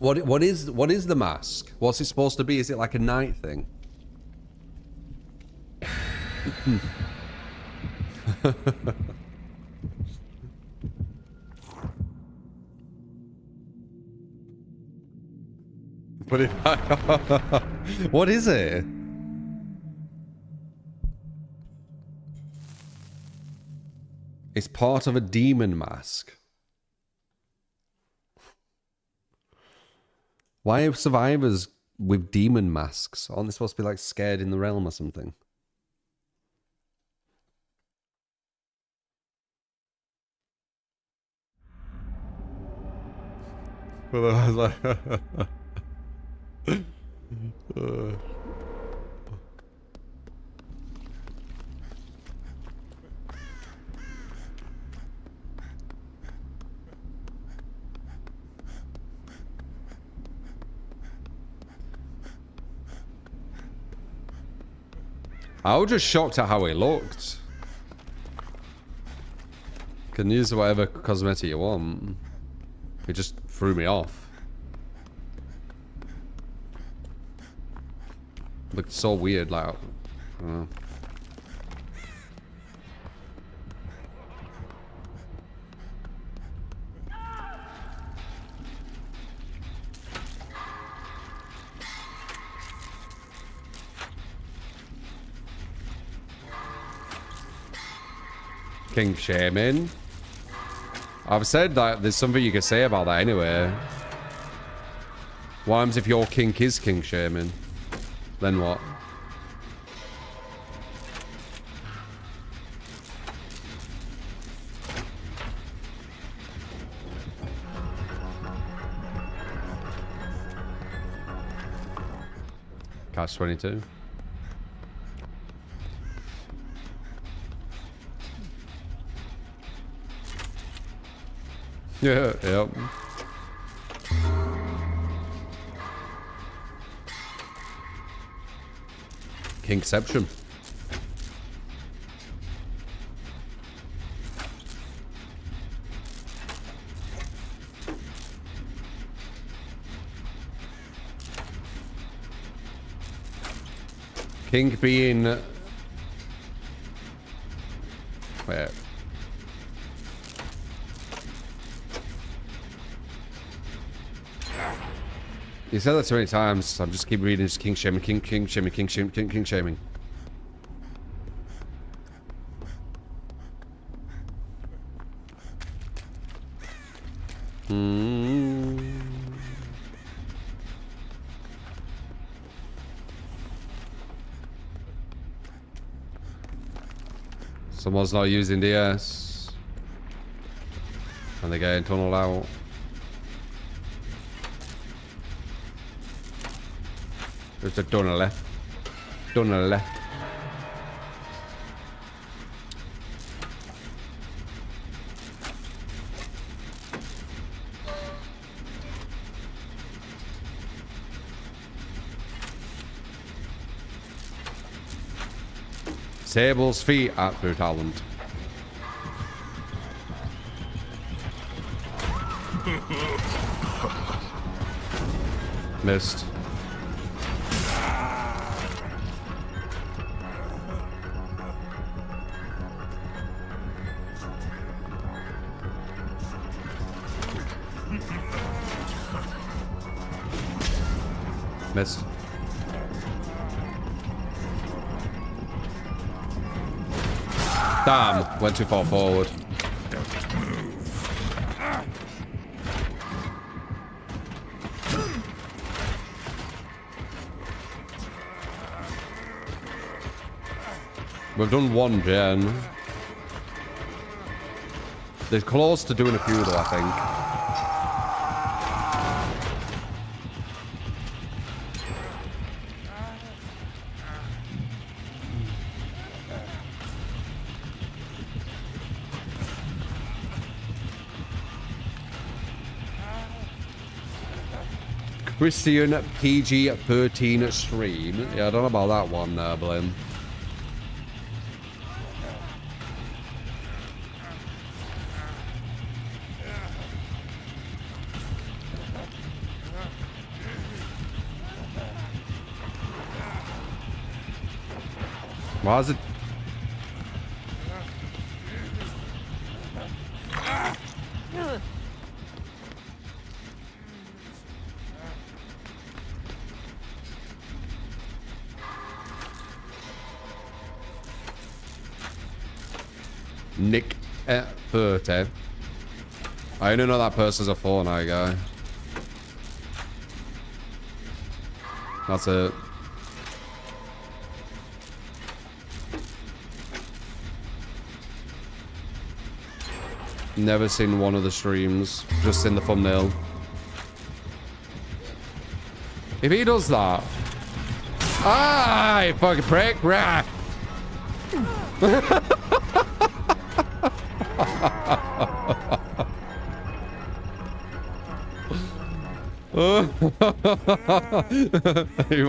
What is the mask? What's it supposed to be? Is it like a night thing? Put it back on. What is it? It's part of a demon mask. Why are survivors with demon masks? Aren't they supposed to be like scared in the realm or something? Well, I was like... I was just shocked at how it looked. Can use whatever cosmetic you want. It just threw me off. Looked so weird, like... King shaming. I've said that there's something you can say about that anyway. What happens if your kink is king shaming? Then what? Catch 22. Yeah, yep. Kingception. King being Wait. You said that so many times. I'm just keep reading. Just king shaming, king shaming, king shaming, king shaming. Someone's not using DS. And they're getting tunneled out. There's a tunnel left. Tunnel left. Sable's feet at Blue Talent. Missed. Missed. Damn, went too far forward. We've done one gen. They're close to doing a few though, I think. Christian PG-13 stream. Yeah, I don't know about that one, Blame. Why is it? Nick at 30. I only know that person's a Fortnite guy. That's it. Never seen one of the streams, just in the thumbnail. If he does that, you fucking prick, rah. he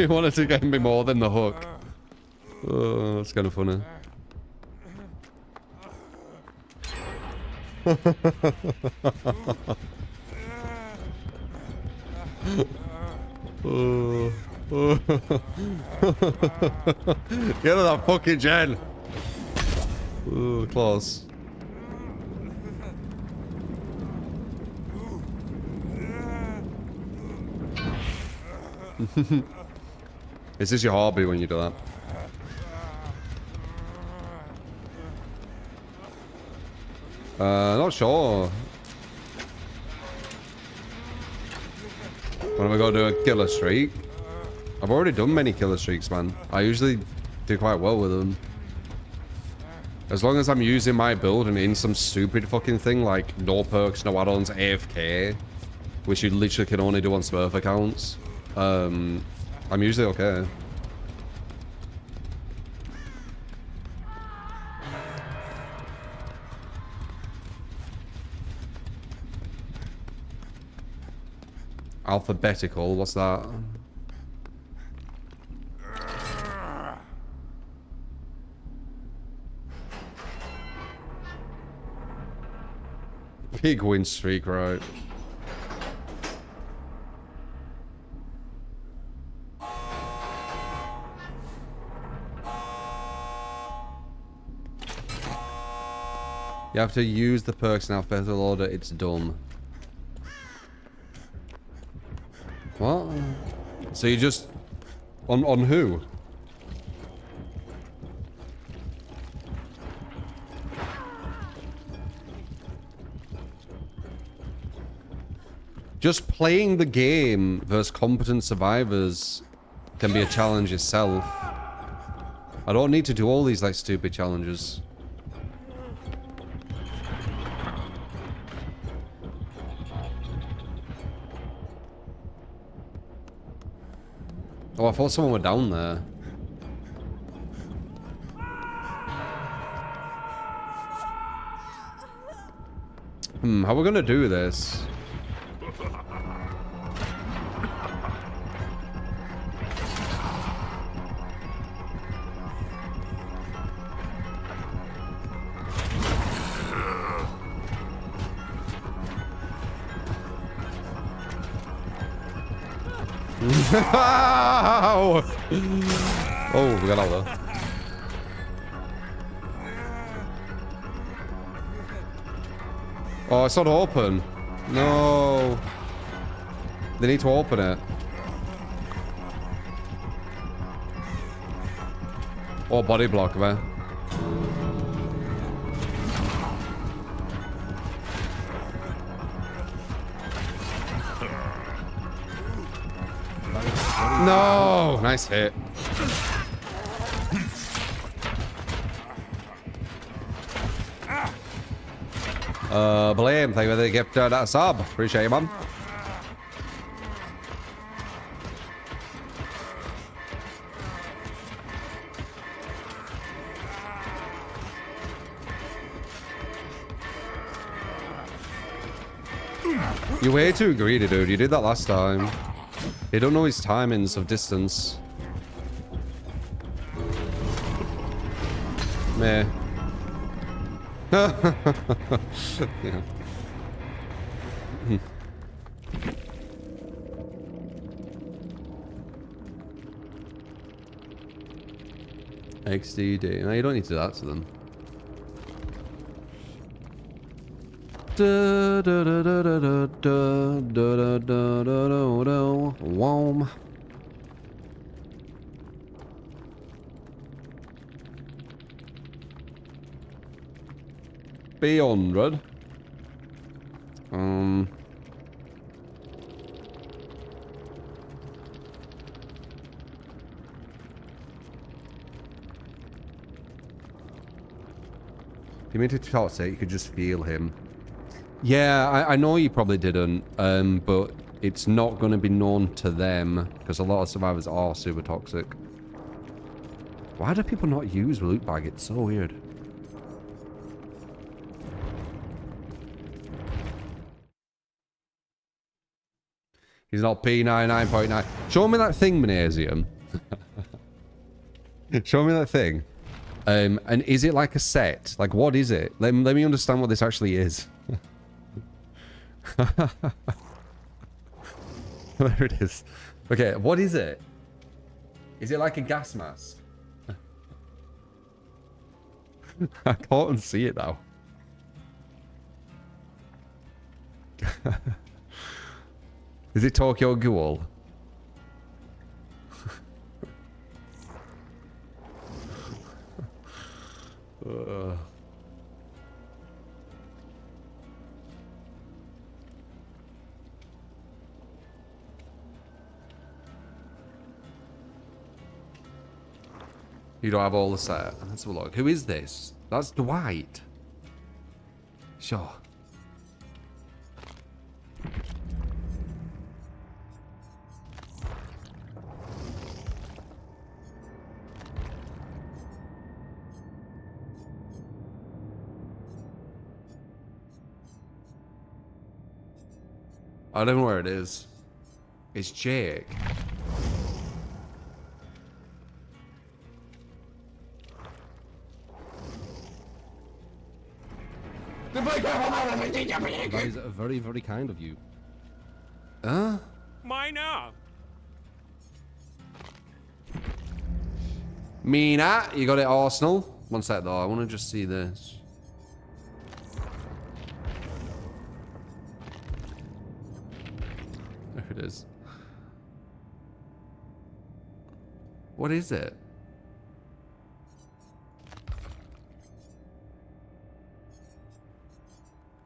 wanted to get me more than the hook. Oh, that's kind of funny. Get to that fucking gen. Ooh, close. Is this your hobby when you do that? Not sure. When am I going to do a killer streak? I've already done many killer streaks, man. I usually do quite well with them. As long as I'm using my build and in some stupid fucking thing like no perks, no add-ons, AFK, which you literally can only do on Smurf accounts, I'm usually okay. Alphabetical, what's that? Big win streak, right? You have to use the perks in alphabetical order. It's dumb. What? So you just... On who? Just playing the game versus competent survivors can be a challenge itself. I don't need to do all these like stupid challenges. Oh, I thought someone were down there. How are we gonna do this? Oh, we got out there. Oh, it's not open. No. They need to open it. Oh, body block, man. No! Nice hit. Blame. Thank you for the gift that sub. Appreciate you, man. You're way too greedy, dude. You did that last time. You don't know his timings of distance. Meh. Yeah. XDD. No, you don't need to do that to them. Wom. B100. If you made it toxic, you could just feel him. Yeah, I know you probably didn't, but it's not going to be known to them because a lot of survivors are super toxic. Why do people not use loot bag? It's so weird. He's not P99.9. Show me that thing, Manasium. Show me that thing. And is it like a set? Like, what is it? Let me understand what this actually is. There it is. Okay, what is it? Is it like a gas mask? I can't see it now. Is it Tokyo Ghoul? You don't have all the set. Let's have a look. Who is this? That's Dwight. Sure. I don't know where it is. It's Jake. That is very, very kind of you. Huh? Mina. Mina, you got it, Arsenal. One sec though, I want to just see this. it is. What is it?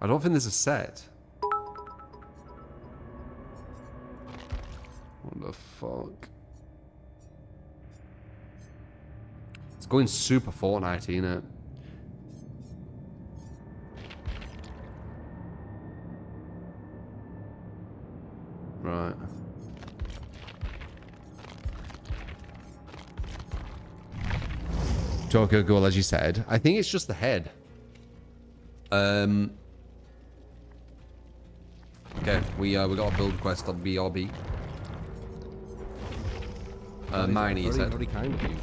I don't think there's a set. What the fuck? It's going super Fortnite, ain't it? Right. Tokyo Ghoul, as you said. I think it's just the head. Okay, we got a build quest on BRB. Mine, he said. Very kind of you.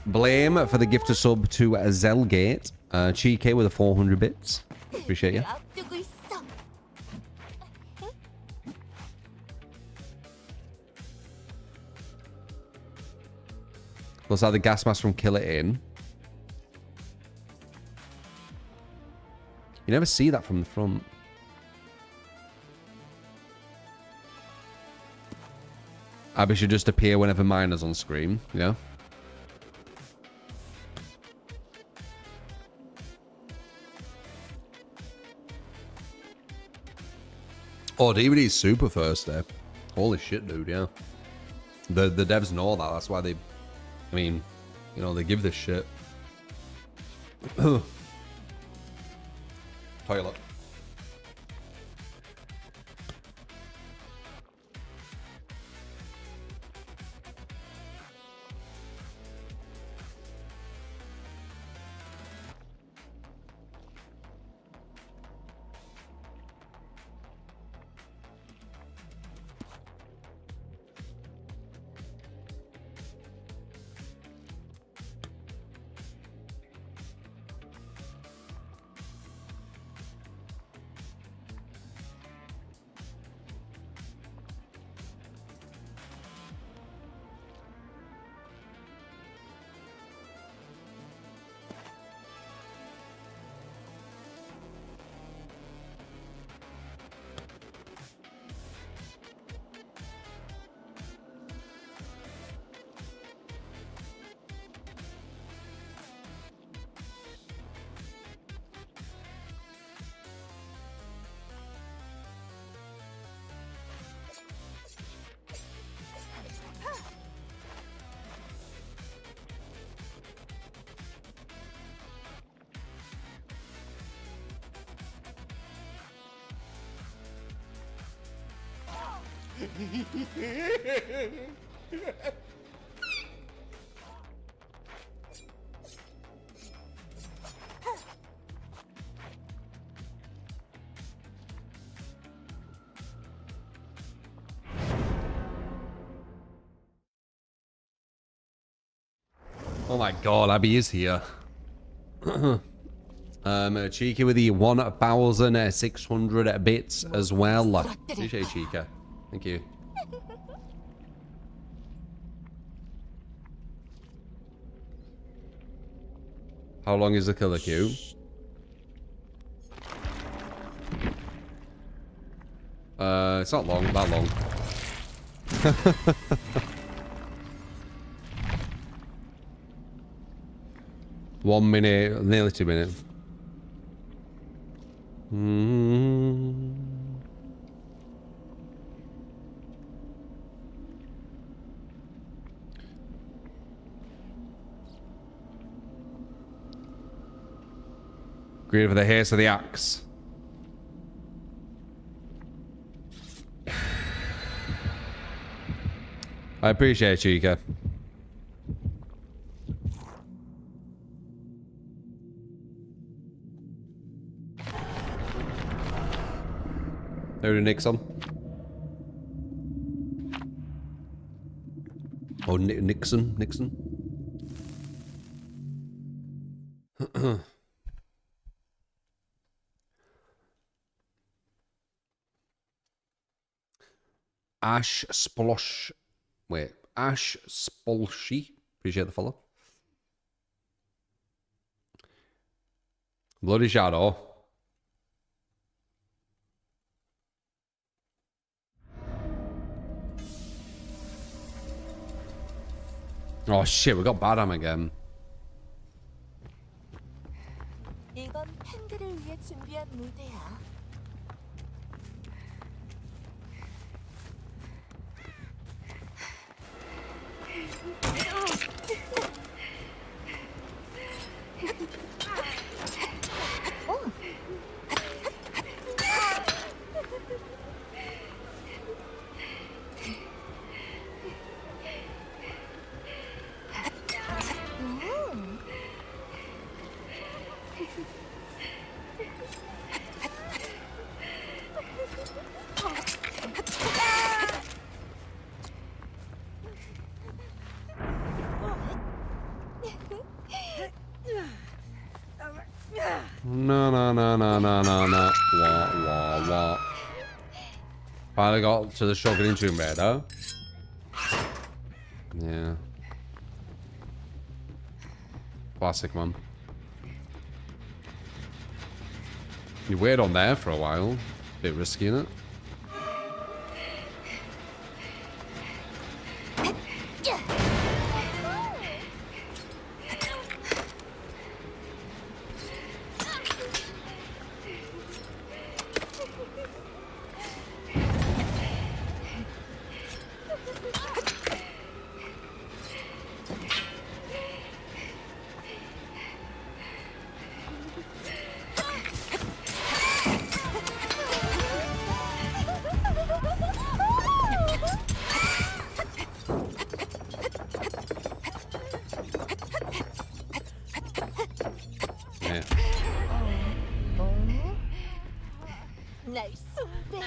Blame for the gift of sub to Zelgate. Cheeky with the 400 bits. Appreciate you. 앞두고 있어. Looks like the gas mask from Kill It In. You never see that from the front. Abby should just appear whenever mine is on screen, yeah? Oh, DVD's super first there. Holy shit, dude, yeah. The devs know that, that's why they... I mean, you know, they give this shit. Toilet. Oh my god, Abby is here. Cheeky with the 1,600 bits as well. Appreciate Cheeky. Thank you. How long is the killer queue? It's not long, that long. 1 minute, nearly 2 minutes. Greed for the haste of the axe. I appreciate you, Chica. There to Nixon. Oh, Nixon. Ash Splosh. Wait, Ash Spolshy. Appreciate the follow. Bloody Shadow. Oh shit, we got Badam again. 이건 팬들을 위해 준비한 무대야. No, no, no, no, no, no, no. What? Finally got to the shotgun in Tomb Raider. Yeah. Classic, man. You wait on there for a while. Bit risky, innit? Yeah. 날 숭배.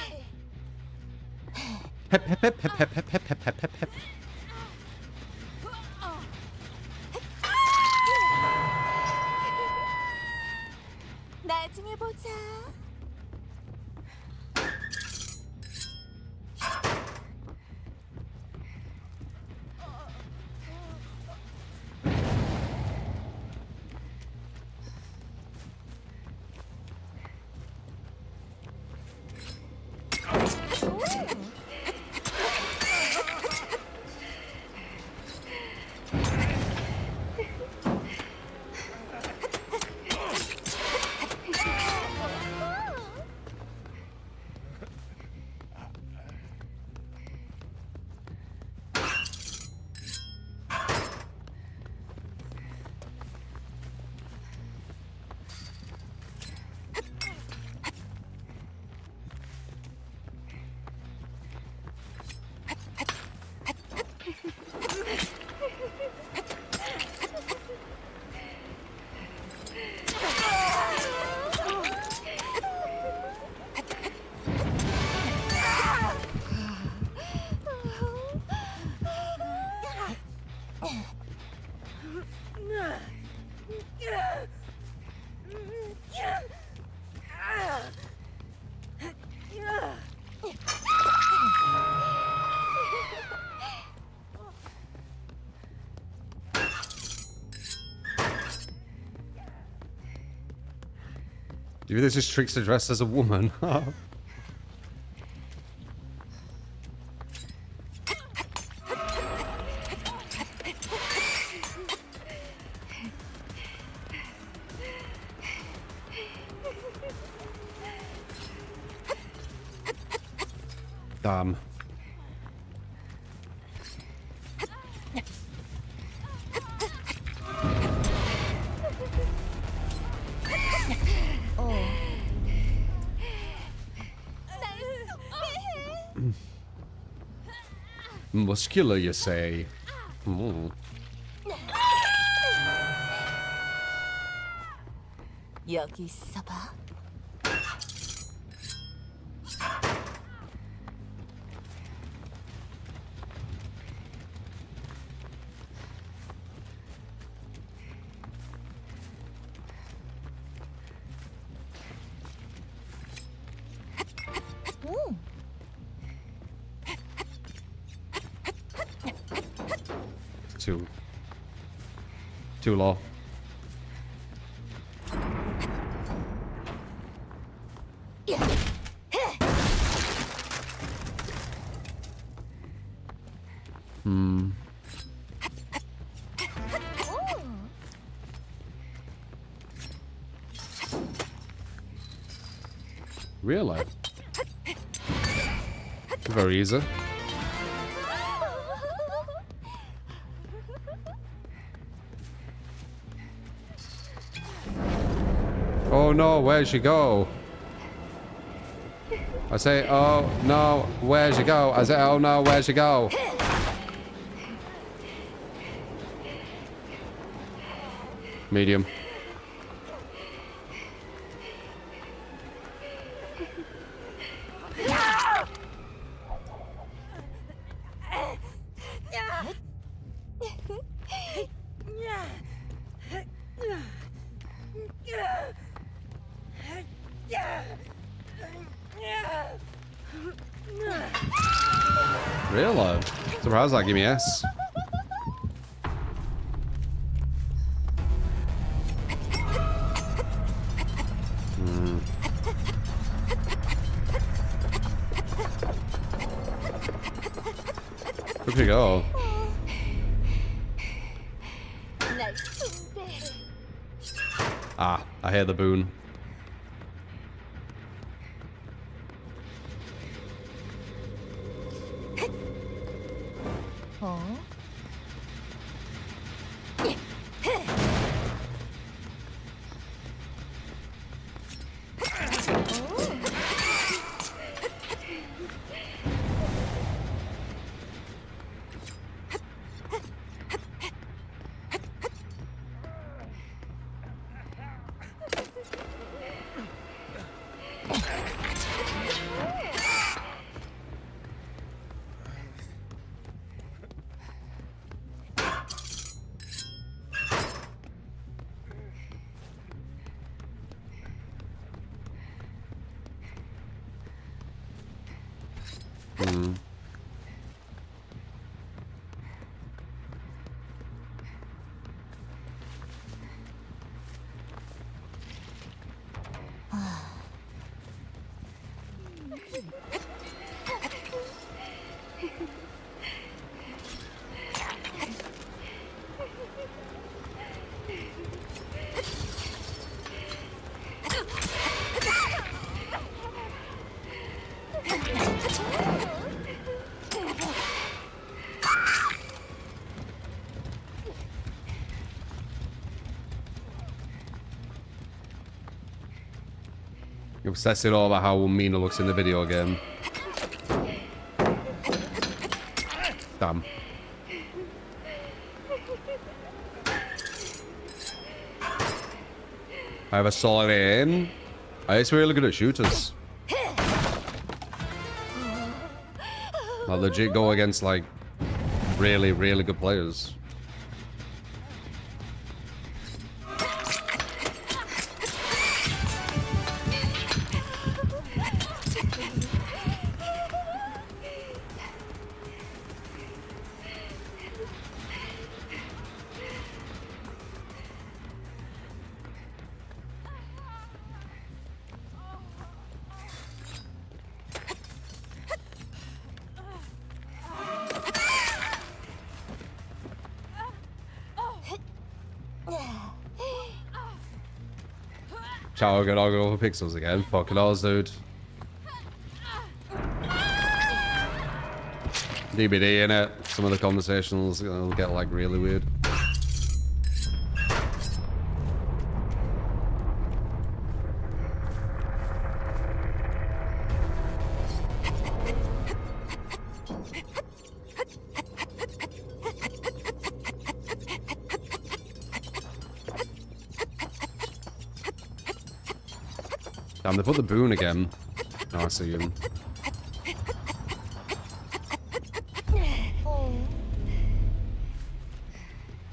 나중에 보자. Do you think this is Trickster dressed as a woman? Damn. Muscular, you say? Mm. 여기 있어봐. Too low. Really? Very easy. Oh no, where'd she go? I say, oh no, where'd she go? I say, oh no, where'd she go? Medium. Really? Surprised that give me S. Where'd we go? 날 숭배해. Ah, I hear the boon. 어? You're obsessing all about how Mina looks in the video game. Damn. I have a solid aim. It's really good at shooters. I legit go against like really, really good players. Ciao, good. I'll go for pixels again. Fucking ours, dude. DBD in it. Some of the conversations will get like really weird. Damn, they put the boon again. Oh, I see him.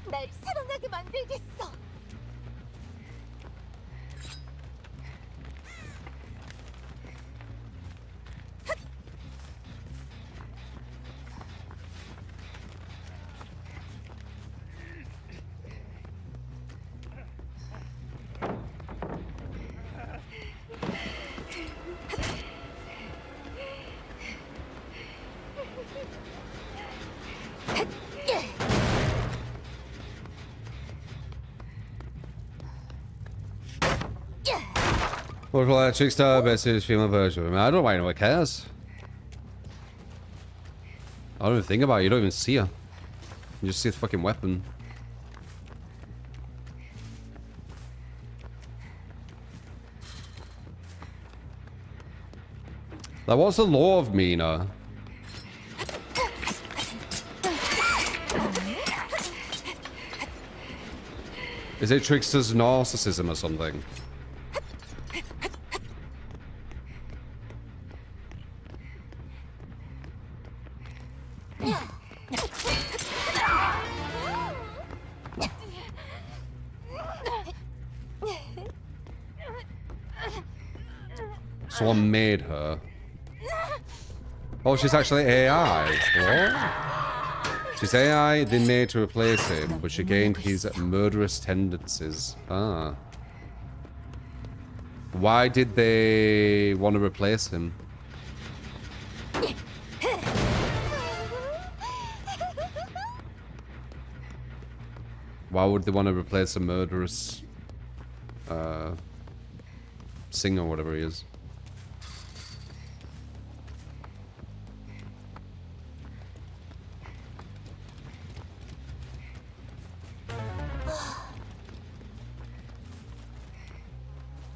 날 사랑하게 만들겠어. What like Trickster versus female version? I mean, I don't know why anyone cares. I don't even think about it. You don't even see her. You just see the fucking weapon. Like, what's the law of Mina? Is it Trickster's narcissism or something? Someone made her. Oh, she's actually AI. What? She's AI, they made to replace him, but she gained his murderous tendencies. Ah. Why did they want to replace him? Why would they want to replace a murderous singer, whatever he is?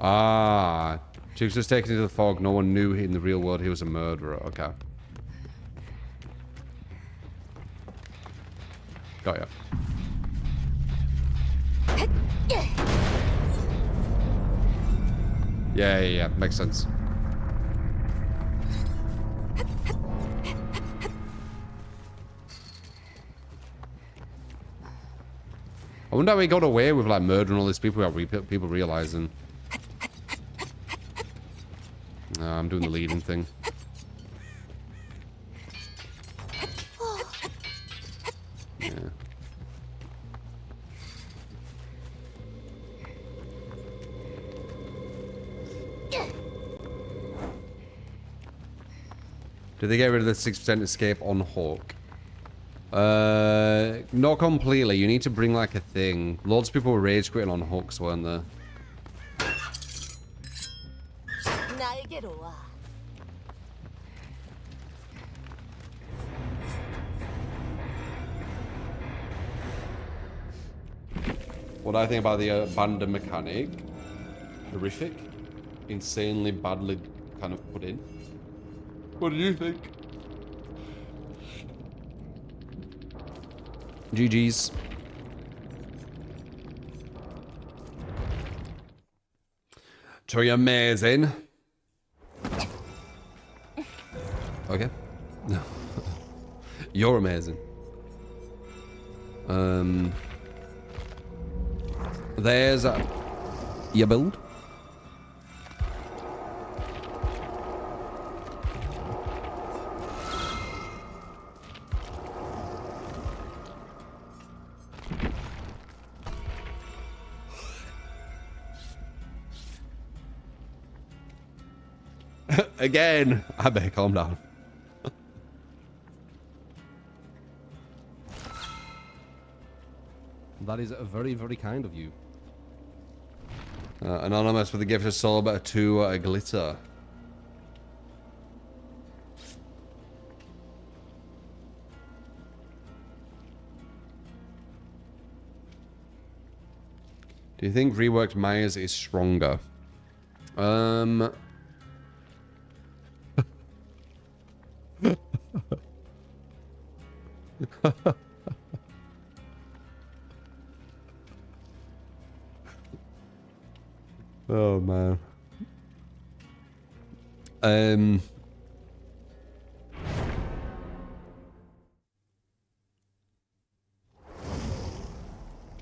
Ah, she was just taken into the fog. No one knew in the real world he was a murderer. Okay. Got ya. Yeah. Makes sense. I wonder how he got away with like murdering all these people without people realizing. I'm doing the leading thing. Yeah. Did they get rid of the 6% escape on Hawk? Not completely. You need to bring like a thing. Loads of people were rage quitting on Hooks, weren't there? 나에게로 와. What do I think about the abandoned mechanic? Horrific. Insanely badly kind of put in. What do you think? GG's. You're amazing. Okay. No. You're amazing. There's your build. Again, I better calm down. That is very, very kind of you. Anonymous with the gift of soul, but to glitter. Do you think reworked Myers is stronger? Oh man.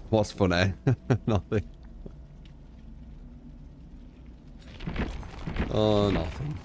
What's funny? Nothing. Oh, nothing.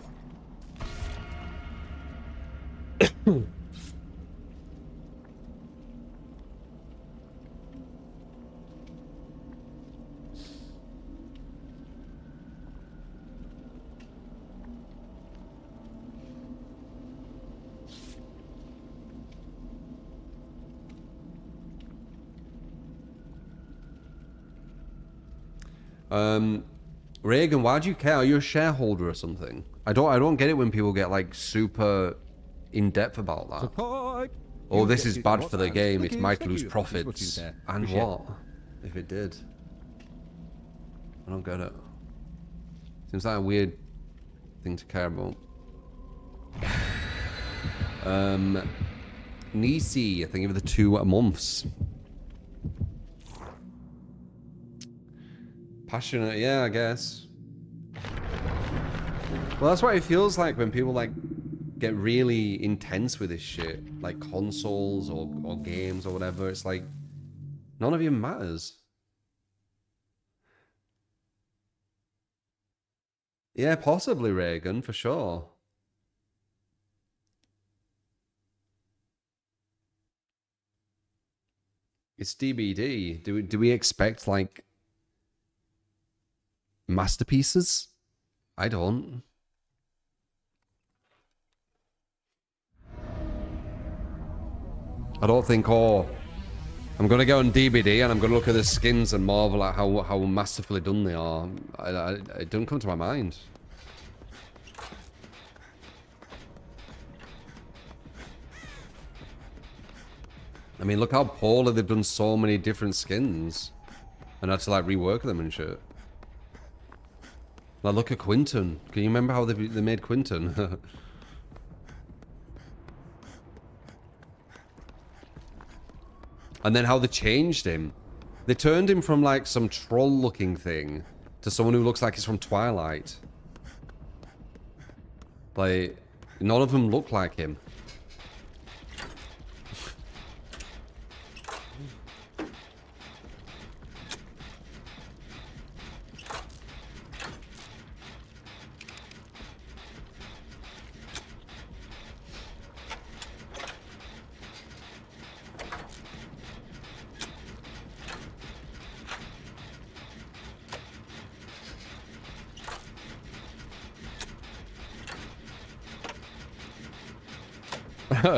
Reagan, why do you care? Are you a shareholder or something? I don't get it when people get like super in depth about that. Support. Oh, You this get is to bad what for the and game. thank It you, might thank lose you. profits. Appreciate it. And Appreciate what? If it did. I don't get it. Seems like a weird thing to care about. Nisi, thank you for the 2 months. Passionate, yeah, I guess. Well, that's what it feels like when people like get really intense with this shit, like consoles or games or whatever. It's like none of it matters. Yeah, possibly Reagan, for sure. It's DBD. Do we expect like masterpieces? I don't. I don't think, oh, I'm gonna go on DBD and I'm gonna look at the skins and marvel at how masterfully done they are. It don't come to my mind. I mean, look how poorly they've done so many different skins and had to like rework them and shit. Like, look at Quinton. Can you remember how they made Quinton? And then how they changed him. They turned him from like some troll-looking thing to someone who looks like he's from Twilight. Like, none of them look like him.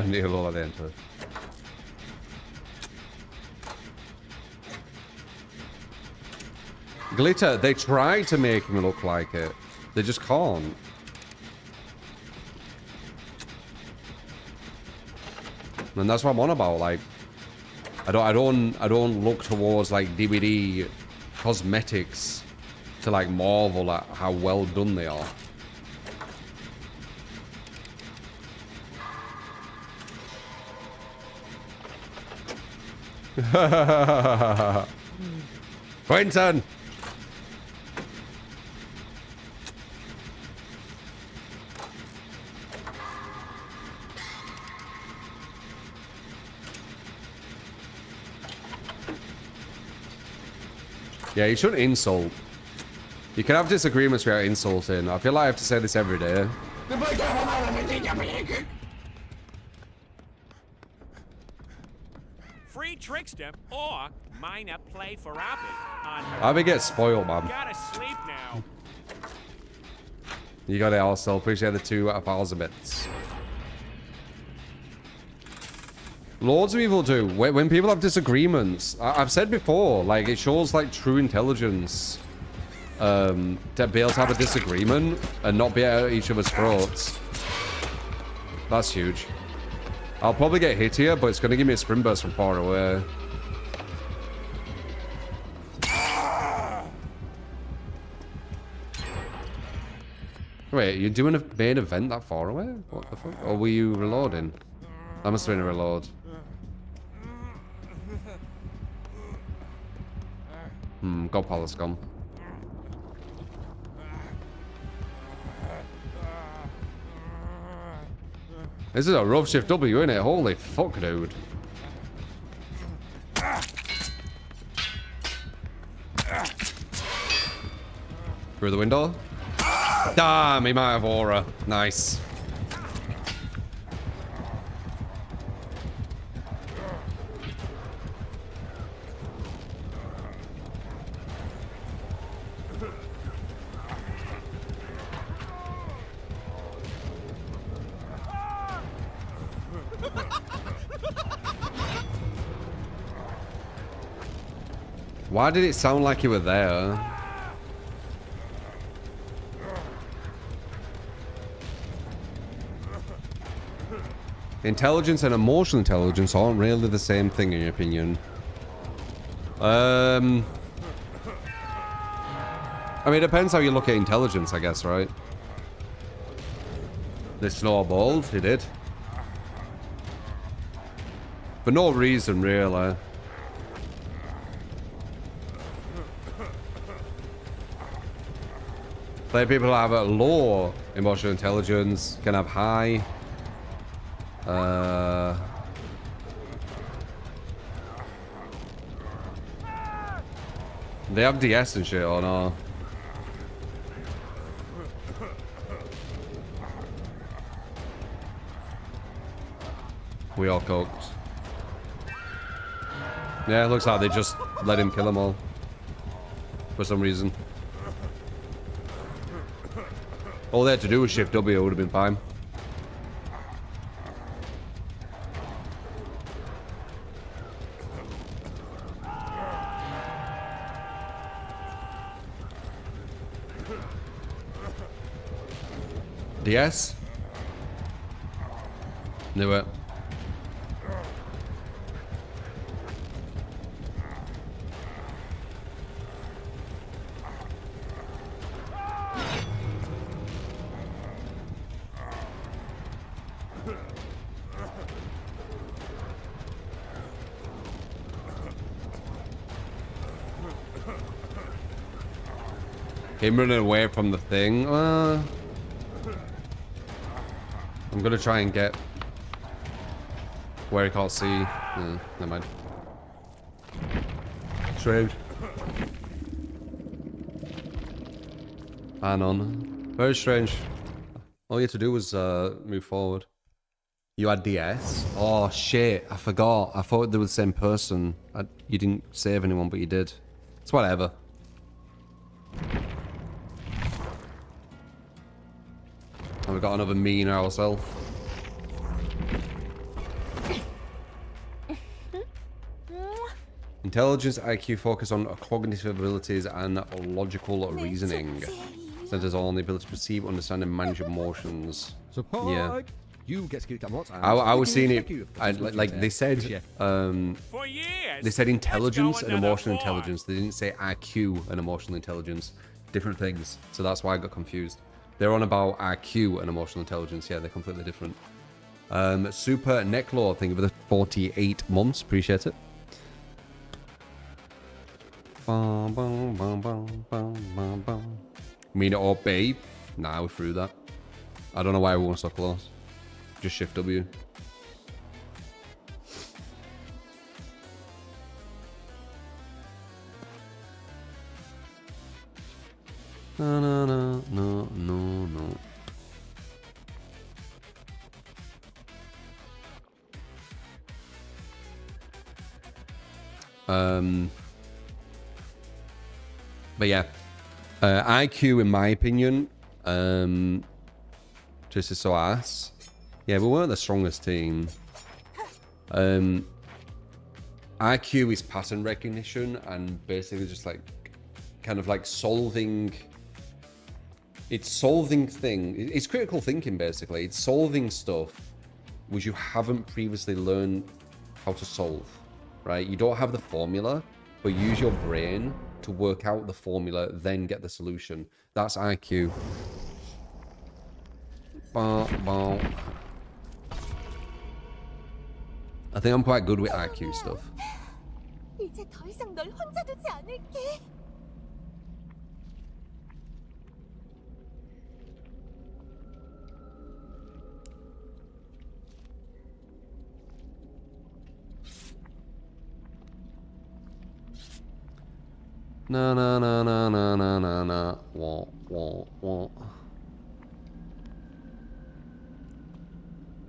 Neil all at the end of it. Glitter, they try to make him look like it. They just can't. And that's what I'm on about. Like, I don't look towards like DVD cosmetics to like marvel at how well done they are. Quentin! Yeah, you shouldn't insult. You can have disagreements without insulting. I feel like I have to say this every day. Free Trickster or minor play for Abby on her. Abby gets spoiled, man. Gotta sleep now. You got it, also. Appreciate the 2,000 bits. Loads of people do. When people have disagreements, I've said before, like, it shows, like, true intelligence to be able to have a disagreement and not be at each other's throats. That's huge. I'll probably get hit here, but it's going to give me a sprint burst from far away. Wait, you're doing a main event that far away? What the fuck? Or were you reloading? That must have been a reload. God Palace gone. This is a rough shift W, isn't it? Holy fuck, dude. Through the window? Damn, he might have aura. Nice. Why did it sound like you were there? Intelligence and emotional intelligence aren't really the same thing, in your opinion. I mean, it depends how you look at intelligence, I guess, right? They snowballed. He did. For no reason, really. Like, people have a low emotional intelligence, can have high. They have DS and shit, or no? We all coked. Yeah, it looks like they just let him kill them all. For some reason. All they had to do was shift W, it would have been fine. DS? Knew it. Him running away from the thing. I'm gonna try and get where he can't see. Never mind. Strange. Hang on. Very strange. All you had to do was move forward. You had DS? Oh shit, I forgot. I thought they were the same person. You didn't save anyone, but you did. It's whatever. And we got another mean ourselves. Intelligence, IQ focus on cognitive abilities and logical reasoning. Centers on the ability to perceive, understand, and manage emotions. Support. Yeah. You get skipped at once. I was seeing it. Like they said, For years. they said intelligence Let's and go another emotional floor. intelligence. They didn't say IQ and emotional intelligence. Different things. So that's why I got confused. They're on about IQ and emotional intelligence. Yeah, they're completely different. Super Necklaw, thank you for the 48 months. Appreciate it. Mean it or babe? Nah, we're through that. I don't know why everyone's so close. Just shift W. No, no, no, no, no, no. But yeah, IQ, in my opinion, just is so ass. Yeah, we weren't the strongest team. IQ is pattern recognition and basically just like kind of like solving. It's solving it's critical thinking basically. It's solving stuff which you haven't previously learned how to solve, right? You don't have the formula, but use your brain to work out the formula, then get the solution. That's IQ. I think I'm quite good with IQ stuff. 이제 더 이상 널 혼자 두지 않을게. Na na na na na na na na. Wah wah wah.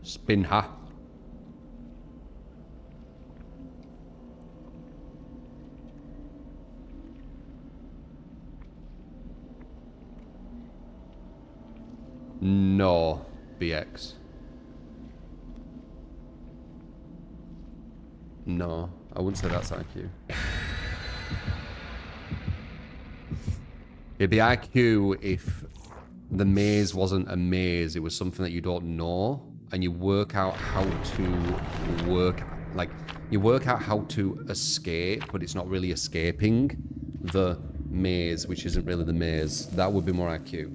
Spin ha. No, BX. No, I wouldn't say that's IQ. It'd be IQ if the maze wasn't a maze, it was something that you don't know. and you work out how to you work out how to escape, but it's not really escaping the maze, which isn't really the maze. That would be more IQ.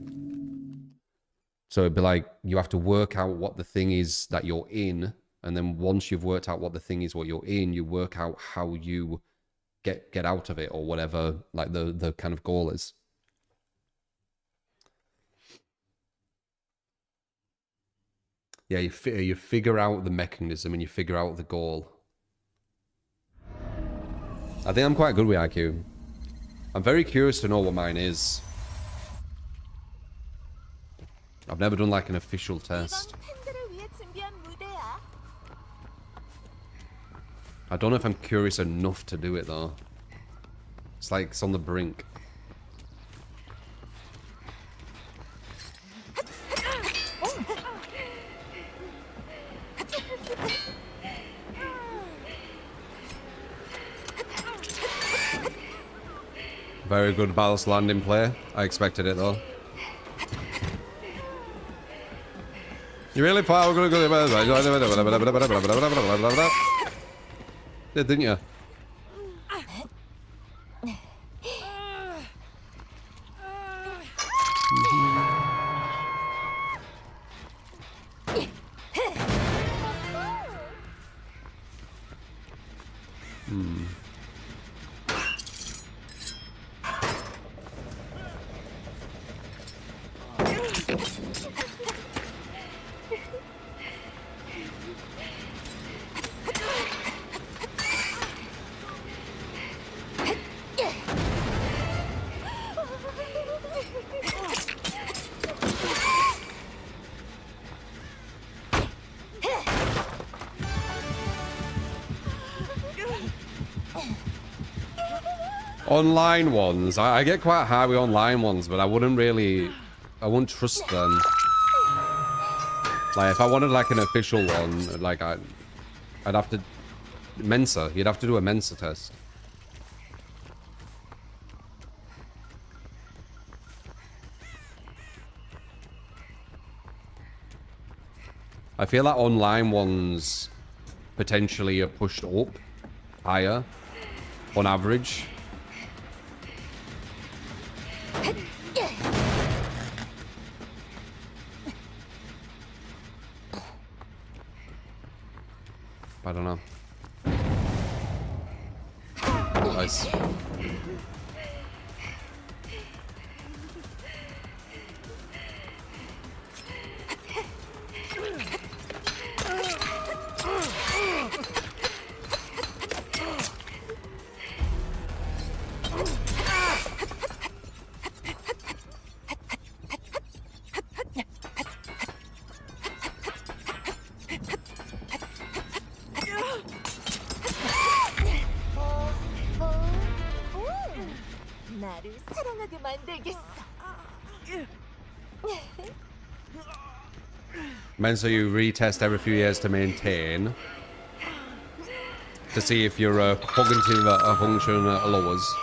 So it'd be like you have to work out what the thing is that you're in, and then once you've worked out what the thing is what you're in, you work out how you get out of it, or whatever like the kind of goal is. Yeah, you figure out the mechanism and you figure out the goal. I think I'm quite good with IQ. I'm very curious to know what mine is. I've never done like an official test. 이건 팬들을 위해 준비한 무대야. I don't know if I'm curious enough to do it though. It's like it's on the brink. Very good balanced landing play. I expected it though. You really thought I was going to go? Didn't you? Online ones, I get quite high with online ones, but I wouldn't trust them. Like if I wanted like an official one, like I'd have to Mensa. You'd have to do a Mensa test. I feel like online ones potentially are pushed up higher on average. I don't know. Nice. 나를 사랑하게 만들겠어. Mensa, you retest every few years to maintain, to see if your cognitive function lowers.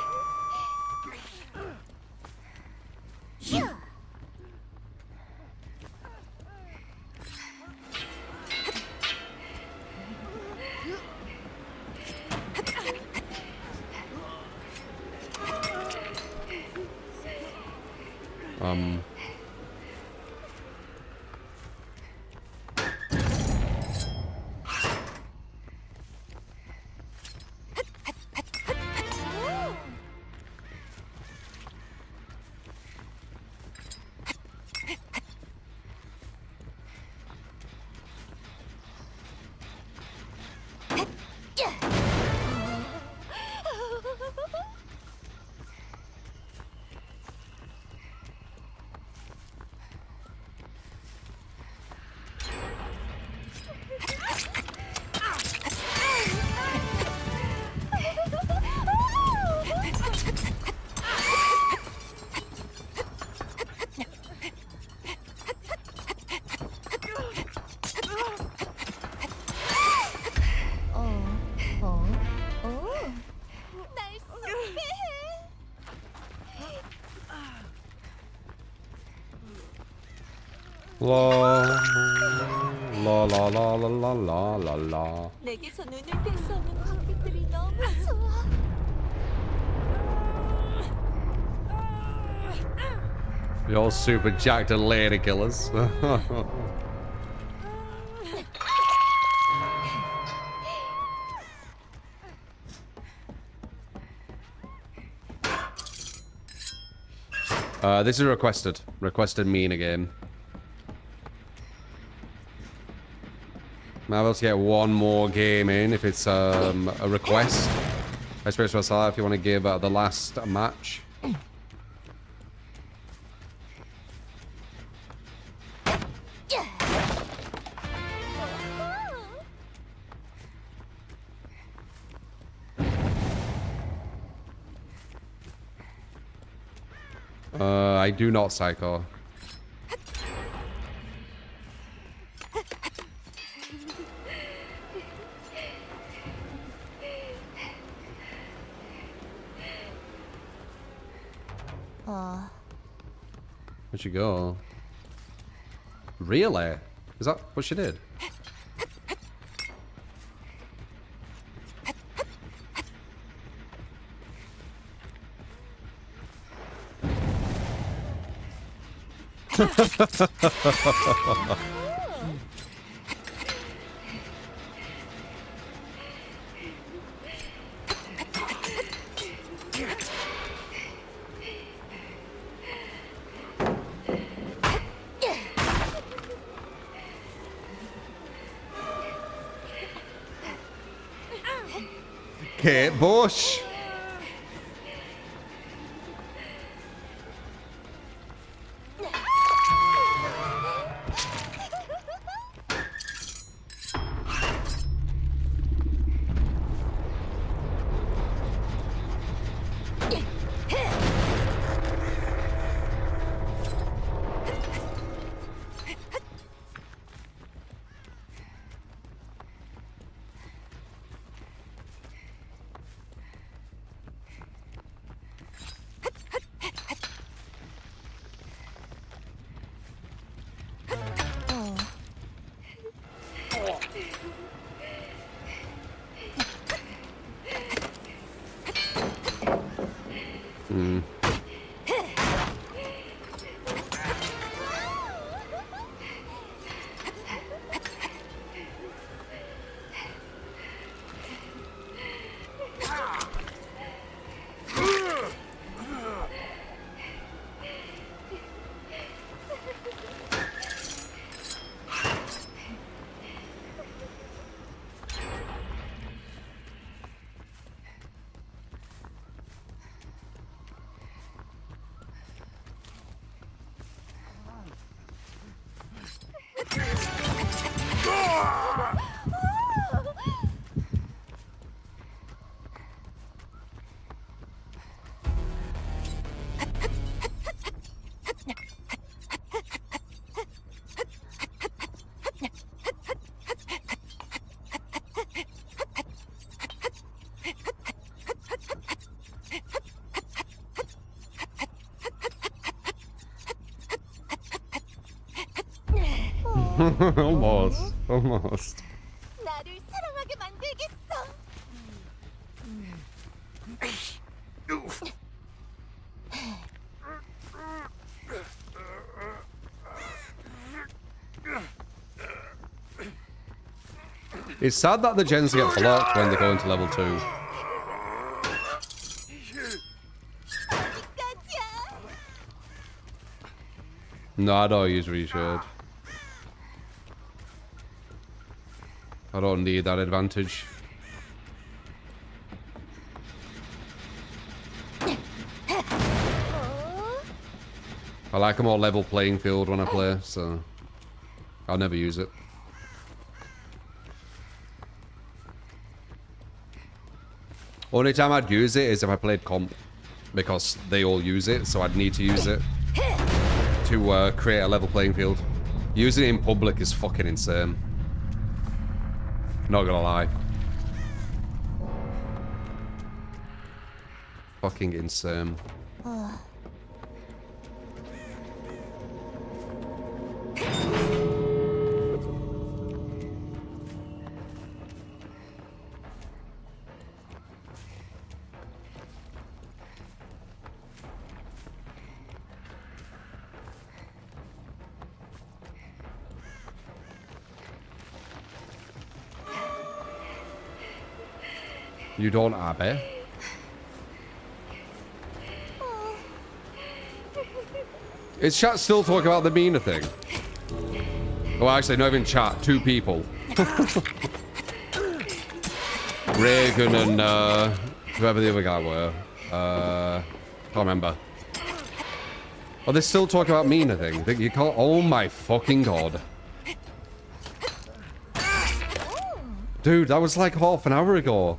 날 섭외해. La la la la la la la la. 내게서 눈을 뗄 수 없는 관객들이 너무 좋아. You're super jacked and lady killers. This is requested. Requested mean again. I'm able to get one more game in if it's a request. I suppose for Salah, if you want to give the last match. I do not psycho. Where'd she go? Really? Is that what she did? Kate Bush. Almost. Almost. 나를 사랑하게 만들겠어. It's sad that the gens get blocked when they go into level 2. No, I don't use reshared. I don't need that advantage. I like a more level playing field when I play, so I'll never use it. Only time I'd use it is if I played comp, because they all use it, so I'd need to use it to create a level playing field. Using it in public is fucking insane. Not gonna lie. Fucking insane. You don't, Abby. Is chat still talking about the Mina thing? Oh, actually, not even chat. 2 people. Reagan and whoever the other guy were. Can't remember. Oh, they're still talking about Mina thing. You can't. Oh my fucking god. Dude, that was like half an hour ago.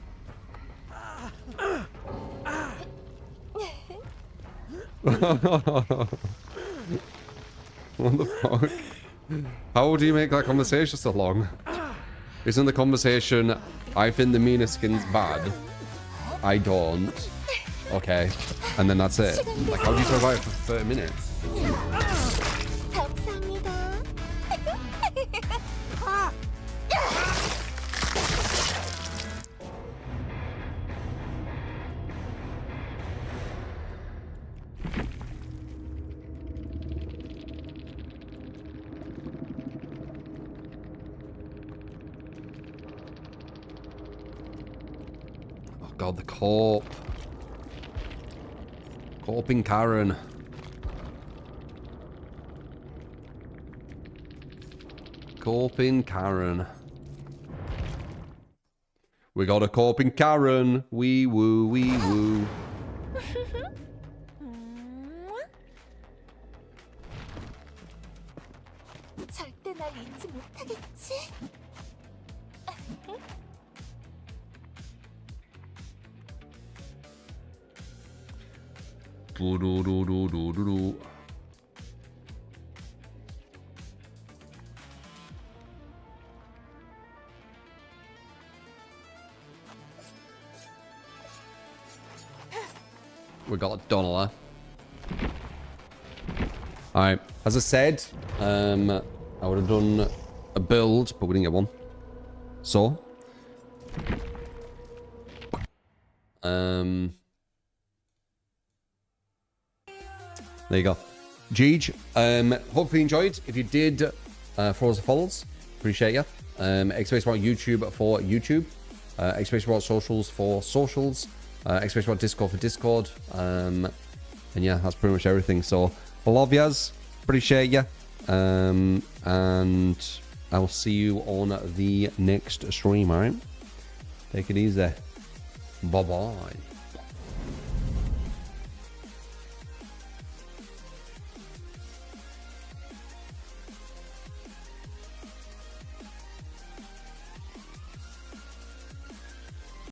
What the fuck? How do you make that conversation so long? Isn't the conversation, I think the Mina skin's bad? I don't. Okay. And then that's it. Like, how do you survive for 30 minutes? 감사합니다. Oh god, the corp. Corping Karen. Corping Karen. We got a corping Karen. Wee woo, wee woo. 절대 날 잊지 못하겠지? Do-do-do-do-do-do-do. We got a Donnella. Alright, as I said, I would have done a build, but we didn't get one. So, there you go. Jeej, hopefully you enjoyed. If you did, throw us a follows. Appreciate you. Exclamation mark YouTube for YouTube. Exclamation mark socials for socials. Exclamation mark Discord for Discord. And yeah, that's pretty much everything. So, I love yous. Appreciate you. And I will see you on the next stream, alright? Take it easy. Bye-bye.